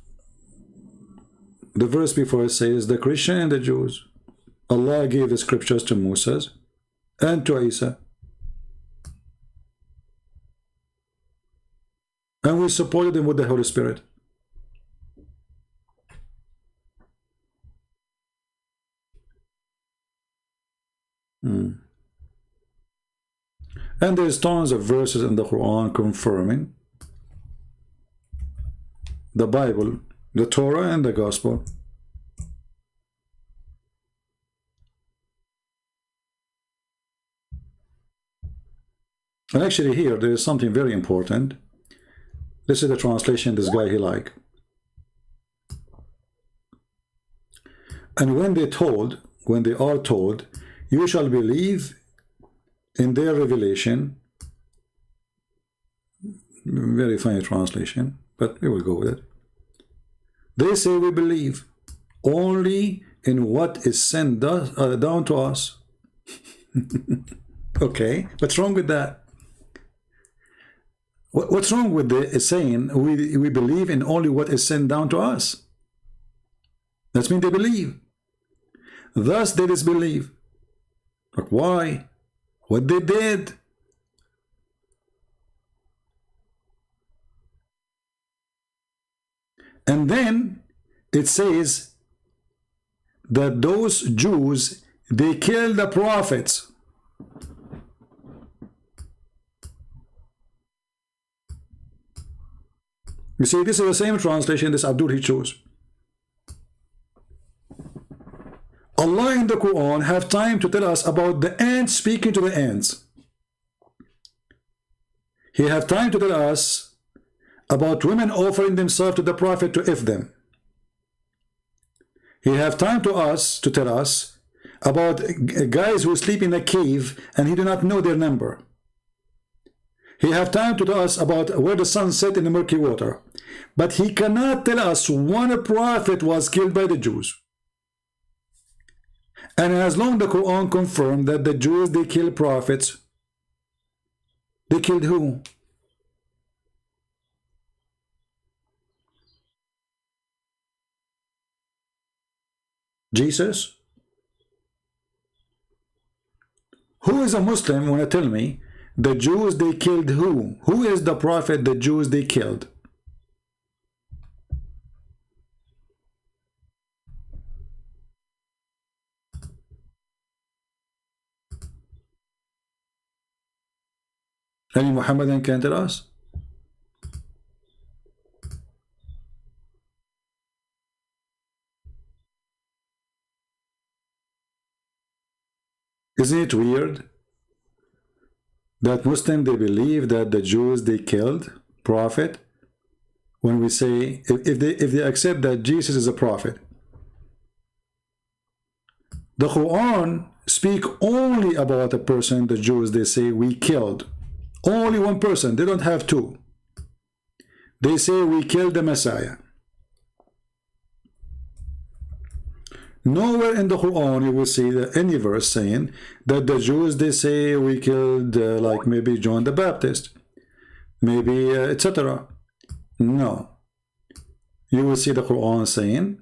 the verse before it says the Christian and the Jews. Allah gave the scriptures to Moses and to Isa. And we supported them with the Holy Spirit. And there's tons of verses in the Quran confirming the Bible, the Torah, and the Gospel. And actually here, there is something very important. This is the translation this guy he liked. And when they are told, you shall believe in their revelation. Very funny translation, but we will go with it. They say we believe only in what is sent down to us. Okay, what's wrong with that? What's wrong with the saying we believe in only what is sent down to us? That means they believe. Thus they disbelieve. But why? What they did? And then it says that those Jews, they killed the prophets. You see, this is the same translation this Abdul he chose. Allah in the Quran have time to tell us about the ants speaking to the ants. He have time to tell us about women offering themselves to the Prophet to if them. He have time to tell us about guys who sleep in a cave and he do not know their number. He have time to tell us about where the sun set in the murky water, but he cannot tell us one prophet was killed by the Jews. And as long the Quran confirmed that the Jews, they kill prophets, they killed who? Jesus? Who is a Muslim when you tell me the Jews, they killed who? Who is the prophet the Jews, they killed? Any Muhammadan can tell us? Isn't it weird that Muslims, they believe that the Jews, they killed prophet? When we say, if they accept that Jesus is a prophet, the Quran speak only about a person, the Jews, they say we killed. Only one person, they don't have two. They say we killed the Messiah. Nowhere in the Quran you will see any verse saying that the Jews, they say we killed like maybe John the Baptist, maybe etc. No. You will see the Quran saying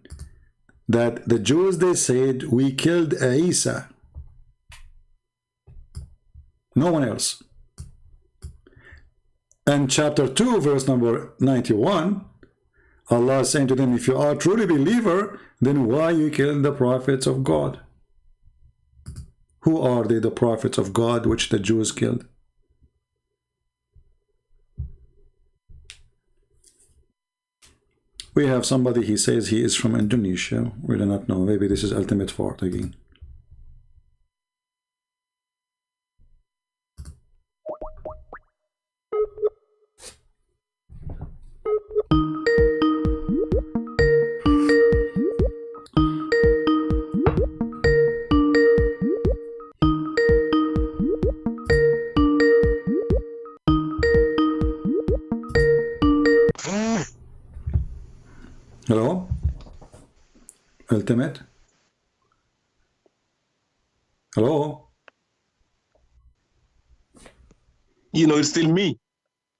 that the Jews, they said we killed Isa. No one else. And chapter 2 verse number 91, Allah is saying to them, if you are truly believer, then why you kill the prophets of God? Who are they, the prophets of God which the Jews killed? We have somebody, he says he is from Indonesia. We do not know. Maybe this is ultimate fort again. Hello? Ultimate? Hello? You know, it's still me.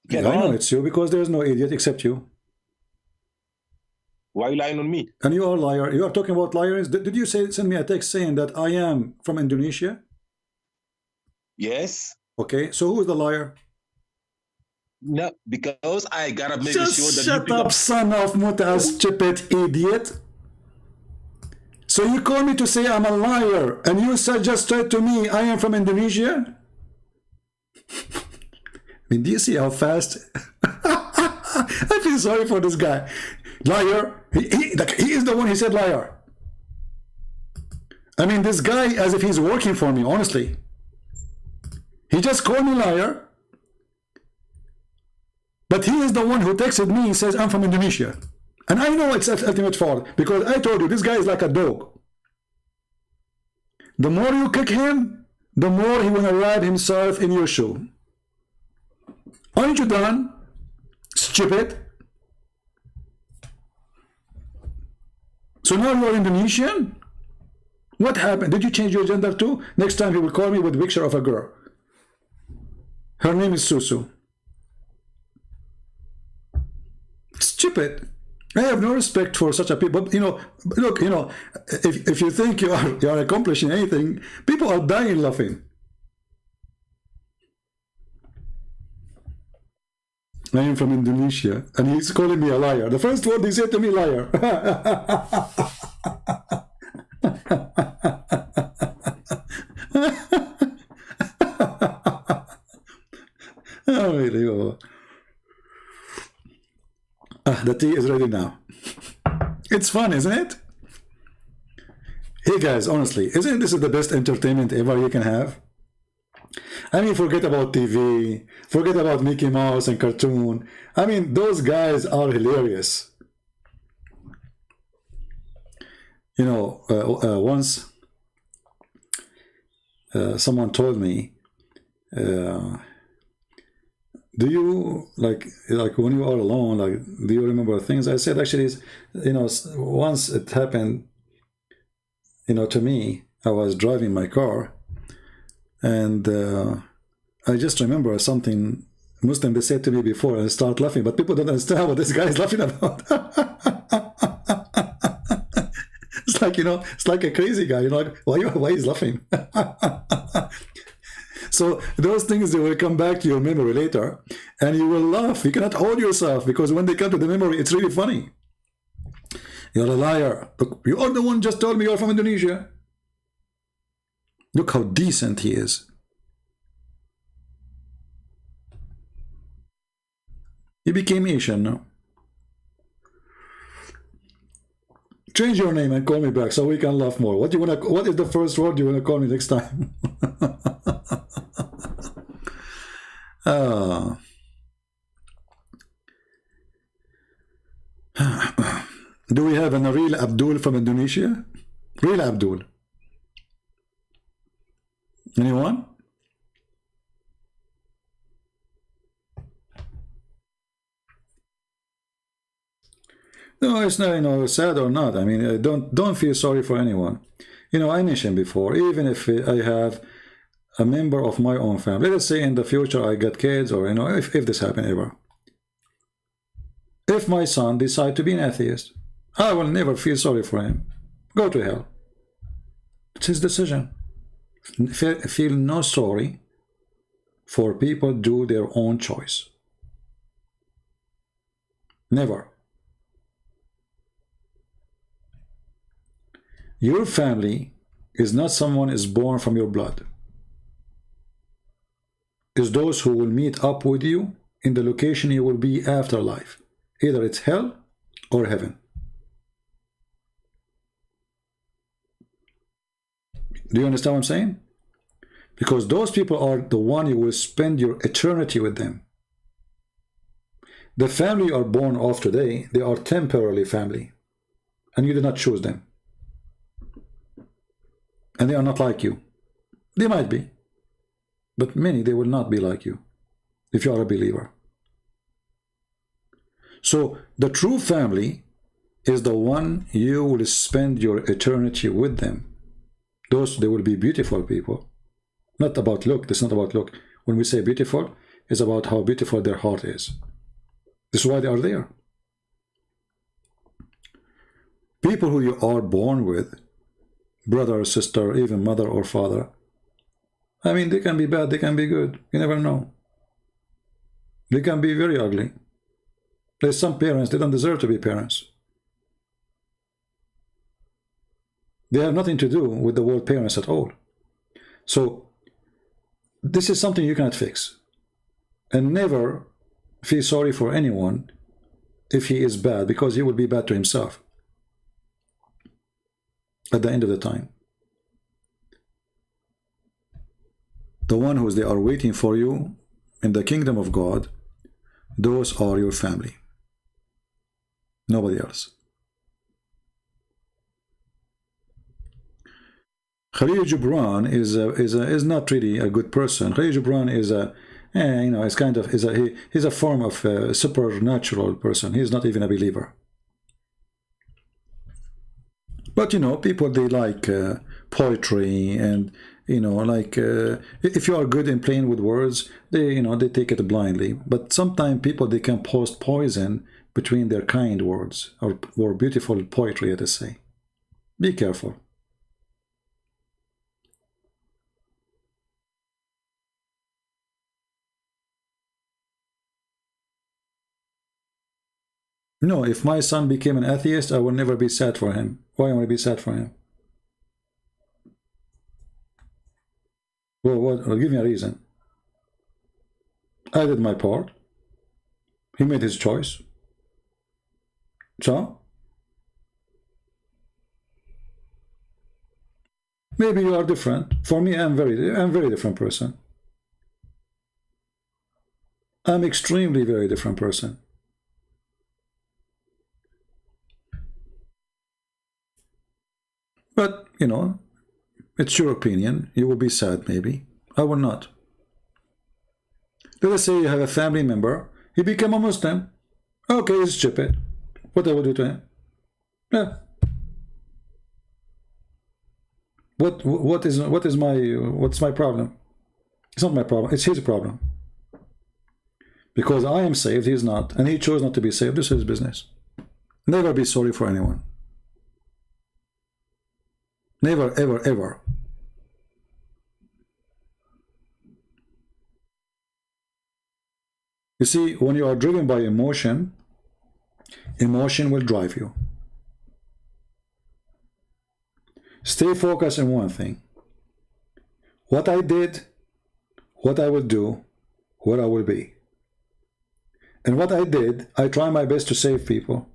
Yeah, I know it's you because there's no idiot except you. Why are you lying on me? And you are a liar. You are talking about liars. Did you send me a text saying that I am from Indonesia? Yes. Okay, so who is the liar? No, because I gotta make Just sure that shut up, son of Muta, stupid idiot. So you call me to say I'm a liar, and you said just straight to me, I am from Indonesia? I mean, do you see how fast? I feel sorry for this guy. Liar. He is the one, he said liar. I mean, this guy, as if he's working for me, honestly. He just called me liar. But he is the one who texted me and says, I'm from Indonesia. And I know it's ultimate fault because I told you, this guy is like a dog. The more you kick him, the more he will wrap himself in your shoe. Aren't you done? Stupid. So now you are Indonesian? What happened? Did you change your gender too? Next time he will call me with a picture of a girl. Her name is Susu. Stupid. I have no respect for such a people. You know, look, you know, if you think you are accomplishing anything, people are dying laughing. I am from Indonesia, and he's calling me a liar. The first word he said to me, liar. Oh, really? Oh. The tea is ready now. It's fun, isn't it? Hey guys, honestly, isn't this the best entertainment ever you can have? I mean, forget about TV, forget about Mickey Mouse and cartoon. I mean, those guys are hilarious. You know, once someone told me, do you like when you are alone, like, do you remember things? I said, actually, once it happened, to me. I was driving my car, and I just remember something Muslim they said to me before, and I start laughing, but people don't understand what this guy is laughing about. It's like, it's like a crazy guy, like, why he's laughing? So those things, they will come back to your memory later, and you will laugh. You cannot hold yourself, because when they come to the memory, it's really funny. You're a liar. Look, you are the one just told me you're from Indonesia. Look how decent he is. He became Asian now. Change your name and call me back so we can laugh more. What is the first word you wanna call me next time? Do we have a real Abdul from Indonesia? Real Abdul? Anyone? No, it's not, sad or not. I mean, don't feel sorry for anyone. I mentioned before, even if I have a member of my own family, let's say in the future I get kids, or if this happens ever. If my son decides to be an atheist, I will never feel sorry for him. Go to hell. It's his decision. Feel no sorry for people do their own choice. Never. Your family is not someone is born from your blood. It's those who will meet up with you in the location you will be after life. Either it's hell or heaven. Do you understand what I'm saying? Because those people are the one you will spend your eternity with them. The family you are born of today, they are temporarily family, and you did not choose them. And they are not like you. They might be, but many, they will not be like you if you are a believer. So the true family is the one you will spend your eternity with them. Those, they will be beautiful people. Not about look. This is not about look. When we say beautiful, it's about how beautiful their heart is. This is why they are there. People who you are born with, brother or sister, even mother or father, I mean, they can be bad, they can be good. You never know. They can be very ugly. There's some parents, they don't deserve to be parents. They have nothing to do with the word parents at all. So this is something you cannot fix. And never feel sorry for anyone if he is bad, because he will be bad to himself at the end of the time. The one who they are waiting for you in the kingdom of God, those are your family. Nobody else. Khalil Gibran is not really a good person. Khalil Gibran is it's kind of he's a form of a supernatural person. He's not even a believer. But people, they like poetry, and if you are good in playing with words, they they take it blindly. But sometimes people, they can post poison between their kind words or beautiful poetry, let us say. Be careful. No, if my son became an atheist, I will never be sad for him. Why am I be sad for him? Well, give me a reason. I did my part. He made his choice. So? Maybe you are different. For me, I'm very different person. I'm extremely very different person. But, It's your opinion. You will be sad, maybe. I will not. Let us say you have a family member. He became a Muslim. Okay, he's stupid. What I will do to him? Yeah. What's my problem? It's not my problem. It's his problem. Because I am saved, he's not, and he chose not to be saved. This is his business. Never be sorry for anyone. Never, ever, ever. You see, when you are driven by emotion, emotion will drive you. Stay focused on one thing. What I did, what I will do, what I will be. And what I did, I try my best to save people.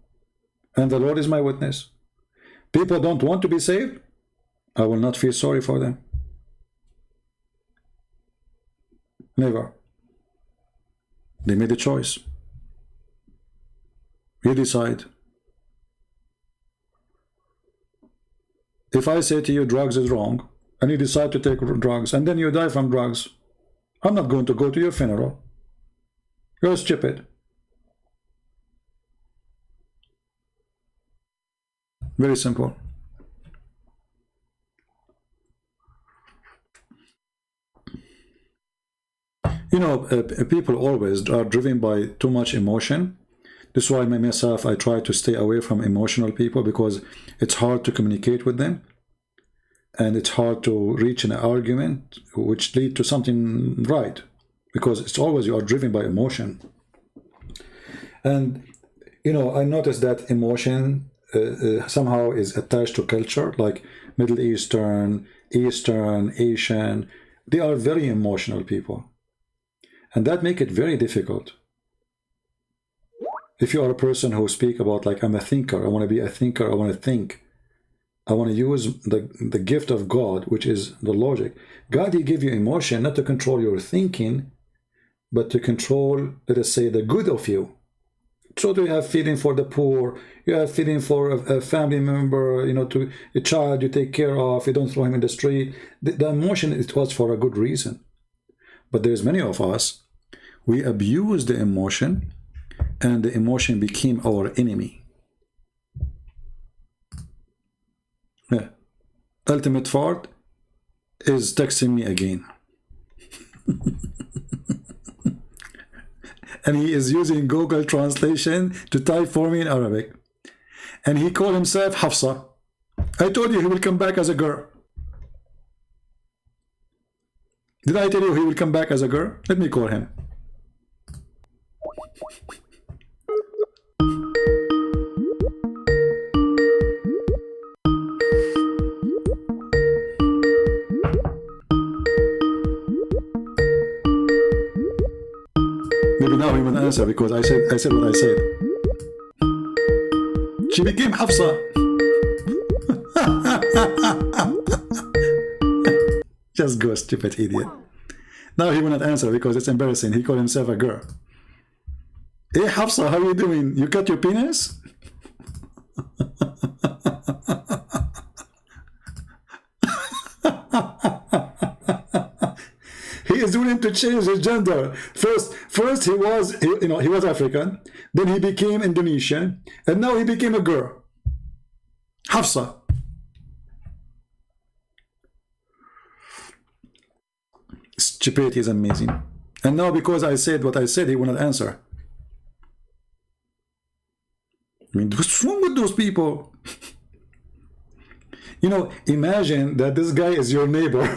And the Lord is my witness. People don't want to be saved, I will not feel sorry for them. Never. They made a choice. You decide. If I say to you drugs is wrong, and you decide to take drugs, and then you die from drugs, I'm not going to go to your funeral. You're stupid. Very simple. You know, people always are driven by too much emotion. This is why myself, I try to stay away from emotional people, because it's hard to communicate with them. And it's hard to reach an argument which lead to something right. Because it's always you are driven by emotion. And, you know, I noticed that emotion somehow is attached to culture, like Middle Eastern, Eastern, Asian. They are very emotional people. And that makes it very difficult. If you are a person who speak about, like, I'm a thinker, I want to be a thinker, I want to think, I want to use the gift of God, which is the logic. God, He give you emotion, not to control your thinking, but to control, let us say, the good of you. So do you have feeling for the poor, you have feeling for a family member, you know, to a child you take care of, you don't throw him in the street. The emotion, it was for a good reason. But there's many of us, we abuse the emotion, and the emotion became our enemy. Yeah. Ultimate Fart is texting me again. And he is using Google Translation to type for me in Arabic. And he called himself Hafsa. I told you he will come back as a girl. Did I tell you he will come back as a girl? Let me call him. Maybe now he will answer, because I said what I said. She became Hafsa. Just go, stupid idiot. Now he will not answer because it's embarrassing. He called himself a girl. Hey Hafsa, how are you doing? You cut your penis? He is willing to change his gender. First he was African, then he became Indonesian, and now he became a girl. Hafsa. Stupidity is amazing. And now because I said what I said, he will not answer. I mean, what's wrong with those people? You know, imagine that this guy is your neighbor.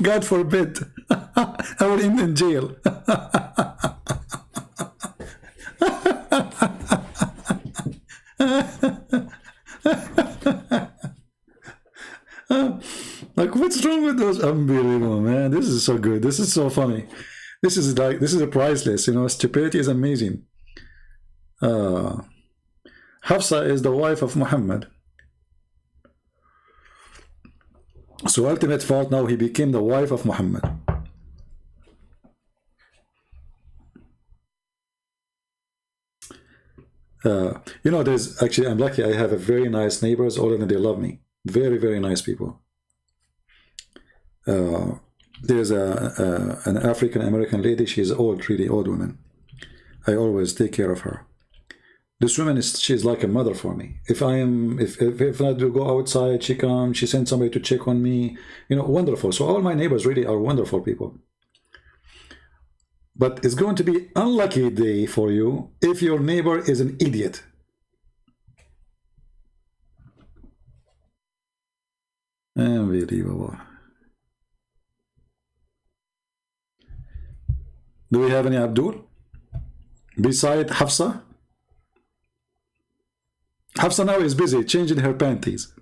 God forbid. I will end in jail. Like, what's wrong with those? Unbelievable, man. This is so good. This is so funny. This is a priceless, you know. Stupidity is amazing. Hafsa is the wife of Muhammad. So ultimate fault, now he became the wife of Muhammad. You know, there's actually, I'm lucky. I have a very nice neighbors. All of them, they love me. Very, very nice people. There's an African American lady. She's old, really old woman. I always take care of her. This woman she's like a mother for me. If I do go outside, she comes. She sends somebody to check on me. You know, wonderful. So all my neighbors really are wonderful people. But it's going to be unlucky day for you if your neighbor is an idiot. Unbelievable. Do we have any Abdul? Beside Hafsa? Hafsa now is busy changing her panties.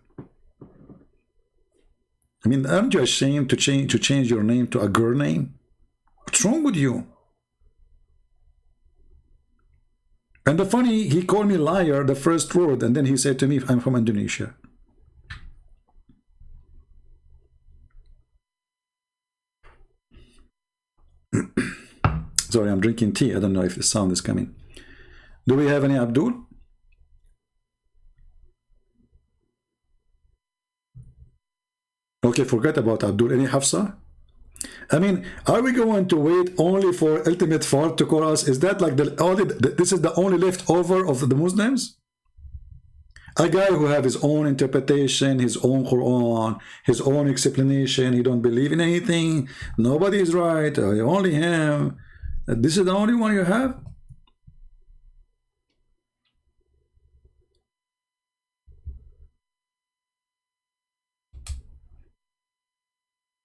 I mean, aren't you ashamed to change your name to a girl name? What's wrong with you? And the funny, he called me liar, the first word, and then he said to me, I'm from Indonesia. Sorry, I'm drinking tea. I don't know if the sound is coming. Do we have any Abdul? Okay, forget about Abdul. Any Hafsa? I mean, are we going to wait only for ultimate fault to call us? Is that like this is the only leftover of the Muslims? A guy who have his own interpretation, his own Quran, his own explanation. He don't believe in anything. Nobody is right. Only him. This is the only one you have?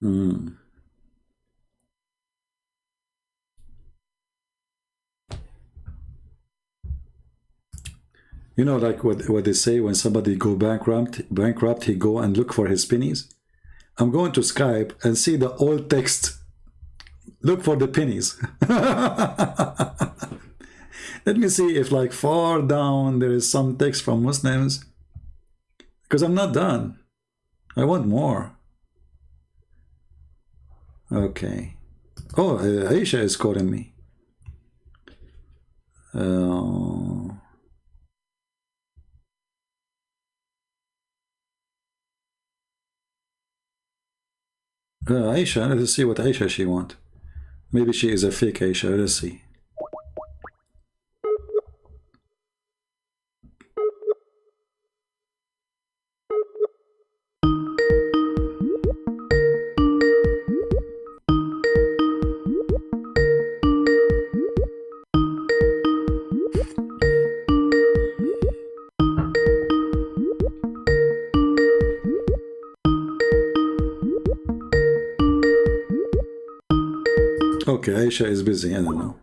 Hmm. You know, like what they say when somebody go bankrupt, he go and look for his pennies. I'm going to Skype and see the old text. Look for the pennies. Let me see if like far down there is some text from Muslims. Because I'm not done. I want more. Okay. Oh, Aisha is calling me. Aisha, let's see what Aisha she want. Maybe she is a fake Aisha. Let's see. Okay, Aisha is busy. I don't know.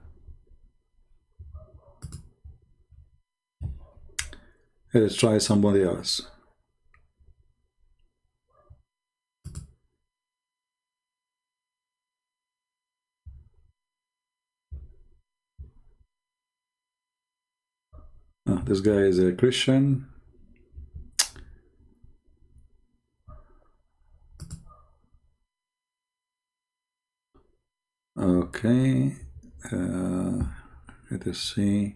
Let's try somebody else. Oh, this guy is a Christian. Okay. Let us see.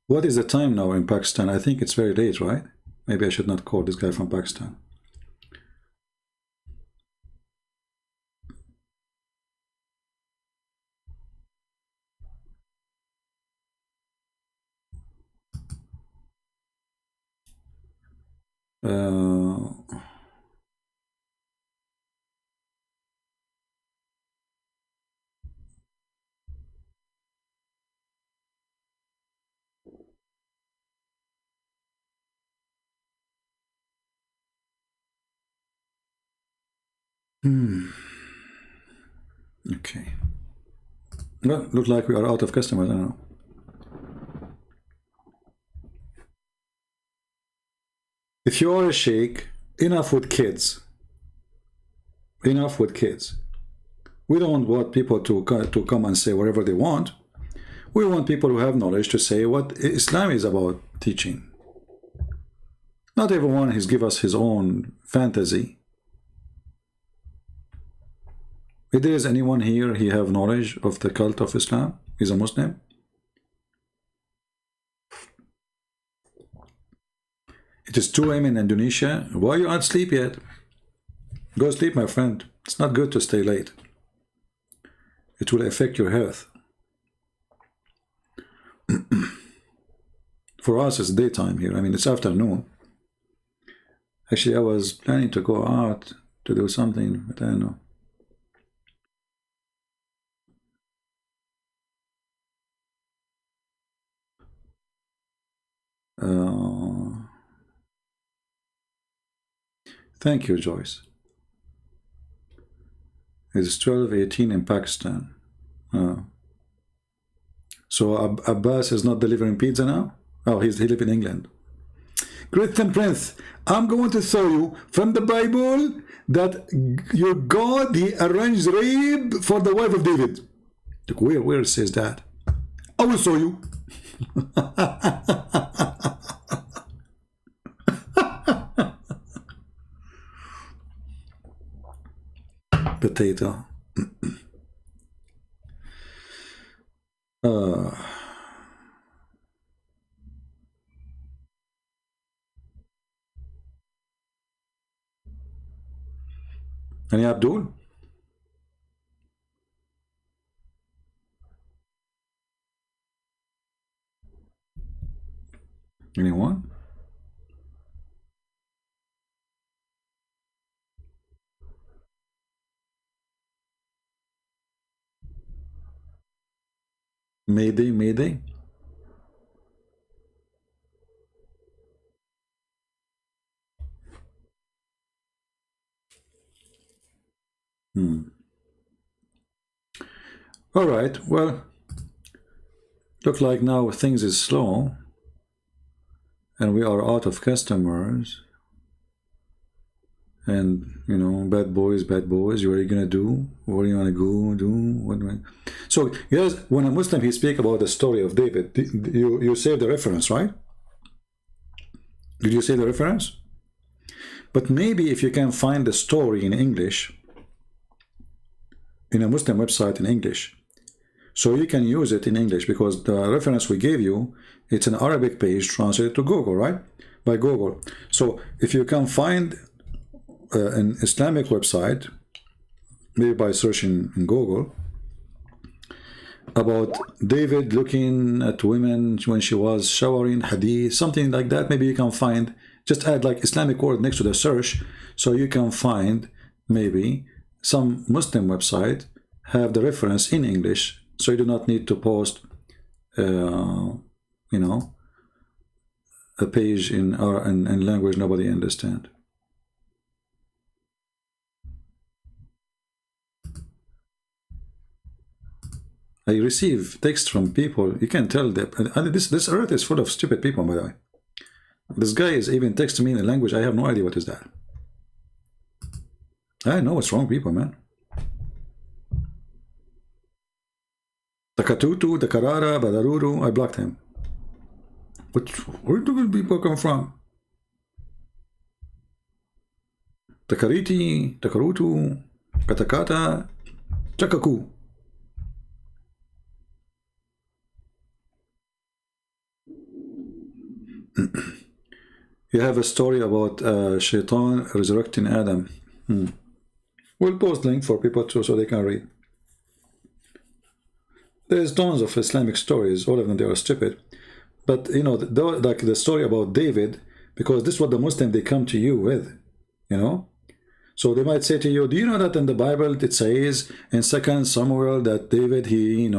What is the time now in Pakistan? I think it's very late, right? Maybe I should not call this guy from Pakistan. Okay. Well, look like we are out of customers now. If you are a sheikh, enough with kids. Enough with kids. We don't want people to come and say whatever they want. We want people who have knowledge to say what Islam is about teaching. Not everyone has given us his own fantasy. If there is anyone here, he have knowledge of the cult of Islam, he's a Muslim. It is 2 a.m. in Indonesia. Why you aren't sleep yet? Go sleep, my friend. It's not good to stay late. It will affect your health. For us, it's daytime here. I mean, it's afternoon. Actually, I was planning to go out to do something, but I don't know. Thank you, Joyce. It's 12:18 in Pakistan. So Abbas is not delivering pizza now? Oh, he lives in England. Christian Prince, I'm going to show you from the Bible that your God, he arranged rape for the wife of David. Look, where it says that? I will show you. Potato. Any Abdul? Anyone? Mayday, Mayday. All right, well, look like now things is slow and we are out of customers and, you know, bad boys, what are you gonna do? What are you gonna go do? What do I... So, yes, when a Muslim, he speak about the story of David, you say the reference, right? Did you say the reference? But maybe if you can find the story in English, in a Muslim website in English, so you can use it in English, because the reference we gave you, it's an Arabic page translated to Google, right? By Google. So if you can find an Islamic website, maybe by searching in Google, about David looking at women when she was showering, hadith, something like that, maybe you can find, just add like Islamic word next to the search, so you can find maybe some Muslim website have the reference in English, so you do not need to post, you know, a page in language nobody understand. I receive text from people, you can tell that this earth is full of stupid people, by the way. This guy is even texting me in a language I have no idea what is that. I know what's wrong, people, man. Takatutu, Takarara, Badaruru, I blocked him. But where do people come from? Takariti, Takarutu, Katakata, Chakaku. You have a story about Shaitan resurrecting Adam. We'll post link for people too, so they can read. There's tons of Islamic stories, all of them they are stupid. But you know, like the story about David, because this is what the Muslim they come to you with, you know. So they might say to you, do you know that in the Bible it says in 2 Samuel that David, he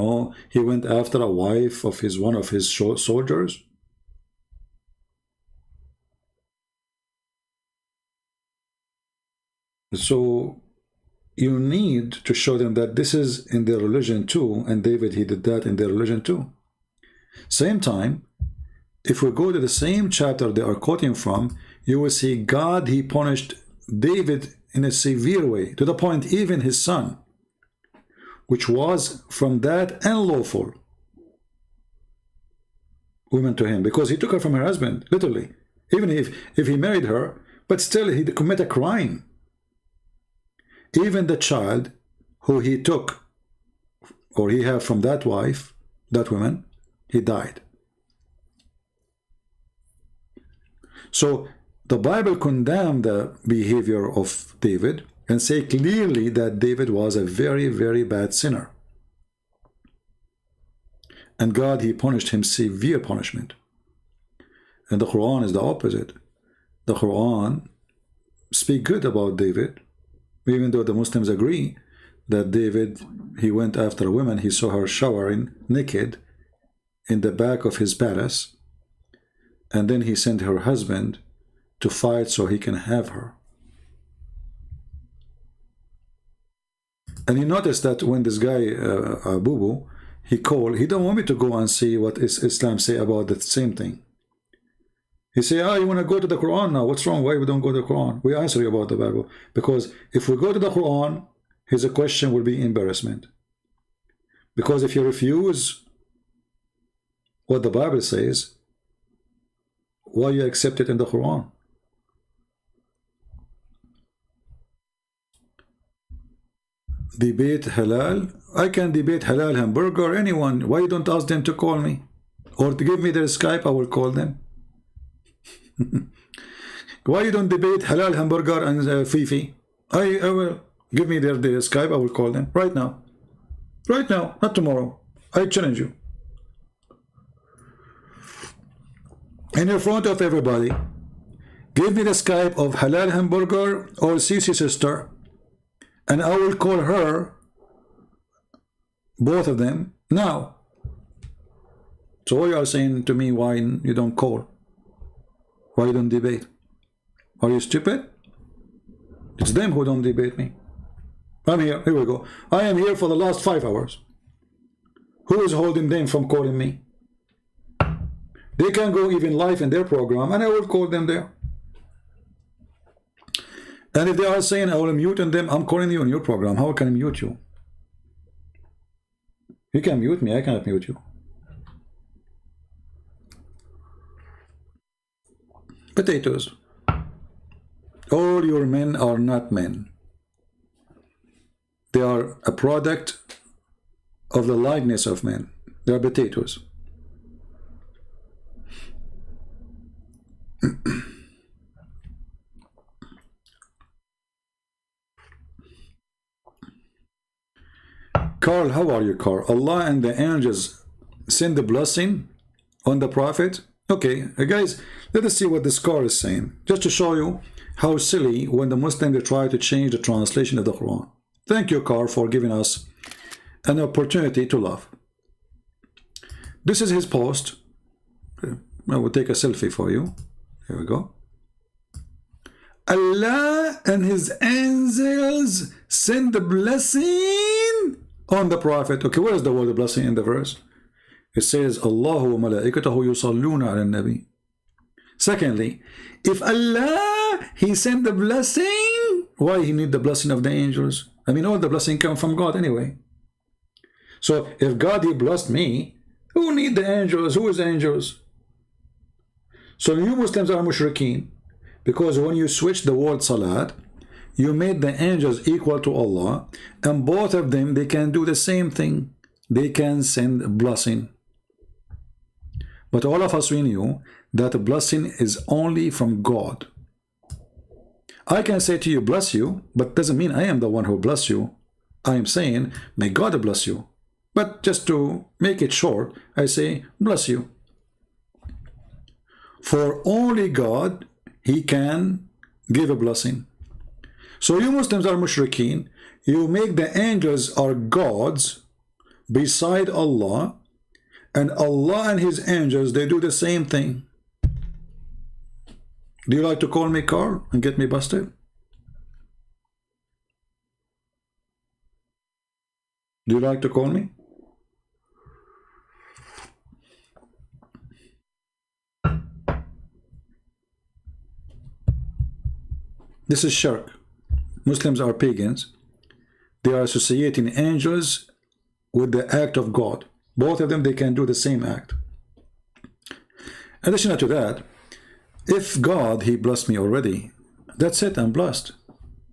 went after a wife of one of his soldiers? So you need to show them that this is in their religion too, and David, he did that in their religion too. Same time, if we go to the same chapter they are quoting from, you will see God, he punished David in a severe way, to the point even his son, which was from that unlawful woman to him, because he took her from her husband, literally. Even if he married her, but still he committed a crime. Even the child who he took, or he had from that wife, that woman, he died. So the Bible condemned the behavior of David and say clearly that David was a very, very bad sinner. And God, he punished him severe punishment. And the Quran is the opposite. The Quran speak good about David, even though the Muslims agree that David, he went after a woman, he saw her showering naked in the back of his palace, and then he sent her husband to fight so he can have her. And you notice that when this guy, Bubu, he called, he don't want me to go and see what Islam say about the same thing. He say, you want to go to the Quran now? What's wrong? Why we don't go to the Quran? We answer you about the Bible. Because if we go to the Quran, his question will be embarrassment. Because if you refuse what the Bible says, why you accept it in the Quran? Debate halal? I can debate halal hamburger, anyone. Why you don't ask them to call me? Or to give me their Skype, I will call them. Why you don't debate halal hamburger and Fifi? I will. Give me their Skype, I will call them right now. Right now, not tomorrow. I challenge you. In front of everybody, give me the Skype of halal hamburger or Sisi sister, and I will call her, both of them, now. So you are saying to me, why you don't call? Why you don't debate? Are you stupid? It's them who don't debate me. I'm here. Here we go. I am here for the last 5 hours. Who is holding them from calling me? They can go even live in their program, and I will call them there. And if they are saying I will mute them, I'm calling you in your program. How can I mute you? You can mute me. I cannot mute you. Potatoes. All your men are not men. They are a product of the likeness of men. They are potatoes. Carl, how are you, Carl? Allah and the angels send the blessing on the Prophet. Okay, guys, let us see what this Carl is saying, just to show you how silly when the Muslims try to change the translation of the Quran. Thank you, Carl, for giving us an opportunity to love. This is his post. I will take a selfie for you. Here we go. Allah and his angels send the blessing on the Prophet. Okay, where is the word blessing in the verse? It says, Allahu wa malaikatahu yusalluna ala nabi. Secondly, if Allah, he sent the blessing, why he need the blessing of the angels? I mean, all the blessing come from God anyway. So if God, he blessed me, who need the angels? Who is the angels? So you Muslims are mushrikeen, because when you switch the word salat, you made the angels equal to Allah, and both of them, they can do the same thing. They can send blessing. But all of us, we knew that the blessing is only from God. I can say to you, bless you, but doesn't mean I am the one who bless you. I am saying, may God bless you. But just to make it short, I say, bless you. For only God, he can give a blessing. So you Muslims are mushrikeen. You make the angels are gods beside Allah, and Allah and his angels, they do the same thing. Do you like to call me Carl and get me busted? Do you like to call me? This is shirk. Muslims are pagans. They are associating angels with the act of God. Both of them, they can do the same act. In addition to that, if God, he blessed me already, that's it, I'm blessed.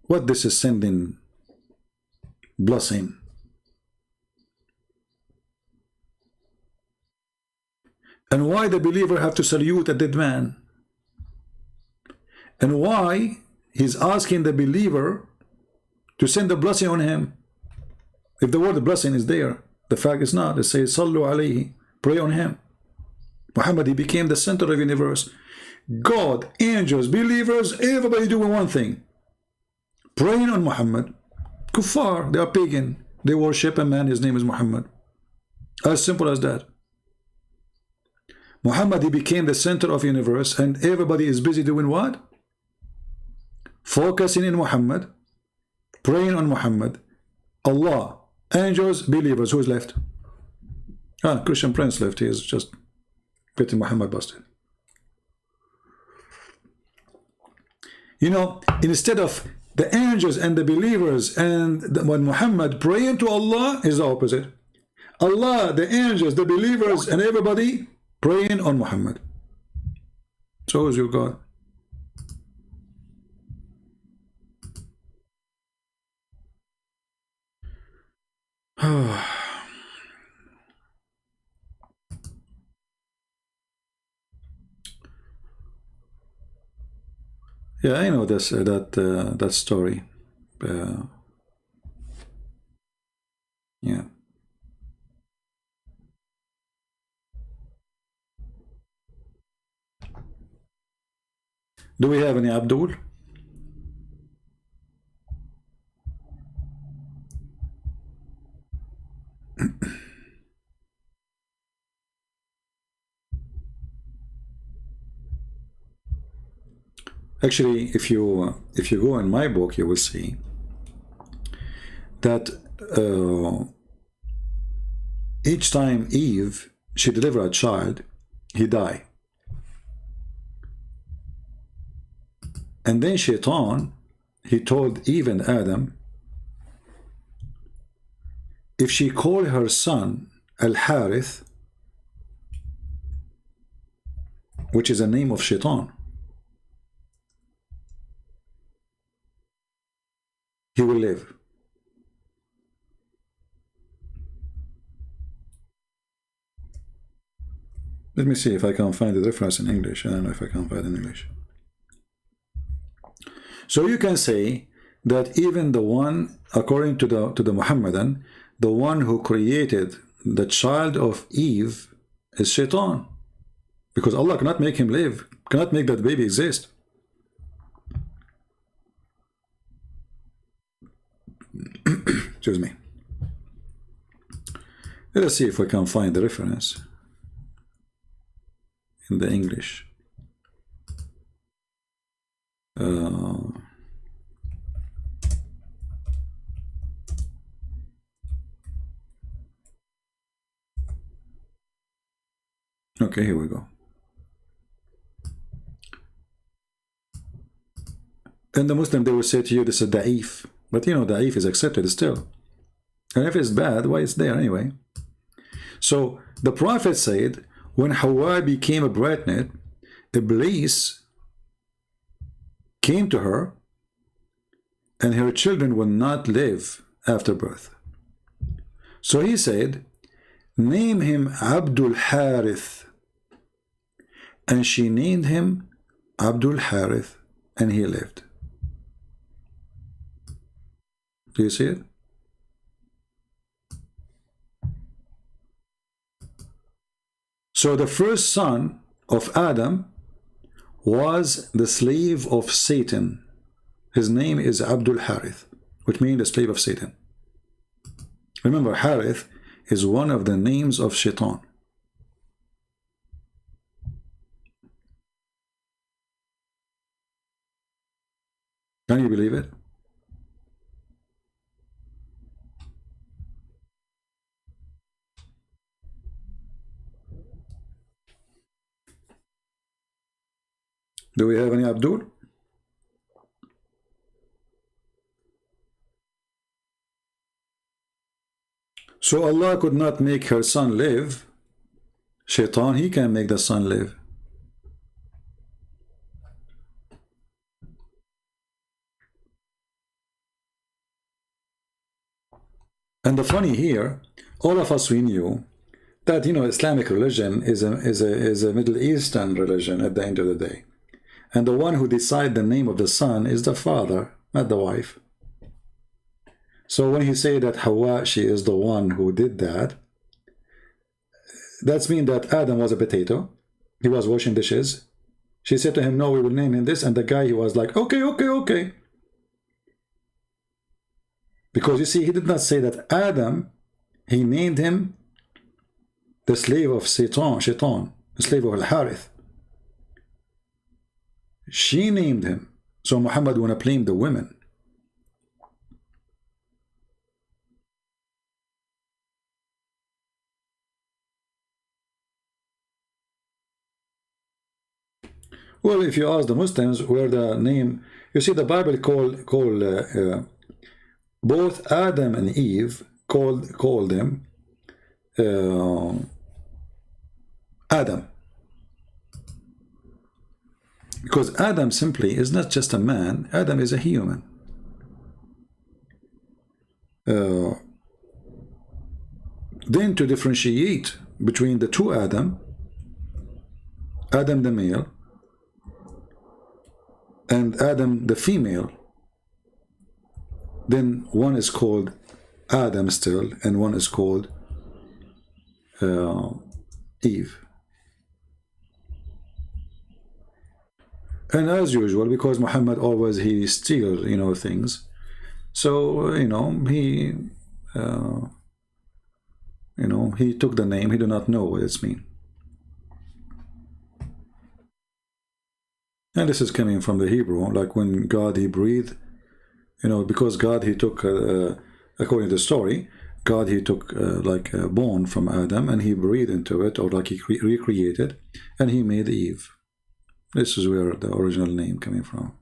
What this is sending blessing? And why the believer have to salute a dead man? and why he's asking the believer to send the blessing on him. If the word blessing is there, the fact is not. It says, Sallu alayhi, pray on him. Muhammad, he became the center of the universe. God, angels, believers, everybody doing one thing. Praying on Muhammad. Kuffar, they are pagan. They worship a man, his name is Muhammad. As simple as that. Muhammad, he became the center of the universe, and everybody is busy doing what? Focusing in Muhammad, praying on Muhammad. Allah, angels, believers, who is left? Christian Prince left. He is just getting Muhammad busted. You know, instead of the angels and the believers and when Muhammad praying to Allah, is the opposite. Allah, the angels, the believers, and everybody praying on Muhammad. So is your God. Yeah, I know this that story. Yeah. Do we have any Abdul? Actually, if you go in my book, you will see that each time Eve, she delivered a child, he died. And then Shaitan, he told Eve and Adam, if she called her son Al-Harith, which is a name of Shaitan, he will live. Let me see if I can find the reference in English. I don't know if I can find it in English. So you can say that even the one, according to the Muhammadan, the one who created the child of Eve is Shaitan, because Allah cannot make him live, cannot make that baby exist. Excuse me. Let us see if we can find the reference in the English. Okay, here we go. And the Muslim, they will say to you, this is da'if. But you know, da'if is accepted still. And if it's bad, why it's there anyway? So the Prophet said, when Hawa became pregnant, Iblis came to her, and her children will not live after birth. So he said, name him Abdul Harith. And she named him Abdul Harith, and he lived. Do you see it? So the first son of Adam was the slave of Satan. His name is Abdul Harith, which means the slave of Satan. Remember, Harith is one of the names of Shaitan. Can you believe it? Do we have any Abdul? So Allah could not make her son live. Shaitan, he can make the son live. And the funny here, all of us, we knew that, you know, Islamic religion is a Middle Eastern religion at the end of the day. And the one who decides the name of the son is the father, not the wife. So when he say that Hawa, she is the one who did that, that's mean that Adam was a potato. He was washing dishes. She said to him, no, we will name him this. And the guy, he was like, okay, okay, okay. Because you see, he did not say that Adam, he named him the slave of Shaitan, the slave of Al-Harith. She named him. So Muhammad wanna blame the women. Well, if you ask the Muslims where the name, you see the Bible call both Adam and Eve called them Adam, because Adam simply is not just a man. Adam is a human. Then to differentiate between the two Adam the male and Adam the female, then one is called Adam still, and one is called Eve. And as usual, because Muhammad always he steals, you know, things. So you know he took the name. He do not know what it's mean. And this is coming from the Hebrew, like when God he breathed, you know, because God he took, according to the story, God he took like a bone from Adam and he breathed into it, or like he recreated, and he made Eve. This is where the original name coming from.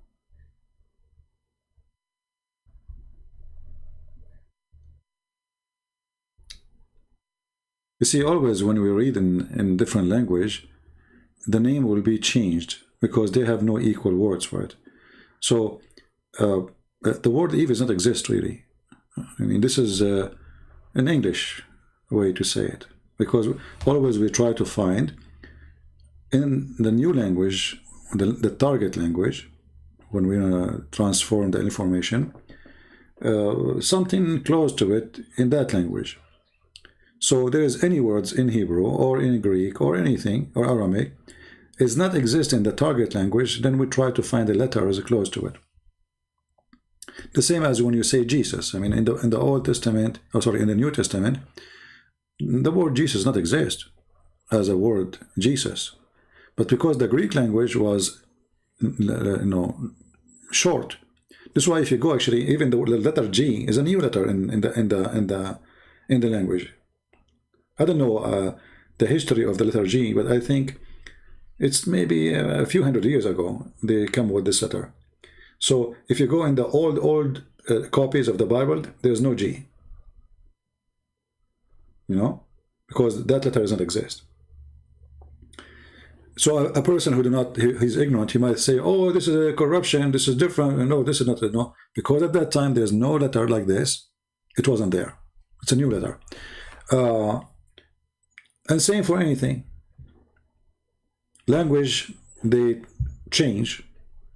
You see, always when we read in different language, the name will be changed because they have no equal words for it. So the word Eve does not exist really. I mean, this is an English way to say it, because always we try to find in the new language, the target language, when we transform the information, something close to it in that language. So there is any words in Hebrew or in Greek or anything, or Aramaic, is not exist in the target language, then we try to find a letter as close to it. The same as when you say Jesus. I mean, in the Old Testament, in the New Testament, the word Jesus does not exist as a word Jesus, but because the Greek language was, short. That's why if you go, actually, even the letter G is a new letter in the language. I don't know the history of the letter G, but I think it's maybe a few hundred years ago they come with this letter. So if you go in the old copies of the Bible, there's no G, because that letter does not exist. So a person who he's ignorant, he might say, oh, this is a corruption, this is different. No, this is not, no, because at that time there's no letter like this. It wasn't there. It's a new letter. And same for anything. Language, they change.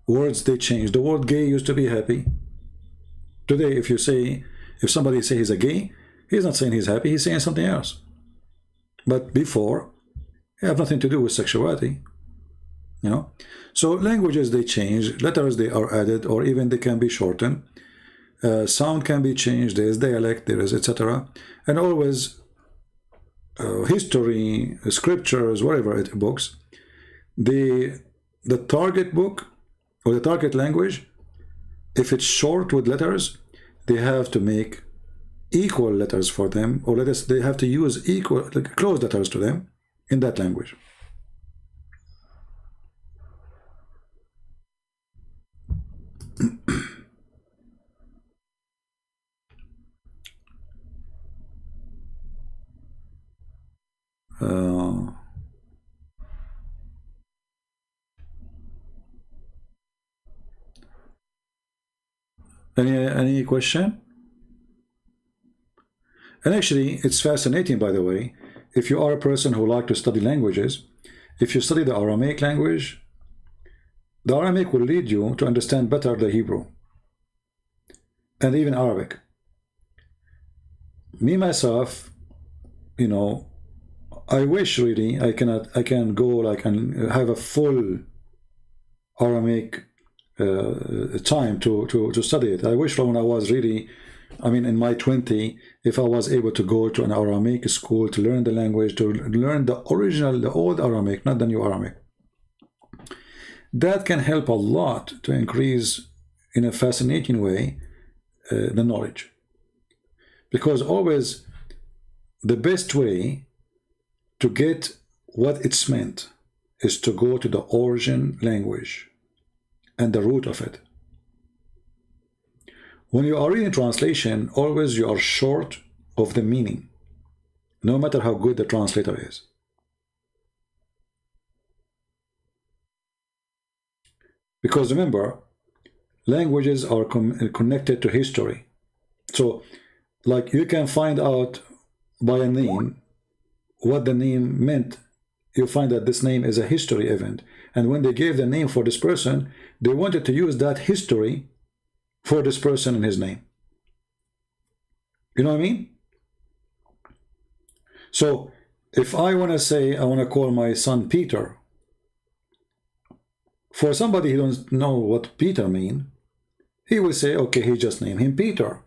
Words, they change. The word gay used to be happy. Today, if somebody say he's a gay, he's not saying he's happy, he's saying something else. But before, it have nothing to do with sexuality. So languages, they change. Letters, they are added, or even they can be shortened. Sound can be changed. There is dialect, there is etc. And always history, scriptures, whatever books, the target book or the target language, if it's short with letters, they have to make equal letters for them, or they have to use equal, close letters to them in that language. Any question? And actually, it's fascinating, by the way, if you are a person who like to study languages, if you study the Aramaic language, The Aramaic will lead you to understand better the Hebrew and even Arabic. Me myself, you know, I wish really I can go like and have a full Aramaic time to study it. I wish when I was really, I mean, in my 20, if I was able to go to an Aramaic school to learn the language, to learn the original, the old Aramaic, not the new Aramaic. That can help a lot to increase in a fascinating way the knowledge. Because always the best way to get what it's meant is to go to the origin language and the root of it. When you are reading translation, always you are short of the meaning, no matter how good the translator is. Because remember, languages are connected to history. So, like you can find out by a name what the name meant. You find that this name is a history event. And when they gave the name for this person, they wanted to use that history for this person and his name. You know what I mean? So, if I want to say, I want to call my son Peter, for somebody who doesn't know what Peter means, he will say, okay, he just named him Peter.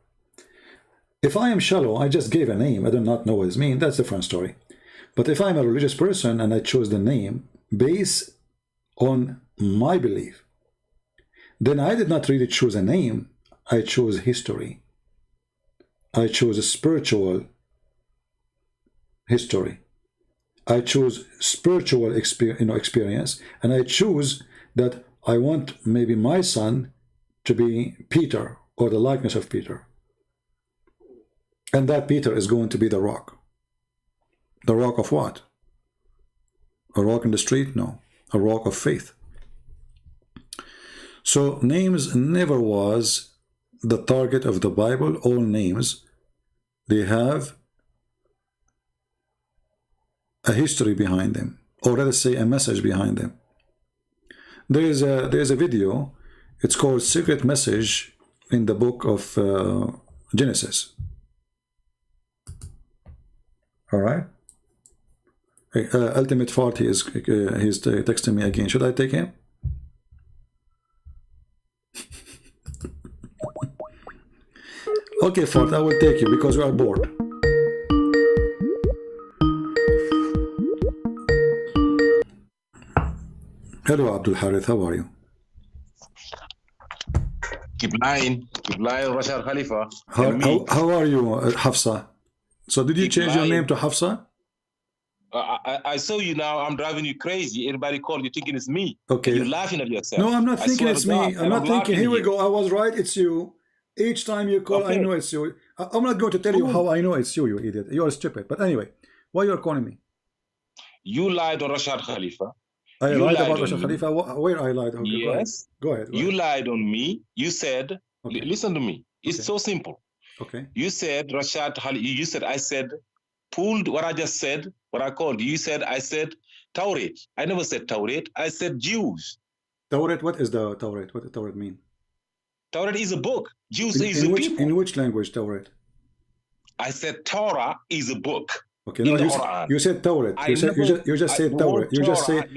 If I am shallow, I just gave a name, I do not know what it means, that's a different story. But if I'm a religious person and I chose the name based on my belief, then I did not really choose a name, I chose history. I chose a spiritual history. I chose spiritual experience, and I choose that I want maybe my son to be Peter or the likeness of Peter. And that Peter is going to be the rock. The rock of what? A rock in the street? No. A rock of faith. So names never was the target of the Bible. All names, they have a history behind them, or let us say a message behind them. There's a video, it's called Secret Message in the book of Genesis. All right. Ultimate Farty is he's texting me again. Should I take him? Okay, Fart, I will take you because we are bored. Hello, Abdul Harith, how are you? Keep lying, Rashad Khalifa. How are you, Hafsa? So did you change your name to Hafsa? I saw you now. I'm driving you crazy. Everybody called you thinking it's me. Okay. You're laughing at yourself. No, I'm not thinking it's me. I'm not thinking, here we go. I was right, it's you. Each time you call, I know it's you. I'm not going to tell you how I know it's you, you idiot. You're stupid. But anyway, why you're calling me? You lied on Rashad Khalifa. I lied about Rashad Khalifa? Where I lied? Okay, yes. Go ahead. You lied on me. You said, listen to me. It's so simple. Okay. You said Rashad Khalifa. You said, I said, pulled what I just said, what I called you. You said, I said Tauret. I never said Tauret. I said Jews. Tauret, what is the Tauret? What does Tauret mean? Tauret is a book. Jews is a people. In which language, Tauret? I said Torah is a book. Okay, no, you said Tauret. You just said Tauret. You just said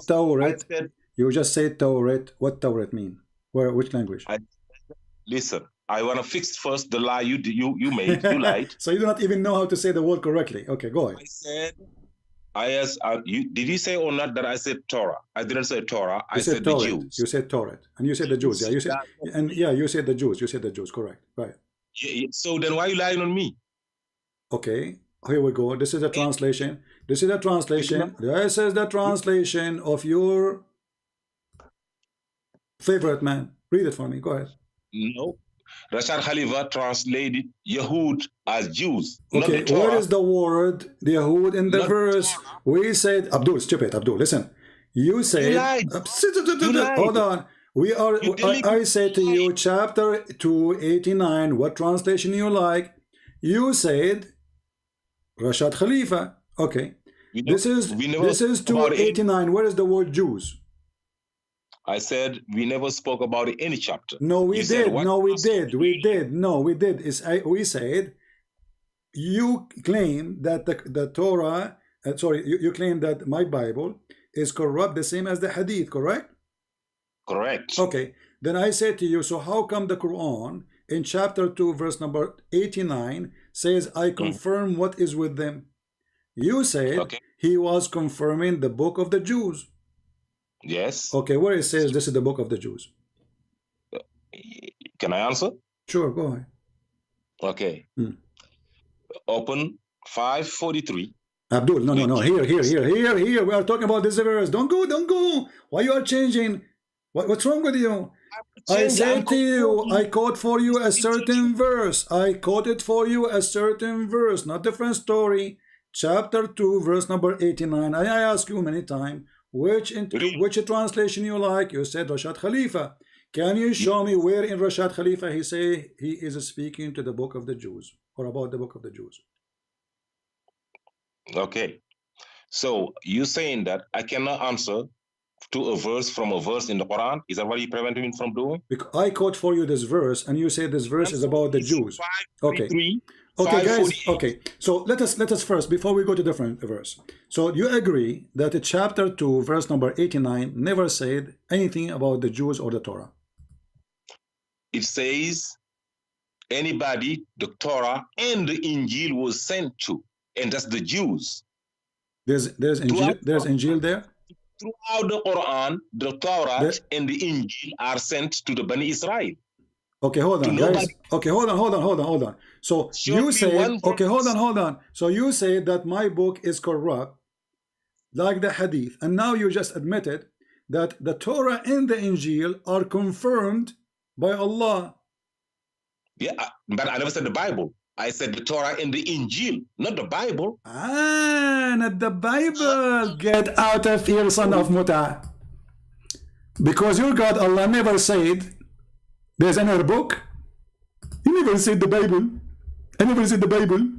Tauret. You just said Tauret. What Tauret mean? Which language? Listen, I want to fix first the lie you made. You lied. So you do not even know how to say the word correctly. Okay, go ahead. I said, did you say or not that I said Torah? I didn't say Torah. I said the Jews. You said Tauret, and you said the Jews. Yeah, you said, and yeah, you said the Jews. You said the Jews. Correct. Right. Yeah, so then why are you lying on me? Okay. Here we go. This is the translation. This is the translation. This is the translation of your favorite man. Read it for me. Go ahead. No. Rashad Khalifa translated Yahud as Jews. Okay, what is the word the Yahud in the verse? We said, Abdul, stupid, Abdul, listen. You said, hold on. I said to you, chapter 289, what translation you like? You said, Rashad Khalifa. Okay. This is 289. Where is the word Jews? I said we never spoke about any chapter. No, we You said did. what No, we verse did. you We read? did. No, we did. We said you claim that the Torah, sorry, you claim that my Bible is corrupt the same as the Hadith, correct? Correct. Okay. Then I said to you, so how come the Quran in chapter 2, verse number 89 says, I confirm what is with them? You said Okay. he was confirming the book of the Jews. Yes. Okay, where it says this is the book of the Jews. Can I answer? Sure, go ahead. Okay. Open 543. Abdul, no. Here. We are talking about this verse. Don't go. Why you are changing? What's wrong with you? I said to you, I quote for you a certain verse. I quoted for you a certain verse, not different story. Chapter 2, verse number 89. I asked you many times, which translation you like? You said Rashad Khalifa. Can you show me where in Rashad Khalifa he say he is speaking to the book of the Jews or about the book of the Jews? Okay. So you saying that I cannot answer to a verse from a verse in the Quran? Is that what you prevent me from doing? Because I quote for you this verse, and you say this verse is about the Jews. Okay. Okay, guys. Okay. So let us first, before we go to different verse. So you agree that chapter 2, verse number 89 never said anything about the Jews or the Torah? It says anybody the Torah and the Injil was sent to, and that's the Jews. There's Injil there? Throughout the Quran, the Torah and the Injil are sent to the Bani Israel. Okay, hold on, guys. Okay, hold on. So you say, okay, hold on. So you say that my book is corrupt, like the Hadith, and now you just admitted that the Torah and the Injil are confirmed by Allah. Yeah, but I never said the Bible. I said the Torah and the Injil, not the Bible. Not the Bible. Get out of here, son of Muta. Because your God, Allah, never said there's another book. He never said the Bible. I never said the Bible.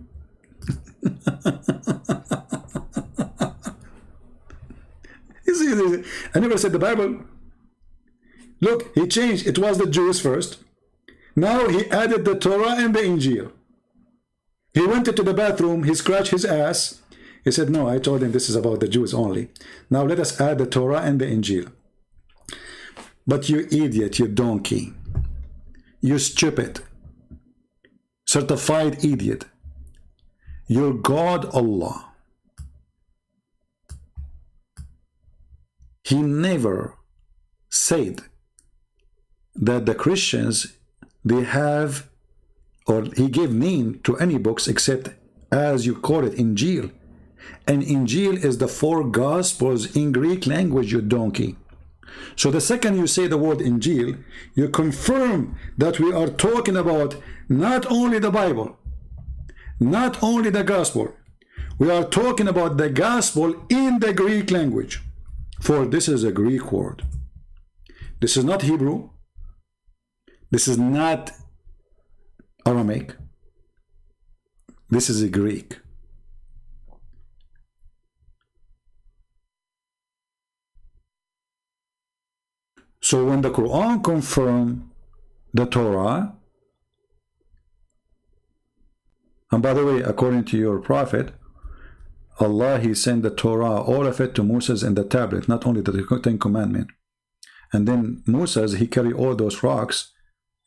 I never said the Bible. Look, he changed. It was the Jews first. Now he added the Torah and the Injil. He went into the bathroom, he scratched his ass. He said, no, I told him this is about the Jews only. Now let us add the Torah and the Injil. But you idiot, you donkey, you stupid, certified idiot, your God Allah, He never said that the Christians, they have, or He gave name to any books except, as you call it, Injil. And Injil is the 4 Gospels in Greek language, you donkey. So the second you say the word Injil, you confirm that we are talking about not only the Bible, not only the Gospel, we are talking about the Gospel in the Greek language. For this is a Greek word. This is not Hebrew. This is not Aramaic. This is a Greek. So when the Quran confirmed the Torah, and by the way, according to your prophet, Allah, He sent the Torah, all of it to Moses in the tablet, not only the 10 Commandments. And then Moses, he carried all those rocks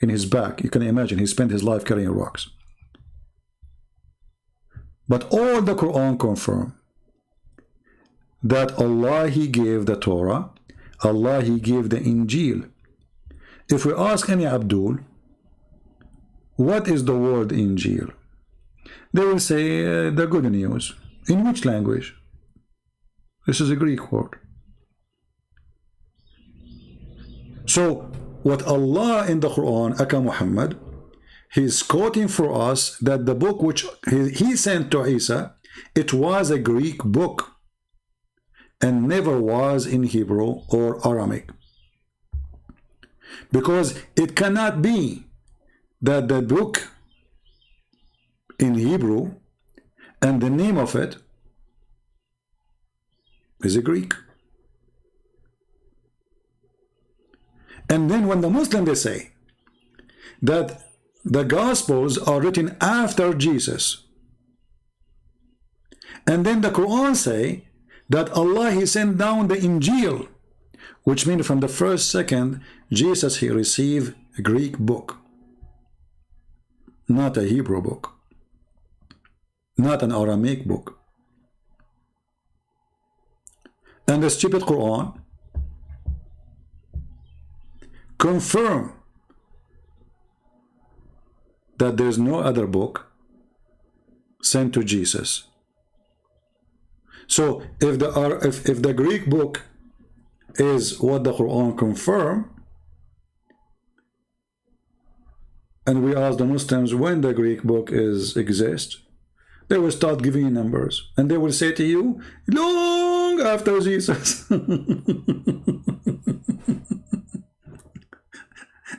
in his back. You can imagine, he spent his life carrying rocks. But all the Quran confirmed that Allah, He gave the Torah, Allah, He gave the Injil. If we ask any Abdul, what is the word Injil? They will say the good news. In which language? This is a Greek word. So, what Allah in the Quran, Aka Muhammad, He's quoting for us that the book which He sent to Isa, it was a Greek book and never was in Hebrew or Aramaic. Because it cannot be that the book in Hebrew and the name of it is a Greek. And then when the Muslims, they say that the Gospels are written after Jesus, and then the Quran say that Allah, he sent down the Injil, which means from the first second Jesus, he received a Greek book, not a Hebrew book, not an Aramaic book. And the stupid Quran confirm that there's no other book sent to Jesus. So if the Greek book is what the Quran confirm, and we ask the Muslims when the Greek book exists, they will start giving you numbers, and they will say to you, long after Jesus.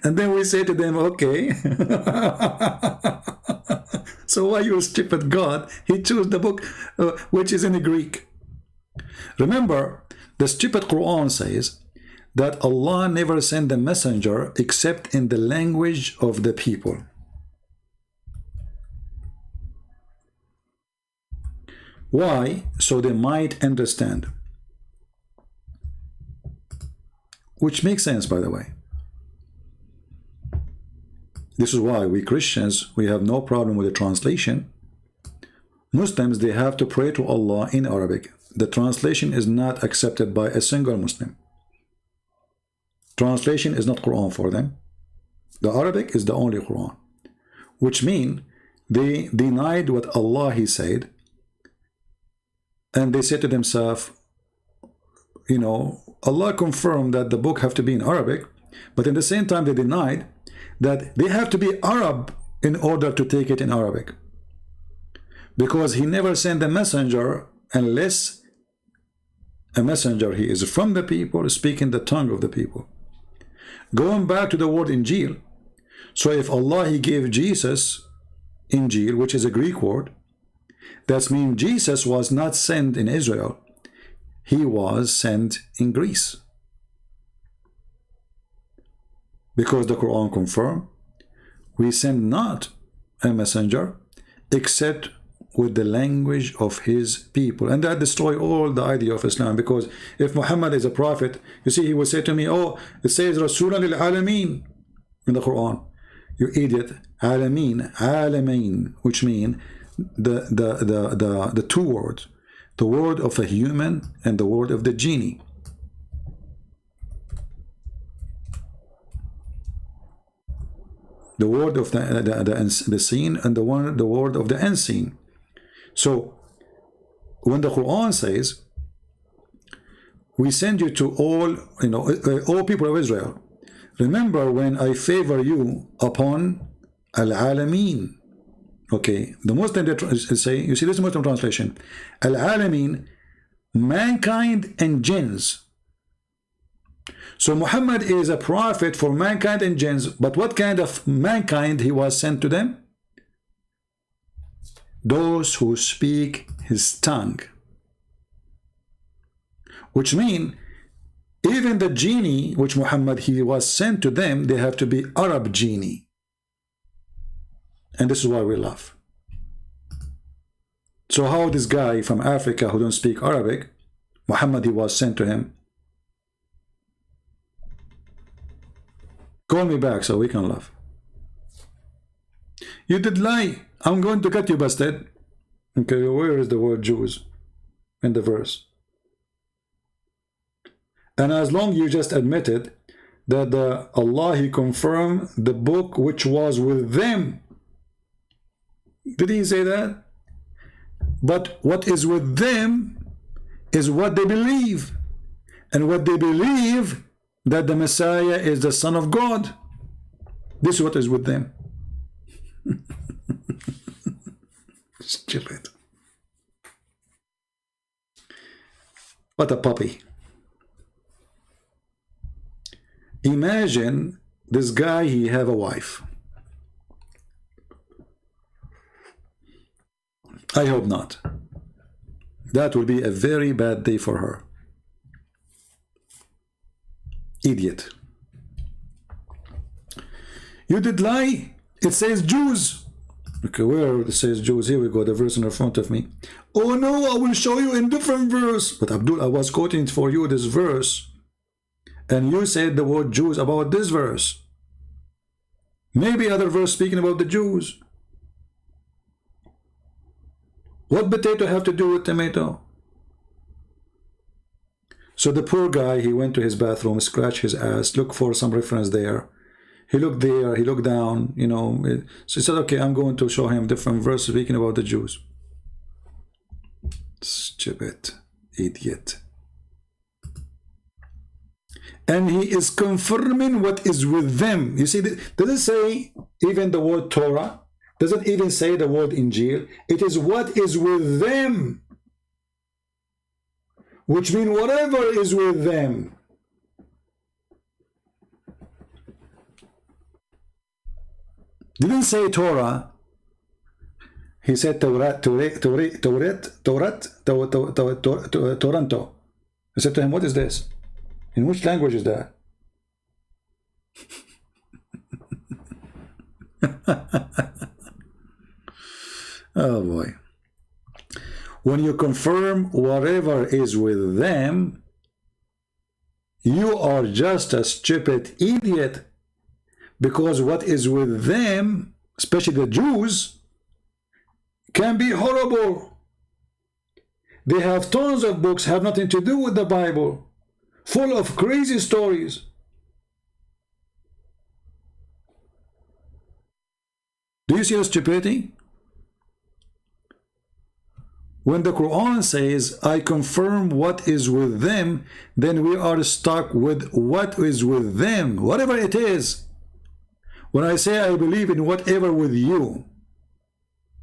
And then we say to them, okay, so why you stupid God? He chose the book which is in the Greek. Remember, the stupid Quran says that Allah never sent a messenger except in the language of the people. Why? So they might understand. Which makes sense, by the way. This is why we Christians, we have no problem with the translation. Muslims, they have to pray to Allah in Arabic. The translation is not accepted by a single Muslim. Translation is not Quran for them. The Arabic is the only Quran, which means they denied what Allah, he said, and they said to themselves, you know, Allah confirmed that the book have to be in Arabic, but at the same time they denied that they have to be Arab in order to take it in Arabic, because he never sent a messenger unless a messenger, he is from the people, speaking the tongue of the people. Going back to the word Injil, so if Allah, he gave Jesus Injil, which is a Greek word, that means Jesus was not sent in Israel, he was sent in Greece. Because the Quran confirmed, we send not a messenger except with the language of his people. And that destroy all the idea of Islam, because if Muhammad is a prophet, you see, he will say to me, oh, it says Rasulan lil Alameen in the Quran. You idiot. Alameen, Alameen, which mean the two words, the word of a human and the word of the genie. The word of the seen and the word of the unseen. So when the Quran says, we send you to all, you know, all people of Israel, remember when I favor you upon al-alameen. Okay, the Muslim, they say, you see, this is Muslim translation, al-alameen, mankind and jinns. So Muhammad is a prophet for mankind and jinns, but what kind of mankind he was sent to them? Those who speak his tongue. Which means, even the genie, which Muhammad, he was sent to them, they have to be Arab genie. And this is why we laugh. So how this guy from Africa who don't speak Arabic, Muhammad, he was sent to him? Call me back so we can laugh. You did lie. I'm going to cut you, bastard. Okay, where is the word Jews in the verse? And as long you just admitted that Allah, he confirmed the book which was with them. Did he say that? But what is with them is what they believe. And what they believe, that the Messiah is the Son of God. This is what is with them. Stupid. What a puppy. Imagine this guy, he have a wife. I hope not. That will be a very bad day for her. Idiot. You did lie. It says Jews. Okay, where it says Jews? Here we go, the verse in front of me. Oh no, I will show you in different verse. But Abdul, I was quoting for you this verse, and you said the word Jews about this verse. Maybe other verse speaking about the Jews. What potato have to do with tomato? So the poor guy, he went to his bathroom, scratched his ass, looked for some reference there. He looked there, he looked down, you know. So he said, okay, I'm going to show him different verse speaking about the Jews. Stupid idiot. And he is confirming what is with them. You see, does it say even the word Torah? Does it even say the word Injil? It is what is with them. Which means whatever is with them. Didn't say Torah. He said Toronto. I said to him, what is this? In which language is that? Oh boy. When you confirm whatever is with them, you are just a stupid idiot, because what is with them, especially the Jews, can be horrible. They have tons of books, have nothing to do with the Bible, full of crazy stories. Do you see the stupidity? When the Quran says, I confirm what is with them, then we are stuck with what is with them, whatever it is. When I say I believe in whatever with you,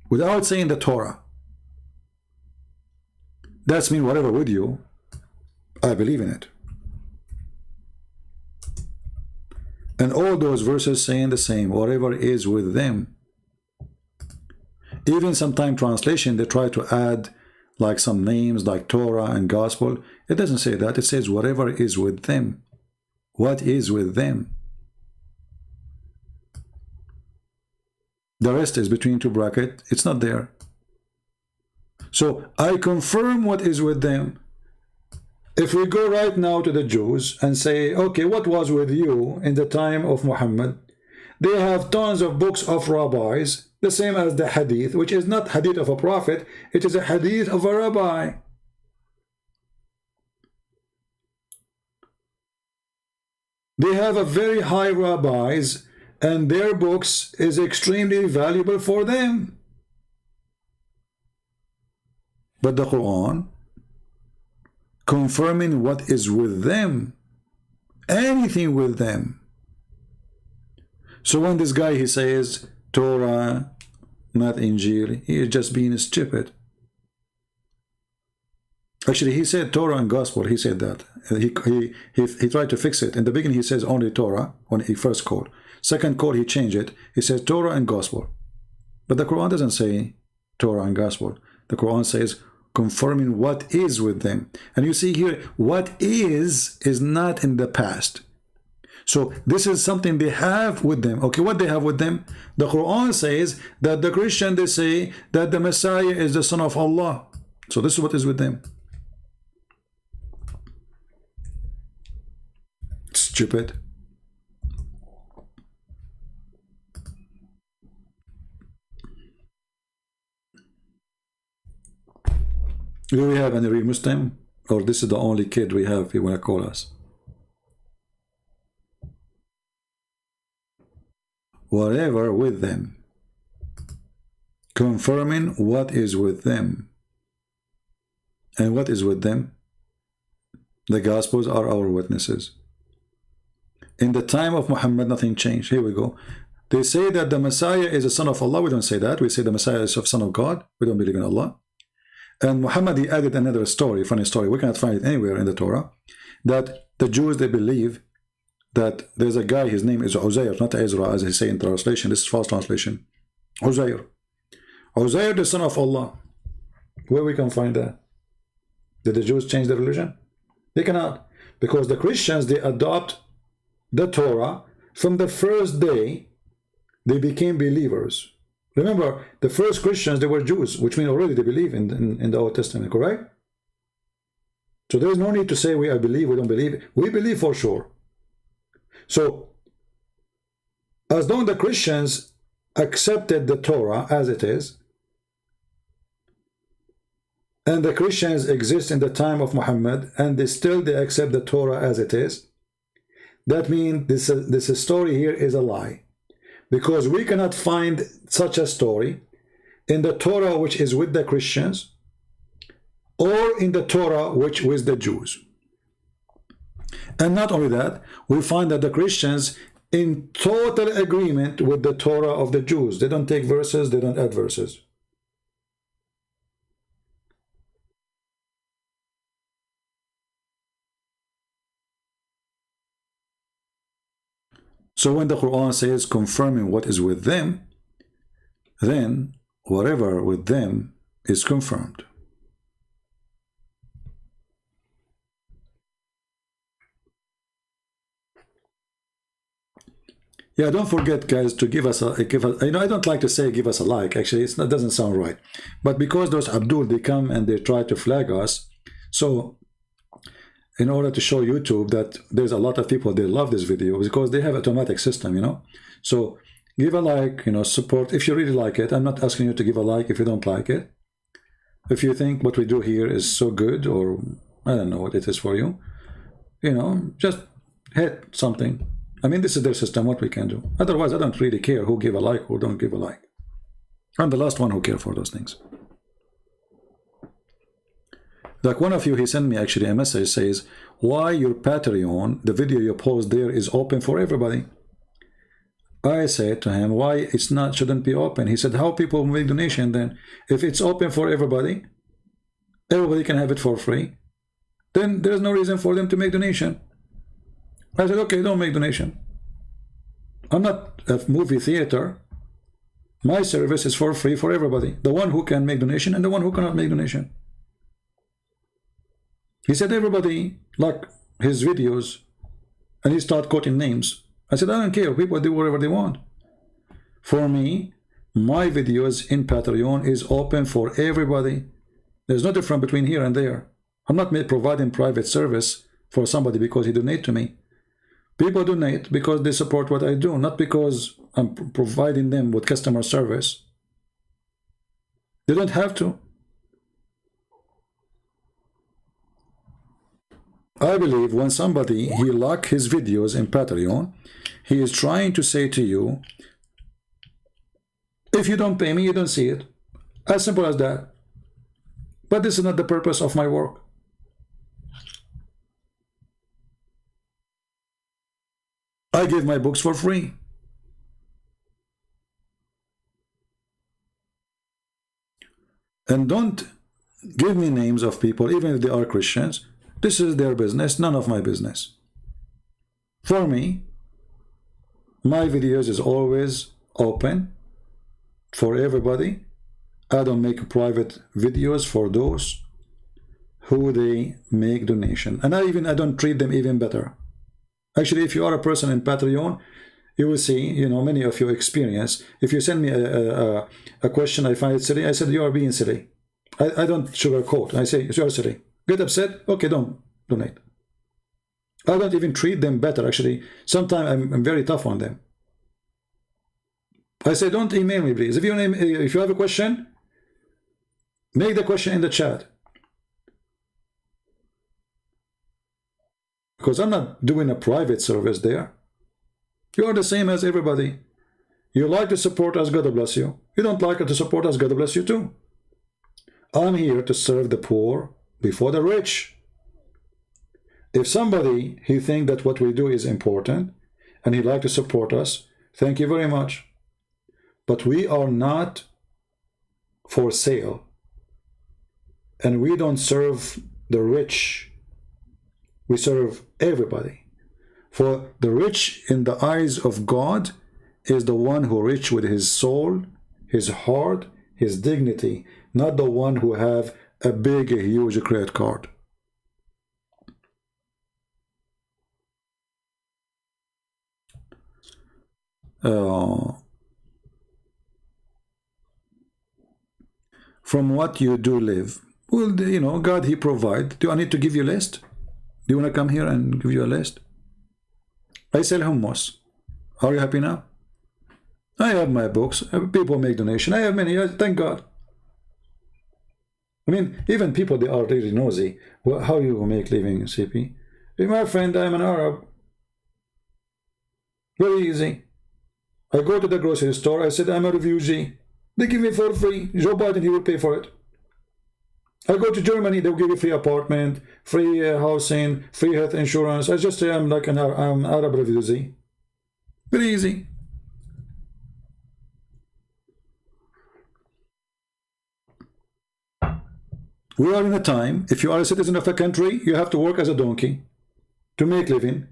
without saying the Torah, that's mean whatever with you, I believe in it. And all those verses saying the same, whatever is with them. Even sometimes translation, they try to add like some names like Torah and Gospel. It doesn't say that. It says whatever is with them. What is with them? The rest is between two brackets. It's not there. So I confirm what is with them. If we go right now to the Jews and say, okay, what was with you in the time of Muhammad? They have tons of books of rabbis, the same as the hadith, which is not hadith of a prophet, it is a hadith of a rabbi. They have a very high rabbis, and their books is extremely valuable for them. But the Quran, confirming what is with them, anything with them. So when this guy, he says Torah, not Injil, he is just being stupid. Actually, he said Torah and Gospel. He said that. He tried to fix it. In the beginning, he says only Torah when he first called. Second call, he changed it. He says Torah and Gospel. But the Quran doesn't say Torah and Gospel. The Quran says confirming what is with them. And you see here, what is not in the past. So this is something they have with them. Okay, what they have with them? The Quran says that the Christian, they say that the Messiah is the Son of Allah. So this is what is with them. Stupid. Do we have any real Muslim? Or this is the only kid we have, you want to call us? Whatever with them. Confirming what is with them. And what is with them? The Gospels are our witnesses. In the time of Muhammad, nothing changed. Here we go. They say that the Messiah is a son of Allah. We don't say that. We say the Messiah is a son of God. We don't believe in Allah. And Muhammad, he added another story, funny story. We cannot find it anywhere in the Torah. That the Jews, they believe that there's a guy, his name is Uzair, not Ezra, as they say in translation. This is false translation. Uzair. Uzair, the son of Allah. Where we can find that? Did the Jews change their religion? They cannot. Because the Christians, they adopt the Torah from the first day they became believers. Remember, the first Christians, they were Jews, which means already they believe in the Old Testament, correct? So there is no need to say I believe, we don't believe. We believe for sure. So, as long as the Christians accepted the Torah as it is, and the Christians exist in the time of Muhammad, and they accept the Torah as it is, that means this story here is a lie. Because we cannot find such a story in the Torah which is with the Christians, or in the Torah which with the Jews. And not only that, we find that the Christians in total agreement with the Torah of the Jews. They don't take verses, they don't add verses. So when the Quran says confirming what is with them, then whatever with them is confirmed. Yeah, don't forget, guys, to give us I don't like to say give us a like. Actually, it doesn't sound right. But because those Abdul, they come and they try to flag us, so in order to show YouTube that there's a lot of people, they love this video because they have automatic system, you know. So give a like, you know, support if you really like it. I'm not asking you to give a like if you don't like it. If you think what we do here is so good, or I don't know what it is for you, you know, just hit something. I mean, this is their system, what we can do. Otherwise, I don't really care who give a like or don't give a like. I'm the last one who care for those things. Like one of you, he sent me actually a message, says, why your Patreon, the video you post there is open for everybody? I said to him, why it's not, shouldn't be open? He said, how people make donation then? If it's open for everybody can have it for free, then there's no reason for them to make donation. I said, okay, don't make donation. I'm not a movie theater. My service is for free for everybody. The one who can make donation and the one who cannot make donation. He said everybody like his videos, and he started quoting names. I said, I don't care. People do whatever they want. For me, my videos in Patreon is open for everybody. There's no difference between here and there. I'm not providing private service for somebody because he donates to me. People donate because they support what I do, not because I'm providing them with customer service. They don't have to. I believe when somebody, he like his videos in Patreon, he is trying to say to you, if you don't pay me, you don't see it. As simple as that. But this is not the purpose of my work. I give my books for free. And don't give me names of people, even if they are Christians. This is their business, none of my business. For me, my videos is always open for everybody. I don't make private videos for those who they make donation. And I don't treat them even better. Actually, if you are a person in Patreon, you will see, you know, many of your experience. If you send me a question, I find it silly, I said, you are being silly. I don't sugarcoat. I say, you are silly. Get upset? Okay, don't donate. I don't even treat them better, actually. Sometimes I'm very tough on them. I say, don't email me, please. If you have a question, make the question in the chat. Because I'm not doing a private service there. You are the same as everybody. You like to support us, God bless you. You don't like to support us, God bless you too. I'm here to serve the poor before the rich. If somebody, he think that what we do is important and he like to support us, thank you very much. But we are not for sale. And we don't serve the rich. We serve everybody. For the rich in the eyes of God is the one who rich with his soul, his heart, his dignity, not the one who have a big, huge credit card. from what you do live. Well, you know, God, He provide. Do I need to give you a list? Do you want to come here and give you a list? I sell hummus. Are you happy now? I have my books. People make donation. I have many. Thank God. I mean, even people, they are really nosy. Well, how you make living, CP? Hey, my friend, I'm an Arab. Very easy. I go to the grocery store. I said, I'm a refugee. They give me for free. Joe Biden, he will pay for it. I go to Germany. They'll give you free apartment, free housing, free health insurance. I just say I'm like an Arab refugee. Very easy. We are in a time, if you are a citizen of a country, you have to work as a donkey to make living.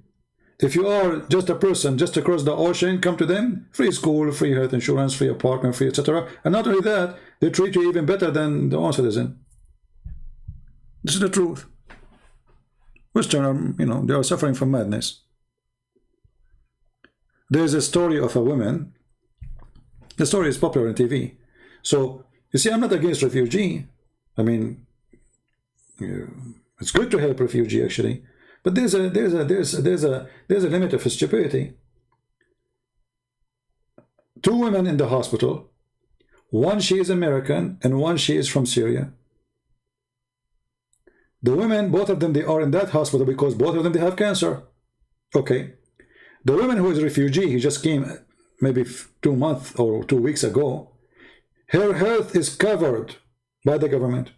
If you are just a person just across the ocean, come to them, free school, free health insurance, free apartment, free etc. And not only that, they treat you even better than the own citizen. This is the truth. Western, you know, they are suffering from madness. There's a story of a woman. The story is popular on TV. So, you see, I'm not against refugee. I mean, it's good to help refugee actually, but there's a limit of stupidity. Two women in the hospital, one she is American and one she is from Syria. The women, both of them, they are in that hospital because both of them they have cancer. Okay, the woman who is a refugee, he just came maybe 2 months or 2 weeks ago. Her health is covered by the government.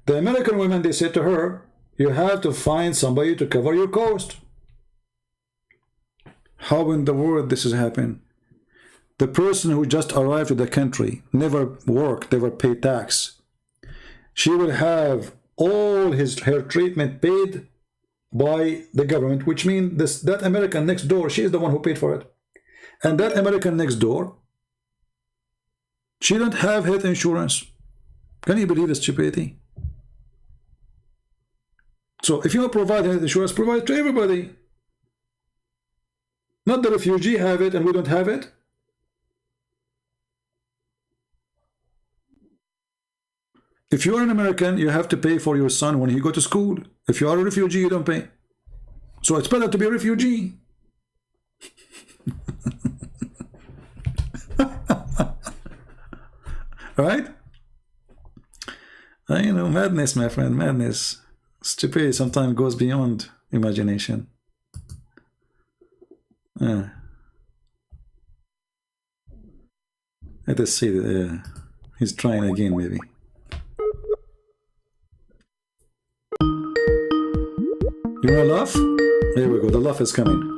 The American women, they said to her, you have to find somebody to cover your cost. How in the world this has happened? The person who just arrived to the country, never worked, never paid tax, she will have all her treatment paid by the government, which means that American next door, she is the one who paid for it. And that American next door, she don't have health insurance. Can you believe the stupidity? So if you provide health insurance, provide it to everybody. Not the refugee have it and we don't have it. If you are an American, you have to pay for your son when he go to school. If you are a refugee, you don't pay. So it's better to be a refugee. Right? You know, madness, my friend, madness. Stupidity sometimes goes beyond imagination. Let us see. He's trying again, maybe. You want to laugh? Here we go. The laugh is coming.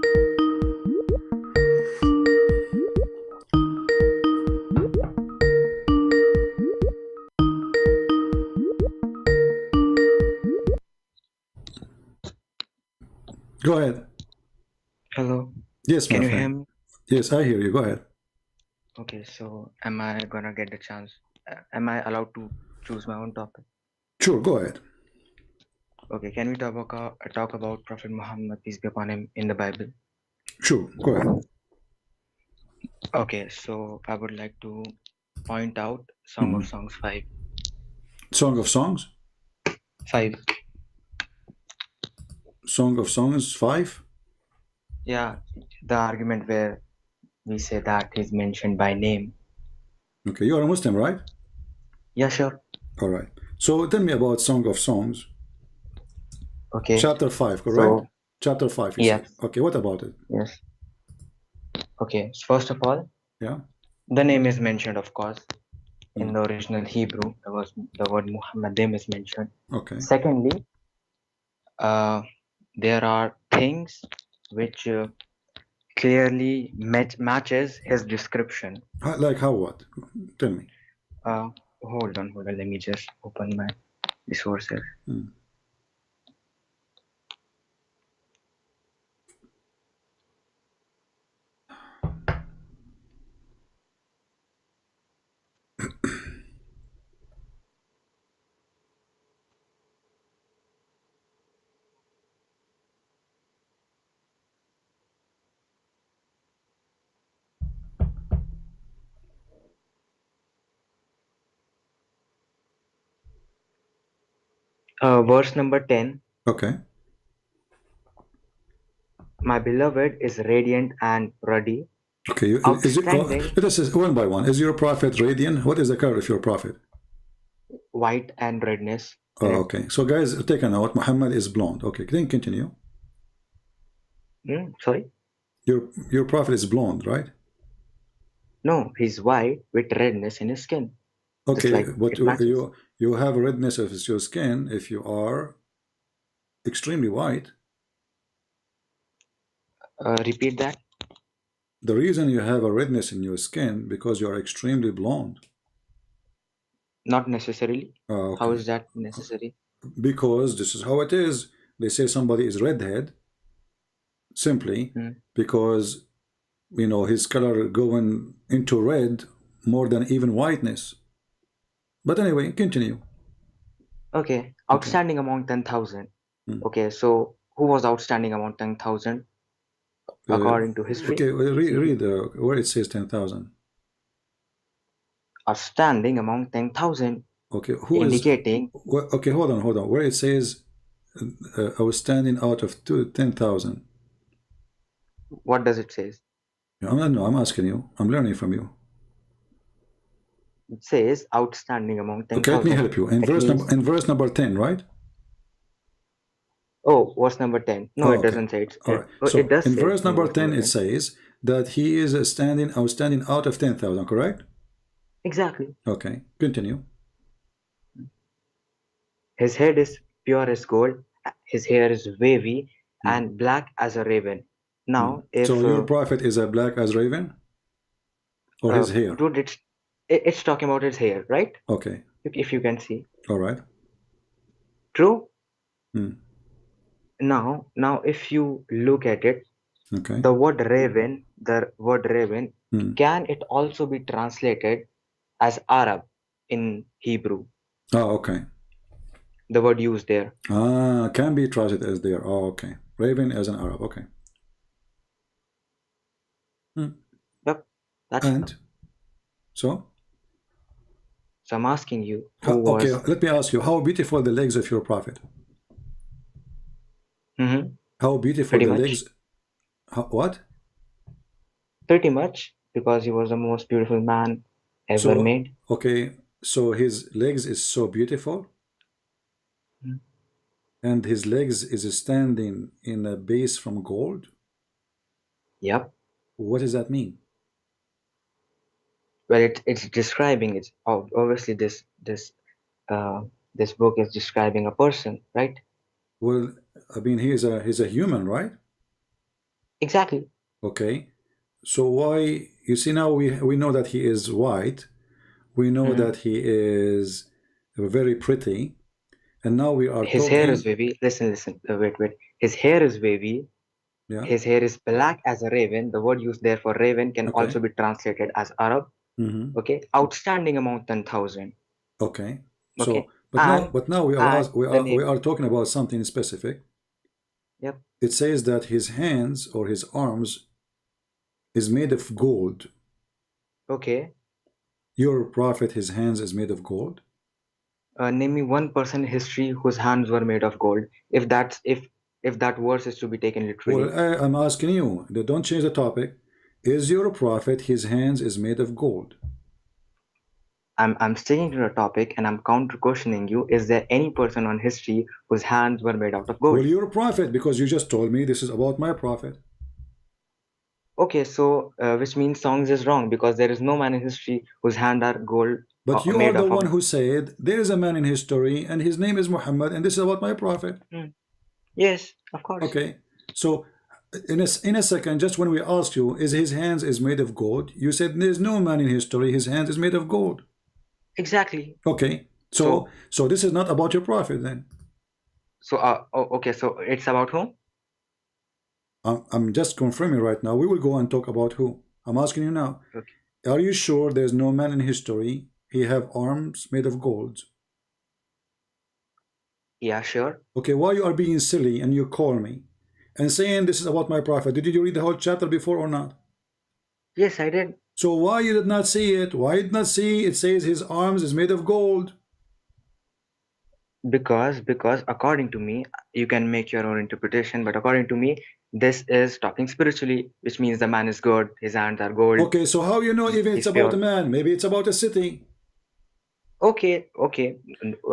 Go ahead. Hello. Yes, my Can you friend. hear me? Yes, I hear you. Go ahead. Okay, so am I gonna get the chance? Am I allowed to choose my own topic? Sure, go ahead. Okay, can we talk about Prophet Muhammad, peace be upon him, in the Bible? Sure, go ahead. Okay, so I would like to point out Song of Songs 5. Song of Songs? 5. Song of Songs 5? Yeah, the argument where we say that he's mentioned by name. Okay, you are a Muslim, right? Yeah, sure. All right. So tell me about Song of Songs. Okay. Chapter 5, correct? So, Chapter 5, you yes. said. Okay, what about it? Yes. Okay, so first of all, yeah, the name is mentioned, of course. In the original Hebrew, the word Muhammadim is mentioned. Okay. Secondly, there are things which clearly matches his description. Like how what? Tell me. Hold on. Let me just open my resources. Verse number 10. Okay. My beloved is radiant and ruddy, Okay. outstanding, Let us say one by one. Is your prophet radiant? What is the color of your prophet? white and redness. Oh, Red. okay. So guys, take a note. Muhammad is blonde. Okay. Then continue. Sorry? Your prophet is blonde, right? No, he's white with redness in his skin. Okay, like but it matches. you have a redness of your skin if you are extremely white. Repeat that. The reason you have a redness in your skin because you are extremely blonde. Not necessarily. Okay. How is that necessary? Because this is how it is. They say somebody is redhead simply because you know his color going into red more than even whiteness. But anyway, continue. Okay, outstanding among 10,000. Okay, so who was outstanding among 10,000 according to history? Okay, read where it says 10,000. Outstanding among 10,000. Okay, who indicating? Okay, hold on. Where it says outstanding out of 10,000. What does it say? I'm asking you. I'm learning from you. It says outstanding among 10,000. Okay, let me help you. In verse number 10, right? Oh, verse number 10. No, it doesn't say it. All right. So it does in say verse number 10, it says that he is outstanding out of 10,000, correct? Exactly. Okay, continue. His head is pure as gold. His hair is wavy and black as a raven. Now, if so your prophet is a black as raven, or his hair? Dude, it's talking about his hair, right? Okay. If you can see. All right. True. Now, if you look at it, okay, the word raven, can it also be translated as Arab in Hebrew? Oh, okay. The word used there. Can be translated as there. Oh, okay. Raven as an Arab. Okay. Yep. And so I'm asking you. Okay, let me ask you. How beautiful the legs of your prophet? How beautiful the legs? What? Pretty much, because he was the most beautiful man ever made. Okay, so his legs is so beautiful, and his legs is standing in a base from gold. Yep. What does that mean? Well, it's describing it. Obviously, this book is describing a person, right? Well, I mean, he's a human, right? Exactly. Okay, so why? You see, now we know that he is white. We know that he is very pretty, and now we are his hair is wavy. Listen. Wait. His hair is wavy. Yeah. His hair is black as a raven. The word used there for raven can also be translated as Arab. Okay. Outstanding among 10,000. Okay. Okay. So, but now we are talking about something specific. Yep. It says that his hands or his arms is made of gold. Okay. Your prophet, his hands is made of gold. Name me one person in history whose hands were made of gold. If that verse is to be taken literally. Well, I'm asking you. Don't change the topic. Is your prophet, his hands is made of gold? I'm sticking to the topic and I'm counter questioning you. Is there any person on history whose hands were made out of gold? Well, you're a prophet because you just told me this is about my prophet. Okay, so which means songs is wrong because there is no man in history whose hands are gold. But you are the one who said there is a man in history and his name is Muhammad and this is about my prophet. Yes, of course. Okay, so in a second, just when we asked you, is his hands is made of gold? You said there's no man in history his hands is made of gold. Exactly. Okay, so this is not about your prophet then. So okay, so it's about whom? I'm just confirming right now. We will go and talk about who. I'm asking you now. Okay. Are you sure there's no man in history he have arms made of gold? Yeah, sure. Okay, why you are being silly and you call me and saying this is about my prophet? Did you read the whole chapter before or not? Yes, I did. So why you did not see it? Why did not see it says his arms is made of gold? Because according to me, you can make your own interpretation, but according to me, this is talking spiritually, which means the man is good, his hands are gold. Okay, so how you know even it's he's about pure. a man? Maybe it's about a city. Okay.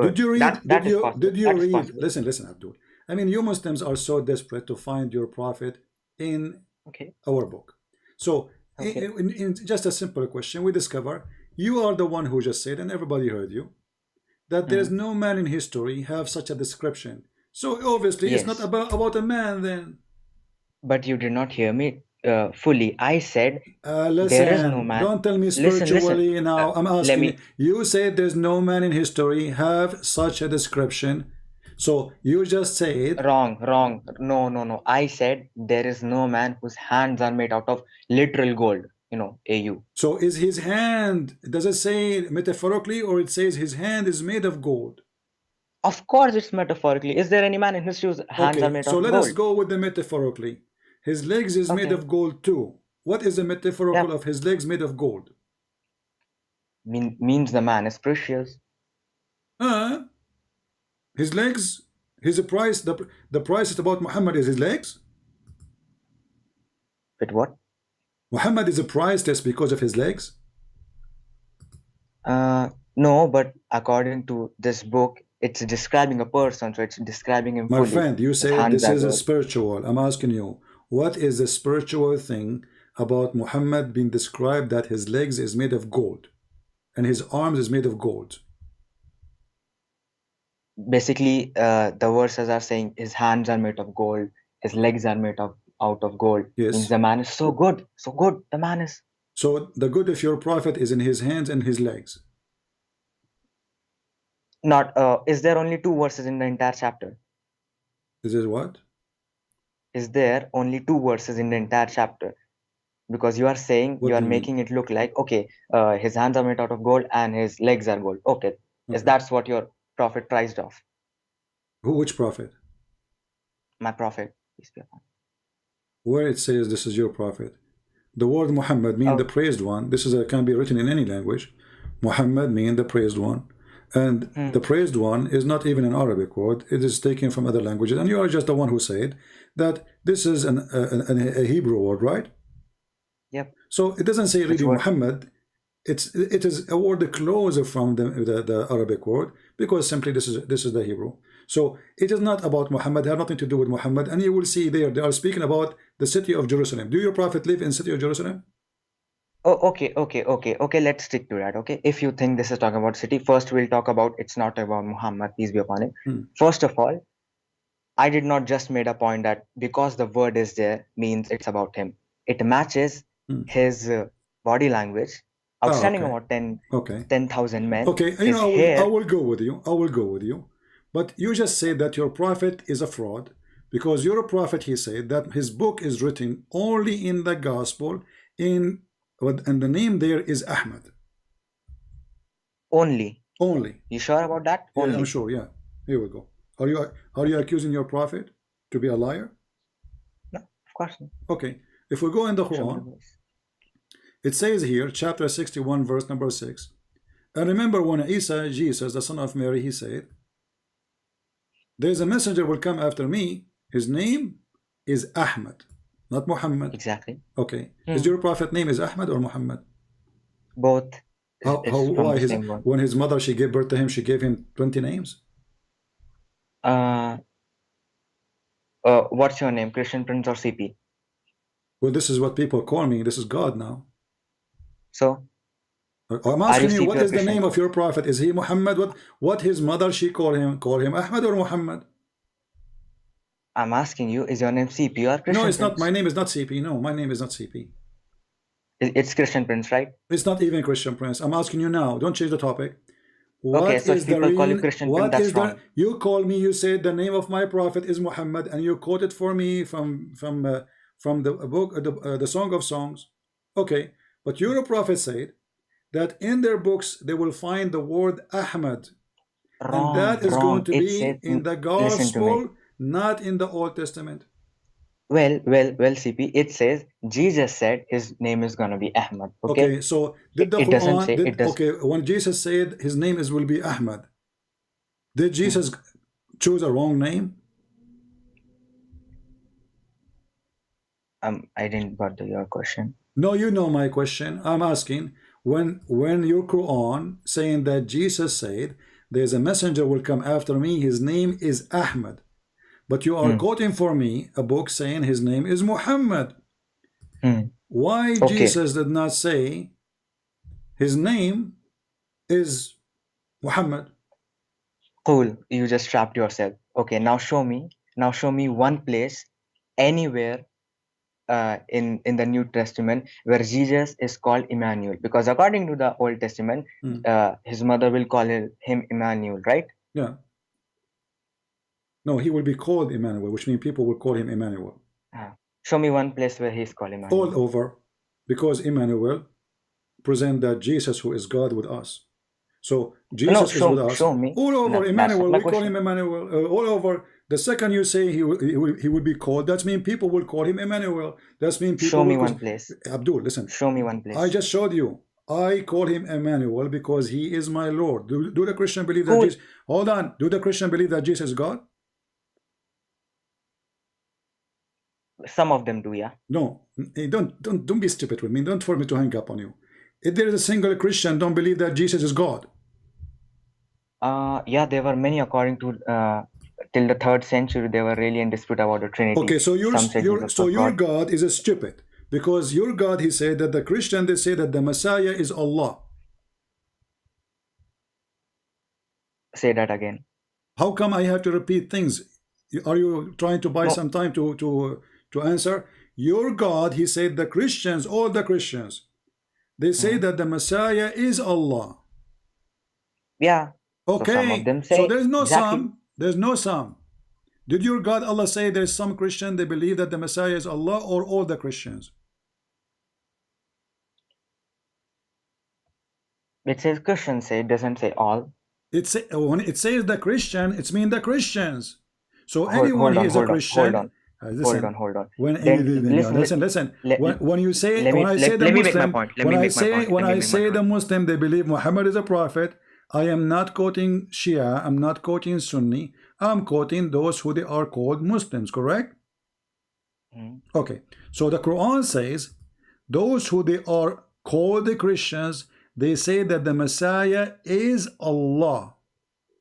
Did you read? That is possible. Did you That is read? possible. Listen, Abdul. I mean, you Muslims are so desperate to find your prophet in our book. So, in just a simple question, we discover you are the one who just said, and everybody heard you, that there is no man in history have such a description. So obviously, it's not about a man then. But you did not hear me fully. I said listen, there is no man. Don't tell me spiritually Listen. now. I'm asking you. Said there's no man in history have such a description. So you just said wrong. No. I said there is no man whose hands are made out of literal gold. AU. So is his hand? Does it say metaphorically, or it says his hand is made of gold? Of course, it's metaphorically. Is there any man in history whose hands are made of gold? So let us go with the metaphorically. His legs is made of gold too. What is the metaphorical of his legs made of gold? Means the man is precious. His legs, his price, the price is about Muhammad is his legs? But what? Muhammad is priceless because of his legs? No, but according to this book, it's describing a person, so it's describing him fully. My friend, you say this is a spiritual. I'm asking you, what is the spiritual thing about Muhammad being described that his legs is made of gold and his arms is made of gold? Basically, the verses are saying his hands are made of gold, his legs are made out of gold. Yes. Means the man is so good, the man is. So the good of your prophet is in his hands and his legs. Not, is there only 2 verses in the entire chapter? Is there what? Is there only 2 verses in the entire chapter? Because you are saying, you are making it look like, okay, his hands are made out of gold and his legs are gold. Okay. Yes, that's what your prophet prized off. Which prophet? My prophet. Where it says this is your prophet. The word Muhammad means the praised one. This can be written in any language. Muhammad means the praised one. And the praised one is not even an Arabic word. It is taken from other languages. And you are just the one who said that this is a Hebrew word, right? Yep. So it doesn't say really Muhammad. It is a word closer from the Arabic word, because simply this is the Hebrew. So it is not about Muhammad. It has nothing to do with Muhammad. And you will see there they are speaking about the city of Jerusalem. Do your prophet live in the city of Jerusalem? Oh, okay. Let's stick to that. Okay, if you think this is talking about city, first we'll talk about it's not about Muhammad, peace be upon him. First of all, I did not just made a point that because the word is there means it's about him. It matches his body language. Outstanding about 10,000 men. Okay, I will go with you. But you just said that your prophet is a fraud, because your prophet, he said that his book is written only in the gospel and the name there is Ahmad. Only. You sure about that? Yeah, only. I'm sure. Yeah. Here we go. Are you accusing your prophet to be a liar? No, of course not. Okay. If we go in the Quran, it says here, chapter 61, verse number 6. And remember when Isa, Jesus, the son of Mary, he said, there's a messenger will come after me. His name is Ahmad, not Muhammad. Exactly. Okay. Is your prophet name is Ahmad or Muhammad? Both. Why? When his mother, she gave birth to him, she gave him 20 names? What's your name? Christian Prince or CP? Well, this is what people call me. This is God now. So? I'm asking you, what is the name of your prophet? Is he Muhammad? What his mother, she call him Ahmad or Muhammad? I'm asking you, is your name CP or Christian No, it's Prince? not. My name is not CP. No, my name is not CP. It's Christian Prince, right? It's not even Christian Prince. I'm asking you now. Don't change the topic. Okay, so if people call you Christian Prince, that's wrong. You call me, you said the name of my prophet is Muhammad, and you quoted for me from the book, the Song of Songs. Okay, but your prophet said that in their books they will find the word Ahmad, and that is going to be in the gospel, not in the Old Testament. Well, CP, it says Jesus said his name is gonna be Ahmad. Okay, so did the Quran? Okay, when Jesus said his name will be Ahmad, Did Jesus choose a wrong name? I didn't got your question. No, you know my question. I'm asking, when your Quran saying that Jesus said, there's a messenger will come after me, his name is Ahmed. But you are quoting for me a book saying his name is Muhammad. Why Jesus did not say his name is Muhammad? Cool, you just trapped yourself. Okay, now show me one place anywhere in the New Testament where Jesus is called Emmanuel, because according to the Old Testament, his mother will call him Emmanuel, right? Yeah. No, he will be called Emmanuel, which means people will call him Emmanuel. Show me one place where he's called Emmanuel. All over, because Emmanuel present that Jesus who is God with us. So Jesus is with us. Show me. All over, No, Emmanuel, we question. call him Emmanuel. All over. The second you say he will be called, that means people will call him Emmanuel. That means people show me will one place. Abdul, listen. Show me one place. I just showed you. I call him Emmanuel because he is my Lord. Do the Christian believe that Jesus? Hold on. Do the Christian believe that Jesus is God? Some of them do, yeah. No, don't be stupid with me. Don't for me to hang up on you. If there is a single Christian don't believe that Jesus is God. Yeah, there were many according to till the 3rd century. They were really in dispute about the Trinity. Okay, so your God is a stupid, because your God, he said that the Christian, they say that the Messiah is Allah. Say that again. How come I have to repeat things? Are you trying to buy some time to answer? Your God, he said the Christians, all the Christians, they say that the Messiah is Allah. Yeah. Okay, so some of them say so there's no exactly. some. There's no some. Did your God Allah say there's some Christian they believe that the Messiah is Allah, or all the Christians? It says Christians say, it doesn't say all. When it says the Christian, it's mean the Christians. So anyone who is a Christian. Hold on. Listen. When you say, when I say the Muslim, when I say the Muslim, they believe Muhammad is a prophet. I am not quoting Shia. I'm not quoting Sunni. I'm quoting those who they are called Muslims. Correct? Okay. So the Quran says those who they are called the Christians, they say that the Messiah is Allah.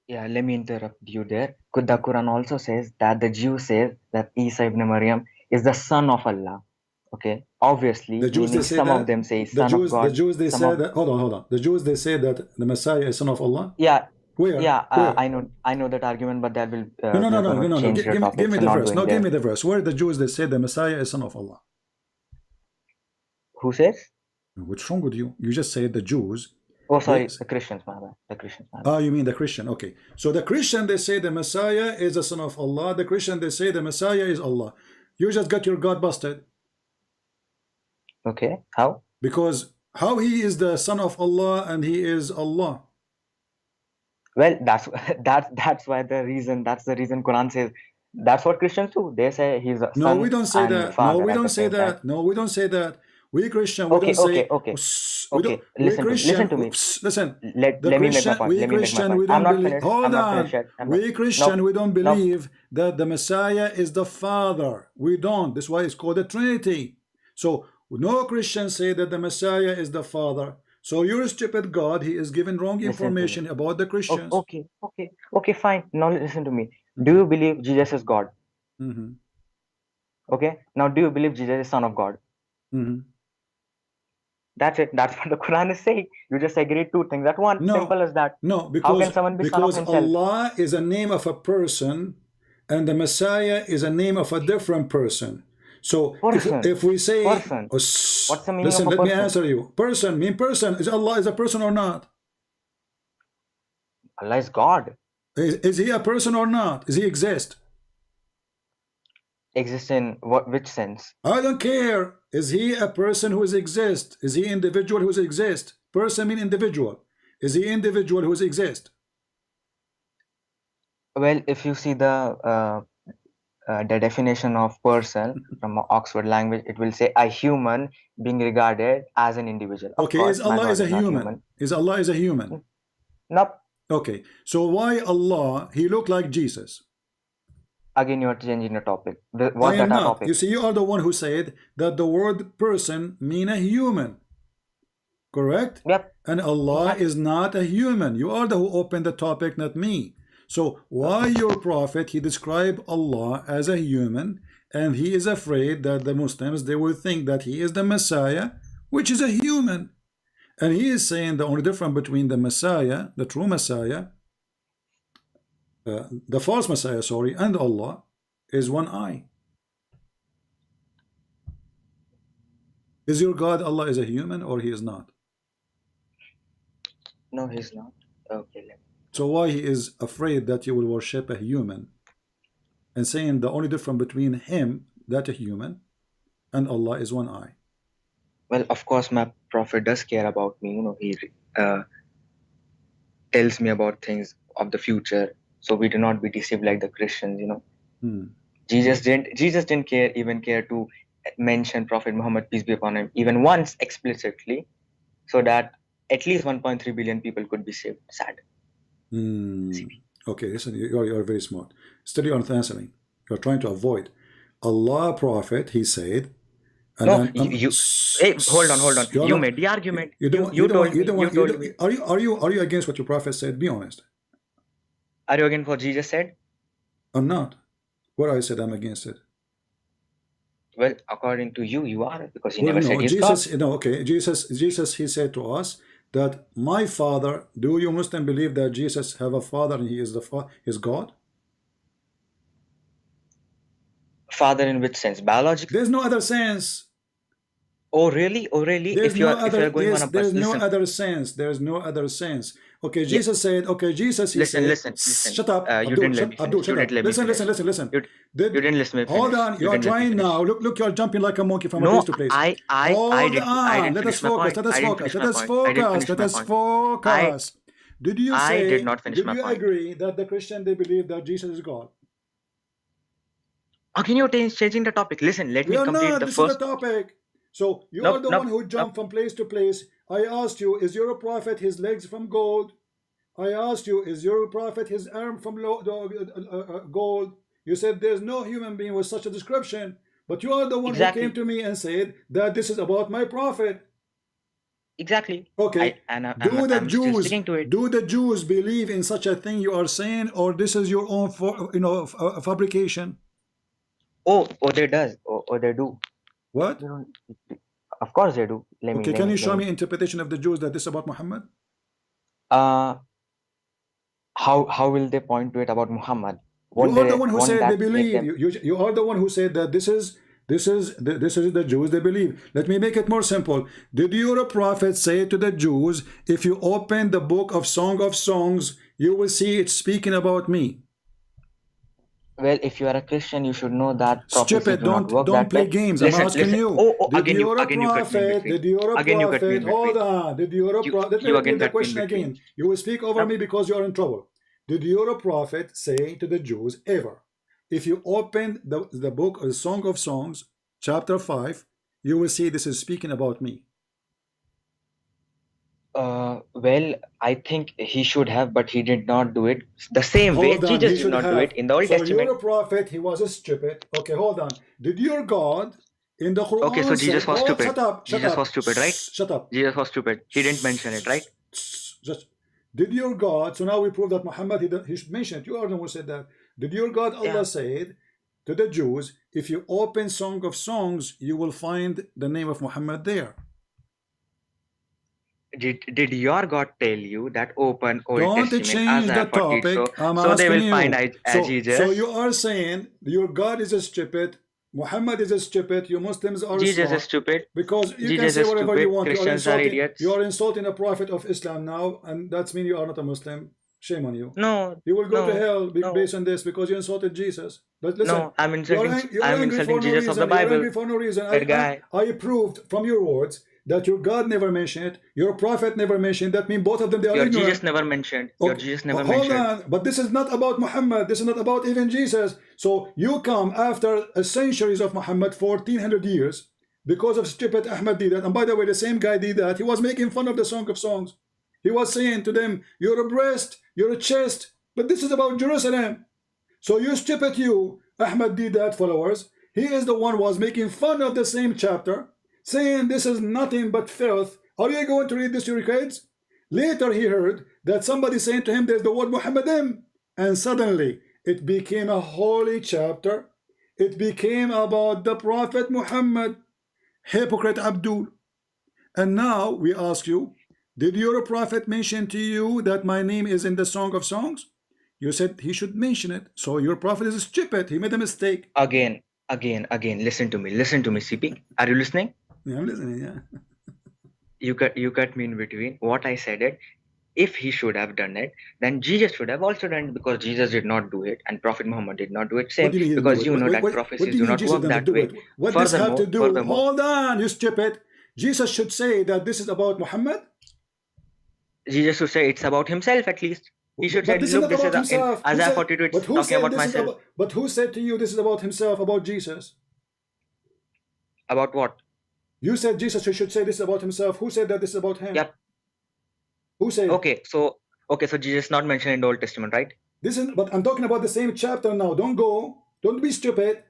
Yeah, let me interrupt you there. The Quran also says that the Jews say that Isa ibn Maryam is the son of Allah. Okay, obviously, the Jews, they say some that, of them say son of God. The Jews, they say that. Hold on. The Jews, they say that the Messiah is son of Allah. Yeah. Where? Yeah, Where? I know that argument, but that will no. change Give me the verse. No, give me the verse. Where the Jews, they say the Messiah is son of Allah. Who says? What's wrong with you? You just said the Jews. Oh, sorry, the Christians, my bad. The Christians. Oh, you mean the Christian? Okay. So the Christian, they say the Messiah is the son of Allah. The Christian, they say the Messiah is Allah. You just got your God busted. Okay, how? Because how he is the son of Allah and he is Allah? Well, that's why the reason. That's the reason Quran says. That's what Christians do. They say he's a son. No, we don't say that. No, we don't say that. Time. No, we don't say that. We Christian, we don't say. Okay. Listen to me. Listen. Let me make my point. We Christian, we don't believe. Hold on. We Christian, we don't believe that the Messiah is the Father. We don't. That's why it's called the Trinity. So no Christians say that the Messiah is the Father. So your stupid God, he is giving wrong information about the Christians. Okay, fine. Now listen to me. Do you believe Jesus is God? Okay. Now, do you believe Jesus is Son of God? That's it. That's what the Quran is saying. You just agreed two things. That's one. Simple as that. No, because, how can someone be son of himself? Allah is a name of a person and the Messiah is a name of a different person. So if we say person. What's the meaning listen, of a let person? me answer you. Person, mean person. Is Allah is a person or not? Allah is God. Is he a person or not? Does he exist? Exist in which sense? I don't care. Is he a person who exists? Is he individual who exists? Person mean individual. Is he individual who exists? Well, if you see the definition of person from Oxford language, it will say a human being regarded as an individual. Okay, is Allah is a human? Is Allah is a human? Nope. Okay, so why Allah, he looked like Jesus? Again, you are changing the topic. I Was am that our not. topic? You see, you are the one who said that the word person mean a human. Correct? Yep. And Allah is not a human. You are the who opened the topic, not me. So why your prophet, he described Allah as a human, and he is afraid that the Muslims, they will think that he is the Messiah, which is a human. And he is saying the only difference between the Messiah, the true Messiah, the false Messiah, sorry, and Allah is one eye. Is your God Allah is a human or he is not? No, he's not. Okay. So why he is afraid that you will worship a human, and saying the only difference between him, that a human, and Allah is one eye? Well, of course, my prophet does care about me. You know, he tells me about things of the future, so we do not be deceived like the Christians. You know, Jesus didn't even care to mention Prophet Muhammad, peace be upon him, even once explicitly, so that at least 1.3 billion people could be saved. Sad. Okay, listen, you are very smart. Still, you aren't answering. You're trying to avoid. Allah prophet, he said. And no, then, hey, hold on. You made the argument. You told me. Are you against what your prophet said? Be honest. Are you against what Jesus said? I'm not. What I said, I'm against it. Well, according to you, you are, because he never said he's Jesus, God. no, okay. Jesus, he said to us that my father, do you Muslim believe that Jesus have a father and he is his God? Father in which sense? Biological? There's no other sense. Oh really? There's no other sense. There's no other sense. Okay, Jesus said, okay, Jesus, he said, listen. Shut up, Abdul, shut up. Listen. You didn't let me finish. Hold on, you are trying now. Look, you're jumping like a monkey from a place to place. Hold on, let us focus. Did you say, did not finish my point. Agree that the Christian, they believe that Jesus is God? Again, you're changing the topic. Listen, let me complete the this first. Is the topic. So you are the one who jumped from place to place. I asked you, is your prophet his legs from gold? I asked you, is your prophet his arm from gold? You said there's no human being with such a description. But you are the one who came to me and said that this is about my prophet. Exactly. Okay. Do the Jews believe in such a thing you are saying, or this is your own fabrication? Oh, they does. Oh, they do. What? Of course they do. Can you show me interpretation of the Jews that this is about Muhammad? How will they point to it about Muhammad? You are the one who said they believe. You are the one who said that this is the Jews they believe. Let me make it more simple. Did your prophet say to the Jews, if you open the book of Song of Songs, you will see it speaking about me? Well, if you are a Christian, you should know that Stupid, don't play games. I'm asking you. Did your prophet, hold on, did your prophet, let me repeat the question again. You will speak over me because you are in trouble. Did your prophet say to the Jews ever, if you open the book of the Song of Songs, chapter 5, you will see this is speaking about me? Well, I think he should have, but he did not do it the same way. Jesus did not do it in the Old Testament. So your prophet, he was stupid. Okay, hold on. Did your God in the Quran? Okay, so Jesus was stupid. Shut up. Jesus was stupid, right? Shut up. Jesus was stupid. He didn't mention it, right? Did your God? So now we prove that Muhammad, he should mention it. You are the one who said that. Did your God Allah said to the Jews, if you open Song of Songs, you will find the name of Muhammad there? Did your God tell you that open Old Don't Testament change the topic. so they will find Jesus? So you are saying your God is stupid, Muhammad is stupid, you Muslims are Jesus smart, is stupid because you Jesus can say whatever you want. Christians are idiots. You are insulting a prophet of Islam now, and that's mean you are not a Muslim. Shame on you. No, you will go to hell based on this because you insulted Jesus. But listen, no, I'm insulting Jesus of the Bible. You're angry for no reason. I proved from your words that your God never mentioned it, your prophet never mentioned. That means both of them, they are your ignorant. Jesus never mentioned. Your Jesus never Hold mentioned. on, but this is not about Muhammad. This is not about even Jesus. So you come after a centuries of Muhammad, 1400 years, because of stupid Ahmad did that. And by the way, the same guy did that. He was making fun of the Song of Songs. He was saying to them, your breast your chest, but this is about Jerusalem. So you stupid you, Ahmad Didat followers, he is the one who was making fun of the same chapter, saying this is nothing but filth. Are you going to read this to your kids? Later he heard that somebody saying to him there's the word Muhammadim, and suddenly it became a holy chapter. It became about the Prophet Muhammad. Hypocrite Abdul. And now we ask you, did your prophet mention to you that my name is in the Song of Songs? You said he should mention it. So your prophet is stupid. He made a mistake. Again, listen to me, CP. Are you listening? Yeah, I'm listening, yeah. You cut me in between. What I said it, if he should have done it, then Jesus should have also done it, because Jesus did not do it and Prophet Muhammad did not do it. Same, because you know that prophecies do not work that way. What does this have to do? Hold on, you stupid. Jesus should say that this is about Muhammad? Jesus should say it's about himself at least. He should say, look, this is in Isaiah 42, it's talking about myself. But who said to you this is about himself, about Jesus? About what? You said Jesus should say this about himself. Who said that this is about him? Yep. Who said? Okay, so Jesus not mentioned in the Old Testament, right? But I'm talking about the same chapter now. Don't be stupid.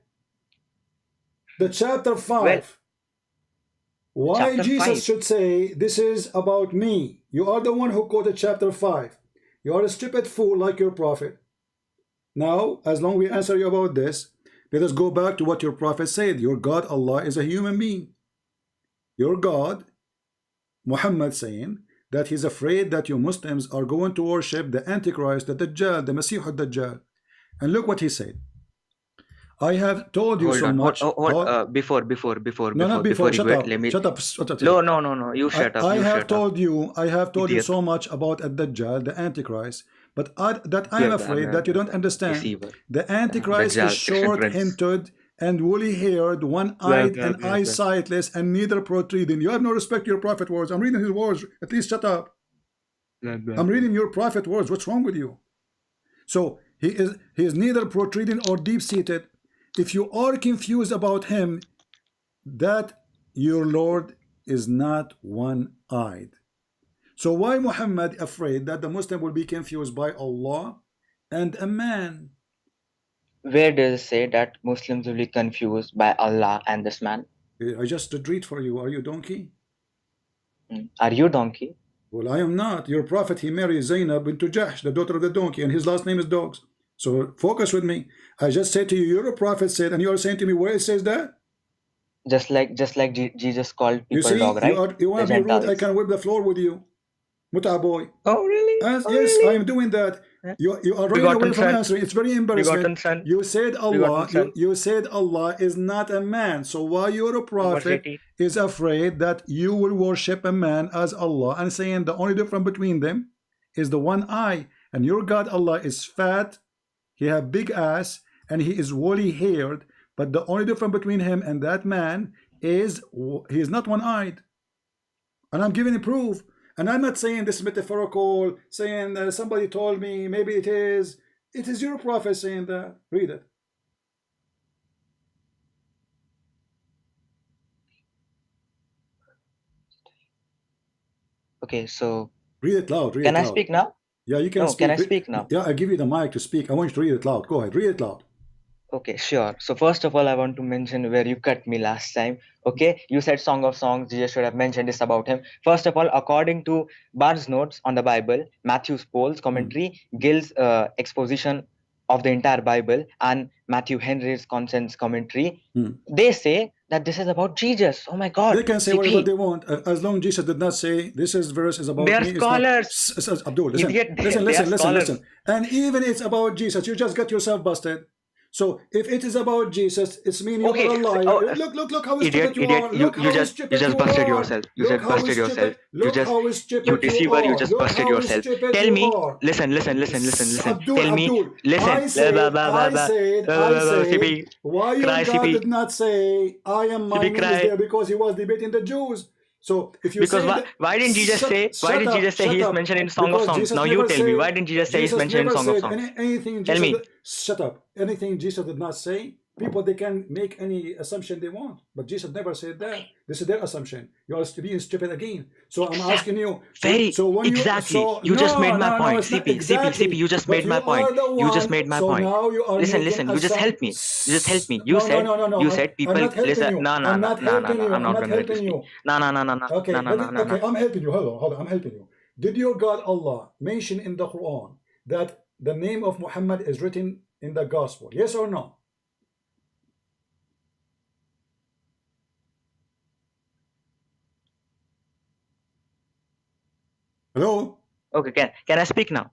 The chapter 5. Well, why chapter Jesus 5. should say this is about me? You are the one who quoted chapter 5. You are a stupid fool like your prophet. Now, as long as we answer you about this, let us go back to what your prophet said. Your God, Allah, is a human being. Your God, Muhammad, saying that he's afraid that you Muslims are going to worship the Antichrist, the Dajjal, the Masih al-Dajjal. And look what he said. I have told you so much. Before No, shut up. Let me... Shut up. No. You shut up. I have told you so much about Ad-Dajjal, the Antichrist, but I'm afraid that you don't understand. Deceiver. The Antichrist is short-hinted and woolly-haired, one-eyed and eyesightless and neither protruding. You have no respect to your prophet words. I'm reading his words. At least shut up. I'm reading your prophet words. What's wrong with you? So he is neither protruding or deep-seated. If you are confused about him, that your Lord is not one-eyed. So why Muhammad afraid that the Muslim will be confused by Allah and a man? Where does it say that Muslims will be confused by Allah and this man? I just read for you. Are you donkey? Are you donkey? Well, I am not. Your prophet, he married Zainab into Jahsh, the daughter of the donkey, and his last name is Dogs. So focus with me. I just said to you, your prophet said, and you are saying to me where it says that? Just like Jesus called people you see, dog, right? You want to be rude, I can whip the floor with you. Muta boy. Oh, really? Yes, really? I am doing that. You are running away from answering. It's very embarrassing. You said Allah is not a man. So why your prophet is afraid that you will worship a man as Allah and saying the only difference between them is the one eye, and your God Allah is fat, he have big ass, and he is woolly haired, but the only difference between him and that man is he is not one-eyed. And I'm giving you proof. And I'm not saying this metaphorical, saying somebody told me, maybe it is. It is your prophet saying that. Read it. Okay, so... Read it loud. Can I speak now? Yeah, you can speak. Can I speak now? Yeah, I give you the mic to speak. I want you to read it loud. Go ahead, read it loud. Okay, sure. So first of all, I want to mention where you cut me last time. Okay, you said Song of Songs. Jesus should have mentioned this about him. First of all, according to Barnes' notes on the Bible, Matthew's Paul's commentary, Gill's exposition of the entire Bible, and Matthew Henry's conscience commentary, they say that this is about Jesus. Oh my God. They can say whatever they want, as long as Jesus did not say this verse is about me. They are scholars. Abdul, listen. And even it's about Jesus, you just got yourself busted. So if it is about Jesus, it's mean you are a liar. Look how stupid you are. You just busted yourself. You just busted yourself. You deceiver. You just busted yourself. Tell me. Listen. Tell me. Listen. I said, why your God did not say, I am my name is there, because he was debating the Jews. So if you because say why didn't Jesus say he is mentioned in Song of Songs? Now you tell me, why didn't Jesus say he is mentioned in Song of Songs? Anything tell me. Shut up. Anything Jesus did not say, People, they can make any assumption they want, but Jesus never said that. This is their assumption. You are being stupid again. So I'm asking you. So when exactly. you just made my point. it's not CP, exactly. CP, you just But made you my point. are the one. You just made my point. Now you are listen, making you just help me. You just help me. You said, no. you said people. I'm not helping listen, you. no, I'm not helping you. I'm not going to let you helping speak. you. No. Okay, okay, I'm helping you. Hold on, I'm helping you. Did your God Allah mention in the Quran that the name of Muhammad is written in the Gospel? Yes or no? Hello? Okay, can I speak now?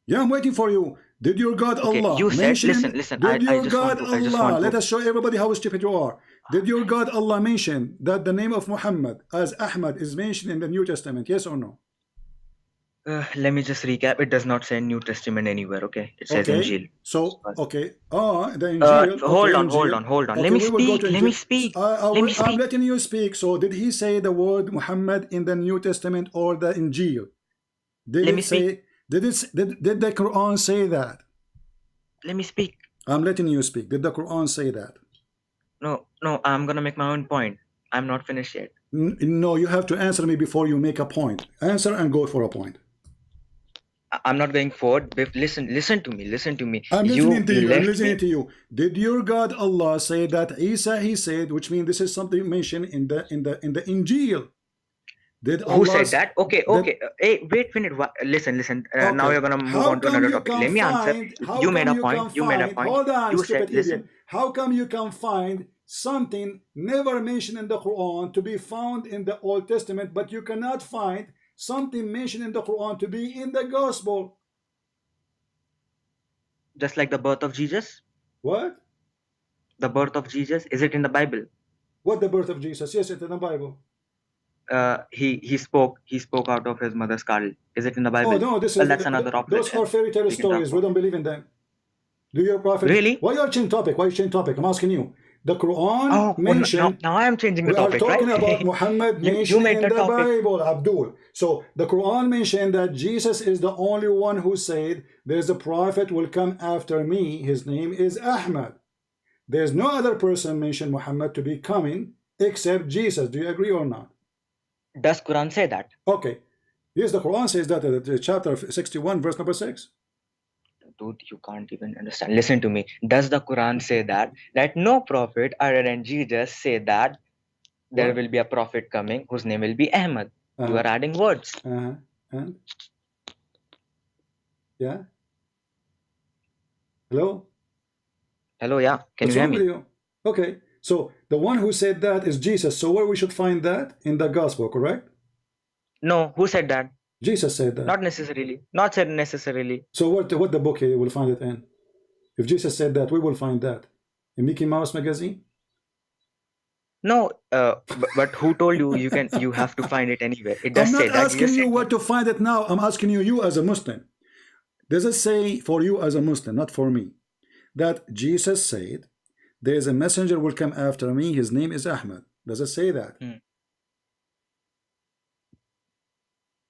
Yeah, I'm waiting for you. Did your God Allah you said, mention? listen. Did your I just God want to, Allah? Let us show everybody how stupid you are. Did your God Allah mention that the name of Muhammad as Ahmad is mentioned in the New Testament? Yes or no? Let me just recap. It does not say New Testament anywhere. Okay, it says Injil. So okay. The Injil. Hold Injil. on. Okay, Let me we will go speak. to Let me Injil. speak. I'm letting you speak. So did he say the word Muhammad in the New Testament or the Injil? Did Let it me say? speak. Did the Quran say that? Let me speak. I'm letting you speak. Did the Quran say that? No. I'm gonna make my own point. I'm not finished yet. No, you have to answer me before you make a point. Answer and go for a point. I'm not going forward. Listen to me. I'm listening to you. I'm listening to you. Did your God Allah say that Isa he said, which means this is something mentioned in the Injil? Did Allah Who said that? Okay. Hey, wait a minute. Listen. Okay. Now you're gonna move on to another topic. Let me answer. You made a point. Hold on, You stupid said, listen. idiot. How come you can find something never mentioned in the Quran to be found in the Old Testament, but you cannot find something mentioned in the Quran to be in the Gospel? Just like the birth of Jesus? What? The birth of Jesus, is it in the Bible? What, the birth of Jesus? Yes, it's in the Bible. He spoke out of his mother's cradle. Is it in the Bible? Oh no, that's another topic. Those are fairy tale stories. We don't believe in them. Do your prophet really? Why you change topic? I'm asking you. The Quran mentioned. Now I am changing the topic. We are talking right? about Muhammad mentioned in the Bible, Abdul. So the Quran mentioned that Jesus is the only one who said, "There's a prophet will come after me. His name is Ahmad." There's no other person mentioned Muhammad to be coming except Jesus. Do you agree or not? Does Quran say that? Okay. Yes, the Quran says that, chapter 61, verse number 6. Dude, you can't even understand. Listen to me. Does the Quran say that no prophet other than Jesus say that there will be a prophet coming whose name will be Ahmad? You are adding words. And? Yeah? Hello? Hello, yeah. Can What's you hear wrong me? with you? Okay. So the one who said that is Jesus. So where we should find that? In the gospel, correct? No, who said that? Jesus said that. Not necessarily. Not said necessarily. So what the book you will find it in? If Jesus said that, we will find that. In Mickey Mouse magazine? No, but who told you you have to find it anywhere? It does I'm not say that. asking you where to find it now. I'm asking you as a Muslim. Does it say for you as a Muslim, not for me, that Jesus said, there is a messenger will come after me, his name is Ahmad? Does it say that?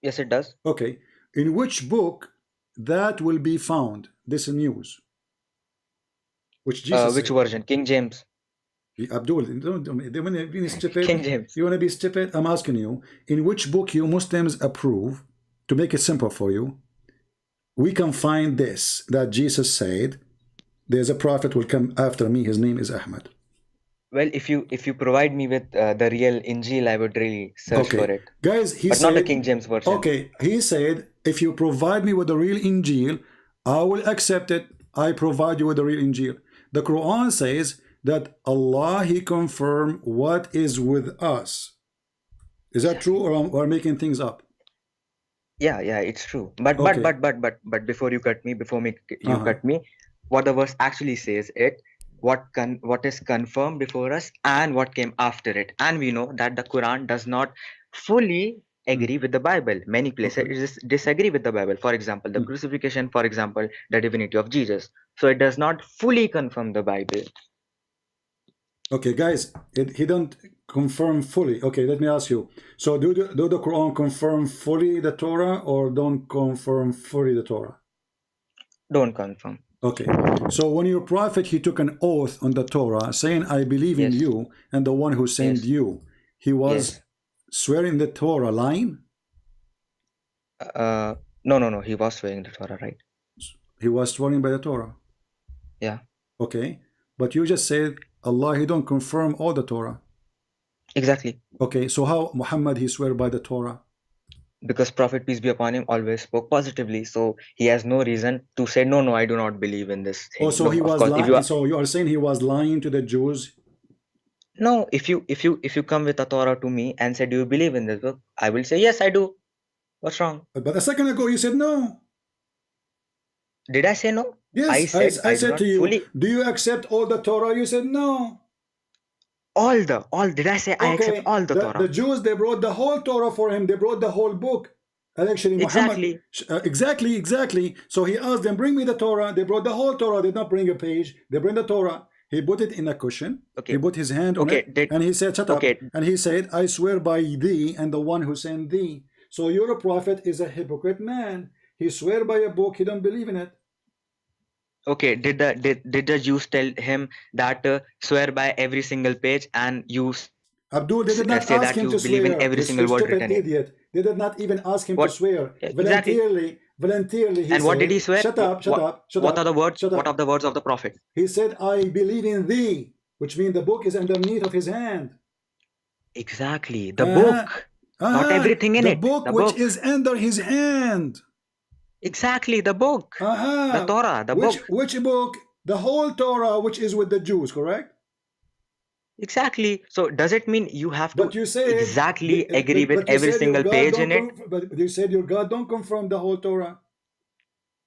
Yes, it does. Okay. In which book that will be found, this news? Which Jesus which said? version? King James. Abdul, they want to be stupid. King James. You want to be stupid? I'm asking you, in which book you Muslims approve, to make it simple for you, we can find this, that Jesus said, there's a prophet will come after me, his name is Ahmad. Well, if you provide me with the real Injil, I would really search for it. Guys, he but said, not the King James version. Okay, he said, if you provide me with the real Injil, I will accept it. I provide you with the real Injil. The Quran says that Allah, he confirmed what is with us. Is that true, or making things up? Yeah, it's true. But before you cut me, cut me, what the verse actually says it, what is confirmed before us and what came after it. And we know that the Quran does not fully agree with the Bible. Many places disagree with the Bible. For example, the crucifixion, for example, the divinity of Jesus. So it does not fully confirm the Bible. Okay, guys, he don't confirm fully. Okay, let me ask you. So do the Quran confirm fully the Torah or don't confirm fully the Torah? Don't confirm. Okay. So when your prophet, he took an oath on the Torah saying, I believe in Yes. you and the one who sent Yes. you, he was Yes. swearing the Torah lying? No. He was swearing the Torah, right? He was swearing by the Torah. Yeah. Okay. But you just said Allah, he don't confirm all the Torah. Exactly. Okay. So how Muhammad, he swear by the Torah? Because Prophet, peace be upon him, always spoke positively. So he has no reason to say, no, I do not believe in this thing. Oh, so No, he of was course, if you lying. are, So you are saying he was lying to the Jews? no, if you come with a Torah to me and said, do you believe in this book? I will say, yes, I do. What's wrong? But a second ago you said no. Did I say no? Yes, I I do said not to you, fully. do you accept all the Torah? You said no. Did I say I accept Okay, all the the Torah? Jews, they brought the whole Torah for him. They brought the whole book. And actually, Muhammad, Exactly. exactly. So he asked them, bring me the Torah. They brought the whole Torah. They did not bring a page. They bring the Torah. He put it in a cushion. Okay. He put his hand on Okay. it. And he said, shut up. Okay. And he said, I swear by thee and the one who sent thee. So your prophet is a hypocrite man. He swear by a book. He don't believe in it. Okay. Did the Jews tell him that swear by every single page, and you Abdul, they did not say ask that him you to believe in swear. every You single word stupid written in? idiot. They did not even ask him to swear. Exactly. Voluntarily, he And said, what did he swear? shut up, shut up, shut What up. are the words? Shut What up. are the words of the Prophet? He said, I believe in thee, which means the book is underneath of his hand. Exactly. The book. Not everything in the it. Book The which book. is under his hand. Exactly. The book. The Torah. The book. Which book? The whole Torah, which is with the Jews, correct? Exactly. So does it mean you have to But you said exactly agree with but you every said your single God page in it? but you said your God don't confirm the whole Torah.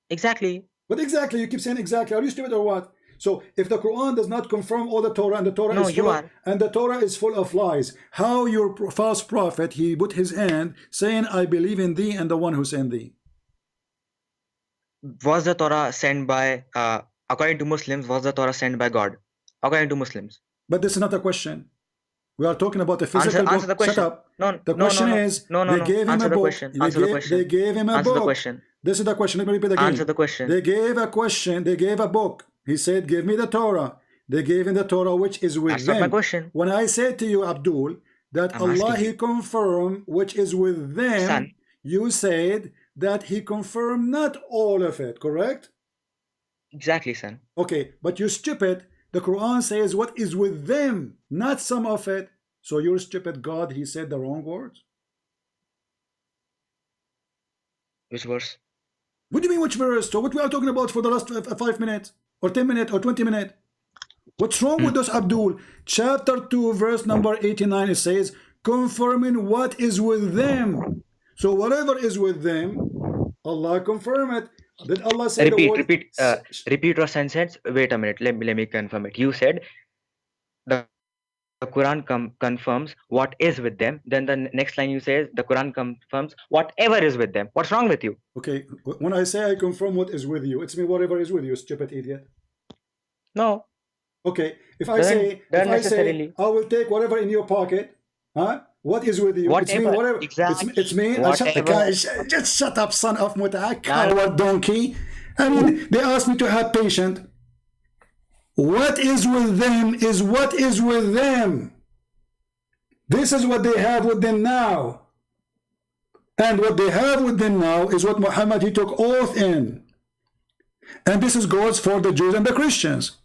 Exactly. But exactly, you keep saying exactly. Are you stupid or what? So if the Quran does not confirm all the Torah and the Torah No, is you full are. and the Torah is full of lies, how your false prophet, he put his hand saying, I believe in thee and the one who sent thee? Was the Torah sent by, according to Muslims, was the Torah sent by God? According to Muslims. But this is not a question. We are talking about the physical Answer the book. Shut question. up. No. The question is, they gave him Answer a the book. question. They gave him a Answer the book. question. This is the question. Let me repeat again. Answer the question. They gave a question. They gave a book. He said, give me the Torah. They gave him the Torah which is with That's them. not my question. When I said to you, Abdul, that I'm Allah, asking he confirmed which is with them, Son. you said that he confirmed not all of it, correct? Exactly, son. Okay, but you stupid. The Quran says what is with them, not some of it. So your stupid God, he said the wrong words. Which verse? What do you mean which verse? So what we are talking about for the last 5 minutes or 10 minutes or 20 minutes? What's wrong with us, Abdul? Chapter 2, verse number 89, it says, confirming what is with them. So whatever is with them, Allah confirm it. Did Allah say the word? Repeat your sentence. Wait a minute. Let me confirm it. You said the Quran confirms what is with them. Then the next line you say the Quran confirms whatever is with them. What's wrong with you? Okay, when I say I confirm what is with you, it's me whatever is with you, stupid idiot. No. Okay, if I say I will take whatever in your pocket, huh? What is with you? Whatever. It's me, whatever. Exactly. It's me. Just shut up, son of Muta, coward donkey. I mean, they asked me to have patience. What is with them is what is with them. This is what they have with them now. And what they have with them now is what Muhammad, he took oath in. And this is goes for the Jews and the Christians.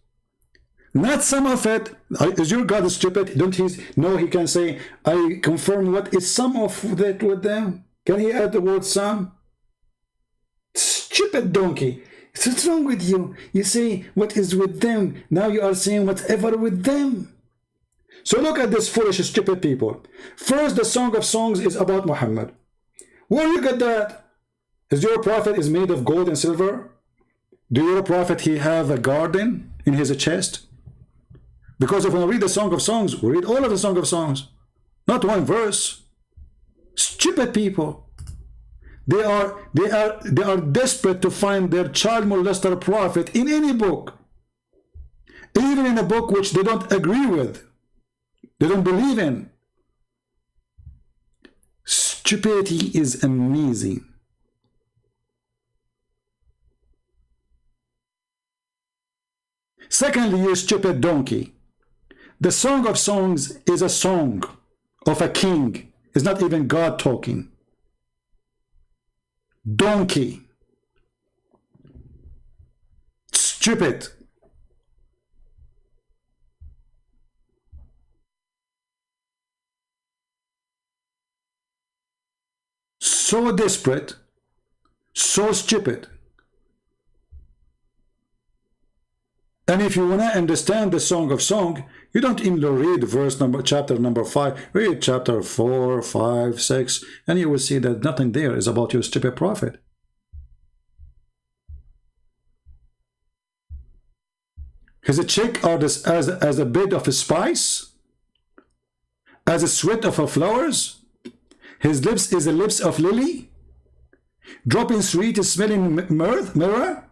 Not some of it. Is your God stupid? Don't he know he can say, I confirm what is some of that with them? Can he add the word some? Stupid donkey. What's wrong with you? You say what is with them. Now you are saying whatever with them. So look at this foolish, stupid people. First, the Song of Songs is about Muhammad. Where you get that? Is your prophet is made of gold and silver? Do your prophet he have a garden in his chest? Because if we read the Song of Songs, we read all of the Song of Songs, not one verse. Stupid people. They are desperate to find their child molester prophet in any book, even in a book which they don't agree with, they don't believe in. Stupidity is amazing. Secondly, you stupid donkey. The Song of Songs is a song of a king. It's not even God talking. Donkey. Stupid. So desperate, so stupid. And if you want to understand the Song of Song, you don't even read chapter number 5, read chapter 4, 5, 6, and you will see that nothing there is about your stupid prophet. His cheek are this as a bed of spice, as a sweat of flowers. His lips is the lips of lily, dropping sweet smelling myrrh.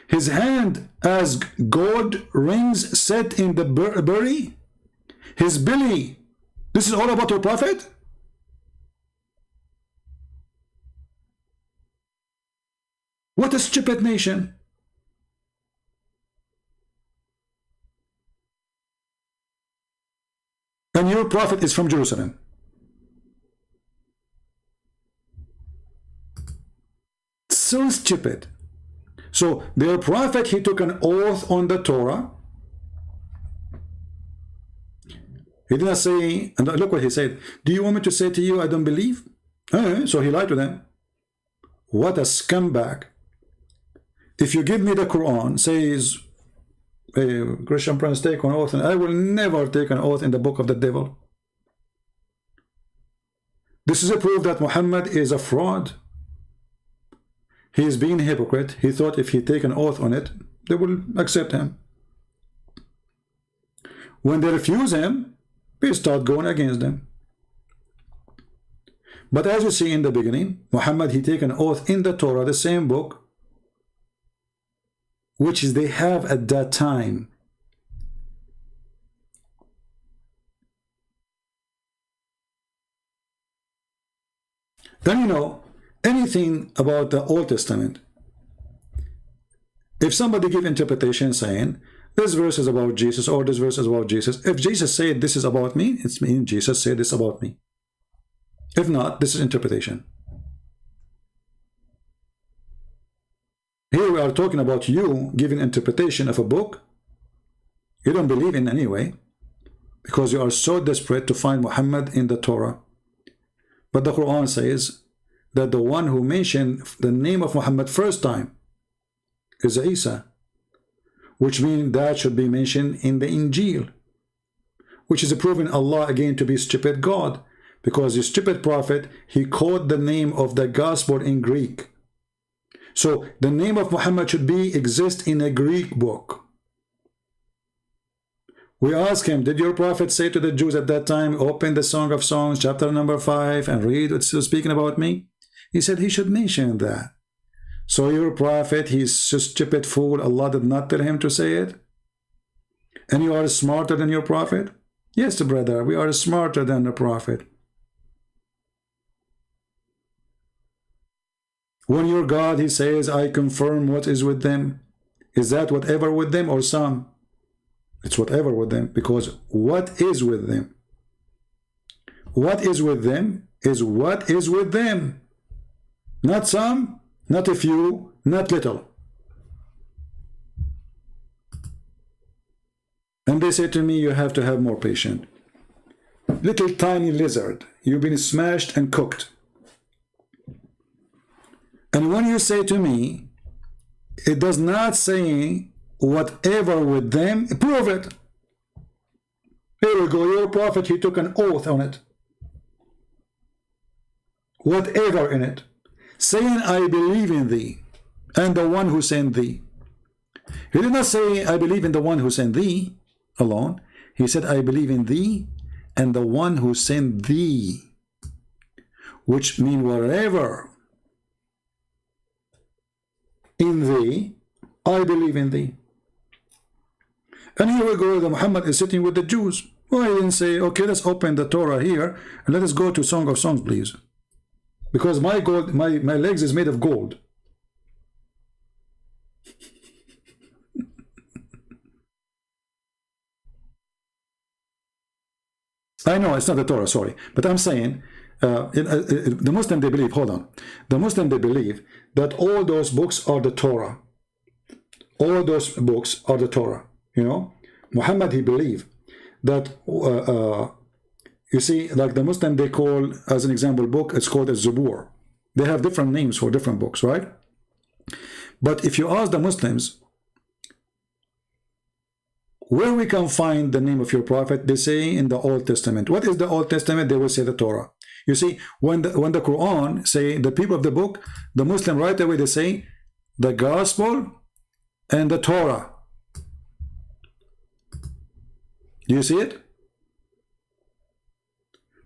His hand as gold rings set in the berry. His belly. This is all about your prophet? What a stupid nation. And your prophet is from Jerusalem. So stupid. So their prophet, he took an oath on the Torah. He did not say, and look what he said, do you want me to say to you I don't believe? So he lied to them. What a scumbag. If you give me the Quran, says a Christian prince take an oath, and I will never take an oath in the book of the devil. This is a proof that Muhammad is a fraud. He is being a hypocrite. He thought if he take an oath on it, they will accept him. When they refuse him, we start going against them. But as you see in the beginning, Muhammad, he take an oath in the Torah, the same book, which is they have at that time. Then you know, anything about the Old Testament, if somebody give interpretation saying this verse is about Jesus or this verse is about Jesus, if Jesus said this is about me, it means Jesus said this about me. If not, this is interpretation. Here we are talking about you giving interpretation of a book you don't believe in anyway, because you are so desperate to find Muhammad in the Torah. But the Quran says that the one who mentioned the name of Muhammad first time is Isa, which means that should be mentioned in the Injil, which is proving Allah again to be stupid God, because the stupid prophet, he called the name of the gospel in Greek. So the name of Muhammad should exist in a Greek book. We ask him, did your prophet say to the Jews at that time, open the Song of Songs, chapter number 5, and read what's speaking about me? He said he should mention that. So your prophet, he's a stupid fool. Allah did not tell him to say it. And you are smarter than your prophet? Yes, brother, we are smarter than the prophet. When your God, he says, I confirm what is with them. Is that whatever with them or some? It's whatever with them, because what is with them? What is with them is what is with them. Not some, not a few, not little. And they say to me, you have to have more patience. Little tiny lizard, you've been smashed and cooked. And when you say to me, it does not say whatever with them, prove it. Here we go, your prophet, he took an oath on it. Whatever in it. Saying, I believe in thee, and the one who sent thee. He did not say, I believe in the one who sent thee alone. He said, I believe in thee, and the one who sent thee. Which means wherever in thee, I believe in thee. And here we go, the Muhammad is sitting with the Jews. Well, I didn't say, okay, let's open the Torah here, and let us go to Song of Songs, please. Because my legs is made of gold. I know it's not the Torah, sorry, but I'm saying the Muslim, they believe, hold on, the Muslim, they believe that all those books are the Torah. All those books are the Torah, you know. Muhammad, he believed that, you see, like the Muslim, they call, as an example, book, it's called a Zabur. They have different names for different books, right? But if you ask the Muslims, where we can find the name of your prophet, they say in the Old Testament. What is the Old Testament? They will say the Torah. You see, when the Quran say the people of the book, the Muslim right away, they say the Gospel and the Torah. Do you see it?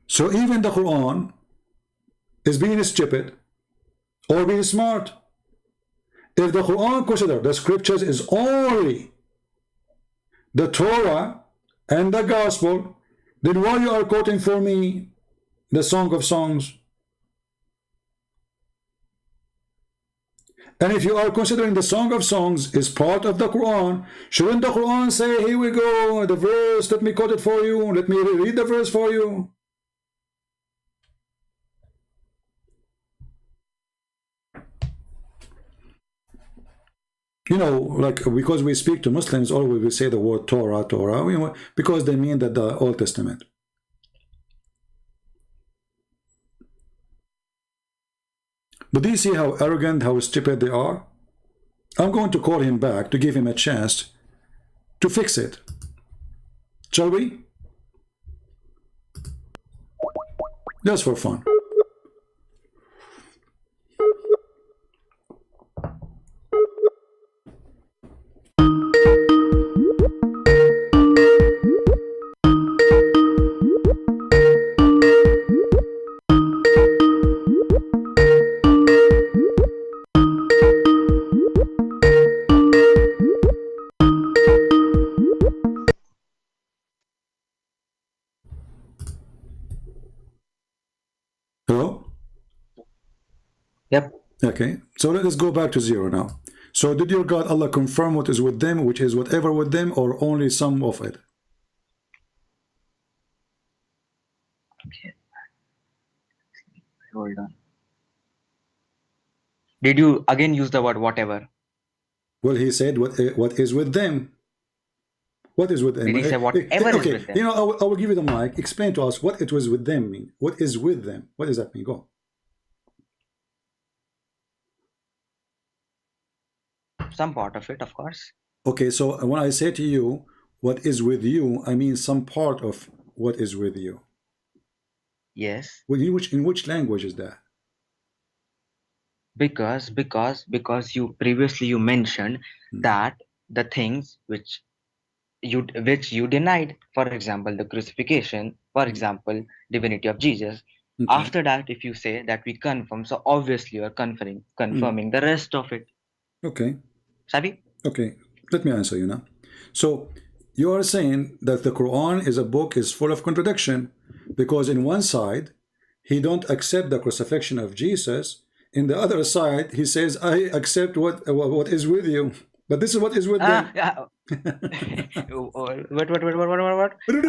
So even the Quran is being stupid or being smart. If the Quran considers the scriptures is only the Torah and the Gospel, then why you are quoting for me the Song of Songs? And if you are considering the Song of Songs is part of the Quran, shouldn't the Quran say, here we go, the verse, let me quote it for you, let me read the verse for you? You know, like, because we speak to Muslims, always we say the word Torah, Torah, you know, because they mean that the Old Testament. But do you see how arrogant, how stupid they are? I'm going to call him back to give him a chance to fix it. Shall we? Just for fun. Hello? Yep. Okay, so let us go back to zero now. So did your God Allah confirm what is with them, which is whatever with them, or only some of it? Okay. Hold on. Did you again use the word whatever? Well, he said what is with them. What is with them? Did he say whatever is okay, with them? you know, I will give you the mic. Explain to us what it was with them mean. What is with them? What does that mean? Go. Some part of it, of course. Okay, so when I say to you, what is with you, I mean some part of what is with you. Yes. Well, in which language is that? Because you previously mentioned that the things which you denied, for example, the crucifixion, for example, divinity of Jesus. Okay. After that, if you say that we confirm, so obviously you are confirming the rest of it. Okay. Sabi? Okay, let me answer you now. So you are saying that the Quran is a book is full of contradiction, because in one side he don't accept the crucifixion of Jesus, in the other side he says I accept what is with you, but this is what is with them. What?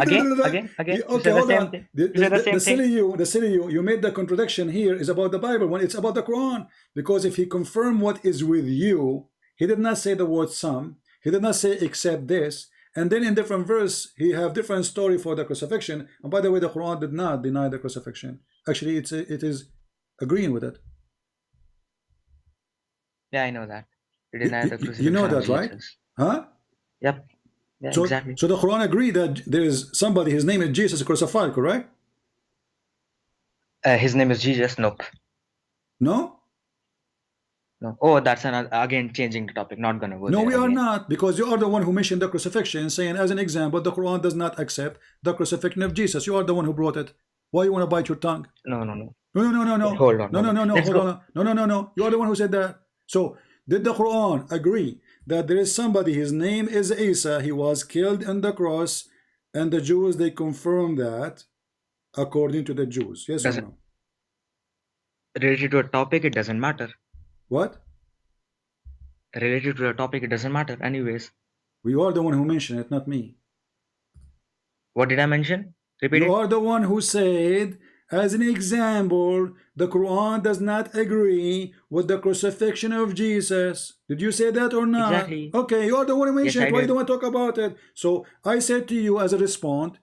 Again? Okay, hold on. The silly you made the contradiction here is about the Bible when it's about the Quran, because if he confirmed what is with you, he did not say the word some, he did not say except this, and then in different verse he have different story for the crucifixion. And by the way, the Quran did not deny the crucifixion. Actually, it is agreeing with it. Yeah, I know that. You deny the crucifixion. You know that, of right? Jesus. Huh? Yep. Yeah, so, exactly. So the Quran agreed that there is somebody, his name is Jesus, crucified, correct? His name is Jesus. Nope. No? No. Oh, that's again changing the topic. Not gonna go no, there we are again. not, because you are the one who mentioned the crucifixion, saying as an example, the Quran does not accept the crucifixion of Jesus. You are the one who brought it. Why you want to bite your tongue? No. No. Hold on. No. You are the one who said that. So, did the Quran agree that there is somebody, his name is Isa, he was killed on the cross, and the Jews, they confirm that according to the Jews? Yes or no? Related to a topic, it doesn't matter. What? Related to a topic, it doesn't matter anyways. You are the one who mentioned it, not me. What did I mention? Repeat You it. are the one who said, as an example, the Quran does not agree with the crucifixion of Jesus. Did you say that or not? Exactly. Okay, you are the one who Yes, mentioned I it. Why you did. don't want to talk about it? So I said to you as a response,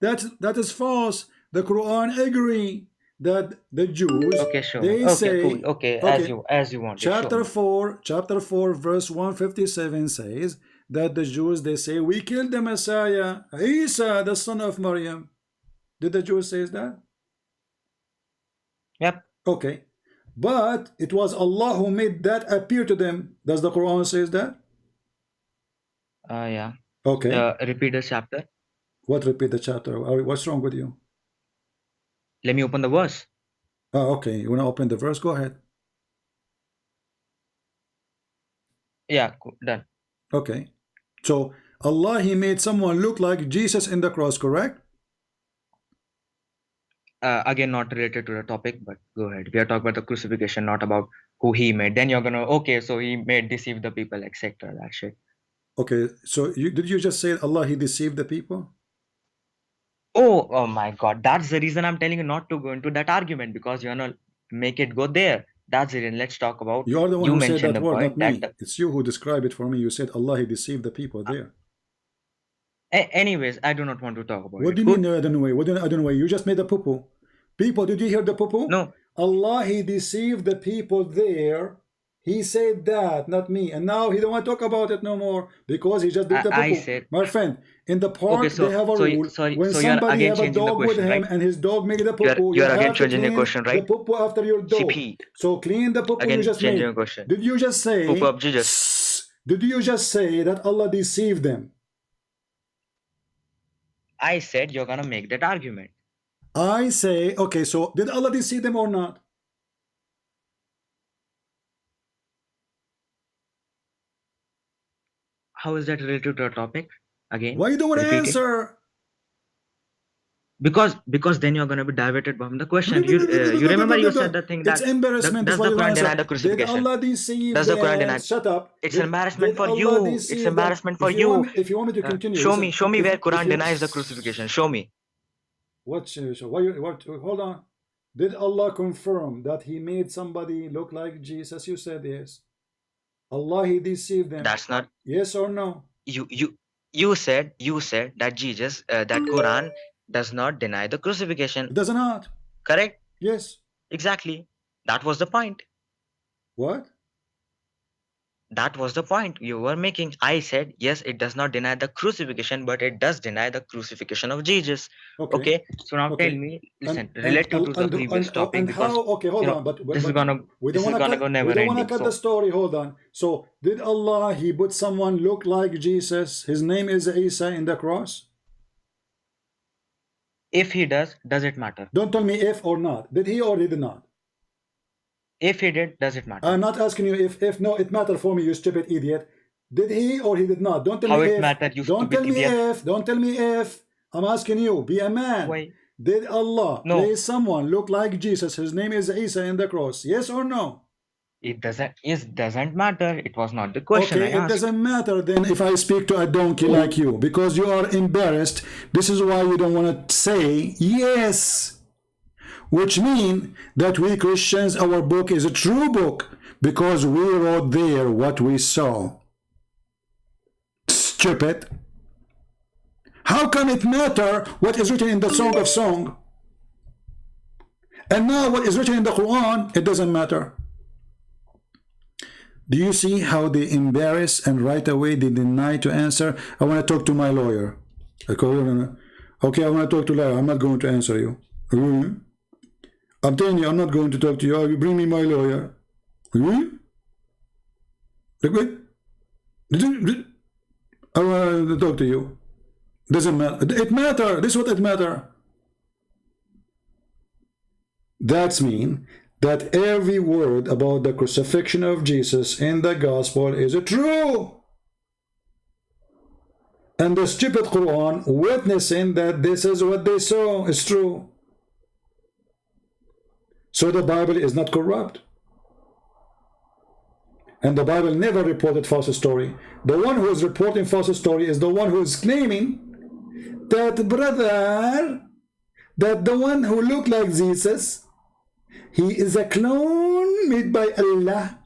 that is false. The Quran agree that the Jews, Okay, sure. they Okay, say, cool. Okay, okay, as you want. Show chapter me. 4 verse 157 says that the Jews, they say, we killed the Messiah, Isa, the son of Maryam. Did the Jews say that? Yep. Okay, but it was Allah who made that appear to them. Does the Quran says that? Yeah. Okay. Repeat the chapter. What repeat the chapter? What's wrong with you? Let me open the verse. Oh, okay. You want to open the verse? Go ahead. Yeah, cool. Done. Okay. So Allah, He made someone look like Jesus in the cross, correct? Again, not related to the topic, but go ahead. We are talking about the crucifixion, not about who He made. Then you're gonna, okay, so He made deceive the people, etc. That shit. Okay. So did you just say Allah, He deceived the people? Oh my God. That's the reason I'm telling you not to go into that argument, because you're gonna make it go there. That's it. And let's talk about, You are the one you who said mentioned that the word, not point me. that It's you who described it for me. You said Allah, He deceived the people there. anyways, I do not want to talk about What it. do you mean, I don't know? What do I don't know? You just made a poo-poo. People, did you hear the poo-poo? No. Allah, He deceived the people there. He said that, not me. And now he don't want to talk about it no more because he just did the I poo-poo. said, My friend, in the park, okay, they have a rule. When so you're somebody again have a changing the dog with question, him right? and his dog made the poo-poo, you You're again have to changing the clean question, the right? poo-poo after your dog. CP. So clean the poo-poo you Again just changing made. the question. Did you just say, Poo-poo Jesus. did you just say that Allah deceived them? I said you're gonna make that argument. I say, okay, so did Allah deceive them or not? How is that related to the topic? Again, why you don't want to repeat answer? It. Because then you're gonna be diverted from the question. You remember you said the thing that it's embarrassment. does the Quran deny the crucifixion? Did Allah deceive Does the Quran them? deny? Shut up. It's an embarrassment for Allah you. It's deceive them? embarrassment for you. If you want me to continue, show listen, me where Quran denies the crucifixion. Show me. What? Hold on. Did Allah confirm that He made somebody look like Jesus? You said yes. Allah, He deceived them. That's not. Yes or no? You said that Jesus, that Quran does not deny the crucifixion. It does not. Correct? Yes. Exactly. That was the point. What? That was the point you were making. I said, yes, it does not deny the crucifixion, but it does deny the crucifixion of Jesus. Okay. So now tell me, listen, related to the previous topic, because okay, hold on, but this is gonna go never ending. We don't want to cut the story. Hold on. So did Allah, He put someone look like Jesus? His name is Isa in the cross. If He does it matter? Don't tell me if or not. Did He or did not? If He did, does it matter? I'm not asking you if. No, it mattered for me, you stupid idiot. Did He or He did not? Don't tell How me it if. mattered, you Don't tell stupid me idiot. if. Don't tell me if. I'm asking you. Be a man. Why? Did Allah place someone look like Jesus? His name is Isa in the cross. Yes or no? It doesn't matter. It was not the question okay, I asked. It doesn't matter then if I speak to a donkey like you, because you are embarrassed. This is why you don't want to say yes. Which means that we Christians, our book is a true book, because we wrote there what we saw. Stupid. How can it matter what is written in the Song of Songs? And now what is written in the Quran, it doesn't matter. Do you see how they embarrass and right away they deny to answer? I want to talk to my lawyer. Okay, I want to talk to lawyer. I'm not going to answer you. I'm telling you, I'm not going to talk to you. You bring me my lawyer. I want to talk to you. Doesn't matter. It matter. This is what it matter. That's mean that every word about the crucifixion of Jesus in the gospel is true. And the stupid Quran witnessing that this is what they saw is true. So the Bible is not corrupt. And the Bible never reported false story. The one who is reporting false story is the one who is claiming that, brother, that the one who looked like Jesus, he is a clone made by Allah.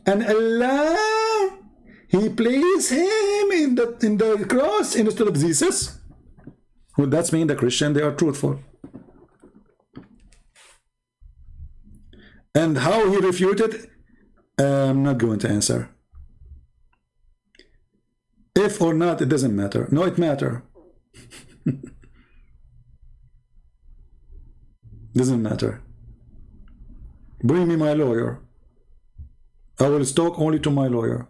And Allah, he placed him in the cross instead of Jesus. Well, that's mean the Christian, they are truthful. And how he refuted, I'm not going to answer. If or not, it doesn't matter. No, it matter. Doesn't matter. Bring me my lawyer. I will talk only to my lawyer.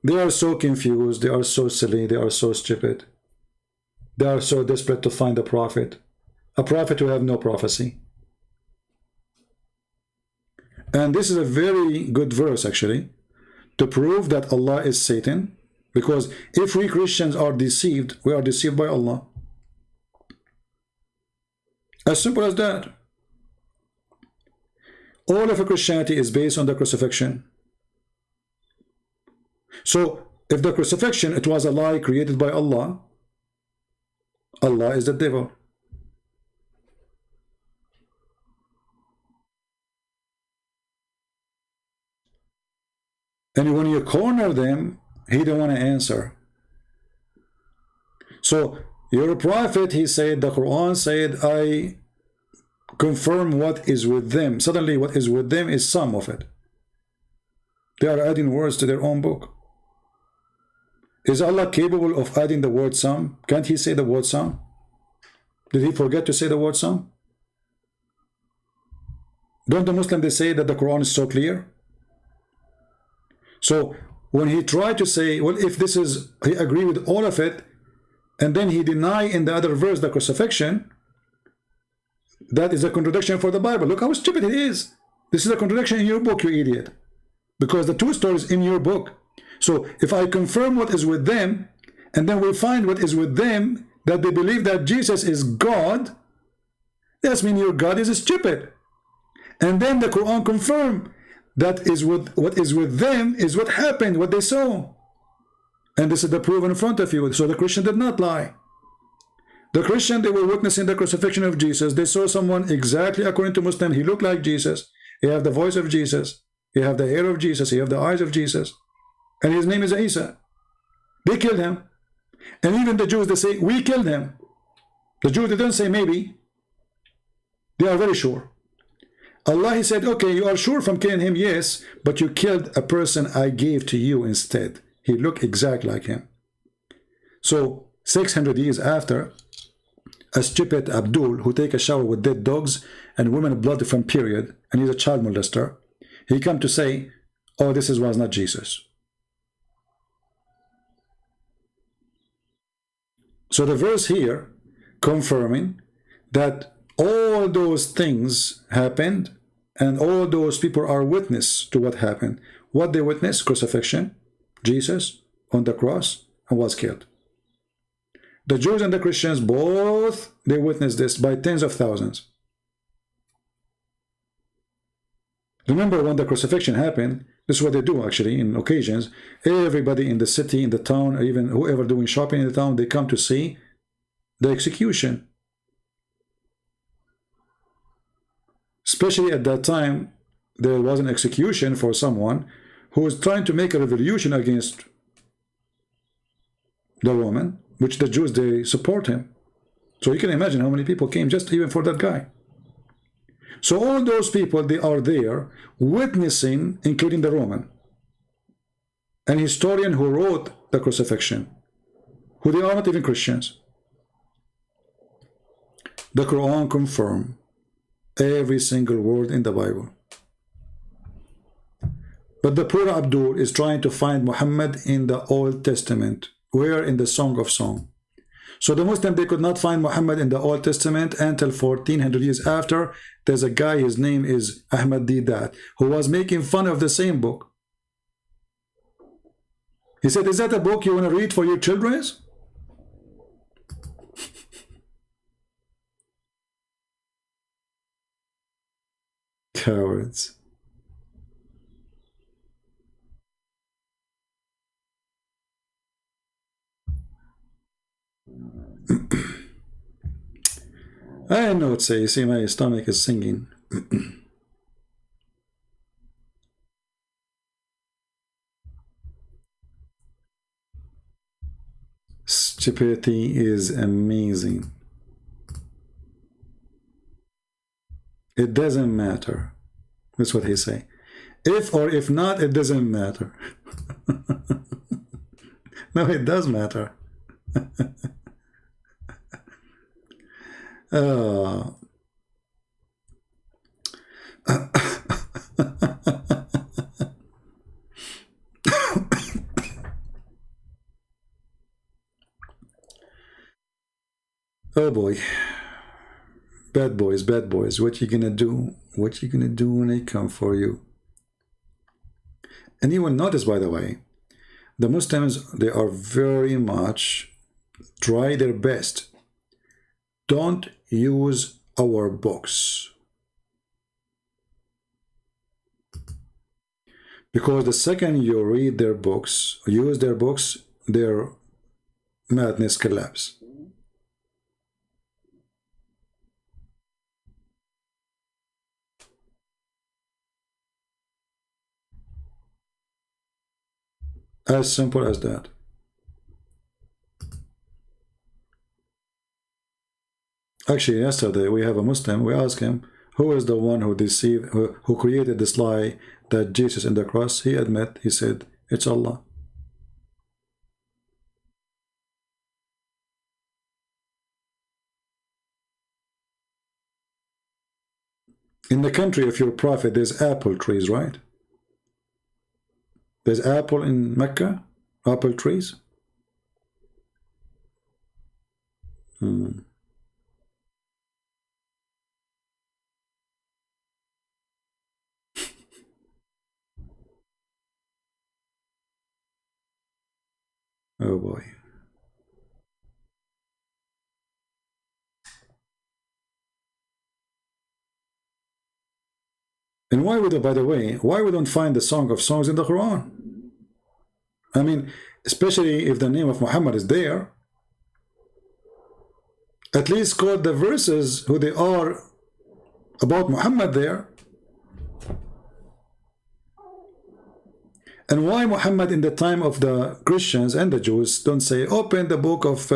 They are so confused, they are so silly, they are so stupid. They are so desperate to find a prophet who have no prophecy. And this is a very good verse actually, to prove that Allah is Satan, because if we Christians are deceived, we are deceived by Allah. As simple as that. All of Christianity is based on the crucifixion. So if the crucifixion, it was a lie created by Allah, Allah is the devil. And when you corner them, he don't want to answer. So your prophet, he said, the Quran said, I confirm what is with them. Suddenly what is with them is some of it. They are adding words to their own book. Is Allah capable of adding the word some? Can't he say the word some? Did he forget to say the word some? Don't the Muslims, they say that the Quran is so clear? So when he tried to say, well, if this is, he agree with all of it, and then he deny in the other verse the crucifixion, that is a contradiction for the Bible. Look how stupid it is. This is a contradiction in your book, you idiot. Because the two stories in your book. So if I confirm what is with them, and then we find what is with them, that they believe that Jesus is God, that means your God is stupid. And then the Quran confirm that is what is with them is what happened, what they saw. And this is the proof in front of you. So the Christian did not lie. The Christian, they were witnessing the crucifixion of Jesus. They saw someone exactly according to Muslim. He looked like Jesus. He had the voice of Jesus. He had the hair of Jesus. He had the eyes of Jesus. And his name is Isa. They killed him. And even the Jews, they say, we killed him. The Jews, they don't say maybe. They are very sure. Allah, he said, okay, you are sure from killing him, yes, but you killed a person I gave to you instead. He looked exactly like him. So 600 years after, a stupid Abdul who take a shower with dead dogs and women blood from period, and he's a child molester, he come to say, oh, this was not Jesus. So the verse here confirming that all those things happened and all those people are witness to what happened. What they witnessed? Crucifixion, Jesus on the cross, and was killed. The Jews and the Christians both, they witnessed this by tens of thousands. Remember when the crucifixion happened, this is what they do actually in occasions. Everybody in the city, in the town, or even whoever doing shopping in the town, they come to see the execution. Especially at that time, there was an execution for someone who was trying to make a revolution against the Roman, which the Jews, they support him. So you can imagine how many people came just even for that guy. So all those people, they are there witnessing, including the Roman, an historian who wrote the crucifixion, who they are not even Christians. The Quran confirms every single word in the Bible. But the poor Abdul is trying to find Muhammad in the Old Testament. Where? In the Song of Songs. So the Muslim, they could not find Muhammad in the Old Testament until 1400 years after. There's a guy, his name is Ahmad Didat, who was making fun of the same book. He said, is that a book you want to read for your children? Cowards. I know it's you see my stomach is singing. Stupidity is amazing. It doesn't matter. That's what he say. If or if not, it doesn't matter. No, it does matter. Oh. Oh boy. Bad boys, bad boys. What you gonna do? What you gonna do when they come for you? And you will notice, by the way, the Muslims, they are very much try their best. Don't use our books. Because the second you read their books, use their books, their madness collapse. As simple as that. Actually, yesterday we have a Muslim, we asked him, who is the one who deceived, who created this lie that Jesus in the cross? He admit, he said, it's Allah. In the country of your prophet, there's apple trees, right? There's apple in Mecca? Apple trees? Oh boy. And why would, by the way, why we don't find the Song of Songs in the Quran? I mean, especially if the name of Muhammad is there, at least quote the verses who they are about Muhammad there. And why Muhammad in the time of the Christians and the Jews don't say, open the book of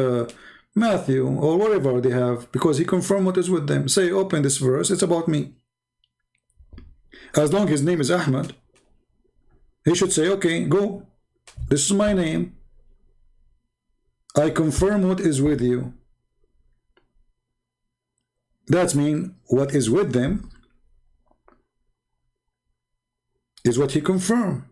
Matthew or whatever they have, because he confirmed what is with them. Say, open this verse, it's about me. As long as his name is Ahmad, he should say, okay, go. This is my name. I confirm what is with you. That means what is with them is what he confirmed.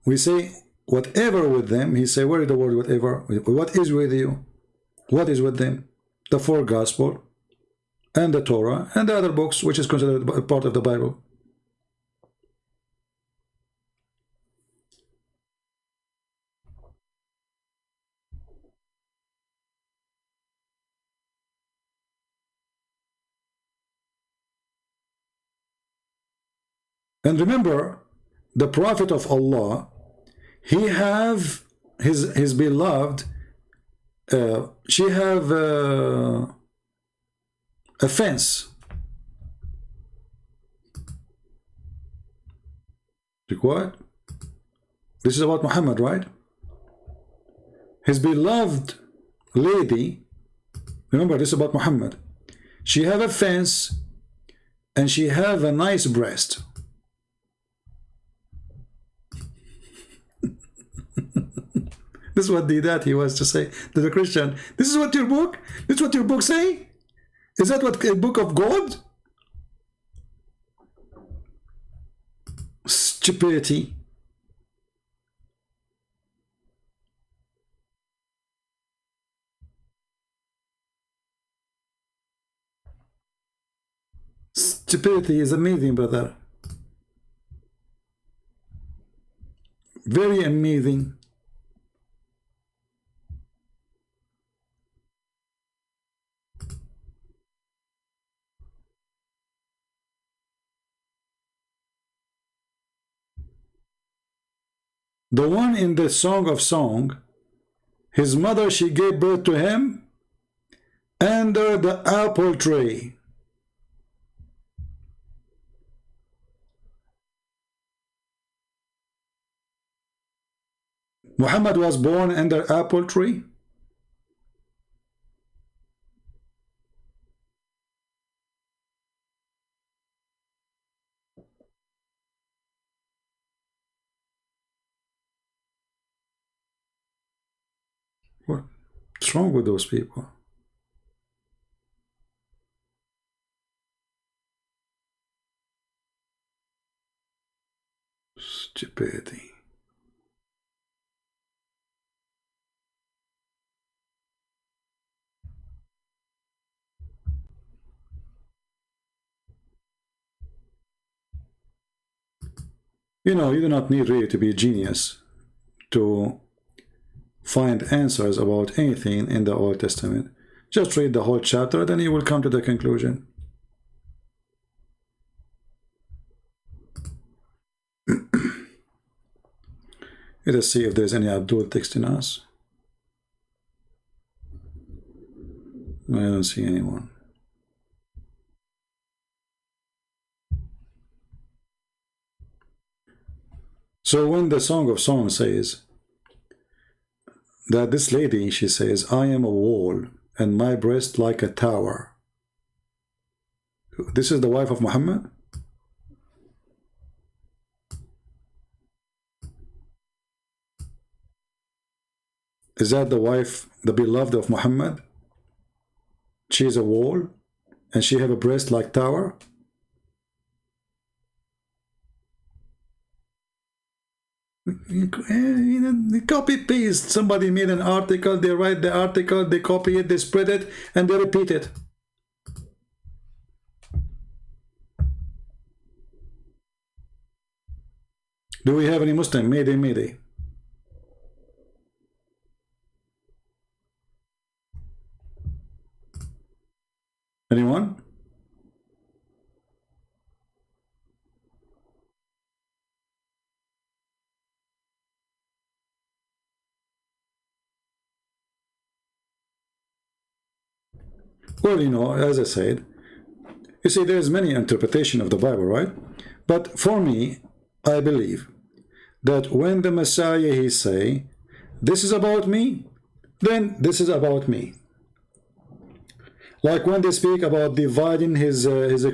We say whatever with them. He say, where is the word whatever? What is with you? What is with them? The four gospel and the Torah and the other books, which is considered part of the Bible. And remember, the Prophet of Allah, he have his beloved, she have a fence. Like what? This is about Muhammad, right? His beloved lady, remember this is about Muhammad. She have a fence and she have a nice breast. This is what he was to say to the Christian. This is what your book? This is what your book say? Is that what a book of God? Stupidity. Stupidity is amazing, brother. Very amazing. The one in the Song of Song, his mother, she gave birth to him, under the apple tree. Muhammad was born under apple tree. What's wrong with those people? Stupidity. You know, you do not need really to be a genius to find answers about anything in the Old Testament. Just read the whole chapter, then you will come to the conclusion. Let us see if there's any Abdul text in us. I don't see anyone. So when the Song of Songs says that this lady, she says, I am a wall and my breast like a tower. This is the wife of Muhammad? Is that the wife, the beloved of Muhammad? She is a wall and she have a breast like tower? Copy paste. Somebody made an article, they write the article, they copy it, they spread it, and they repeat it. Do we have any Muslim? Mayday, mayday. Anyone? Well, you know, as I said, you see, there's many interpretation of the Bible, right? But for me, I believe that when the Messiah, he say, this is about me, then this is about me. Like when they speak about dividing his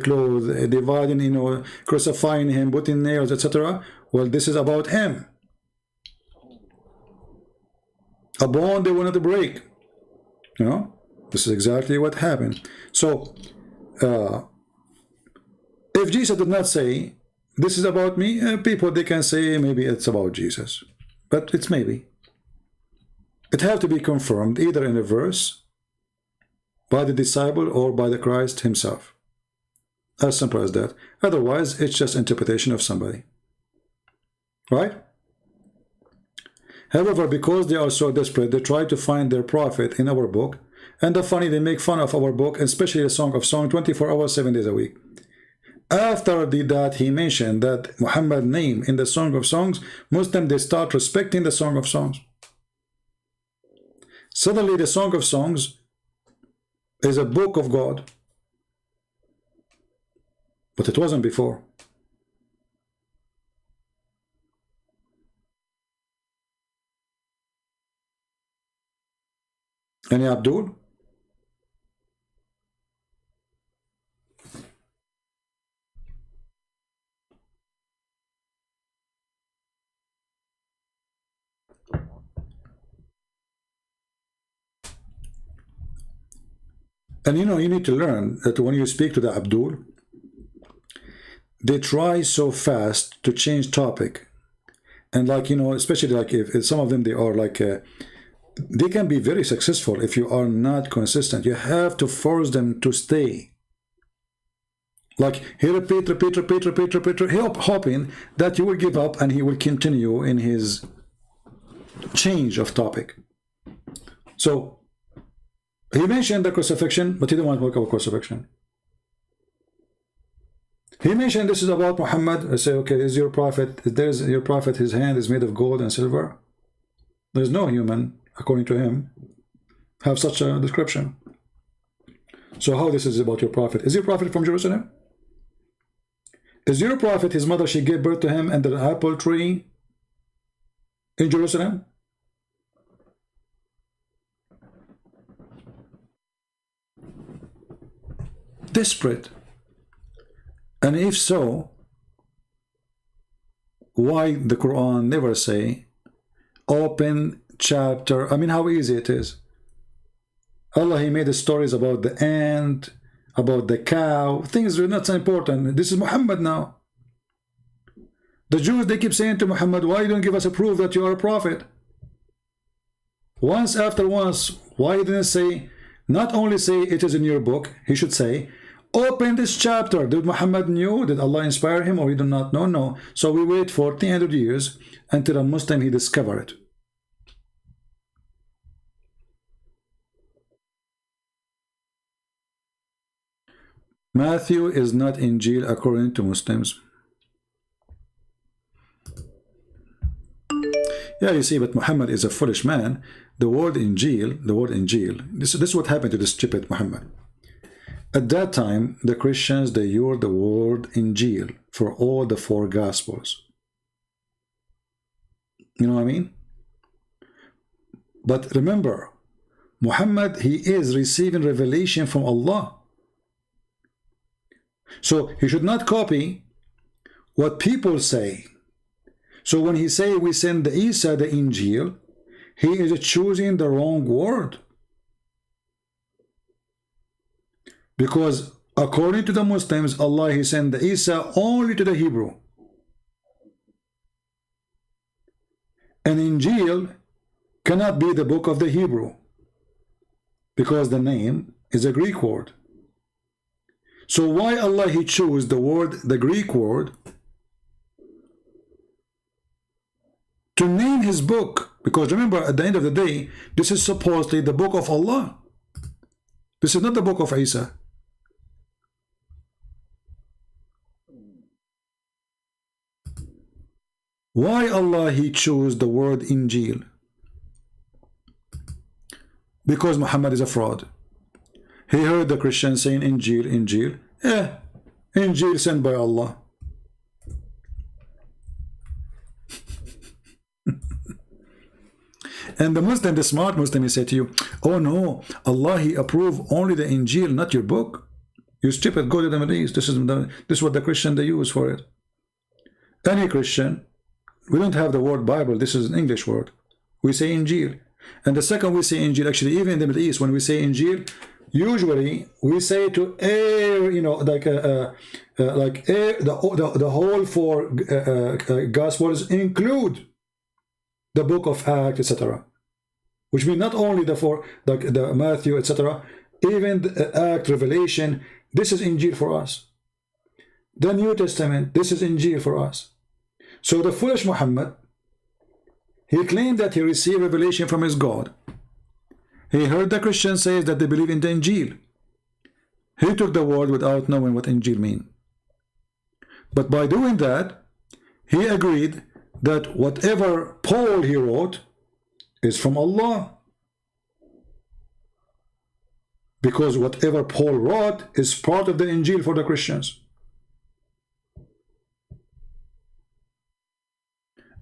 clothes, dividing, you know, crucifying him, putting nails, etc. Well, this is about him. A bond they wanted to break. You know, this is exactly what happened. So, if Jesus did not say, this is about me, people, they can say maybe it's about Jesus. But it's maybe. It have to be confirmed either in a verse, by the disciple, or by the Christ himself. As simple as that. Otherwise, it's just interpretation of somebody. Right? However, because they are so desperate, they try to find their prophet in our book. And the funny, they make fun of our book, especially the Song of Songs, 24 hours, 7 days a week. After that, he mentioned that Muhammad's name in the Song of Songs, Muslims, they start respecting the Song of Songs. Suddenly, the Song of Songs is a book of God. But it wasn't before. Any Abdul? And you know, you need to learn that when you speak to the Abdul, they try so fast to change topic. And like, you know, especially like if some of them, they are like, they can be very successful if you are not consistent. You have to force them to stay. Like he repeat, hoping that you will give up and he will continue in his change of topic. So he mentioned the crucifixion, but he didn't want to talk about crucifixion. He mentioned this is about Muhammad. I say, okay, is your prophet, there's your prophet, his hand is made of gold and silver. There's no human, according to him, have such a description. So how this is about your prophet? Is your prophet from Jerusalem? Is your prophet, his mother, she gave birth to him under an apple tree in Jerusalem? Desperate. And if so, why the Quran never say open chapter? I mean, how easy it is. Allah, he made the stories about the ant, about the cow. Things are not so important. This is Muhammad now. The Jews, they keep saying to Muhammad, why you don't give us a proof that you are a prophet? Once after once, why didn't say, not only say it is in your book, he should say, open this chapter. Did Muhammad knew? Did Allah inspire him, or he did not know? No. So we wait for 300 years until a Muslim he discover it. Matthew is not Injil according to Muslims. Yeah, you see, but Muhammad is a foolish man. The word Injil, this is what happened to the stupid Muhammad. At that time, the Christians, they used the word Injil for all the 4 Gospels. You know what I mean? But remember, Muhammad, he is receiving revelation from Allah. So he should not copy what people say. So when he say we send the Isa the Injil, he is choosing the wrong word. Because according to the Muslims, Allah, he sent the Isa only to the Hebrew. And Injil cannot be the book of the Hebrew, because the name is a Greek word. So why Allah he chose the word, the Greek word, to name his book? Because remember, at the end of the day, this is supposedly the book of Allah. This is not the book of Isa. Why Allah he chose the word Injil? Because Muhammad is a fraud. He heard the Christians saying Injil, Injil. Injil sent by Allah. And the Muslim, the smart Muslim, he said to you, oh no, Allah he approved only the Injil, not your book. You stupid, go to the Middle East. This is what the Christian they use for it. Any Christian, we don't have the word Bible. This is an English word. We say Injil. And the second we say Injil, actually, even in the Middle East, when we say Injil, usually we say to air, you know, like air, the whole 4 Gospels include the book of Acts, etc. Which means not only the 4, like the Matthew, etc. Even the Act, Revelation, this is Injil for us. The New Testament, this is Injil for us. So the foolish Muhammad, he claimed that he received revelation from his God. He heard the Christians say that they believe in the Injil. He took the word without knowing what Injil means. But by doing that, he agreed that whatever Paul he wrote is from Allah. Because whatever Paul wrote is part of the Injil for the Christians.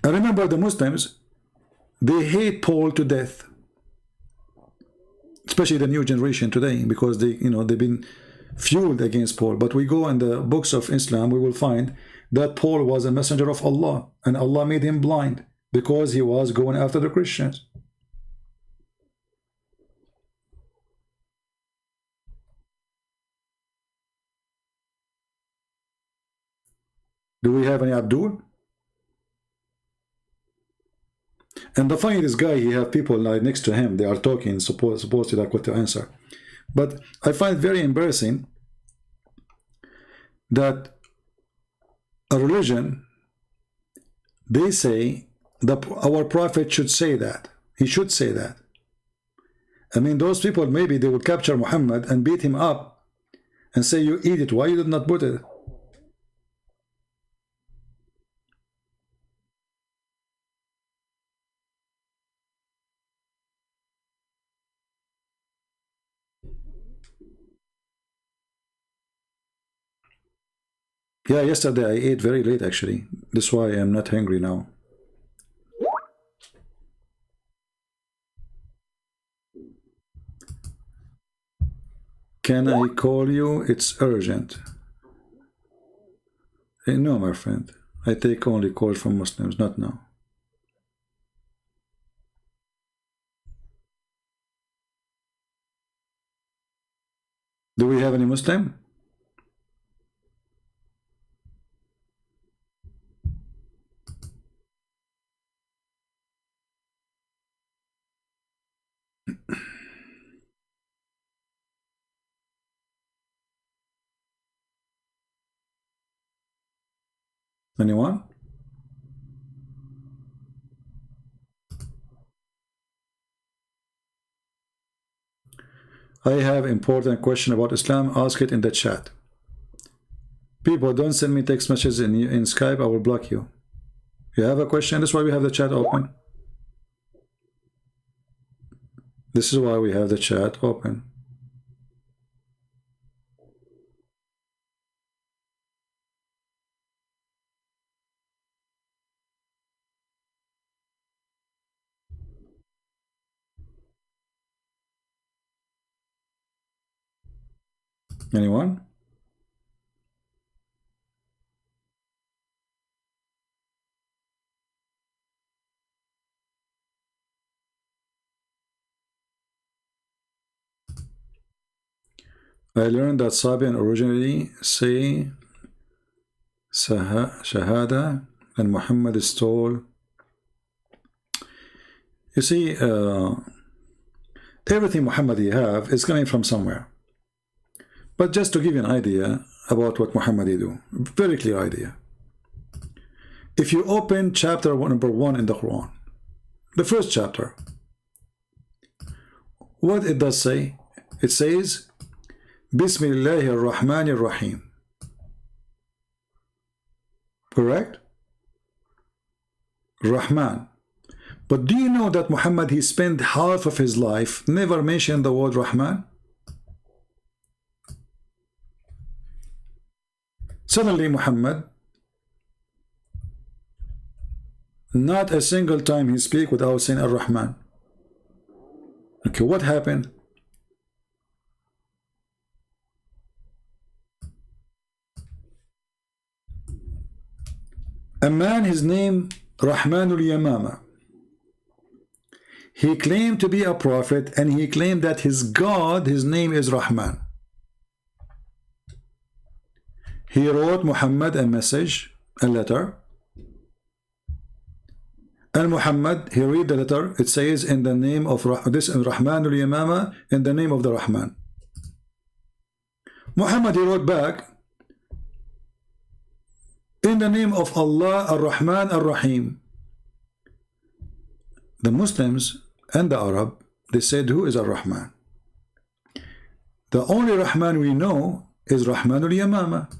And remember, the Muslims, they hate Paul to death. Especially the new generation today, because they, you know, they've been fueled against Paul. But we go in the books of Islam, we will find that Paul was a messenger of Allah, and Allah made him blind because he was going after the Christians. Do we have any Abdul? And the funny, this guy, he have people like next to him, they are talking, supposed to like what to answer. But I find it very embarrassing that a religion, they say that our prophet should say that. He should say that. I mean, those people, maybe they would capture Muhammad and beat him up and say, you eat it, why you did not put it? Yeah, yesterday I ate very late actually. That's why I'm not hungry now. Can I call you? It's urgent. No, my friend. I take only calls from Muslims, not now. Do we have any Muslim? Anyone? I have important question about Islam. Ask it in the chat. People, don't send me text messages in Skype. I will block you. You have a question? That's why we have the chat open. This is why we have the chat open. Anyone? I learned that Sabian originally say Shahada and Muhammad stole. You see, everything Muhammadi have is coming from somewhere. But just to give you an idea about what Muhammadi do, very clear idea. If you open chapter number 1 in the Quran, the first chapter, what it does say? It says, Bismillahir Rahmanir Rahim. Correct? Rahman. But do you know that Muhammad, he spent half of his life never mentioned the word Rahman? Suddenly Muhammad, not a single time he speak without saying Ar-Rahman. Okay, what happened? A man, his name Rahmanul Yamama. He claimed to be a prophet and he claimed that his God, his name is Rahman. He wrote Muhammad a message, a letter. And Muhammad, he read the letter. It says in the name of this Rahmanul Yamama, in the name of the Rahman. Muhammad, he wrote back, in the name of Allah Ar-Rahman Ar-Rahim. The Muslims and the Arab, they said, who is Ar-Rahman? The only Rahman we know is Rahmanul Yamama.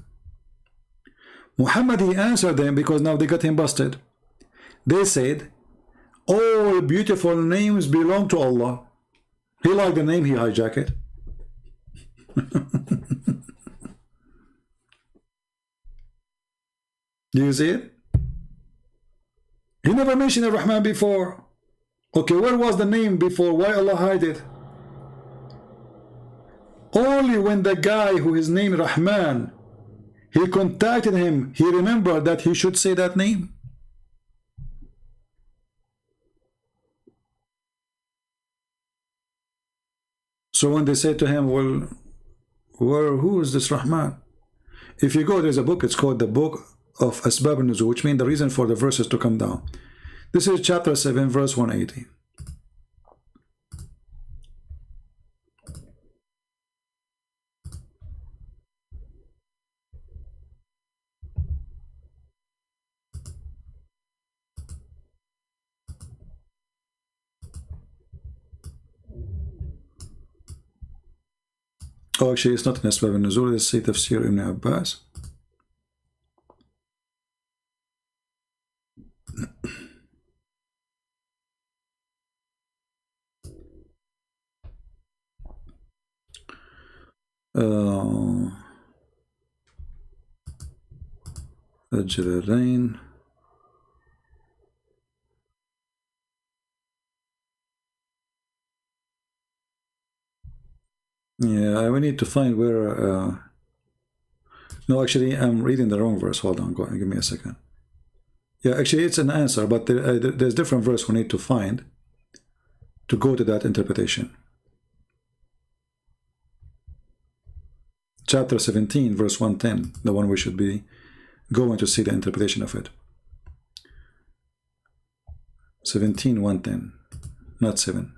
Muhammad, he answered them because now they got him busted. They said, all beautiful names belong to Allah. He liked the name, he hijacked it. Do you see it? He never mentioned Ar-Rahman before. Okay, where was the name before? Why Allah hide it? Only when the guy who is named Rahman, he contacted him, he remembered that he should say that name. So when they said to him, well, who is this Rahman? If you go, there's a book, it's called the Book of Asbab al-Nuzul, which means the reason for the verses to come down. This is chapter 7, verse 180. Oh, actually, it's not in Asbab al-Nuzul, it's Sayyid Tafsir Ibn Abbas. الجلالين. Yeah, we need to find where. No, actually, I'm reading the wrong verse. Hold on, go on, give me a second. Yeah, actually, it's an answer, but there's different verse we need to find to go to that interpretation. Chapter 17, verse 110, the one we should be going to see the interpretation of it. 17, 110, not 7.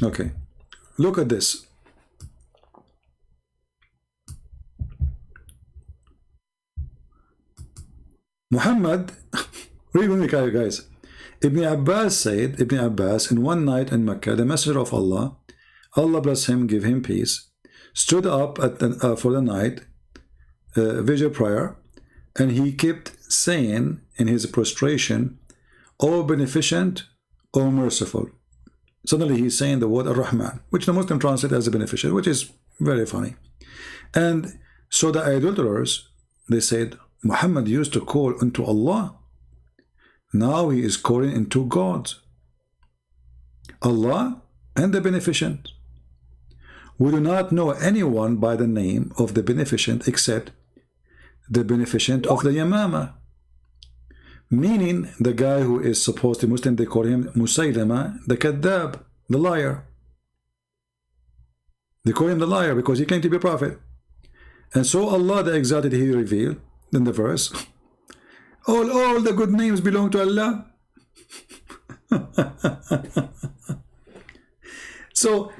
Okay, look at this. Muhammad, read with me, guys. Ibn Abbas said, Ibn Abbas, in one night in Mecca, the Messenger of Allah, Allah bless him, give him peace, stood up at the, for the night, vigil prayer, and he kept saying in his prostration, O beneficent, O merciful. Suddenly he's saying the word Ar-Rahman, which the Muslim translate as a beneficent, which is very funny. And so the idolaters, they said, Muhammad used to call unto Allah. Now he is calling into God. Allah and the beneficent. We do not know anyone by the name of the beneficent except the beneficent of the Yamama. Meaning the guy who is supposed to be Muslim, they call him Musaylama, the Kadhab, the liar. They call him the liar because he claimed to be a prophet. And so Allah the Exalted, he revealed in the verse, all the good names belong to Allah. So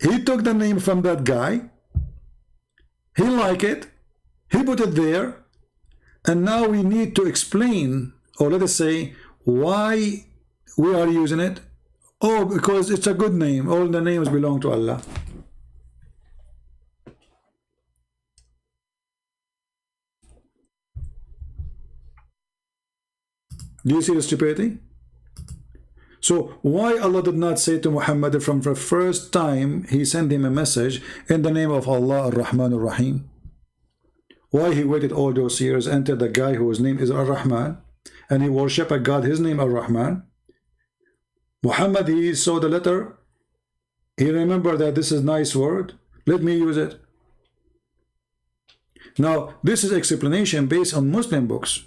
he took the name from that guy, he liked it, he put it there, and now we need to explain, or let us say, why we are using it. Oh, because it's a good name, all the names belong to Allah. Do you see the stupidity? So why Allah did not say to Muhammad from the first time he sent him a message in the name of Allah Ar-Rahman Ar-Rahim? Why he waited all those years until the guy whose name is Ar-Rahman and he worship a God, his name Ar-Rahman? Muhammad, he saw the letter, he remembered that this is a nice word, let me use it. Now this is explanation based on Muslim books.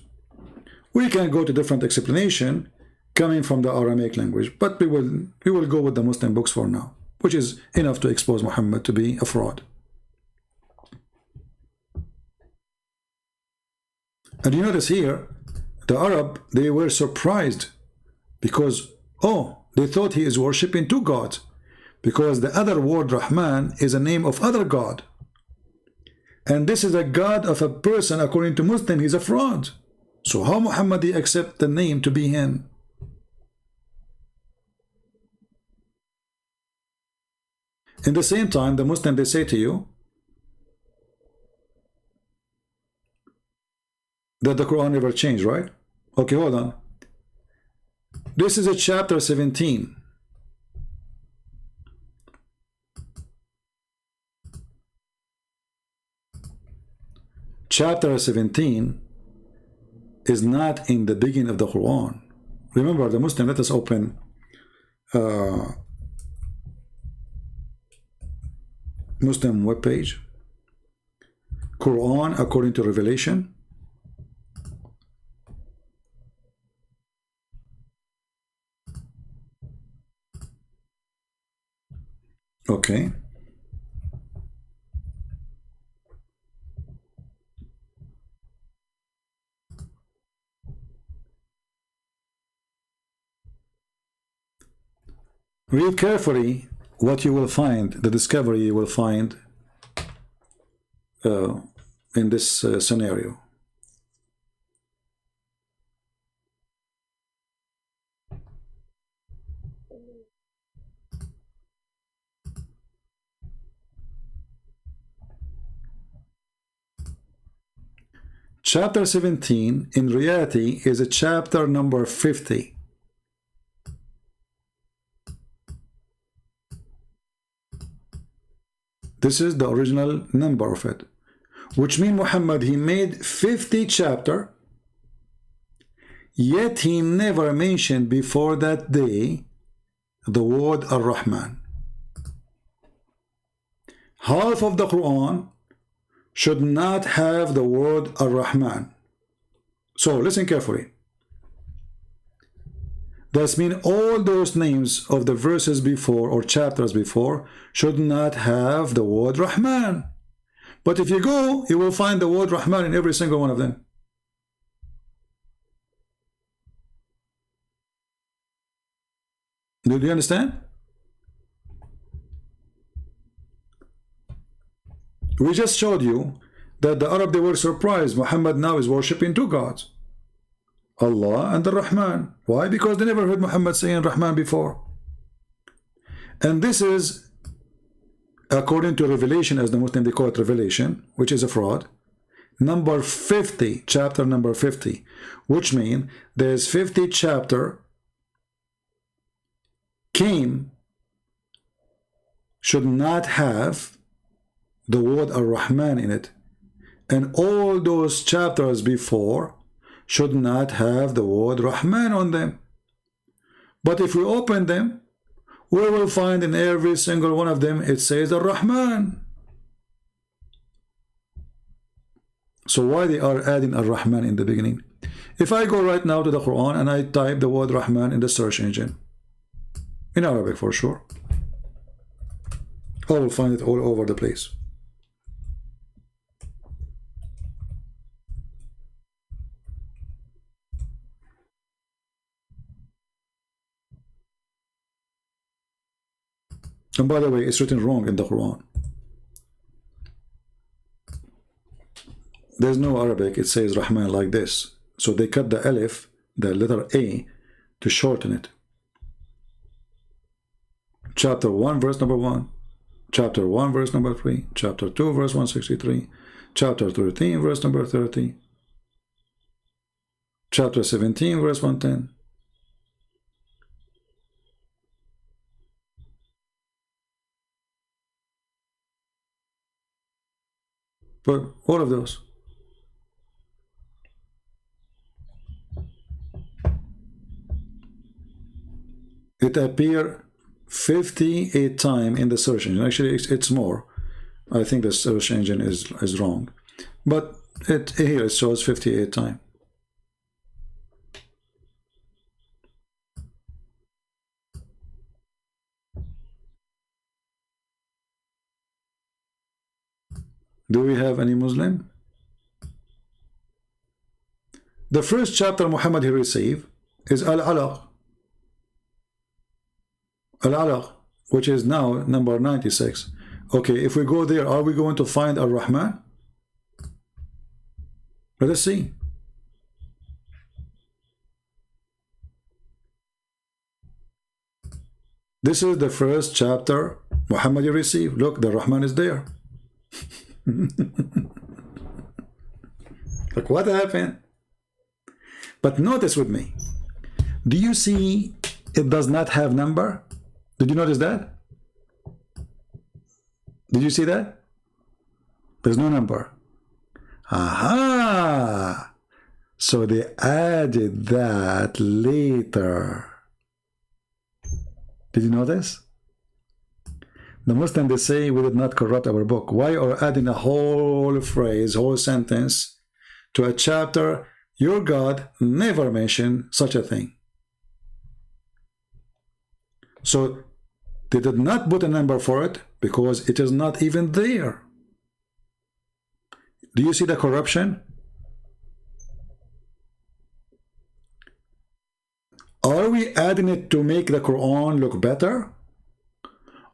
We can go to different explanation coming from the Aramaic language, but we will go with the Muslim books for now, which is enough to expose Muhammad to be a fraud. And you notice here, the Arab, they were surprised because, oh, they thought he is worshipping two gods, because the other word Rahman is a name of other God. And this is a God of a person, according to Muslim, he's a fraud. So how Muhammad accept the name to be him? In the same time, the Muslim, they say to you that the Quran never changed, right? Okay, hold on. This is a chapter 17. Chapter 17 is not in the beginning of the Quran. Remember, the Muslim, let us open Muslim webpage, Quran according to Revelation. Okay. Read carefully what you will find, the discovery you will find in this scenario. Chapter 17 in reality is a chapter number 50. This is the original number of it, which means Muhammad, he made 50 chapter, yet he never mentioned before that day the word Ar-Rahman. Half of the Quran should not have the word Ar-Rahman. So listen carefully. That means all those names of the verses before or chapters before should not have the word Rahman. But if you go, you will find the word Rahman in every single one of them. Do you understand? We just showed you that the Arab, they were surprised. Muhammad now is worshipping two gods, Allah and the Rahman. Why? Because they never heard Muhammad saying Rahman before. And this is according to Revelation, as the Muslim they call it Revelation, which is a fraud. Number 50, chapter number 50, which means there's 50 chapter came should not have the word Ar-Rahman in it, and all those chapters before should not have the word Rahman on them. But if we open them, we will find in every single one of them it says Ar-Rahman. So why they are adding Ar-Rahman in the beginning? If I go right now to the Quran and I type the word Rahman in the search engine, in Arabic for sure, I will find it all over the place. And by the way, it's written wrong in the Quran. There's no Arabic, it says Rahman like this. So they cut the alif, the letter A, to shorten it. Chapter 1, verse number 1. Chapter 1, verse number 3. Chapter 2, verse 163. Chapter 13, verse number 30. Chapter 17, verse 110. But all of those. It appeared 58 times in the search engine. Actually, it's more. I think the search engine is wrong. But here it shows 58 times. Do we have any Muslim? The first chapter Muhammad he received is Al-Alaq. Al-Alaq, which is now number 96. Okay, if we go there, are we going to find Ar-Rahman? Let us see. This is the first chapter Muhammad he received. Look, the Rahman is there. Look what happened. But notice with me, do you see it does not have number? Did you notice that? Did you see that? There's no number. Aha! So they added that later. Did you notice? The Muslims, they say we did not corrupt our book. Why are adding a whole phrase, whole sentence to a chapter your God never mentioned such a thing? So they did not put a number for it because it is not even there. Do you see the corruption? Are we adding it to make the Quran look better?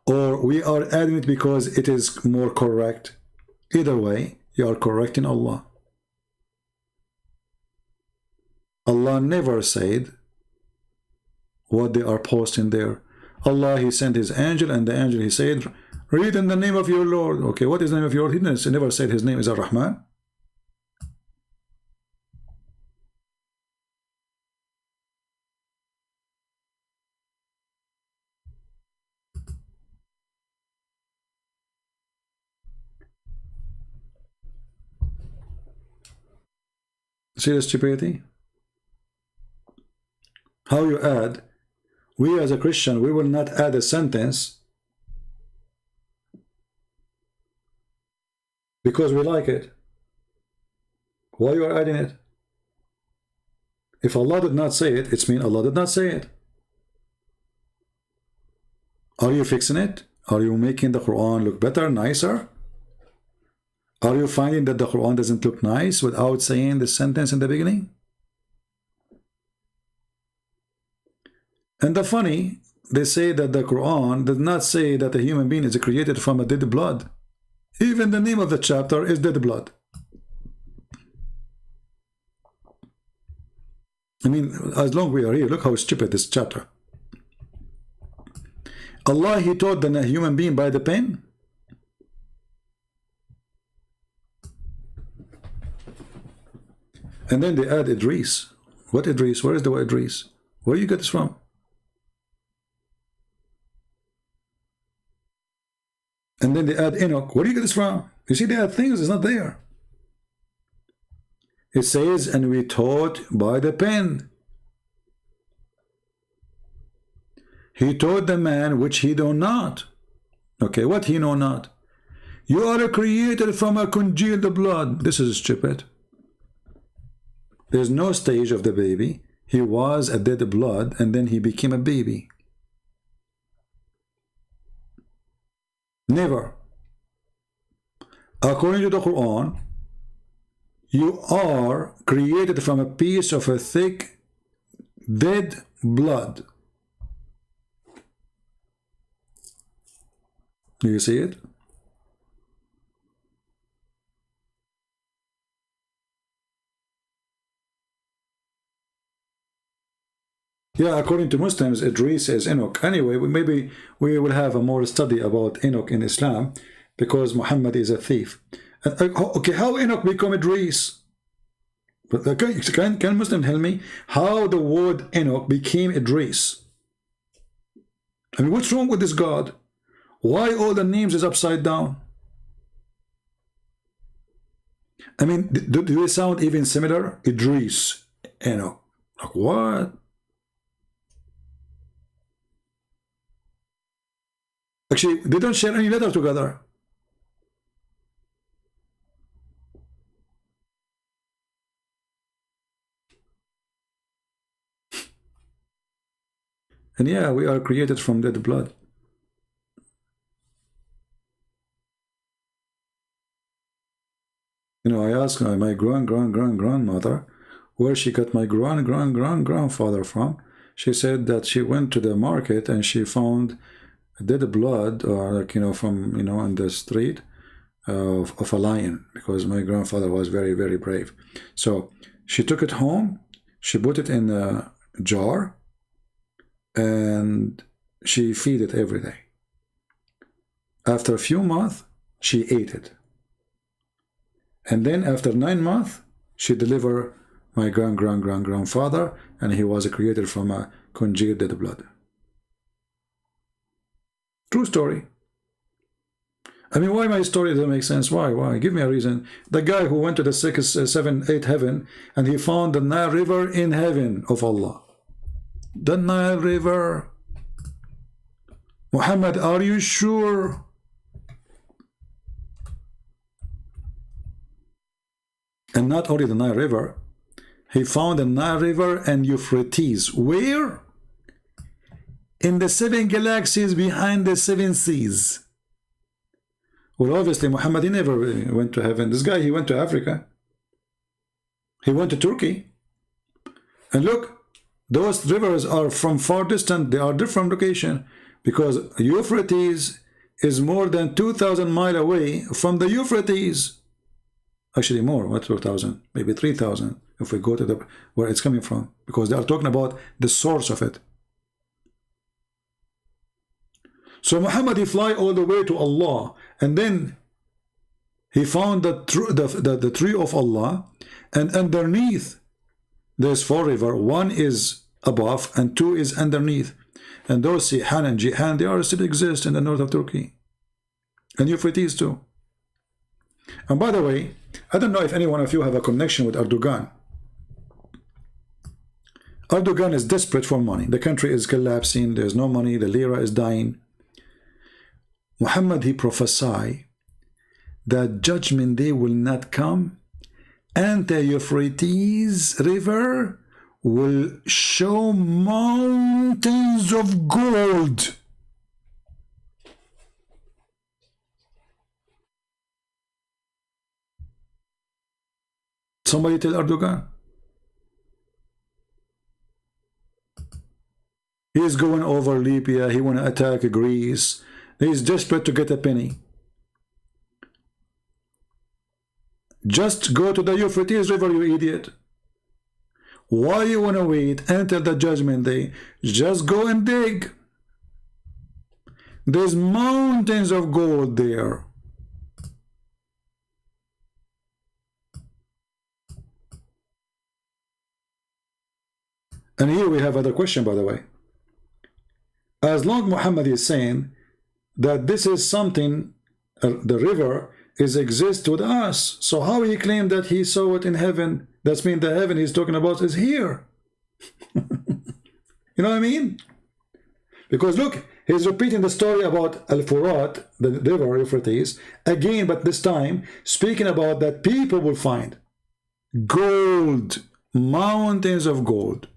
Or we are adding it because it is more correct? Either way, you are correcting Allah. Allah never said what they are posting there. Allah, he sent his angel, and the angel, he said, read in the name of your Lord. Okay, what is the name of your Lord? He never said his name is Ar-Rahman. See the stupidity? How you add, we as a Christian, we will not add a sentence because we like it. Why you are adding it? If Allah did not say it, it means Allah did not say it. Are you fixing it? Are you making the Quran look better, nicer? Are you finding that the Quran doesn't look nice without saying the sentence in the beginning? And the funny, they say that the Quran does not say that a human being is created from a dead blood. Even the name of the chapter is dead blood. I mean, as long as we are here, look how stupid this chapter. Allah, He taught the human being by the pen. And then they add Idris. What Idris? Where is the word Idris? Where you get this from? And then they add Enoch. Where do you get this from? You see, they add things, it's not there. It says, and we taught by the pen. He taught the man which he know not. Okay, what he know not? You are created from a congealed blood. This is stupid. There's no stage of the baby. He was a dead blood and then he became a baby. Never. According to the Quran, you are created from a piece of a thick, dead blood. Do you see it? Yeah, according to Muslims, Idris is Enoch. Anyway, maybe we will have a more study about Enoch in Islam, because Muhammad is a thief. Okay, how Enoch become Idris? But can Muslim tell me how the word Enoch became Idris? I mean, what's wrong with this God? Why all the names is upside down? I mean, do they sound even similar? Idris, Enoch. Like what? Actually, they don't share any letter together. And yeah, we are created from dead blood. You know, I asked my grandmother where she got my grandfather from. She said that she went to the market and she found dead blood, or like, you know, from, you know, on the street of a lion, because my grandfather was very, very brave. So she took it home, she put it in a jar, and she feed it every day. After a few months, she ate it. And then after 9 months, she delivered my grandfather, and he was created from a congealed dead blood. True story. I mean, why my story doesn't make sense? Why? Give me a reason. The guy who went to the 6th, 7th, 8th heaven, and he found the Nile River in heaven of Allah. The Nile River. Muhammad, are you sure? And not only the Nile River, he found the Nile River and Euphrates. Where? In the 7 galaxies behind the 7 seas. Well, obviously, Muhammad, he never went to heaven. This guy, he went to Africa. He went to Turkey. And look, those rivers are from far distant. They are different location, because Euphrates is more than 2,000 miles away from the Euphrates. Actually more, what 2,000? Maybe 3,000 if we go to the where it's coming from, because they are talking about the source of it. So Muhammad, he fly all the way to Allah, and then he found the tree of Allah, and underneath there's 4 rivers. 1 is above and 2 is underneath, and those Sihan and Jihan, they are still exist in the north of Turkey, and Euphrates too. And by the way, I don't know if any one of you have a connection with Erdogan. Erdogan is desperate for money. The country is collapsing. There's no money. The lira is dying. Muhammad, he prophesied that judgment day will not come, and the Euphrates River will show mountains of gold. Somebody tell Erdogan. He's going over Libya. He want to attack Greece. He's desperate to get a penny. Just go to the Euphrates River, you idiot. Why you want to wait until the judgment day? Just go and dig. There's mountains of gold there. And here we have other question, by the way. As long Muhammad is saying that this is something, the river is exist with us. So how he claimed that he saw it in heaven? That's mean the heaven he's talking about is here. You know what I mean? Because look, he's repeating the story about Al-Furat, the river Euphrates, again, but this time speaking about that people will find gold, mountains of gold.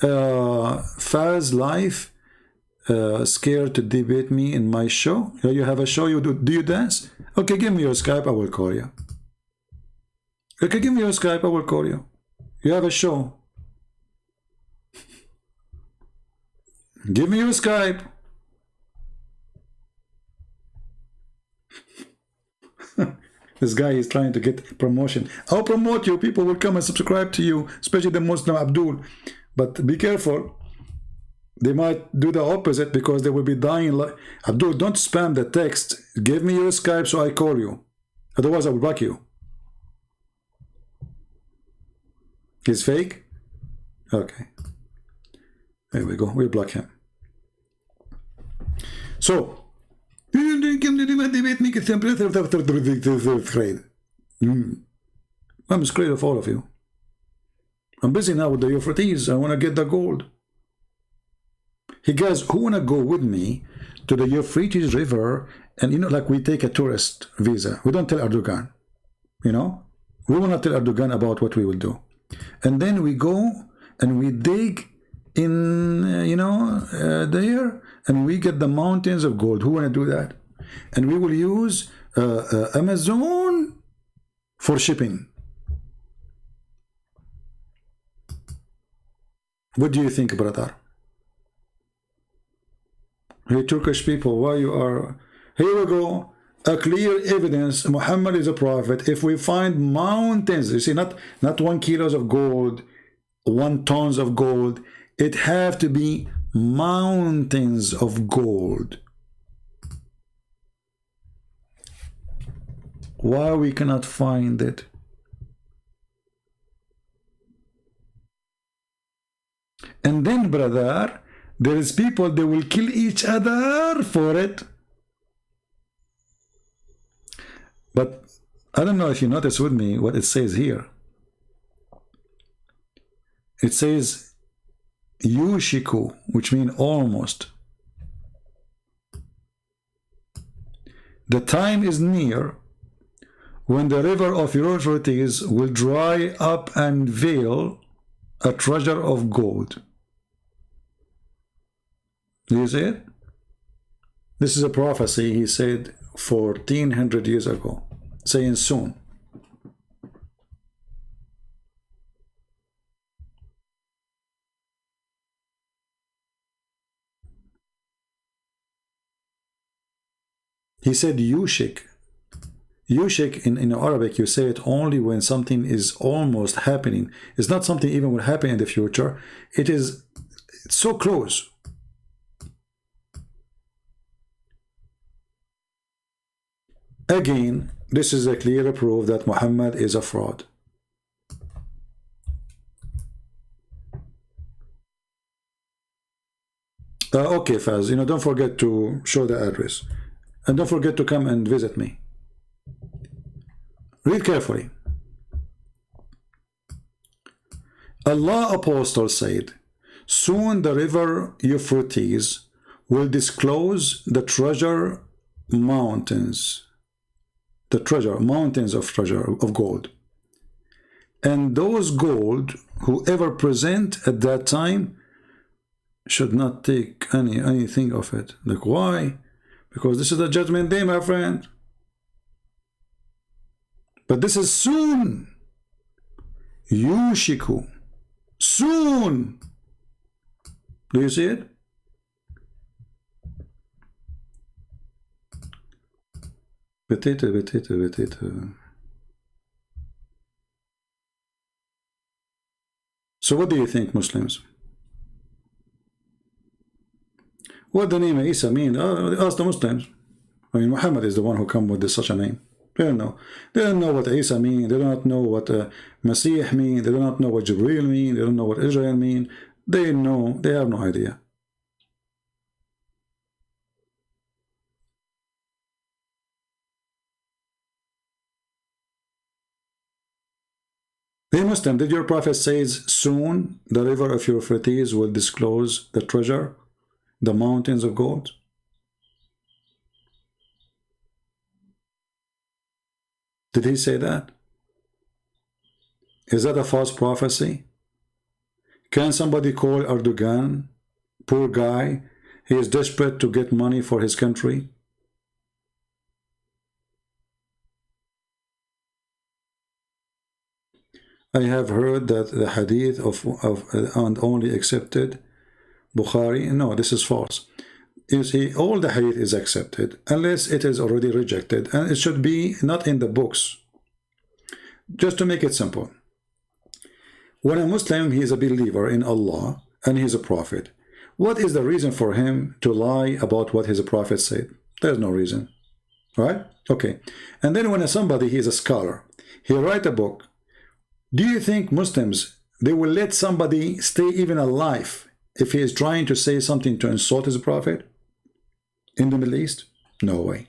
Faz Life, scared to debate me in my show. You have a show, you do you dance? Okay, give me your Skype, I will call you. Okay, give me your Skype, I will call you. You have a show. Give me your Skype. This guy is trying to get promotion. I'll promote you. People will come and subscribe to you, especially the Muslim Abdul. But be careful. They might do the opposite because they will be dying. Like Abdul, don't spam the text. Give me your Skype so I call you. Otherwise, I will block you. He's fake? Okay. There we go. We'll block him. So, I'm scared of all of you. I'm busy now with the Euphrates. I want to get the gold. Hey guys, who want to go with me to the Euphrates River? And you know, like we take a tourist visa. We don't tell Erdogan. You know, we will not tell Erdogan about what we will do. And then we go and we dig in, you know, there, and we get the mountains of gold. Who want to do that? And we will use Amazon for shipping. What do you think, brother? Hey, Turkish people, why you are... Here we go. A clear evidence Muhammad is a prophet. If we find mountains, you see, not 1 kilo of gold, 1 tons of gold, it have to be mountains of gold. Why we cannot find it? And then, brother, there is people, they will kill each other for it. But I don't know if you notice with me what it says here. It says Yushiku, which means almost. The time is near when the river of Euphrates will dry up and veil a treasure of gold. Do you see it? This is a prophecy he said 1400 years ago, saying soon. He said yushik. Yushik in Arabic, you say it only when something is almost happening. It's not something even will happen in the future. It's so close. Again, this is a clear proof that Muhammad is a fraud. Okay, Faz, you know, don't forget to show the address. And don't forget to come and visit me. Read carefully. Allah Apostle said, soon the river Euphrates will disclose the treasure mountains, mountains of treasure of gold. And those gold, whoever present at that time should not take anything of it. Like, why? Because this is the judgment day, my friend. But this is soon. Yushiku. Soon. Do you see it? Petite. So what do you think, Muslims? What the name of Isa mean? Ask the Muslims. I mean, Muhammad is the one who come with such a name. They don't know. They don't know what Isa mean. They do not know what Masih mean. They do not know what Jibreel mean. They don't know what Israel mean. They know. They have no idea. Hey Muslim, did your prophet says soon the river of Euphrates will disclose the treasure, the mountains of gold? Did he say that? Is that a false prophecy? Can somebody call Erdogan, poor guy, he is desperate to get money for his country? I have heard that the hadith of and only accepted Bukhari. No, this is false. You see, all the hadith is accepted unless it is already rejected, and it should be not in the books. Just to make it simple, when a Muslim, he is a believer in Allah and he is a prophet, what is the reason for him to lie about what his prophet said? There's no reason, right? Okay. And then when somebody, he is a scholar, he write a book. Do you think Muslims, they will let somebody stay even alive if he is trying to say something to insult his prophet in the Middle East? No way.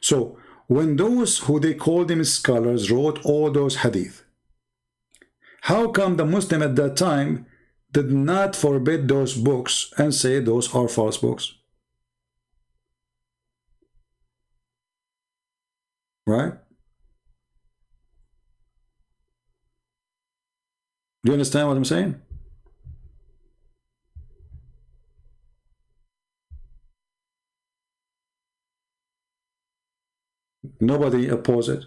So when those who they call them scholars wrote all those hadith, how come the Muslim at that time did not forbid those books and say those are false books? Right? Do you understand what I'm saying? Nobody oppose it.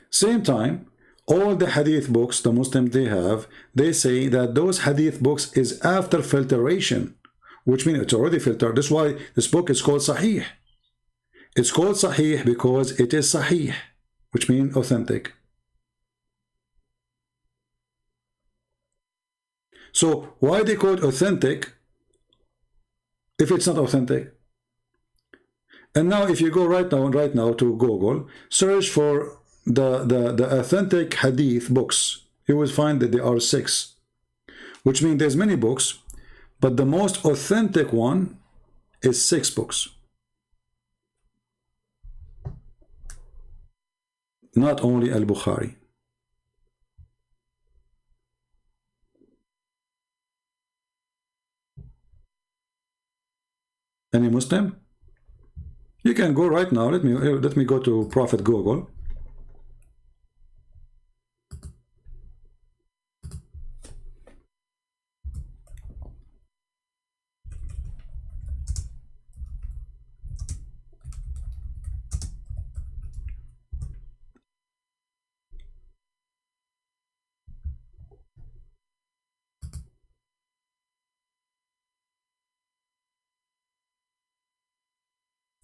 Same time, all the hadith books the Muslims they have, they say that those hadith books is after filtration, which means it's already filtered. That's why this book is called Sahih. It's called Sahih because it is Sahih, which means authentic. So why they call it authentic if it's not authentic? And now if you go right now to Google, search for the authentic hadith books, you will find that there are 6, which means there's many books, but the most authentic one is 6 books. Not only Al-Bukhari. Any Muslim? You can go right now. Let me go to Prophet Google.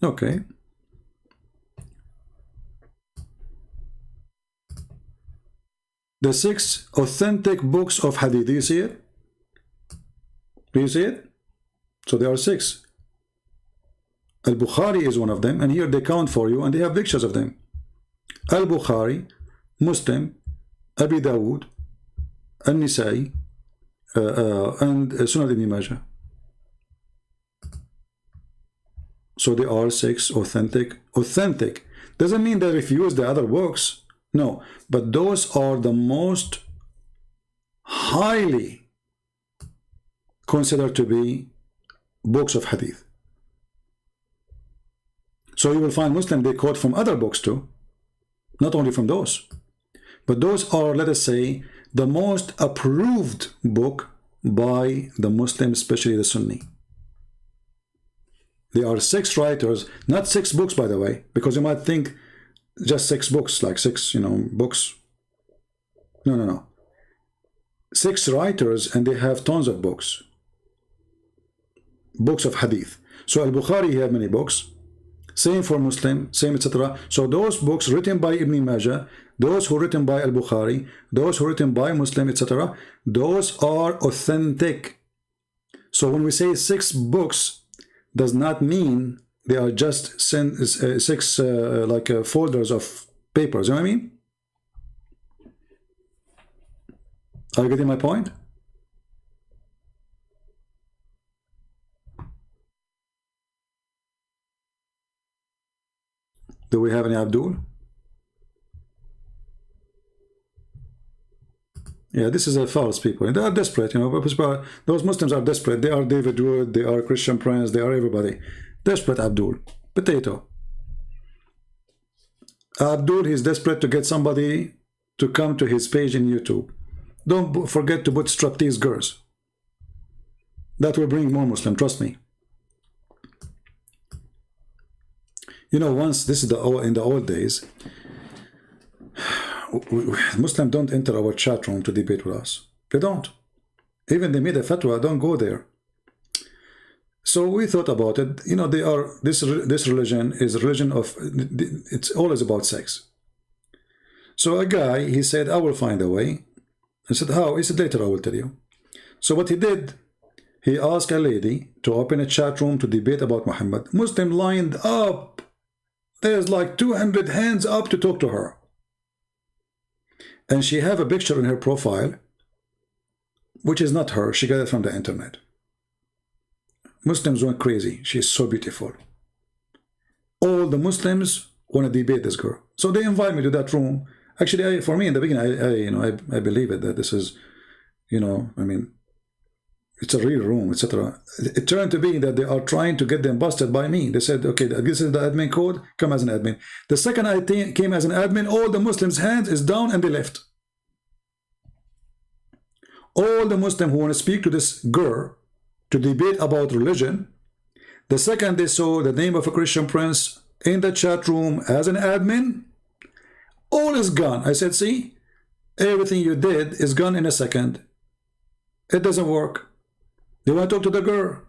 Okay. The 6 authentic books of hadith. Do you see it? Do you see it? So there are 6. Al-Bukhari is one of them, and here they count for you, and they have pictures of them. Al-Bukhari, Muslim, Abi Dawood, An-Nisa'i, and Sunan Ibn Majah. So they are 6 authentic. Authentic doesn't mean they refuse the other books. No, but those are the most highly considered to be books of hadith. So you will find Muslim, they quote from other books too, not only from those. But those are, let us say, the most approved book by the Muslims, especially the Sunni. There are 6 writers, not 6 books, by the way, because you might think just 6 books, like 6, books. No. 6 writers, and they have tons of books. Books of hadith. So Al-Bukhari, he had many books. Same for Muslim, same, etc. So those books written by Ibn Majah, those who written by Al-Bukhari, those who written by Muslim, etc., those are authentic. So when we say 6 books, does not mean they are just 6 folders of papers. You know what I mean? Are you getting my point? Do we have any Abdul? Yeah, this is a false people. They are desperate, those Muslims are desperate. They are David Wood, they are Christian Prince, they are everybody. Desperate Abdul. Potato. Abdul, he's desperate to get somebody to come to his page in YouTube. Don't forget to put striptease girls. That will bring more Muslim, trust me. Once, this is in the old days, Muslims don't enter our chat room to debate with us. They don't. Even they made a fatwa, don't go there. So we thought about it. This religion is a religion of, it's always about sex. So a guy, he said, I will find a way. I said, how? He said, later I will tell you. So what he did, he asked a lady to open a chat room to debate about Muhammad. Muslim lined up. There's like 200 hands up to talk to her. And she have a picture in her profile, which is not her. She got it from the internet. Muslims went crazy. She's so beautiful. All the Muslims want to debate this girl. So they invite me to that room. Actually, for me in the beginning, I believe it, that this is, it's a real room, etc. It turned to be that they are trying to get them busted by me. They said, okay, this is the admin code, come as an admin. The second I came as an admin, all the Muslims' hands is down and they left. All the Muslims who want to speak to this girl to debate about religion, the second they saw the name of a Christian Prince in the chat room as an admin, all is gone. I said, see, everything you did is gone in a second. It doesn't work. They want to talk to the girl.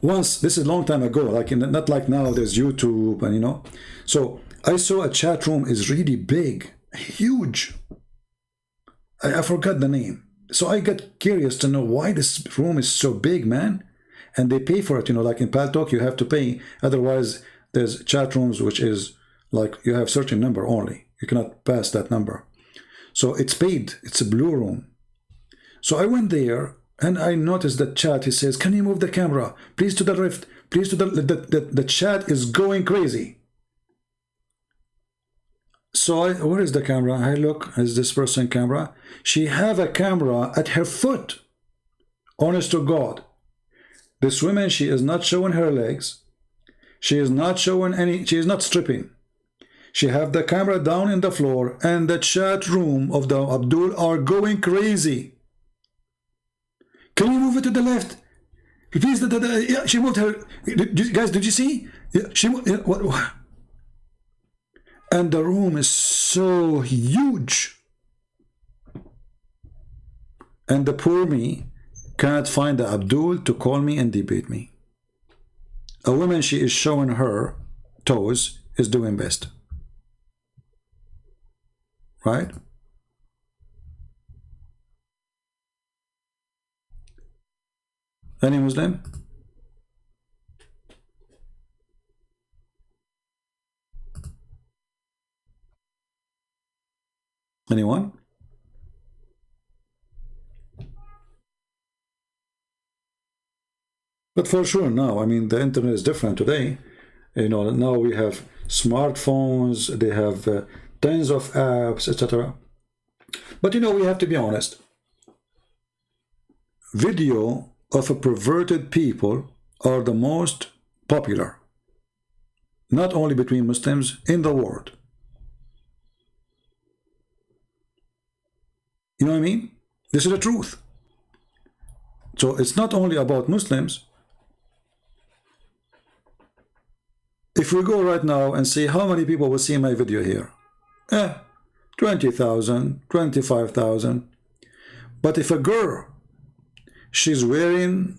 Once, this is a long time ago, not like now, there's YouTube and So I saw a chat room is really big, huge. I forgot the name. So I got curious to know why this room is so big, man. And they pay for it, like in Paltalk, you have to pay. Otherwise, there's chat rooms which is like you have certain number only. You cannot pass that number. So it's paid. It's a blue room. So I went there and I noticed that chat. He says, can you move the camera? Please to the left. Please to the chat is going crazy. So where is the camera? I look, is this person camera? She have a camera at her foot. Honest to God. This woman, she is not showing her legs. She is not showing any, she is not stripping. She have the camera down in the floor and the chat room of the Abdul are going crazy. Can you move it to the left? Please, yeah, she moved her. Guys, did you see? Yeah, she moved, yeah, what? And the room is so huge. And the poor me can't find the Abdul to call me and debate me. A woman, she is showing her toes, is doing best. Right? Any Muslim? Anyone? But for sure now, I mean, the internet is different today. Now we have smartphones, they have tons of apps, etc. But you know, we have to be honest. Video of a perverted people are the most popular, not only between Muslims, in the world. You know what I mean? This is the truth. So it's not only about Muslims. If we go right now and see how many people will see my video here, 20,000, 25,000. But if a girl, she's wearing,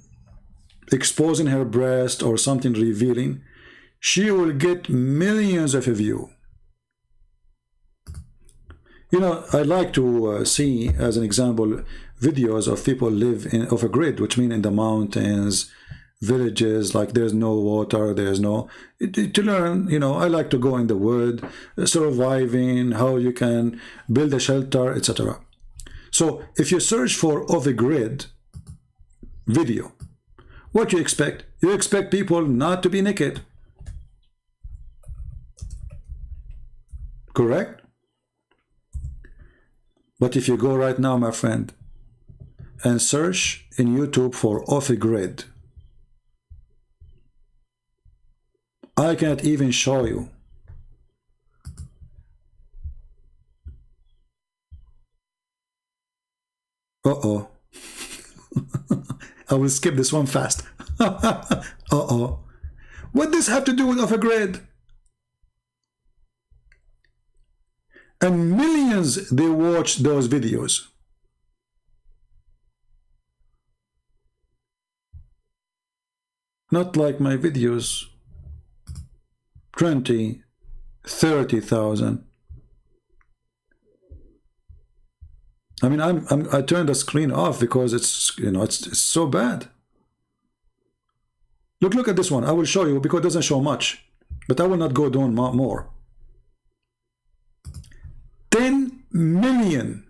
exposing her breast or something revealing, she will get millions of views. You know, I like to see, as an example, videos of people live in off a grid, which mean in the mountains, villages, like there's no water, there's no, to learn, you know, I like to go in the wood, surviving, how you can build a shelter, etc. So if you search for off a grid video, what you expect? You expect people not to be naked. Correct? But if you go right now, my friend, and search in YouTube for off a grid, I can't even show you. Uh-oh. I will skip this one fast. Uh-oh. What does this have to do with off a grid? And millions, they watch those videos. Not like my videos. 20, 30,000. I mean, I turned the screen off because it's, you know, it's so bad. Look at this one. I will show you because it doesn't show much, but I will not go down more. 10 million.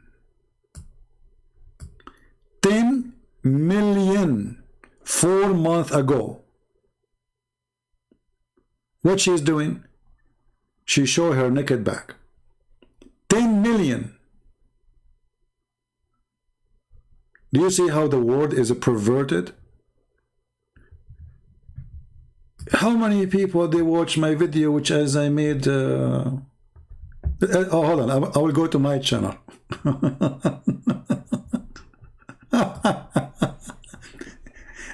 10 million 4 months ago. What she is doing? She show her naked back. 10 million. Do you see how the world is perverted? How many people they watch my video, which as I made? Oh, hold on. I will go to my channel.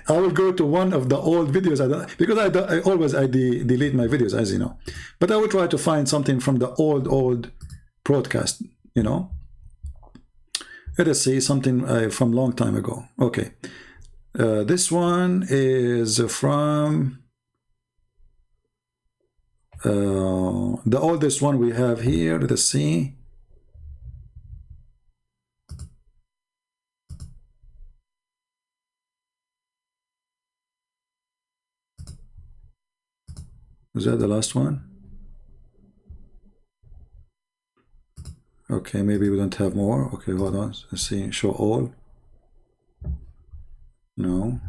I will go to one of the old videos because I always delete my videos, as you know. But I will try to find something from the old broadcast, you know. Let us see something from long time ago. Okay, this one is from the oldest one we have here. Let us see. Is that the last one? Okay, maybe we don't have more. Okay, hold on. Let's see. Show all. No.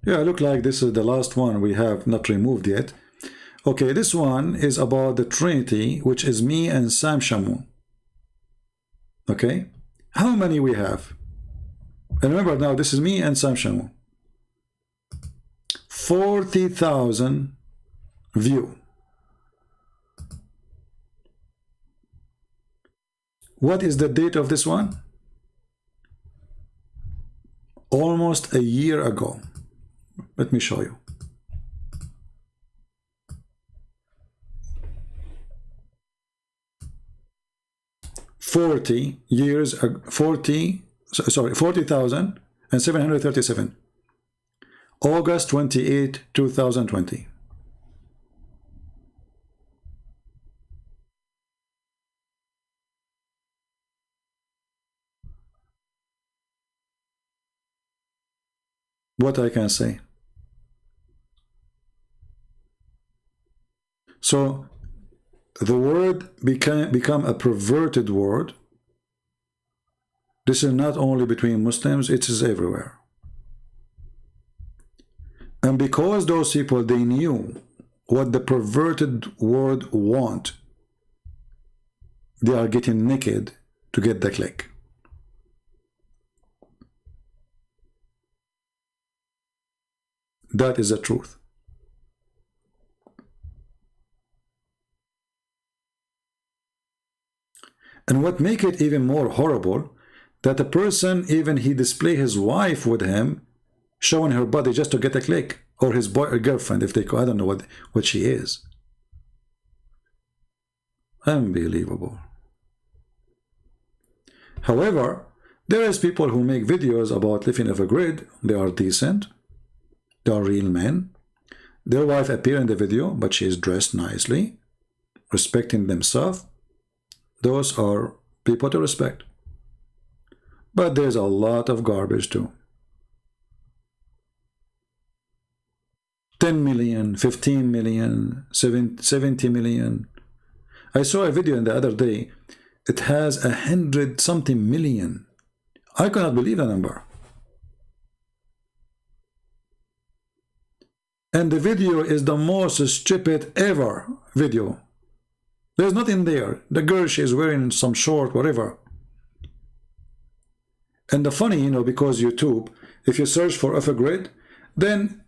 Yeah, look like this is the last one we have not removed yet. Okay, this one is about the Trinity, which is me and Sam Shamoun. Okay, how many we have? And remember now, this is me and Sam Shamoun. 40,000 view. What is the date of this one? Almost a year ago. Let me show you. Sorry, 40,737. August 28, 2020. What I can say. So the word become a perverted word. This is not only between Muslims, it is everywhere. And because those people, they knew what the perverted world want, they are getting naked to get the click. That is the truth. And what make it even more horrible, that a person, even he display his wife with him, showing her body just to get a click, or his boy or girlfriend, if they, I don't know what she is. Unbelievable. However, there is people who make videos about living off a grid. They are decent. They are real men. Their wife appear in the video, but she is dressed nicely, respecting themselves. Those are people to respect. But there's a lot of garbage too. 10 million, 15 million, 70 million. I saw a video the other day. It has 100-something million. I cannot believe the number. And the video is the most stupid ever video. There's nothing there. The girl, she's wearing some short, whatever. And the funny, you know, because YouTube, if you search for off a grid, then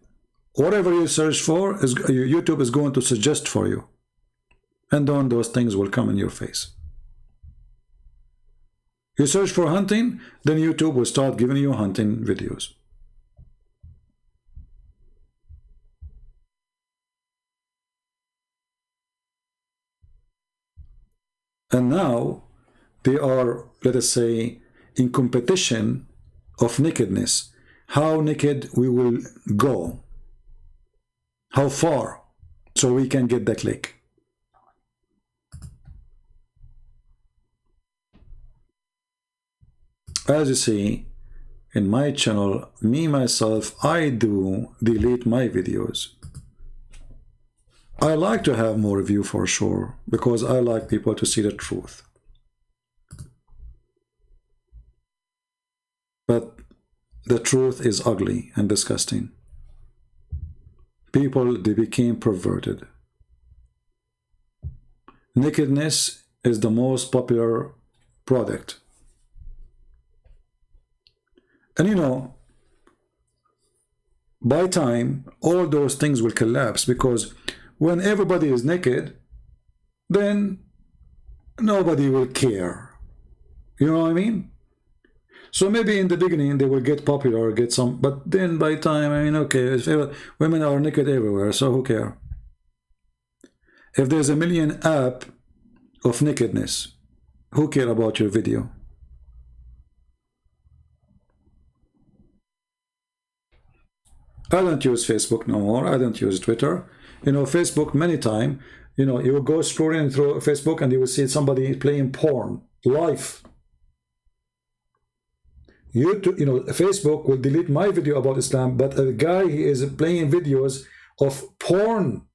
whatever you search for, YouTube is going to suggest for you. And then those things will come in your face. You search for hunting, then YouTube will start giving you hunting videos. And now they are, let us say, in competition of nakedness. How naked we will go. How far, so we can get the click. As you see, in my channel, me, myself, I do delete my videos. I like to have more view for sure, because I like people to see the truth. But the truth is ugly and disgusting. People, they became perverted. Nakedness is the most popular product. And you know, by time, all those things will collapse, because when everybody is naked, then nobody will care. You know what I mean? So maybe in the beginning they will get popular, get some, but then by time, I mean, okay, women are naked everywhere, so who cares? If there's a million app of nakedness, who care about your video? I don't use Facebook no more. I don't use Twitter. You know, Facebook many times, you know, you will go scrolling through Facebook and you will see somebody playing porn live. YouTube, you know, Facebook will delete my video about Islam, but a guy, he is playing videos of porn.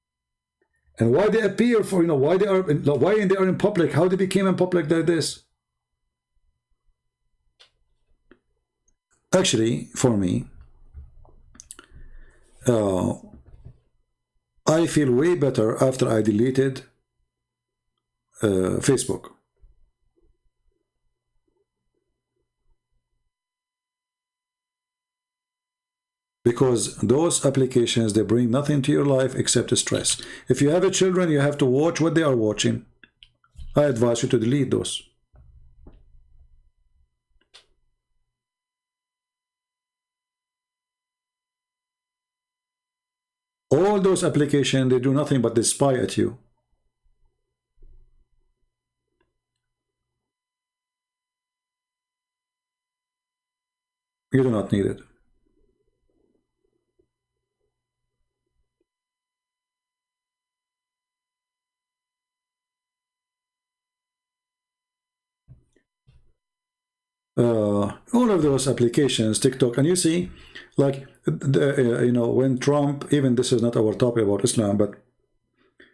And why they appear for, you know, why they are in public, how they became in public like this. Actually, for me, I feel way better after I deleted Facebook. Because those applications, they bring nothing to your life except stress. If you have a children, you have to watch what they are watching. I advise you to delete those. All those applications, they do nothing but they spy at you. You do not need it. All of those applications, TikTok, and you see, like, you know, when Trump, even this is not our topic about Islam, but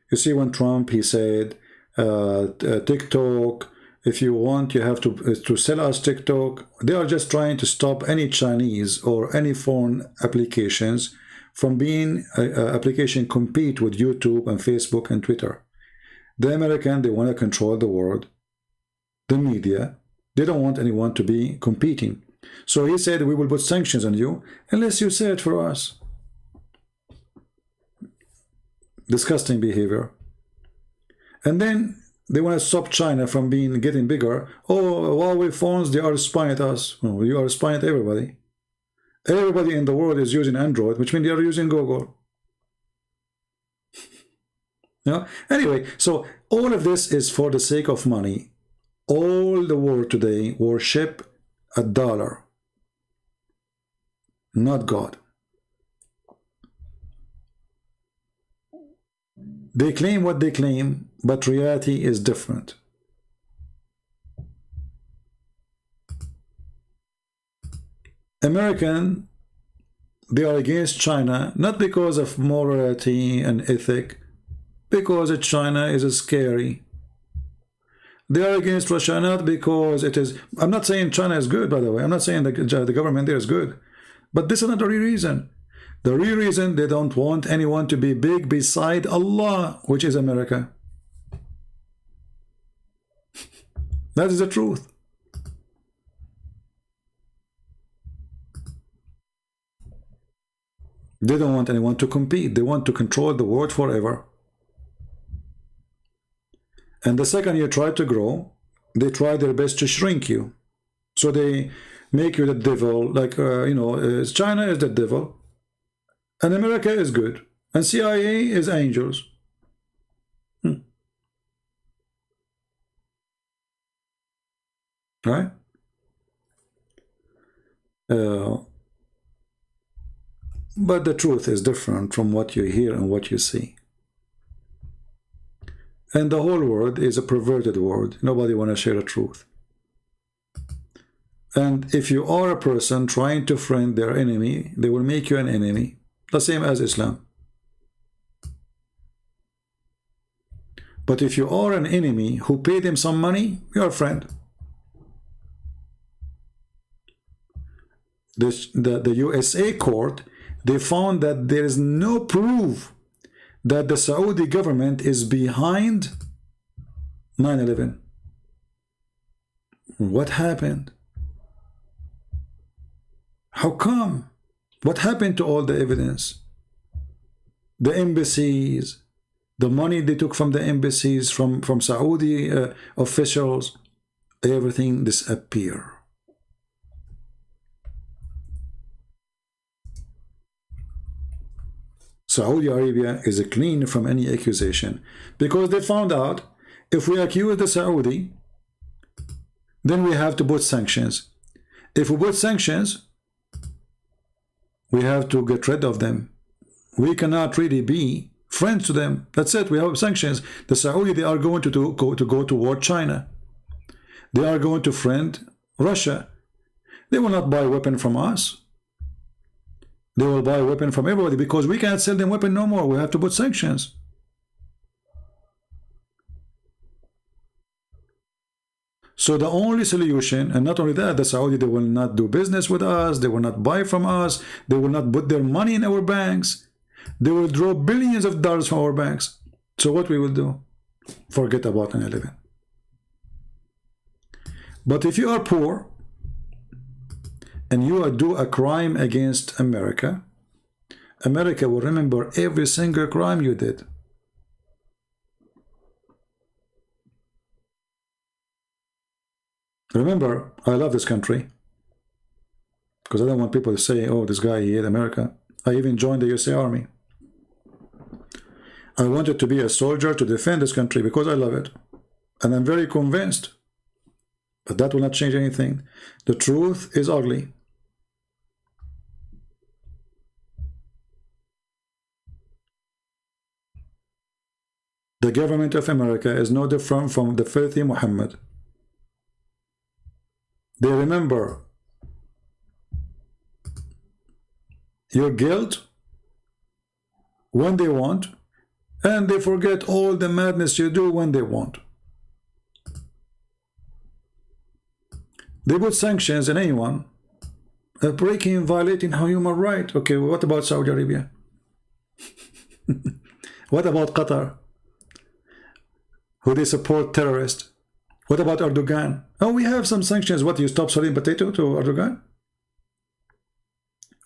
you see when Trump, he said, TikTok, if you want, you have to sell us TikTok. They are just trying to stop any Chinese or any foreign applications from being application compete with YouTube and Facebook and Twitter. The American, they want to control the world, the media. They don't want anyone to be competing. So he said, we will put sanctions on you unless you say it for us. Disgusting behavior. And then they want to stop China from getting bigger. Oh, Huawei phones, they are spying at us. Oh, you are spying at everybody. Everybody in the world is using Android, which means they are using Google. Yeah. Anyway, so all of this is for the sake of money. All the world today worship a dollar, not God. They claim what they claim, but reality is different. American, they are against China, not because of morality and ethic, because China is scary. They are against Russia not because it is... I'm not saying China is good, by the way. I'm not saying the government there is good. But this is not the real reason. The real reason, they don't want anyone to be big beside Allah, which is America. That is the truth. They don't want anyone to compete. They want to control the world forever. And the second you try to grow, they try their best to shrink you. So they make you the devil, like, China is the devil, and America is good, and CIA is angels. Right? But the truth is different from what you hear and what you see. And the whole world is a perverted world. Nobody want to share the truth. And if you are a person trying to friend their enemy, they will make you an enemy. The same as Islam. But if you are an enemy who paid him some money, you're a friend. The USA court, they found that there is no proof that the Saudi government is behind 9/11. What happened? How come? What happened to all the evidence? The embassies, the money they took from the embassies, from Saudi officials, everything disappeared. Saudi Arabia is clean from any accusation because they found out if we accuse the Saudi, then we have to put sanctions. If we put sanctions, we have to get rid of them. We cannot really be friends to them. That's it. We have sanctions. The Saudi, they are going to go toward China. They are going to friend Russia. They will not buy weapons from us. They will buy a weapon from everybody because we can't sell them weapon no more. We have to put sanctions. So the only solution, and not only that, the Saudi, they will not do business with us. They will not buy from us. They will not put their money in our banks. They will draw billions of dollars from our banks. So what we will do? Forget about 9/11. But if you are poor, and you do a crime against America, America will remember every single crime you did. Remember, I love this country because I don't want people to say, oh, this guy, he hate America. I even joined the USA Army. I wanted to be a soldier to defend this country because I love it. And I'm very convinced. But that will not change anything. The truth is ugly. The government of America is no different from the filthy Muhammad. They remember your guilt when they want, and they forget all the madness you do when they want. They put sanctions on anyone breaking and violating human rights. Okay, what about Saudi Arabia? What about Qatar? Who they support terrorists? What about Erdogan? Oh, we have some sanctions. What, you stop selling potato to Erdogan?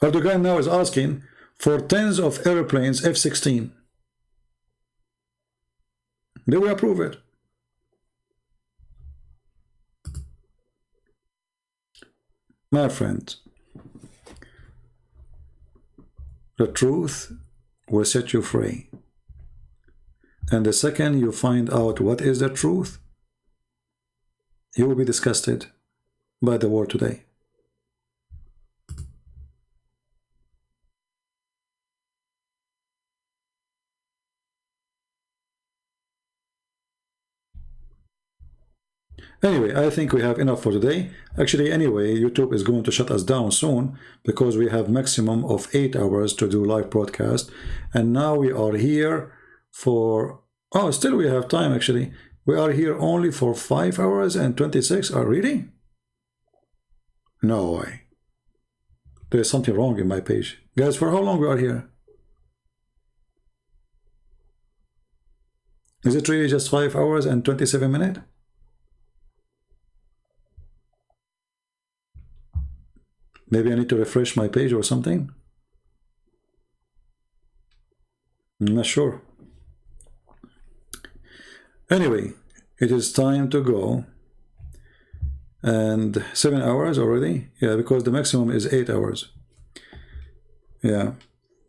Erdogan now is asking for tens of airplanes, F-16. They will approve it. My friend, the truth will set you free. And the second you find out what is the truth, you will be disgusted by the world today. Anyway, I think we have enough for today. Actually, anyway, YouTube is going to shut us down soon because we have maximum of 8 hours to do live broadcast. And now we are here for... Oh, still we have time, actually. We are here only for 5 hours and 26. Oh, really? No way. There's something wrong in my page. Guys, for how long we are here? Is it really just 5 hours and 27 minutes? Maybe I need to refresh my page or something. I'm not sure. Anyway, it is time to go. And 7 hours already? Yeah, because the maximum is 8 hours. Yeah.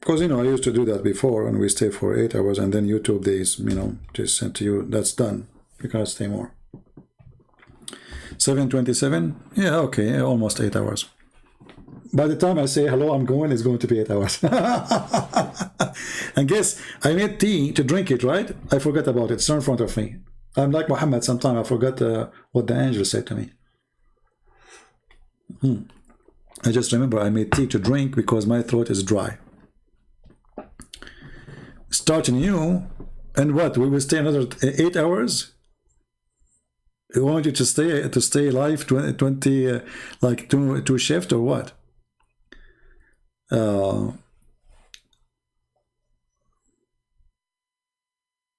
Because, you know, I used to do that before and we stay for 8 hours and then YouTube days, you know, just sent to you, that's done. You cannot stay more. 7:27? Yeah, okay, almost 8 hours. By the time I say hello, I'm going, it's going to be 8 hours. And guess, I made tea to drink it, right? I forgot about it. It's in front of me. I'm like Muhammad sometimes. I forgot what the angel said to me. I just remember I made tea to drink because my throat is dry. Starting new, and what? We will stay another 8 hours? I want you to stay live 20 like two shift or what?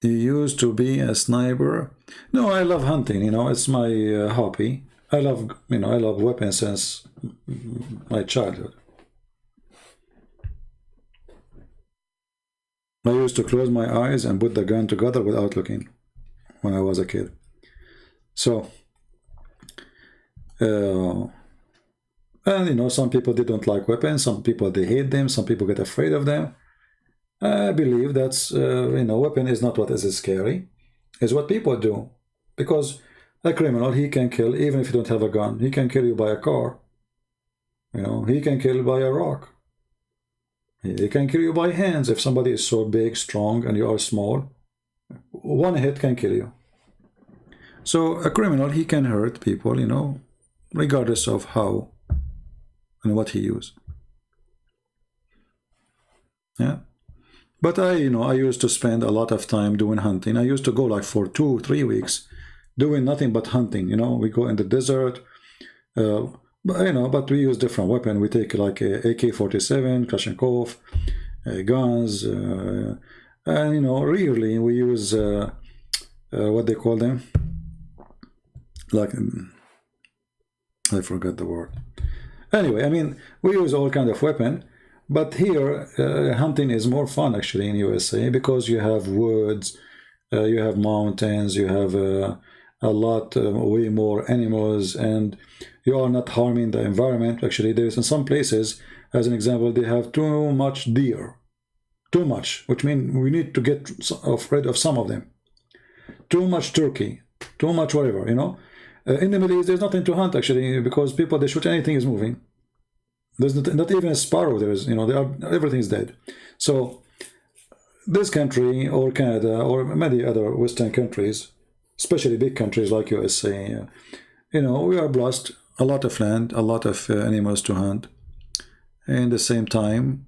You used to be a sniper. No, I love hunting, you know, it's my hobby. I love, you know, I love weapons since my childhood. I used to close my eyes and put the gun together without looking when I was a kid. So and you know, some people they don't like weapons, some people they hate them, some people get afraid of them. I believe that's you know, weapon is not what is scary, it's what people do. Because a criminal, he can kill even if you don't have a gun. He can kill you by a car, you know, he can kill you by a rock, he can kill you by hands. If somebody is so big, strong, and you are small, one hit can kill you. So a criminal, he can hurt people, you know, regardless of how and what he used. Yeah. But I, you know, I used to spend a lot of time doing hunting. I used to go like for 2-3 weeks doing nothing but hunting. You know, we go in the desert, but, you know, but we use different weapons. We take like a AK-47, Kalashnikov, guns, and, you know, rarely we use what they call them, like, I forgot the word. Anyway, I mean, we use all kind of weapon, but here hunting is more fun actually in USA because you have woods, you have mountains, you have a lot, way more animals, and you are not harming the environment. Actually, there's in some places, as an example, they have too much deer, too much, which means we need to get rid of some of them. Too much turkey, too much whatever, you know. In the Middle East, there's nothing to hunt actually because people, they shoot anything is moving. There's not even a sparrow. There is, you know, everything is dead. So this country or Canada or many other Western countries, especially big countries like USA, you know, we are blessed, a lot of land, a lot of animals to hunt. And at the same time,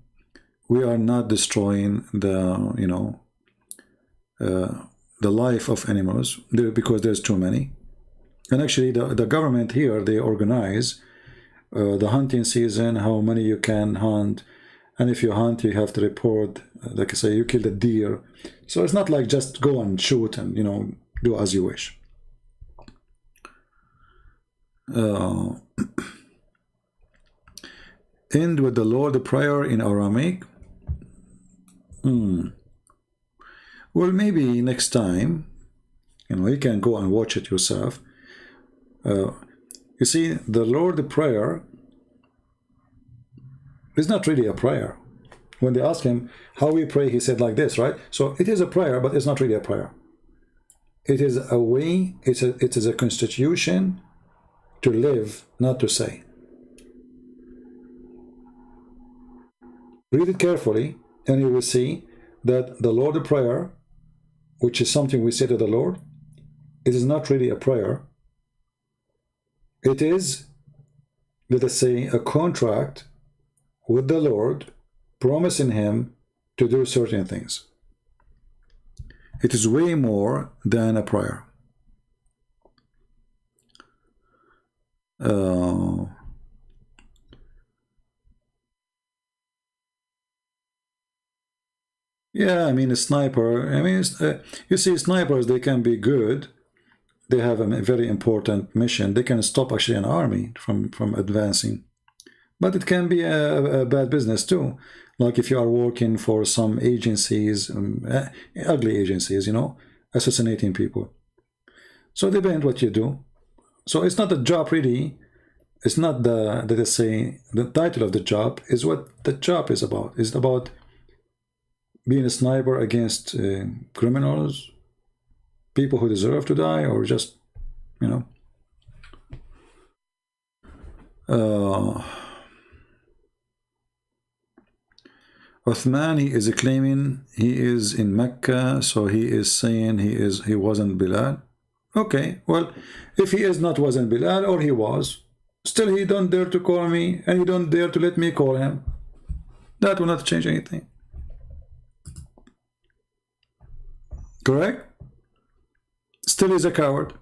we are not destroying the, you know, the life of animals because there's too many. And actually the government here, they organize the hunting season, how many you can hunt, And if you hunt, you have to report, like I say, you killed a deer. So it's not like just go and shoot and, you know, do as you wish. End with the Lord Prayer in Aramaic. Well, maybe next time, you know, you can go and watch it yourself. You see, the Lord Prayer is not really a prayer. When they ask him how we pray, he said like this, right? So it is a prayer, but it's not really a prayer. It is a way, it is a constitution to live, not to say. Read it carefully, and you will see that the Lord Prayer, which is something we say to the Lord, it is not really a prayer. It is, let us say, a contract with the Lord, promising him to do certain things. It is way more than a prayer. Yeah, I mean, a sniper, I mean, you see, snipers, they can be good. They have a very important mission. They can stop actually an army from advancing. But it can be a bad business too. Like if you are working for some agencies, ugly agencies, you know, assassinating people. So it depends what you do. So it's not a job really. It's not the, let us say, the title of the job is what the job is about. It's about being a sniper against criminals, people who deserve to die, or just, you know. Uthmani is claiming he is in Mecca, so he is saying he wasn't Bilal. Okay, well, if he is not wasn't Bilal, or he was, still he don't dare to call me, and he don't dare to let me call him. That will not change anything. Correct? Still he's a coward.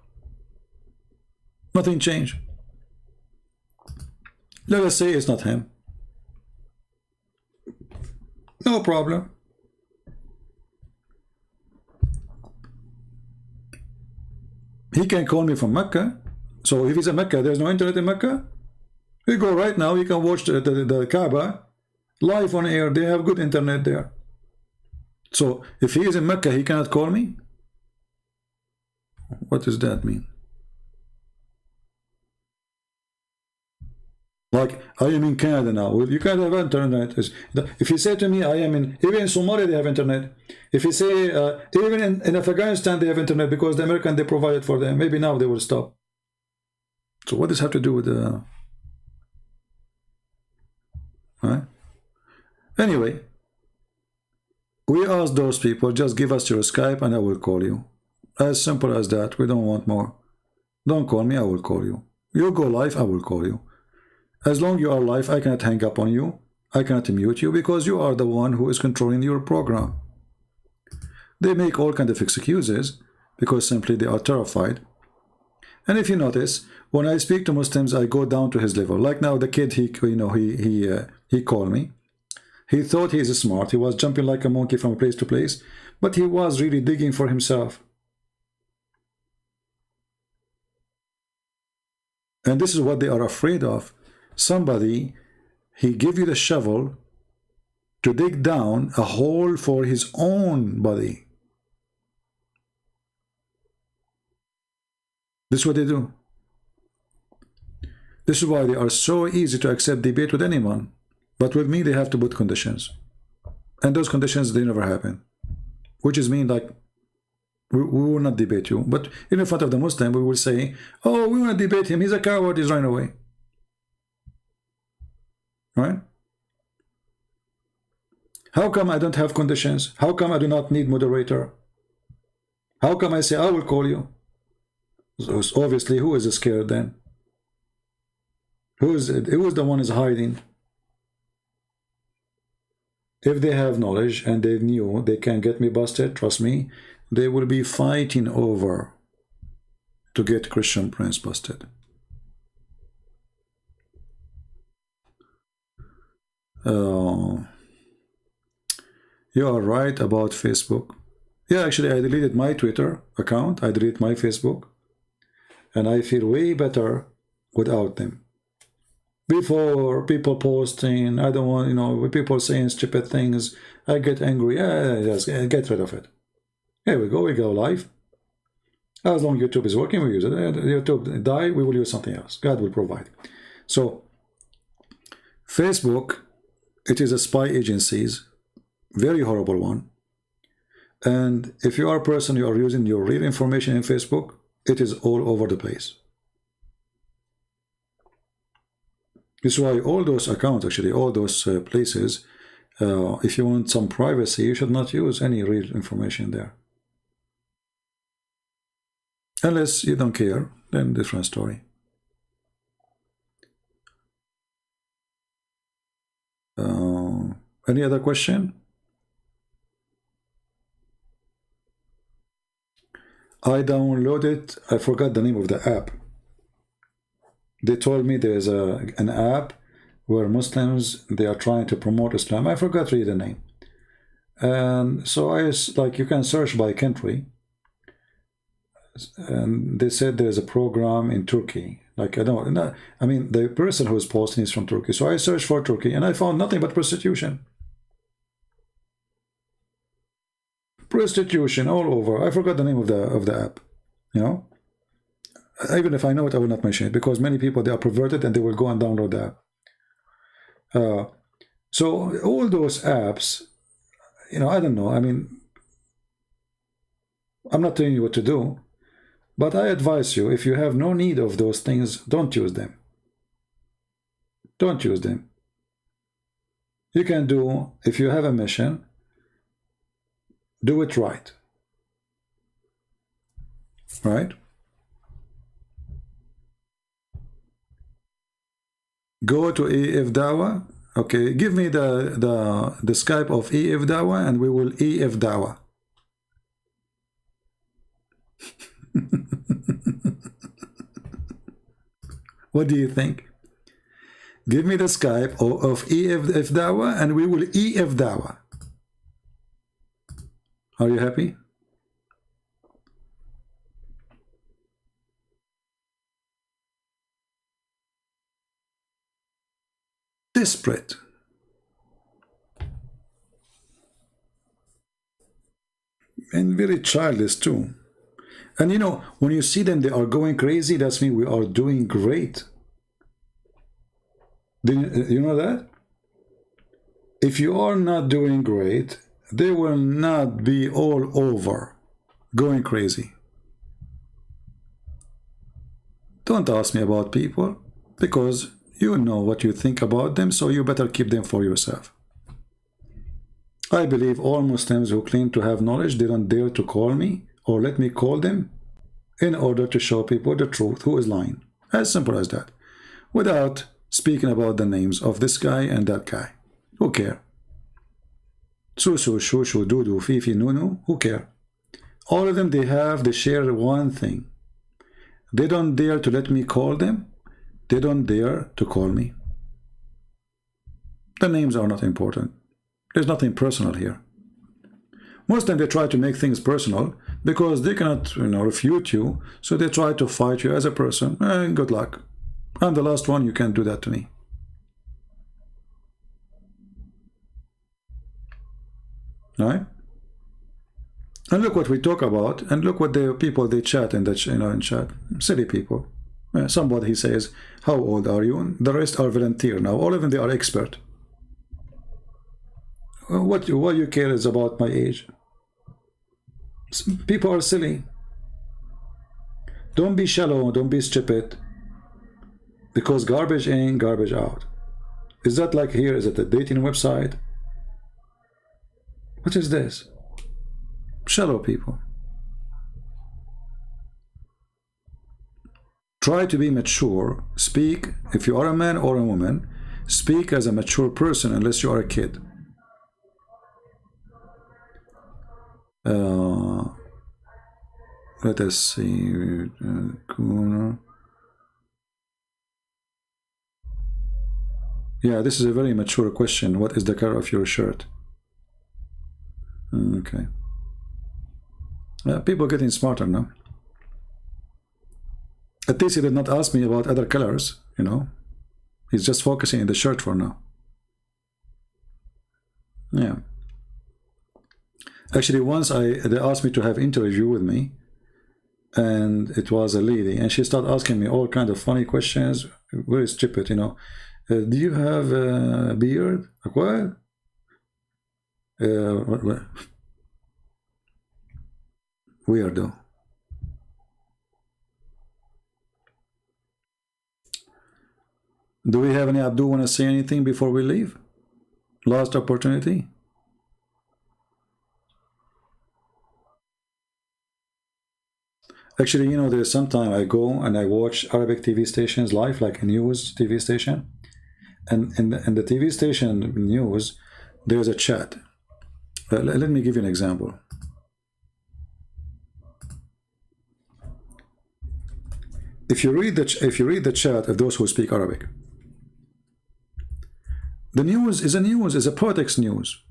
Nothing changed. Let us say it's not him. No problem. He can call me from Mecca. So if he's in Mecca, there's no internet in Mecca. You go right now, you can watch the Kaaba live on air. They have good internet there. So if he is in Mecca, he cannot call me? What does that mean? Like, I am in Canada now. Well, you can't have internet. If you say to me, I am in, even in Somalia, they have internet. If you say, even in Afghanistan, they have internet because the American, they provide it for them. Maybe now they will stop. So what does this have to do with the... Right? Anyway, we asked those people, just give us your Skype and I will call you. As simple as that. We don't want more. Don't call me, I will call you. You go live, I will call you. As long you are live, I cannot hang up on you. I cannot mute you because you are the one who is controlling your program. They make all kinds of excuses because simply they are terrified. And if you notice, when I speak to Muslims, I go down to his level. Like now, the kid, he called me. He thought he is smart. He was jumping like a monkey from place to place, but he was really digging for himself. And this is what they are afraid of. Somebody, he give you the shovel to dig down a hole for his own body. This is what they do. This is why they are so easy to accept debate with anyone. But with me, they have to put conditions. And those conditions, they never happen. Which is mean like, we will not debate you. But in front of the Muslim, we will say, oh, we want to debate him. He's a coward. He's running away. Right? How come I don't have conditions? How come I do not need moderator? How come I say, I will call you? So obviously, who is scared then? Who is the one is hiding? If they have knowledge and they knew they can get me busted, trust me, they will be fighting over to get Christian Prince busted. You are right about Facebook. Yeah, actually, I deleted my Twitter account. I deleted my Facebook. And I feel way better without them. Before, people posting, I don't want, you know, people saying stupid things, I get angry. Yeah, just get rid of it. Here we go live. As long as YouTube is working, we use it. YouTube die, we will use something else. God will provide. So, Facebook, it is a spy agencies, very horrible one. And if you are a person, you are using your real information in Facebook, it is all over the place. This is why all those accounts, actually, all those places, if you want some privacy, you should not use any real information there. Unless you don't care, then different story. Any other question? I downloaded, I forgot the name of the app. They told me there's an app where Muslims, they are trying to promote Islam. I forgot really the name. And so like you can search by country. And they said there's a program in Turkey. Like, I mean, the person who is posting is from Turkey. So I searched for Turkey and I found nothing but prostitution. Prostitution all over. I forgot the name of the app. You know? Even if I know it, I will not mention it because many people, they are perverted and they will go and download the app. So all those apps, you know, I don't know. I mean, I'm not telling you what to do, but I advise you, if you have no need of those things, don't use them. Don't use them. You can do, if you have a mission, do it right. Right? Go to EF Dawa. Okay, give me the Skype of EF Dawa and we will EF Dawa. What do you think? Give me the Skype of EF Dawa and we will EF Dawa. Are you happy? Desperate. And very childish too. And you know, when you see them, they are going crazy, that's mean we are doing great. Do you know that? If you are not doing great, they will not be all over going crazy. Don't ask me about people, because you know what you think about them, so you better keep them for yourself. I believe all Muslims who claim to have knowledge, they don't dare to call me or let me call them in order to show people the truth, who is lying. As simple as that. Without speaking about the names of this guy and that guy. Who care? Susu, Shushu, Dudu, Fifi, Nunu, who care? All of them, they share one thing. They don't dare to let me call them. They don't dare to call me. The names are not important. There's nothing personal here. Most of them, they try to make things personal because they cannot, you know, refute you. So they try to fight you as a person. Good luck. I'm the last one. You can't do that to me. Right? And look what we talk about, and look what the people they chat in that, you know, in chat. Silly people. Somebody he says, "How old are you?" And the rest are volunteer now. All of them, they are expert. What you care is about my age. People are silly. Don't be shallow. Don't be stupid. Because garbage in, garbage out. Is that like here? Is it a dating website? What is this? Shallow people. Try to be mature. Speak, if you are a man or a woman, speak as a mature person unless you are a kid. Let us see. Yeah, this is a very mature question. What is the color of your shirt? Okay. People are getting smarter now. At least he did not ask me about other colors, you know. He's just focusing in the shirt for now. Yeah. Actually, once they asked me to have interview with me, and it was a lady, and she started asking me all kind of funny questions, very stupid, you know. Do you have a beard? Like, what? What? Weirdo. Do we have any Abdul want to say anything before we leave? Last opportunity. Actually, you know, there's sometime I go and I watch Arabic TV stations live, like a news TV station, and in the TV station news, there's a chat. Let me give you an example. If you read the chat of those who speak Arabic, the news is a politics news,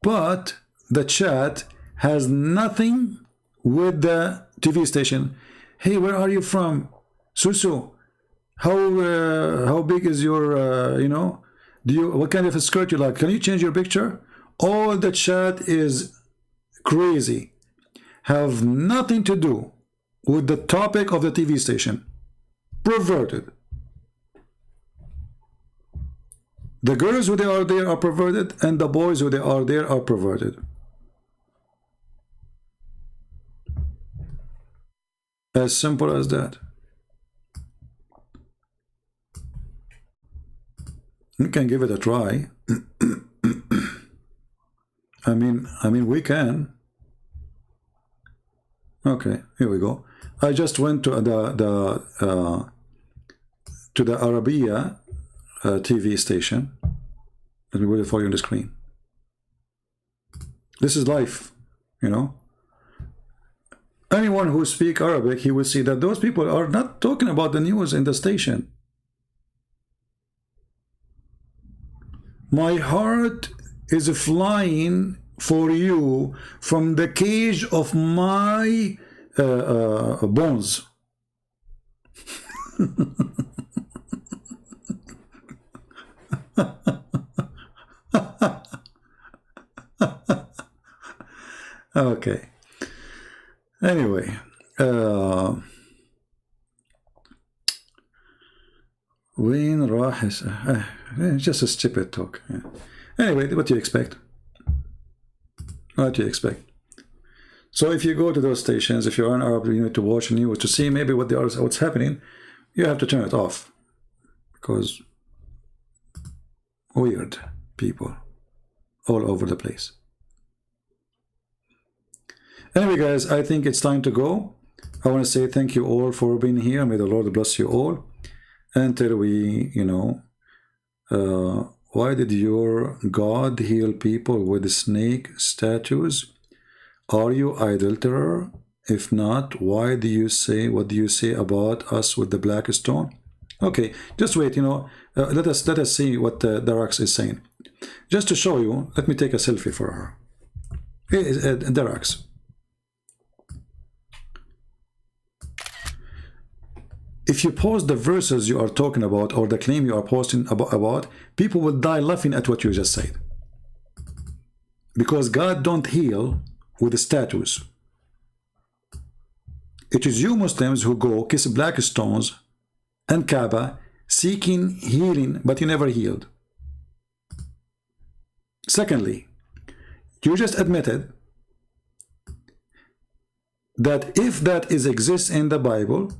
but the chat has nothing with the TV station. Hey, where are you from, Susu? How big is your you know? What kind of a skirt you like? Can you change your picture? All the chat is crazy, have nothing to do with the topic of the TV station. Perverted. The girls who they are there are perverted, and the boys who they are there are perverted. As simple as that. You can give it a try. I mean, we can. Okay, here we go. I just went to the Arabiya TV station. Let me put it for you on the screen. This is live, you know. Anyone who speaks Arabic, he will see that those people are not talking about the news in the station. My heart is flying for you from the cage of my bones. Okay. Anyway, وين راح just a stupid talk. Yeah. Anyway, what do you expect? What do you expect? So if you go to those stations, if you're an Arab, you need to watch news to see maybe what's happening. You have to turn it off because weird people all over the place. Anyway, guys, I think it's time to go. I want to say thank you all for being here. May the Lord bless you all. Until we, you know, why did your God heal people with snake statues? Are you idolater? If not, why do you say, what do you say about us with the black stone? Okay, just wait, you know, let us see what Darax is saying. Just to show you, let me take a selfie for her. Here is Darax. If you post the verses you are talking about or the claim you are posting about, people will die laughing at what you just said. Because God don't heal with the statues. It is you Muslims who go kiss black stones and Kaaba seeking healing, but you never healed. Secondly, you just admitted that if that exists in the Bible,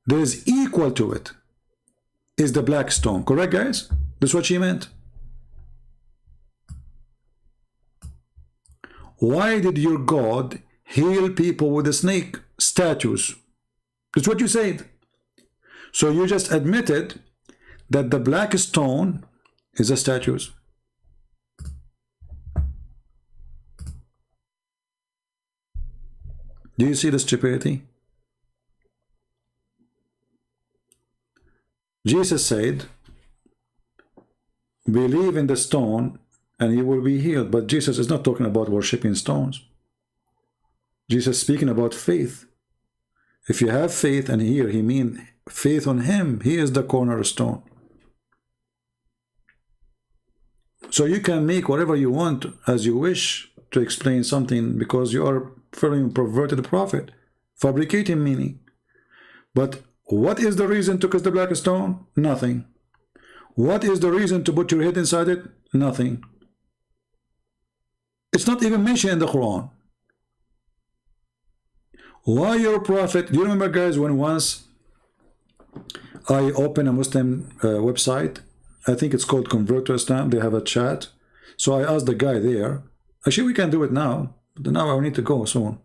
there is equal to it is the black stone. Correct, guys? That's what she meant. Why did your God heal people with the snake statues? That's what you said. So you just admitted that the black stone is the statues. Do you see the stupidity? Jesus said, believe in the stone and you will be healed. But Jesus is not talking about worshiping stones. Jesus is speaking about faith. If you have faith, and here he means faith on him, he is the cornerstone. So you can make whatever you want as you wish to explain something, because you are following perverted prophet, fabricating meaning. But what is the reason to kiss the black stone? Nothing. What is the reason to put your head inside it? Nothing. It's not even mentioned in the Quran. Why your prophet? Do you remember, guys, when once I opened a Muslim website, I think it's called Convert to Islam, they have a chat. So I asked the guy there, actually we can do it now, but now I need to go soon.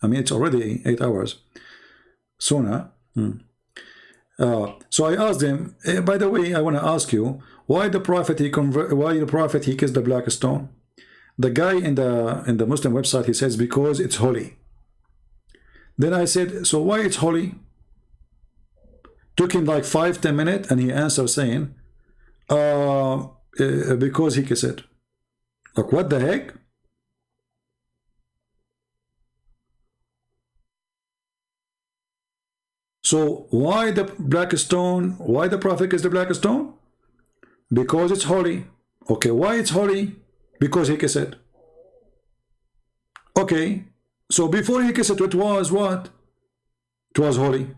I mean, it's already 8 hours. Soon, huh? So I asked him, by the way, I want to ask you, why the prophet he kissed the black stone? The guy in the Muslim website, he says, because it's holy. Then I said, so why it's holy? Took him like 5-10 minutes, and he answered saying, because he kissed it. Like, what the heck? So why the black stone? Why the prophet kissed the black stone? Because it's holy. Okay, why it's holy? Because he kissed it. Okay, so before he kissed it, it was what? It was holy.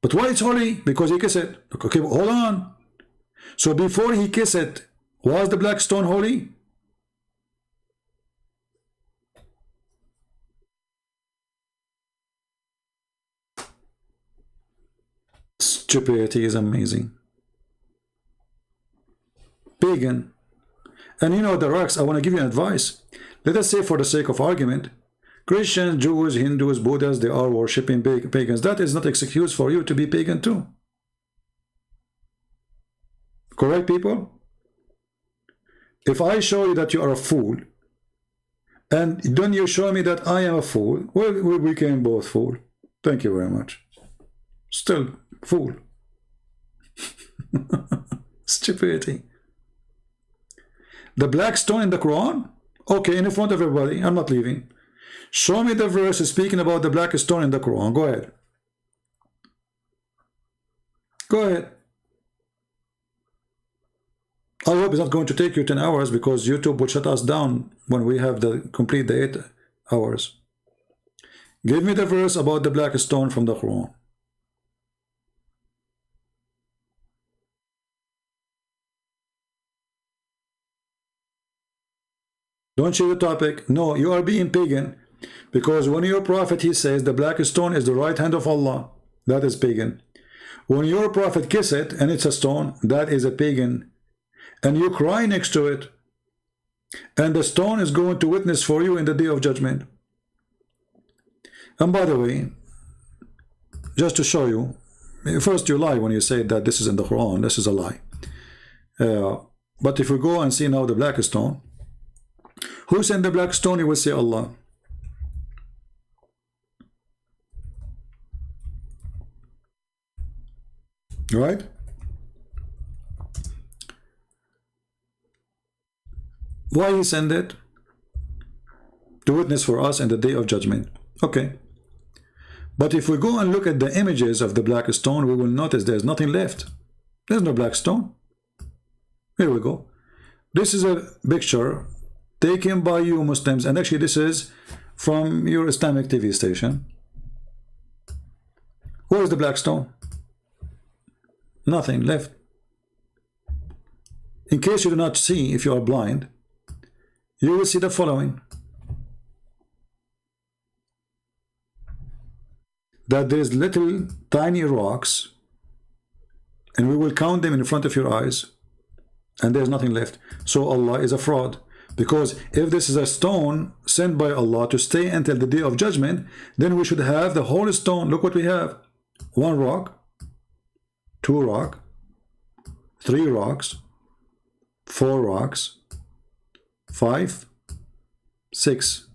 But why it's holy? Because he kissed it. Okay, hold on. So before he kissed it, was the black stone holy? Stupidity is amazing. Pagan. And you know, the rocks, I want to give you an advice. Let us say, for the sake of argument, Christians, Jews, Hindus, Buddhists, they are worshipping pagans. That is not an excuse for you to be pagan too. Correct, people? If I show you that you are a fool, and then you show me that I am a fool, well, we became both fool. Thank you very much. Still fool. Stupidity. The black stone in the Quran? Okay, in front of everybody. I'm not leaving. Show me the verse speaking about the black stone in the Quran. Go ahead. Go ahead. I hope it's not going to take you 10 hours, because YouTube will shut us down when we have complete the 8 hours. Give me the verse about the black stone from the Quran. Don't change the topic. No, you are being pagan, because when your prophet, he says the black stone is the right hand of Allah, that is pagan. When your prophet kiss it and it's a stone, that is a pagan. And you cry next to it, and the stone is going to witness for you in the day of judgment. And by the way, just to show you, first you lie when you say that this is in the Quran. This is a lie. But if we go and see now the black stone, who sent the black stone? You will say Allah. Right? Why he sent it? To witness for us in the day of judgment. Okay. But if we go and look at the images of the black stone, we will notice there's nothing left. There's no black stone. Here we go. This is a picture taken by you Muslims, and actually this is from your Islamic TV station. Where is the black stone? Nothing left. In case you do not see, if you are blind, you will see the following: that there is little tiny rocks, and we will count them in front of your eyes, and there's nothing left. So Allah is a fraud, because if this is a stone sent by Allah to stay until the day of judgment, then we should have the whole stone. Look what we have: 1 rock, 2 rock, 3 rocks, 4 rocks, 5, 6.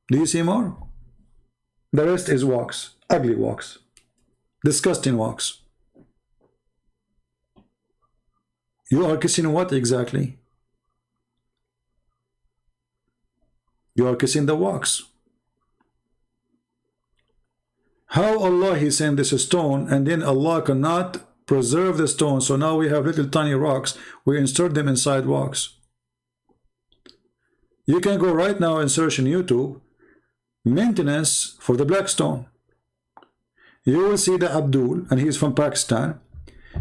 Do you see more? The rest is wax, ugly wax, disgusting wax. You are kissing what exactly? You are kissing the wax. How Allah He sent this stone, and then Allah cannot preserve the stone, so now we have little tiny rocks, we insert them inside wax. You can go right now and search in YouTube, maintenance for the black stone. You will see the Abdul, and he is from Pakistan,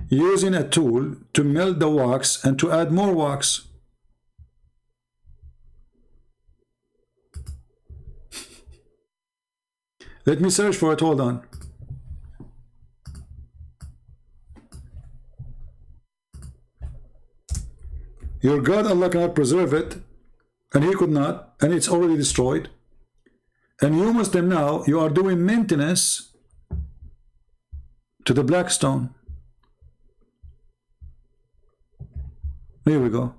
using a tool to melt the wax and to add more wax. Let me search for it, hold on. Your God, Allah cannot preserve it, and He could not, and it's already destroyed. And you Muslim now, you are doing maintenance to the black stone. Here we go.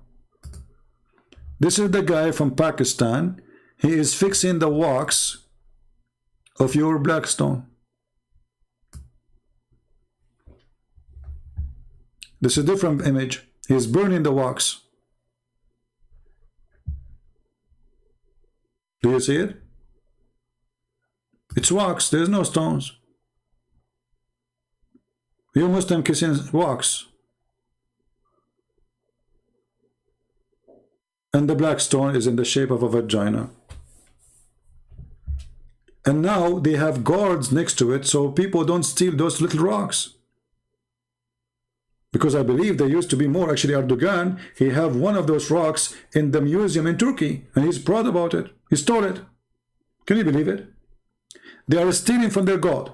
This is the guy from Pakistan. He is fixing the wax of your black stone. This is a different image. He is burning the wax. Do you see it? It's wax. There's no stones. You Muslim kissing wax. And the black stone is in the shape of a vagina. And now they have guards next to it so people don't steal those little rocks. Because I believe there used to be more. Actually, Erdogan, he have one of those rocks in the museum in Turkey, and he's proud about it. He stole it. Can you believe it? They are stealing from their God.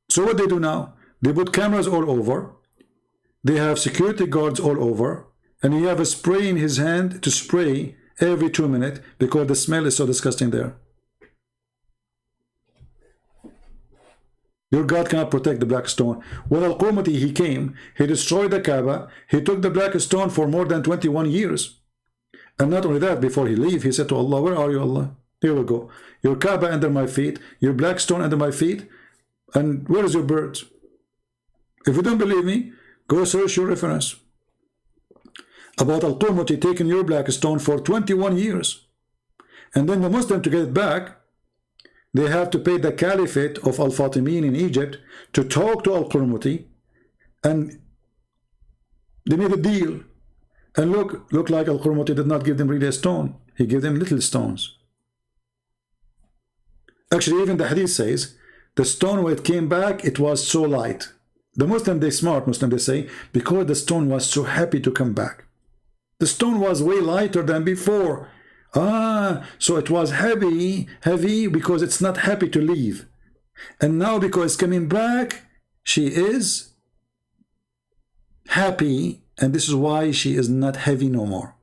So what they do now? They put cameras all over. They have security guards all over, and he have a spray in his hand to spray every 2 minutes because the smell is so disgusting there. Your God cannot protect the black stone. When Al-Qurmati he came, he destroyed the Kaaba. He took the black stone for more than 21 years. And not only that, before he leave, he said to Allah, where are you, Allah? Here we go. Your Kaaba under my feet, your black stone under my feet, and where is your bird? If you don't believe me, go search your reference. About Al-Qurmati taking your black stone for 21 years. And then the Muslim, to get it back, they have to pay the caliphate of Al-Fatimin in Egypt to talk to Al-Qurmati, and they made a deal. And look like Al-Qurmati did not give them really a stone. He gave them little stones. Actually, even the hadith says, the stone when it came back, it was so light. The Muslim, they smart Muslim, they say, because the stone was so happy to come back. The stone was way lighter than before. So it was heavy because it's not happy to leave. And now because it's coming back, she is happy, and this is why she is not heavy no more.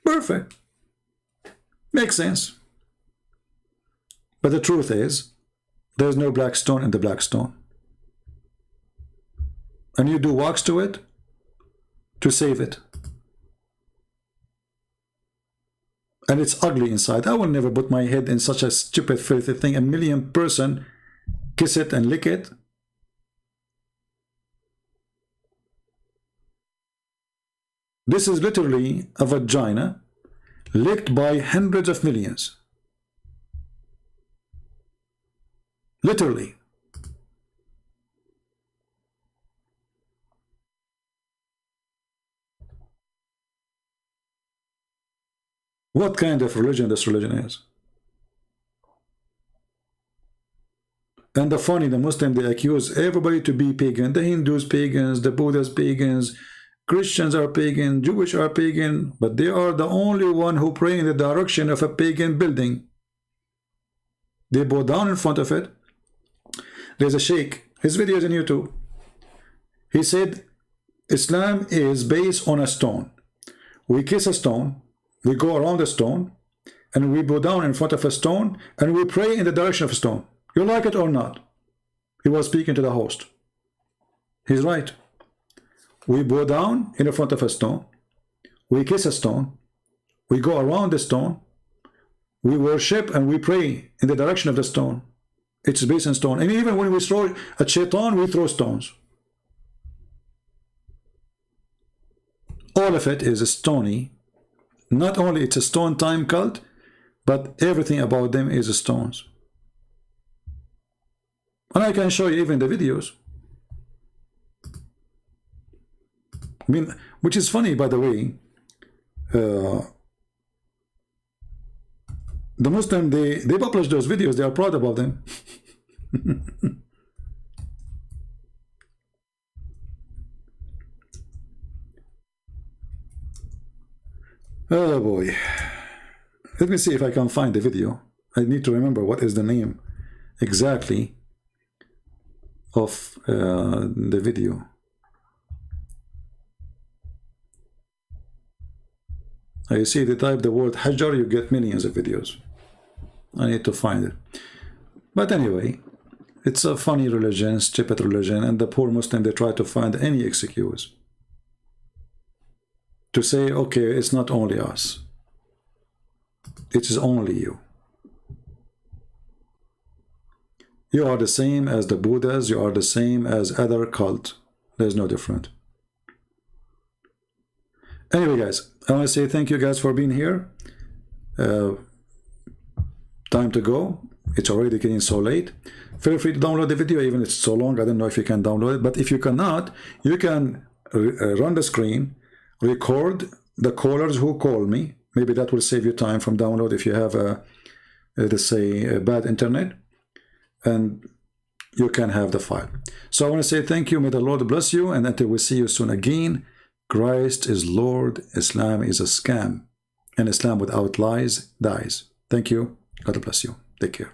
Perfect. Makes sense. But the truth is, there's no black stone in the black stone. And you do wax to it to save it. And it's ugly inside. I will never put my head in such a stupid, filthy thing. A million person kiss it and lick it. This is literally a vagina licked by hundreds of millions. Literally. What kind of religion this religion is? And the funny, the Muslim, they accuse everybody to be pagan. The Hindus pagans, the Buddhists pagans, Christians are pagan, Jewish are pagan, but they are the only one who pray in the direction of a pagan building. They bow down in front of it. There's a sheikh, his video is on YouTube. He said, Islam is based on a stone. We kiss a stone, we go around the stone, and we bow down in front of a stone, and we pray in the direction of a stone. You like it or not? He was speaking to the host. He's right. We bow down in front of a stone, we kiss a stone, we go around the stone, we worship and we pray in the direction of the stone. It's based on stone. And even when we throw a shaitan, we throw stones. All of it is stony, Not only it's a stone time cult, but everything about them is stones. And I can show you even the videos. I mean, which is funny, by the way. The Muslim, they publish those videos. They are proud about them. Oh boy. Let me see if I can find the video. I need to remember what is the name exactly of the video. You see, they type the word Hajar, you get millions of videos. I need to find it. But anyway, it's a funny religion, stupid religion, and the poor Muslim, they try to find any excuse to say, okay, it's not only us. It is only you. You are the same as the Buddhas, you are the same as other cult. There's no different. Anyway, guys, I want to say thank you guys for being here. Time to go. It's already getting so late. Feel free to download the video, even if it's so long. I don't know if you can download it, but if you cannot, you can run the screen, record the callers who call me. Maybe that will save you time from download if you have let's say a bad internet, and you can have the file. So I want to say thank you. May the Lord bless you, and until we see you soon again. Christ is Lord, Islam is a scam, and Islam without lies dies. Thank you. God bless you. Take care.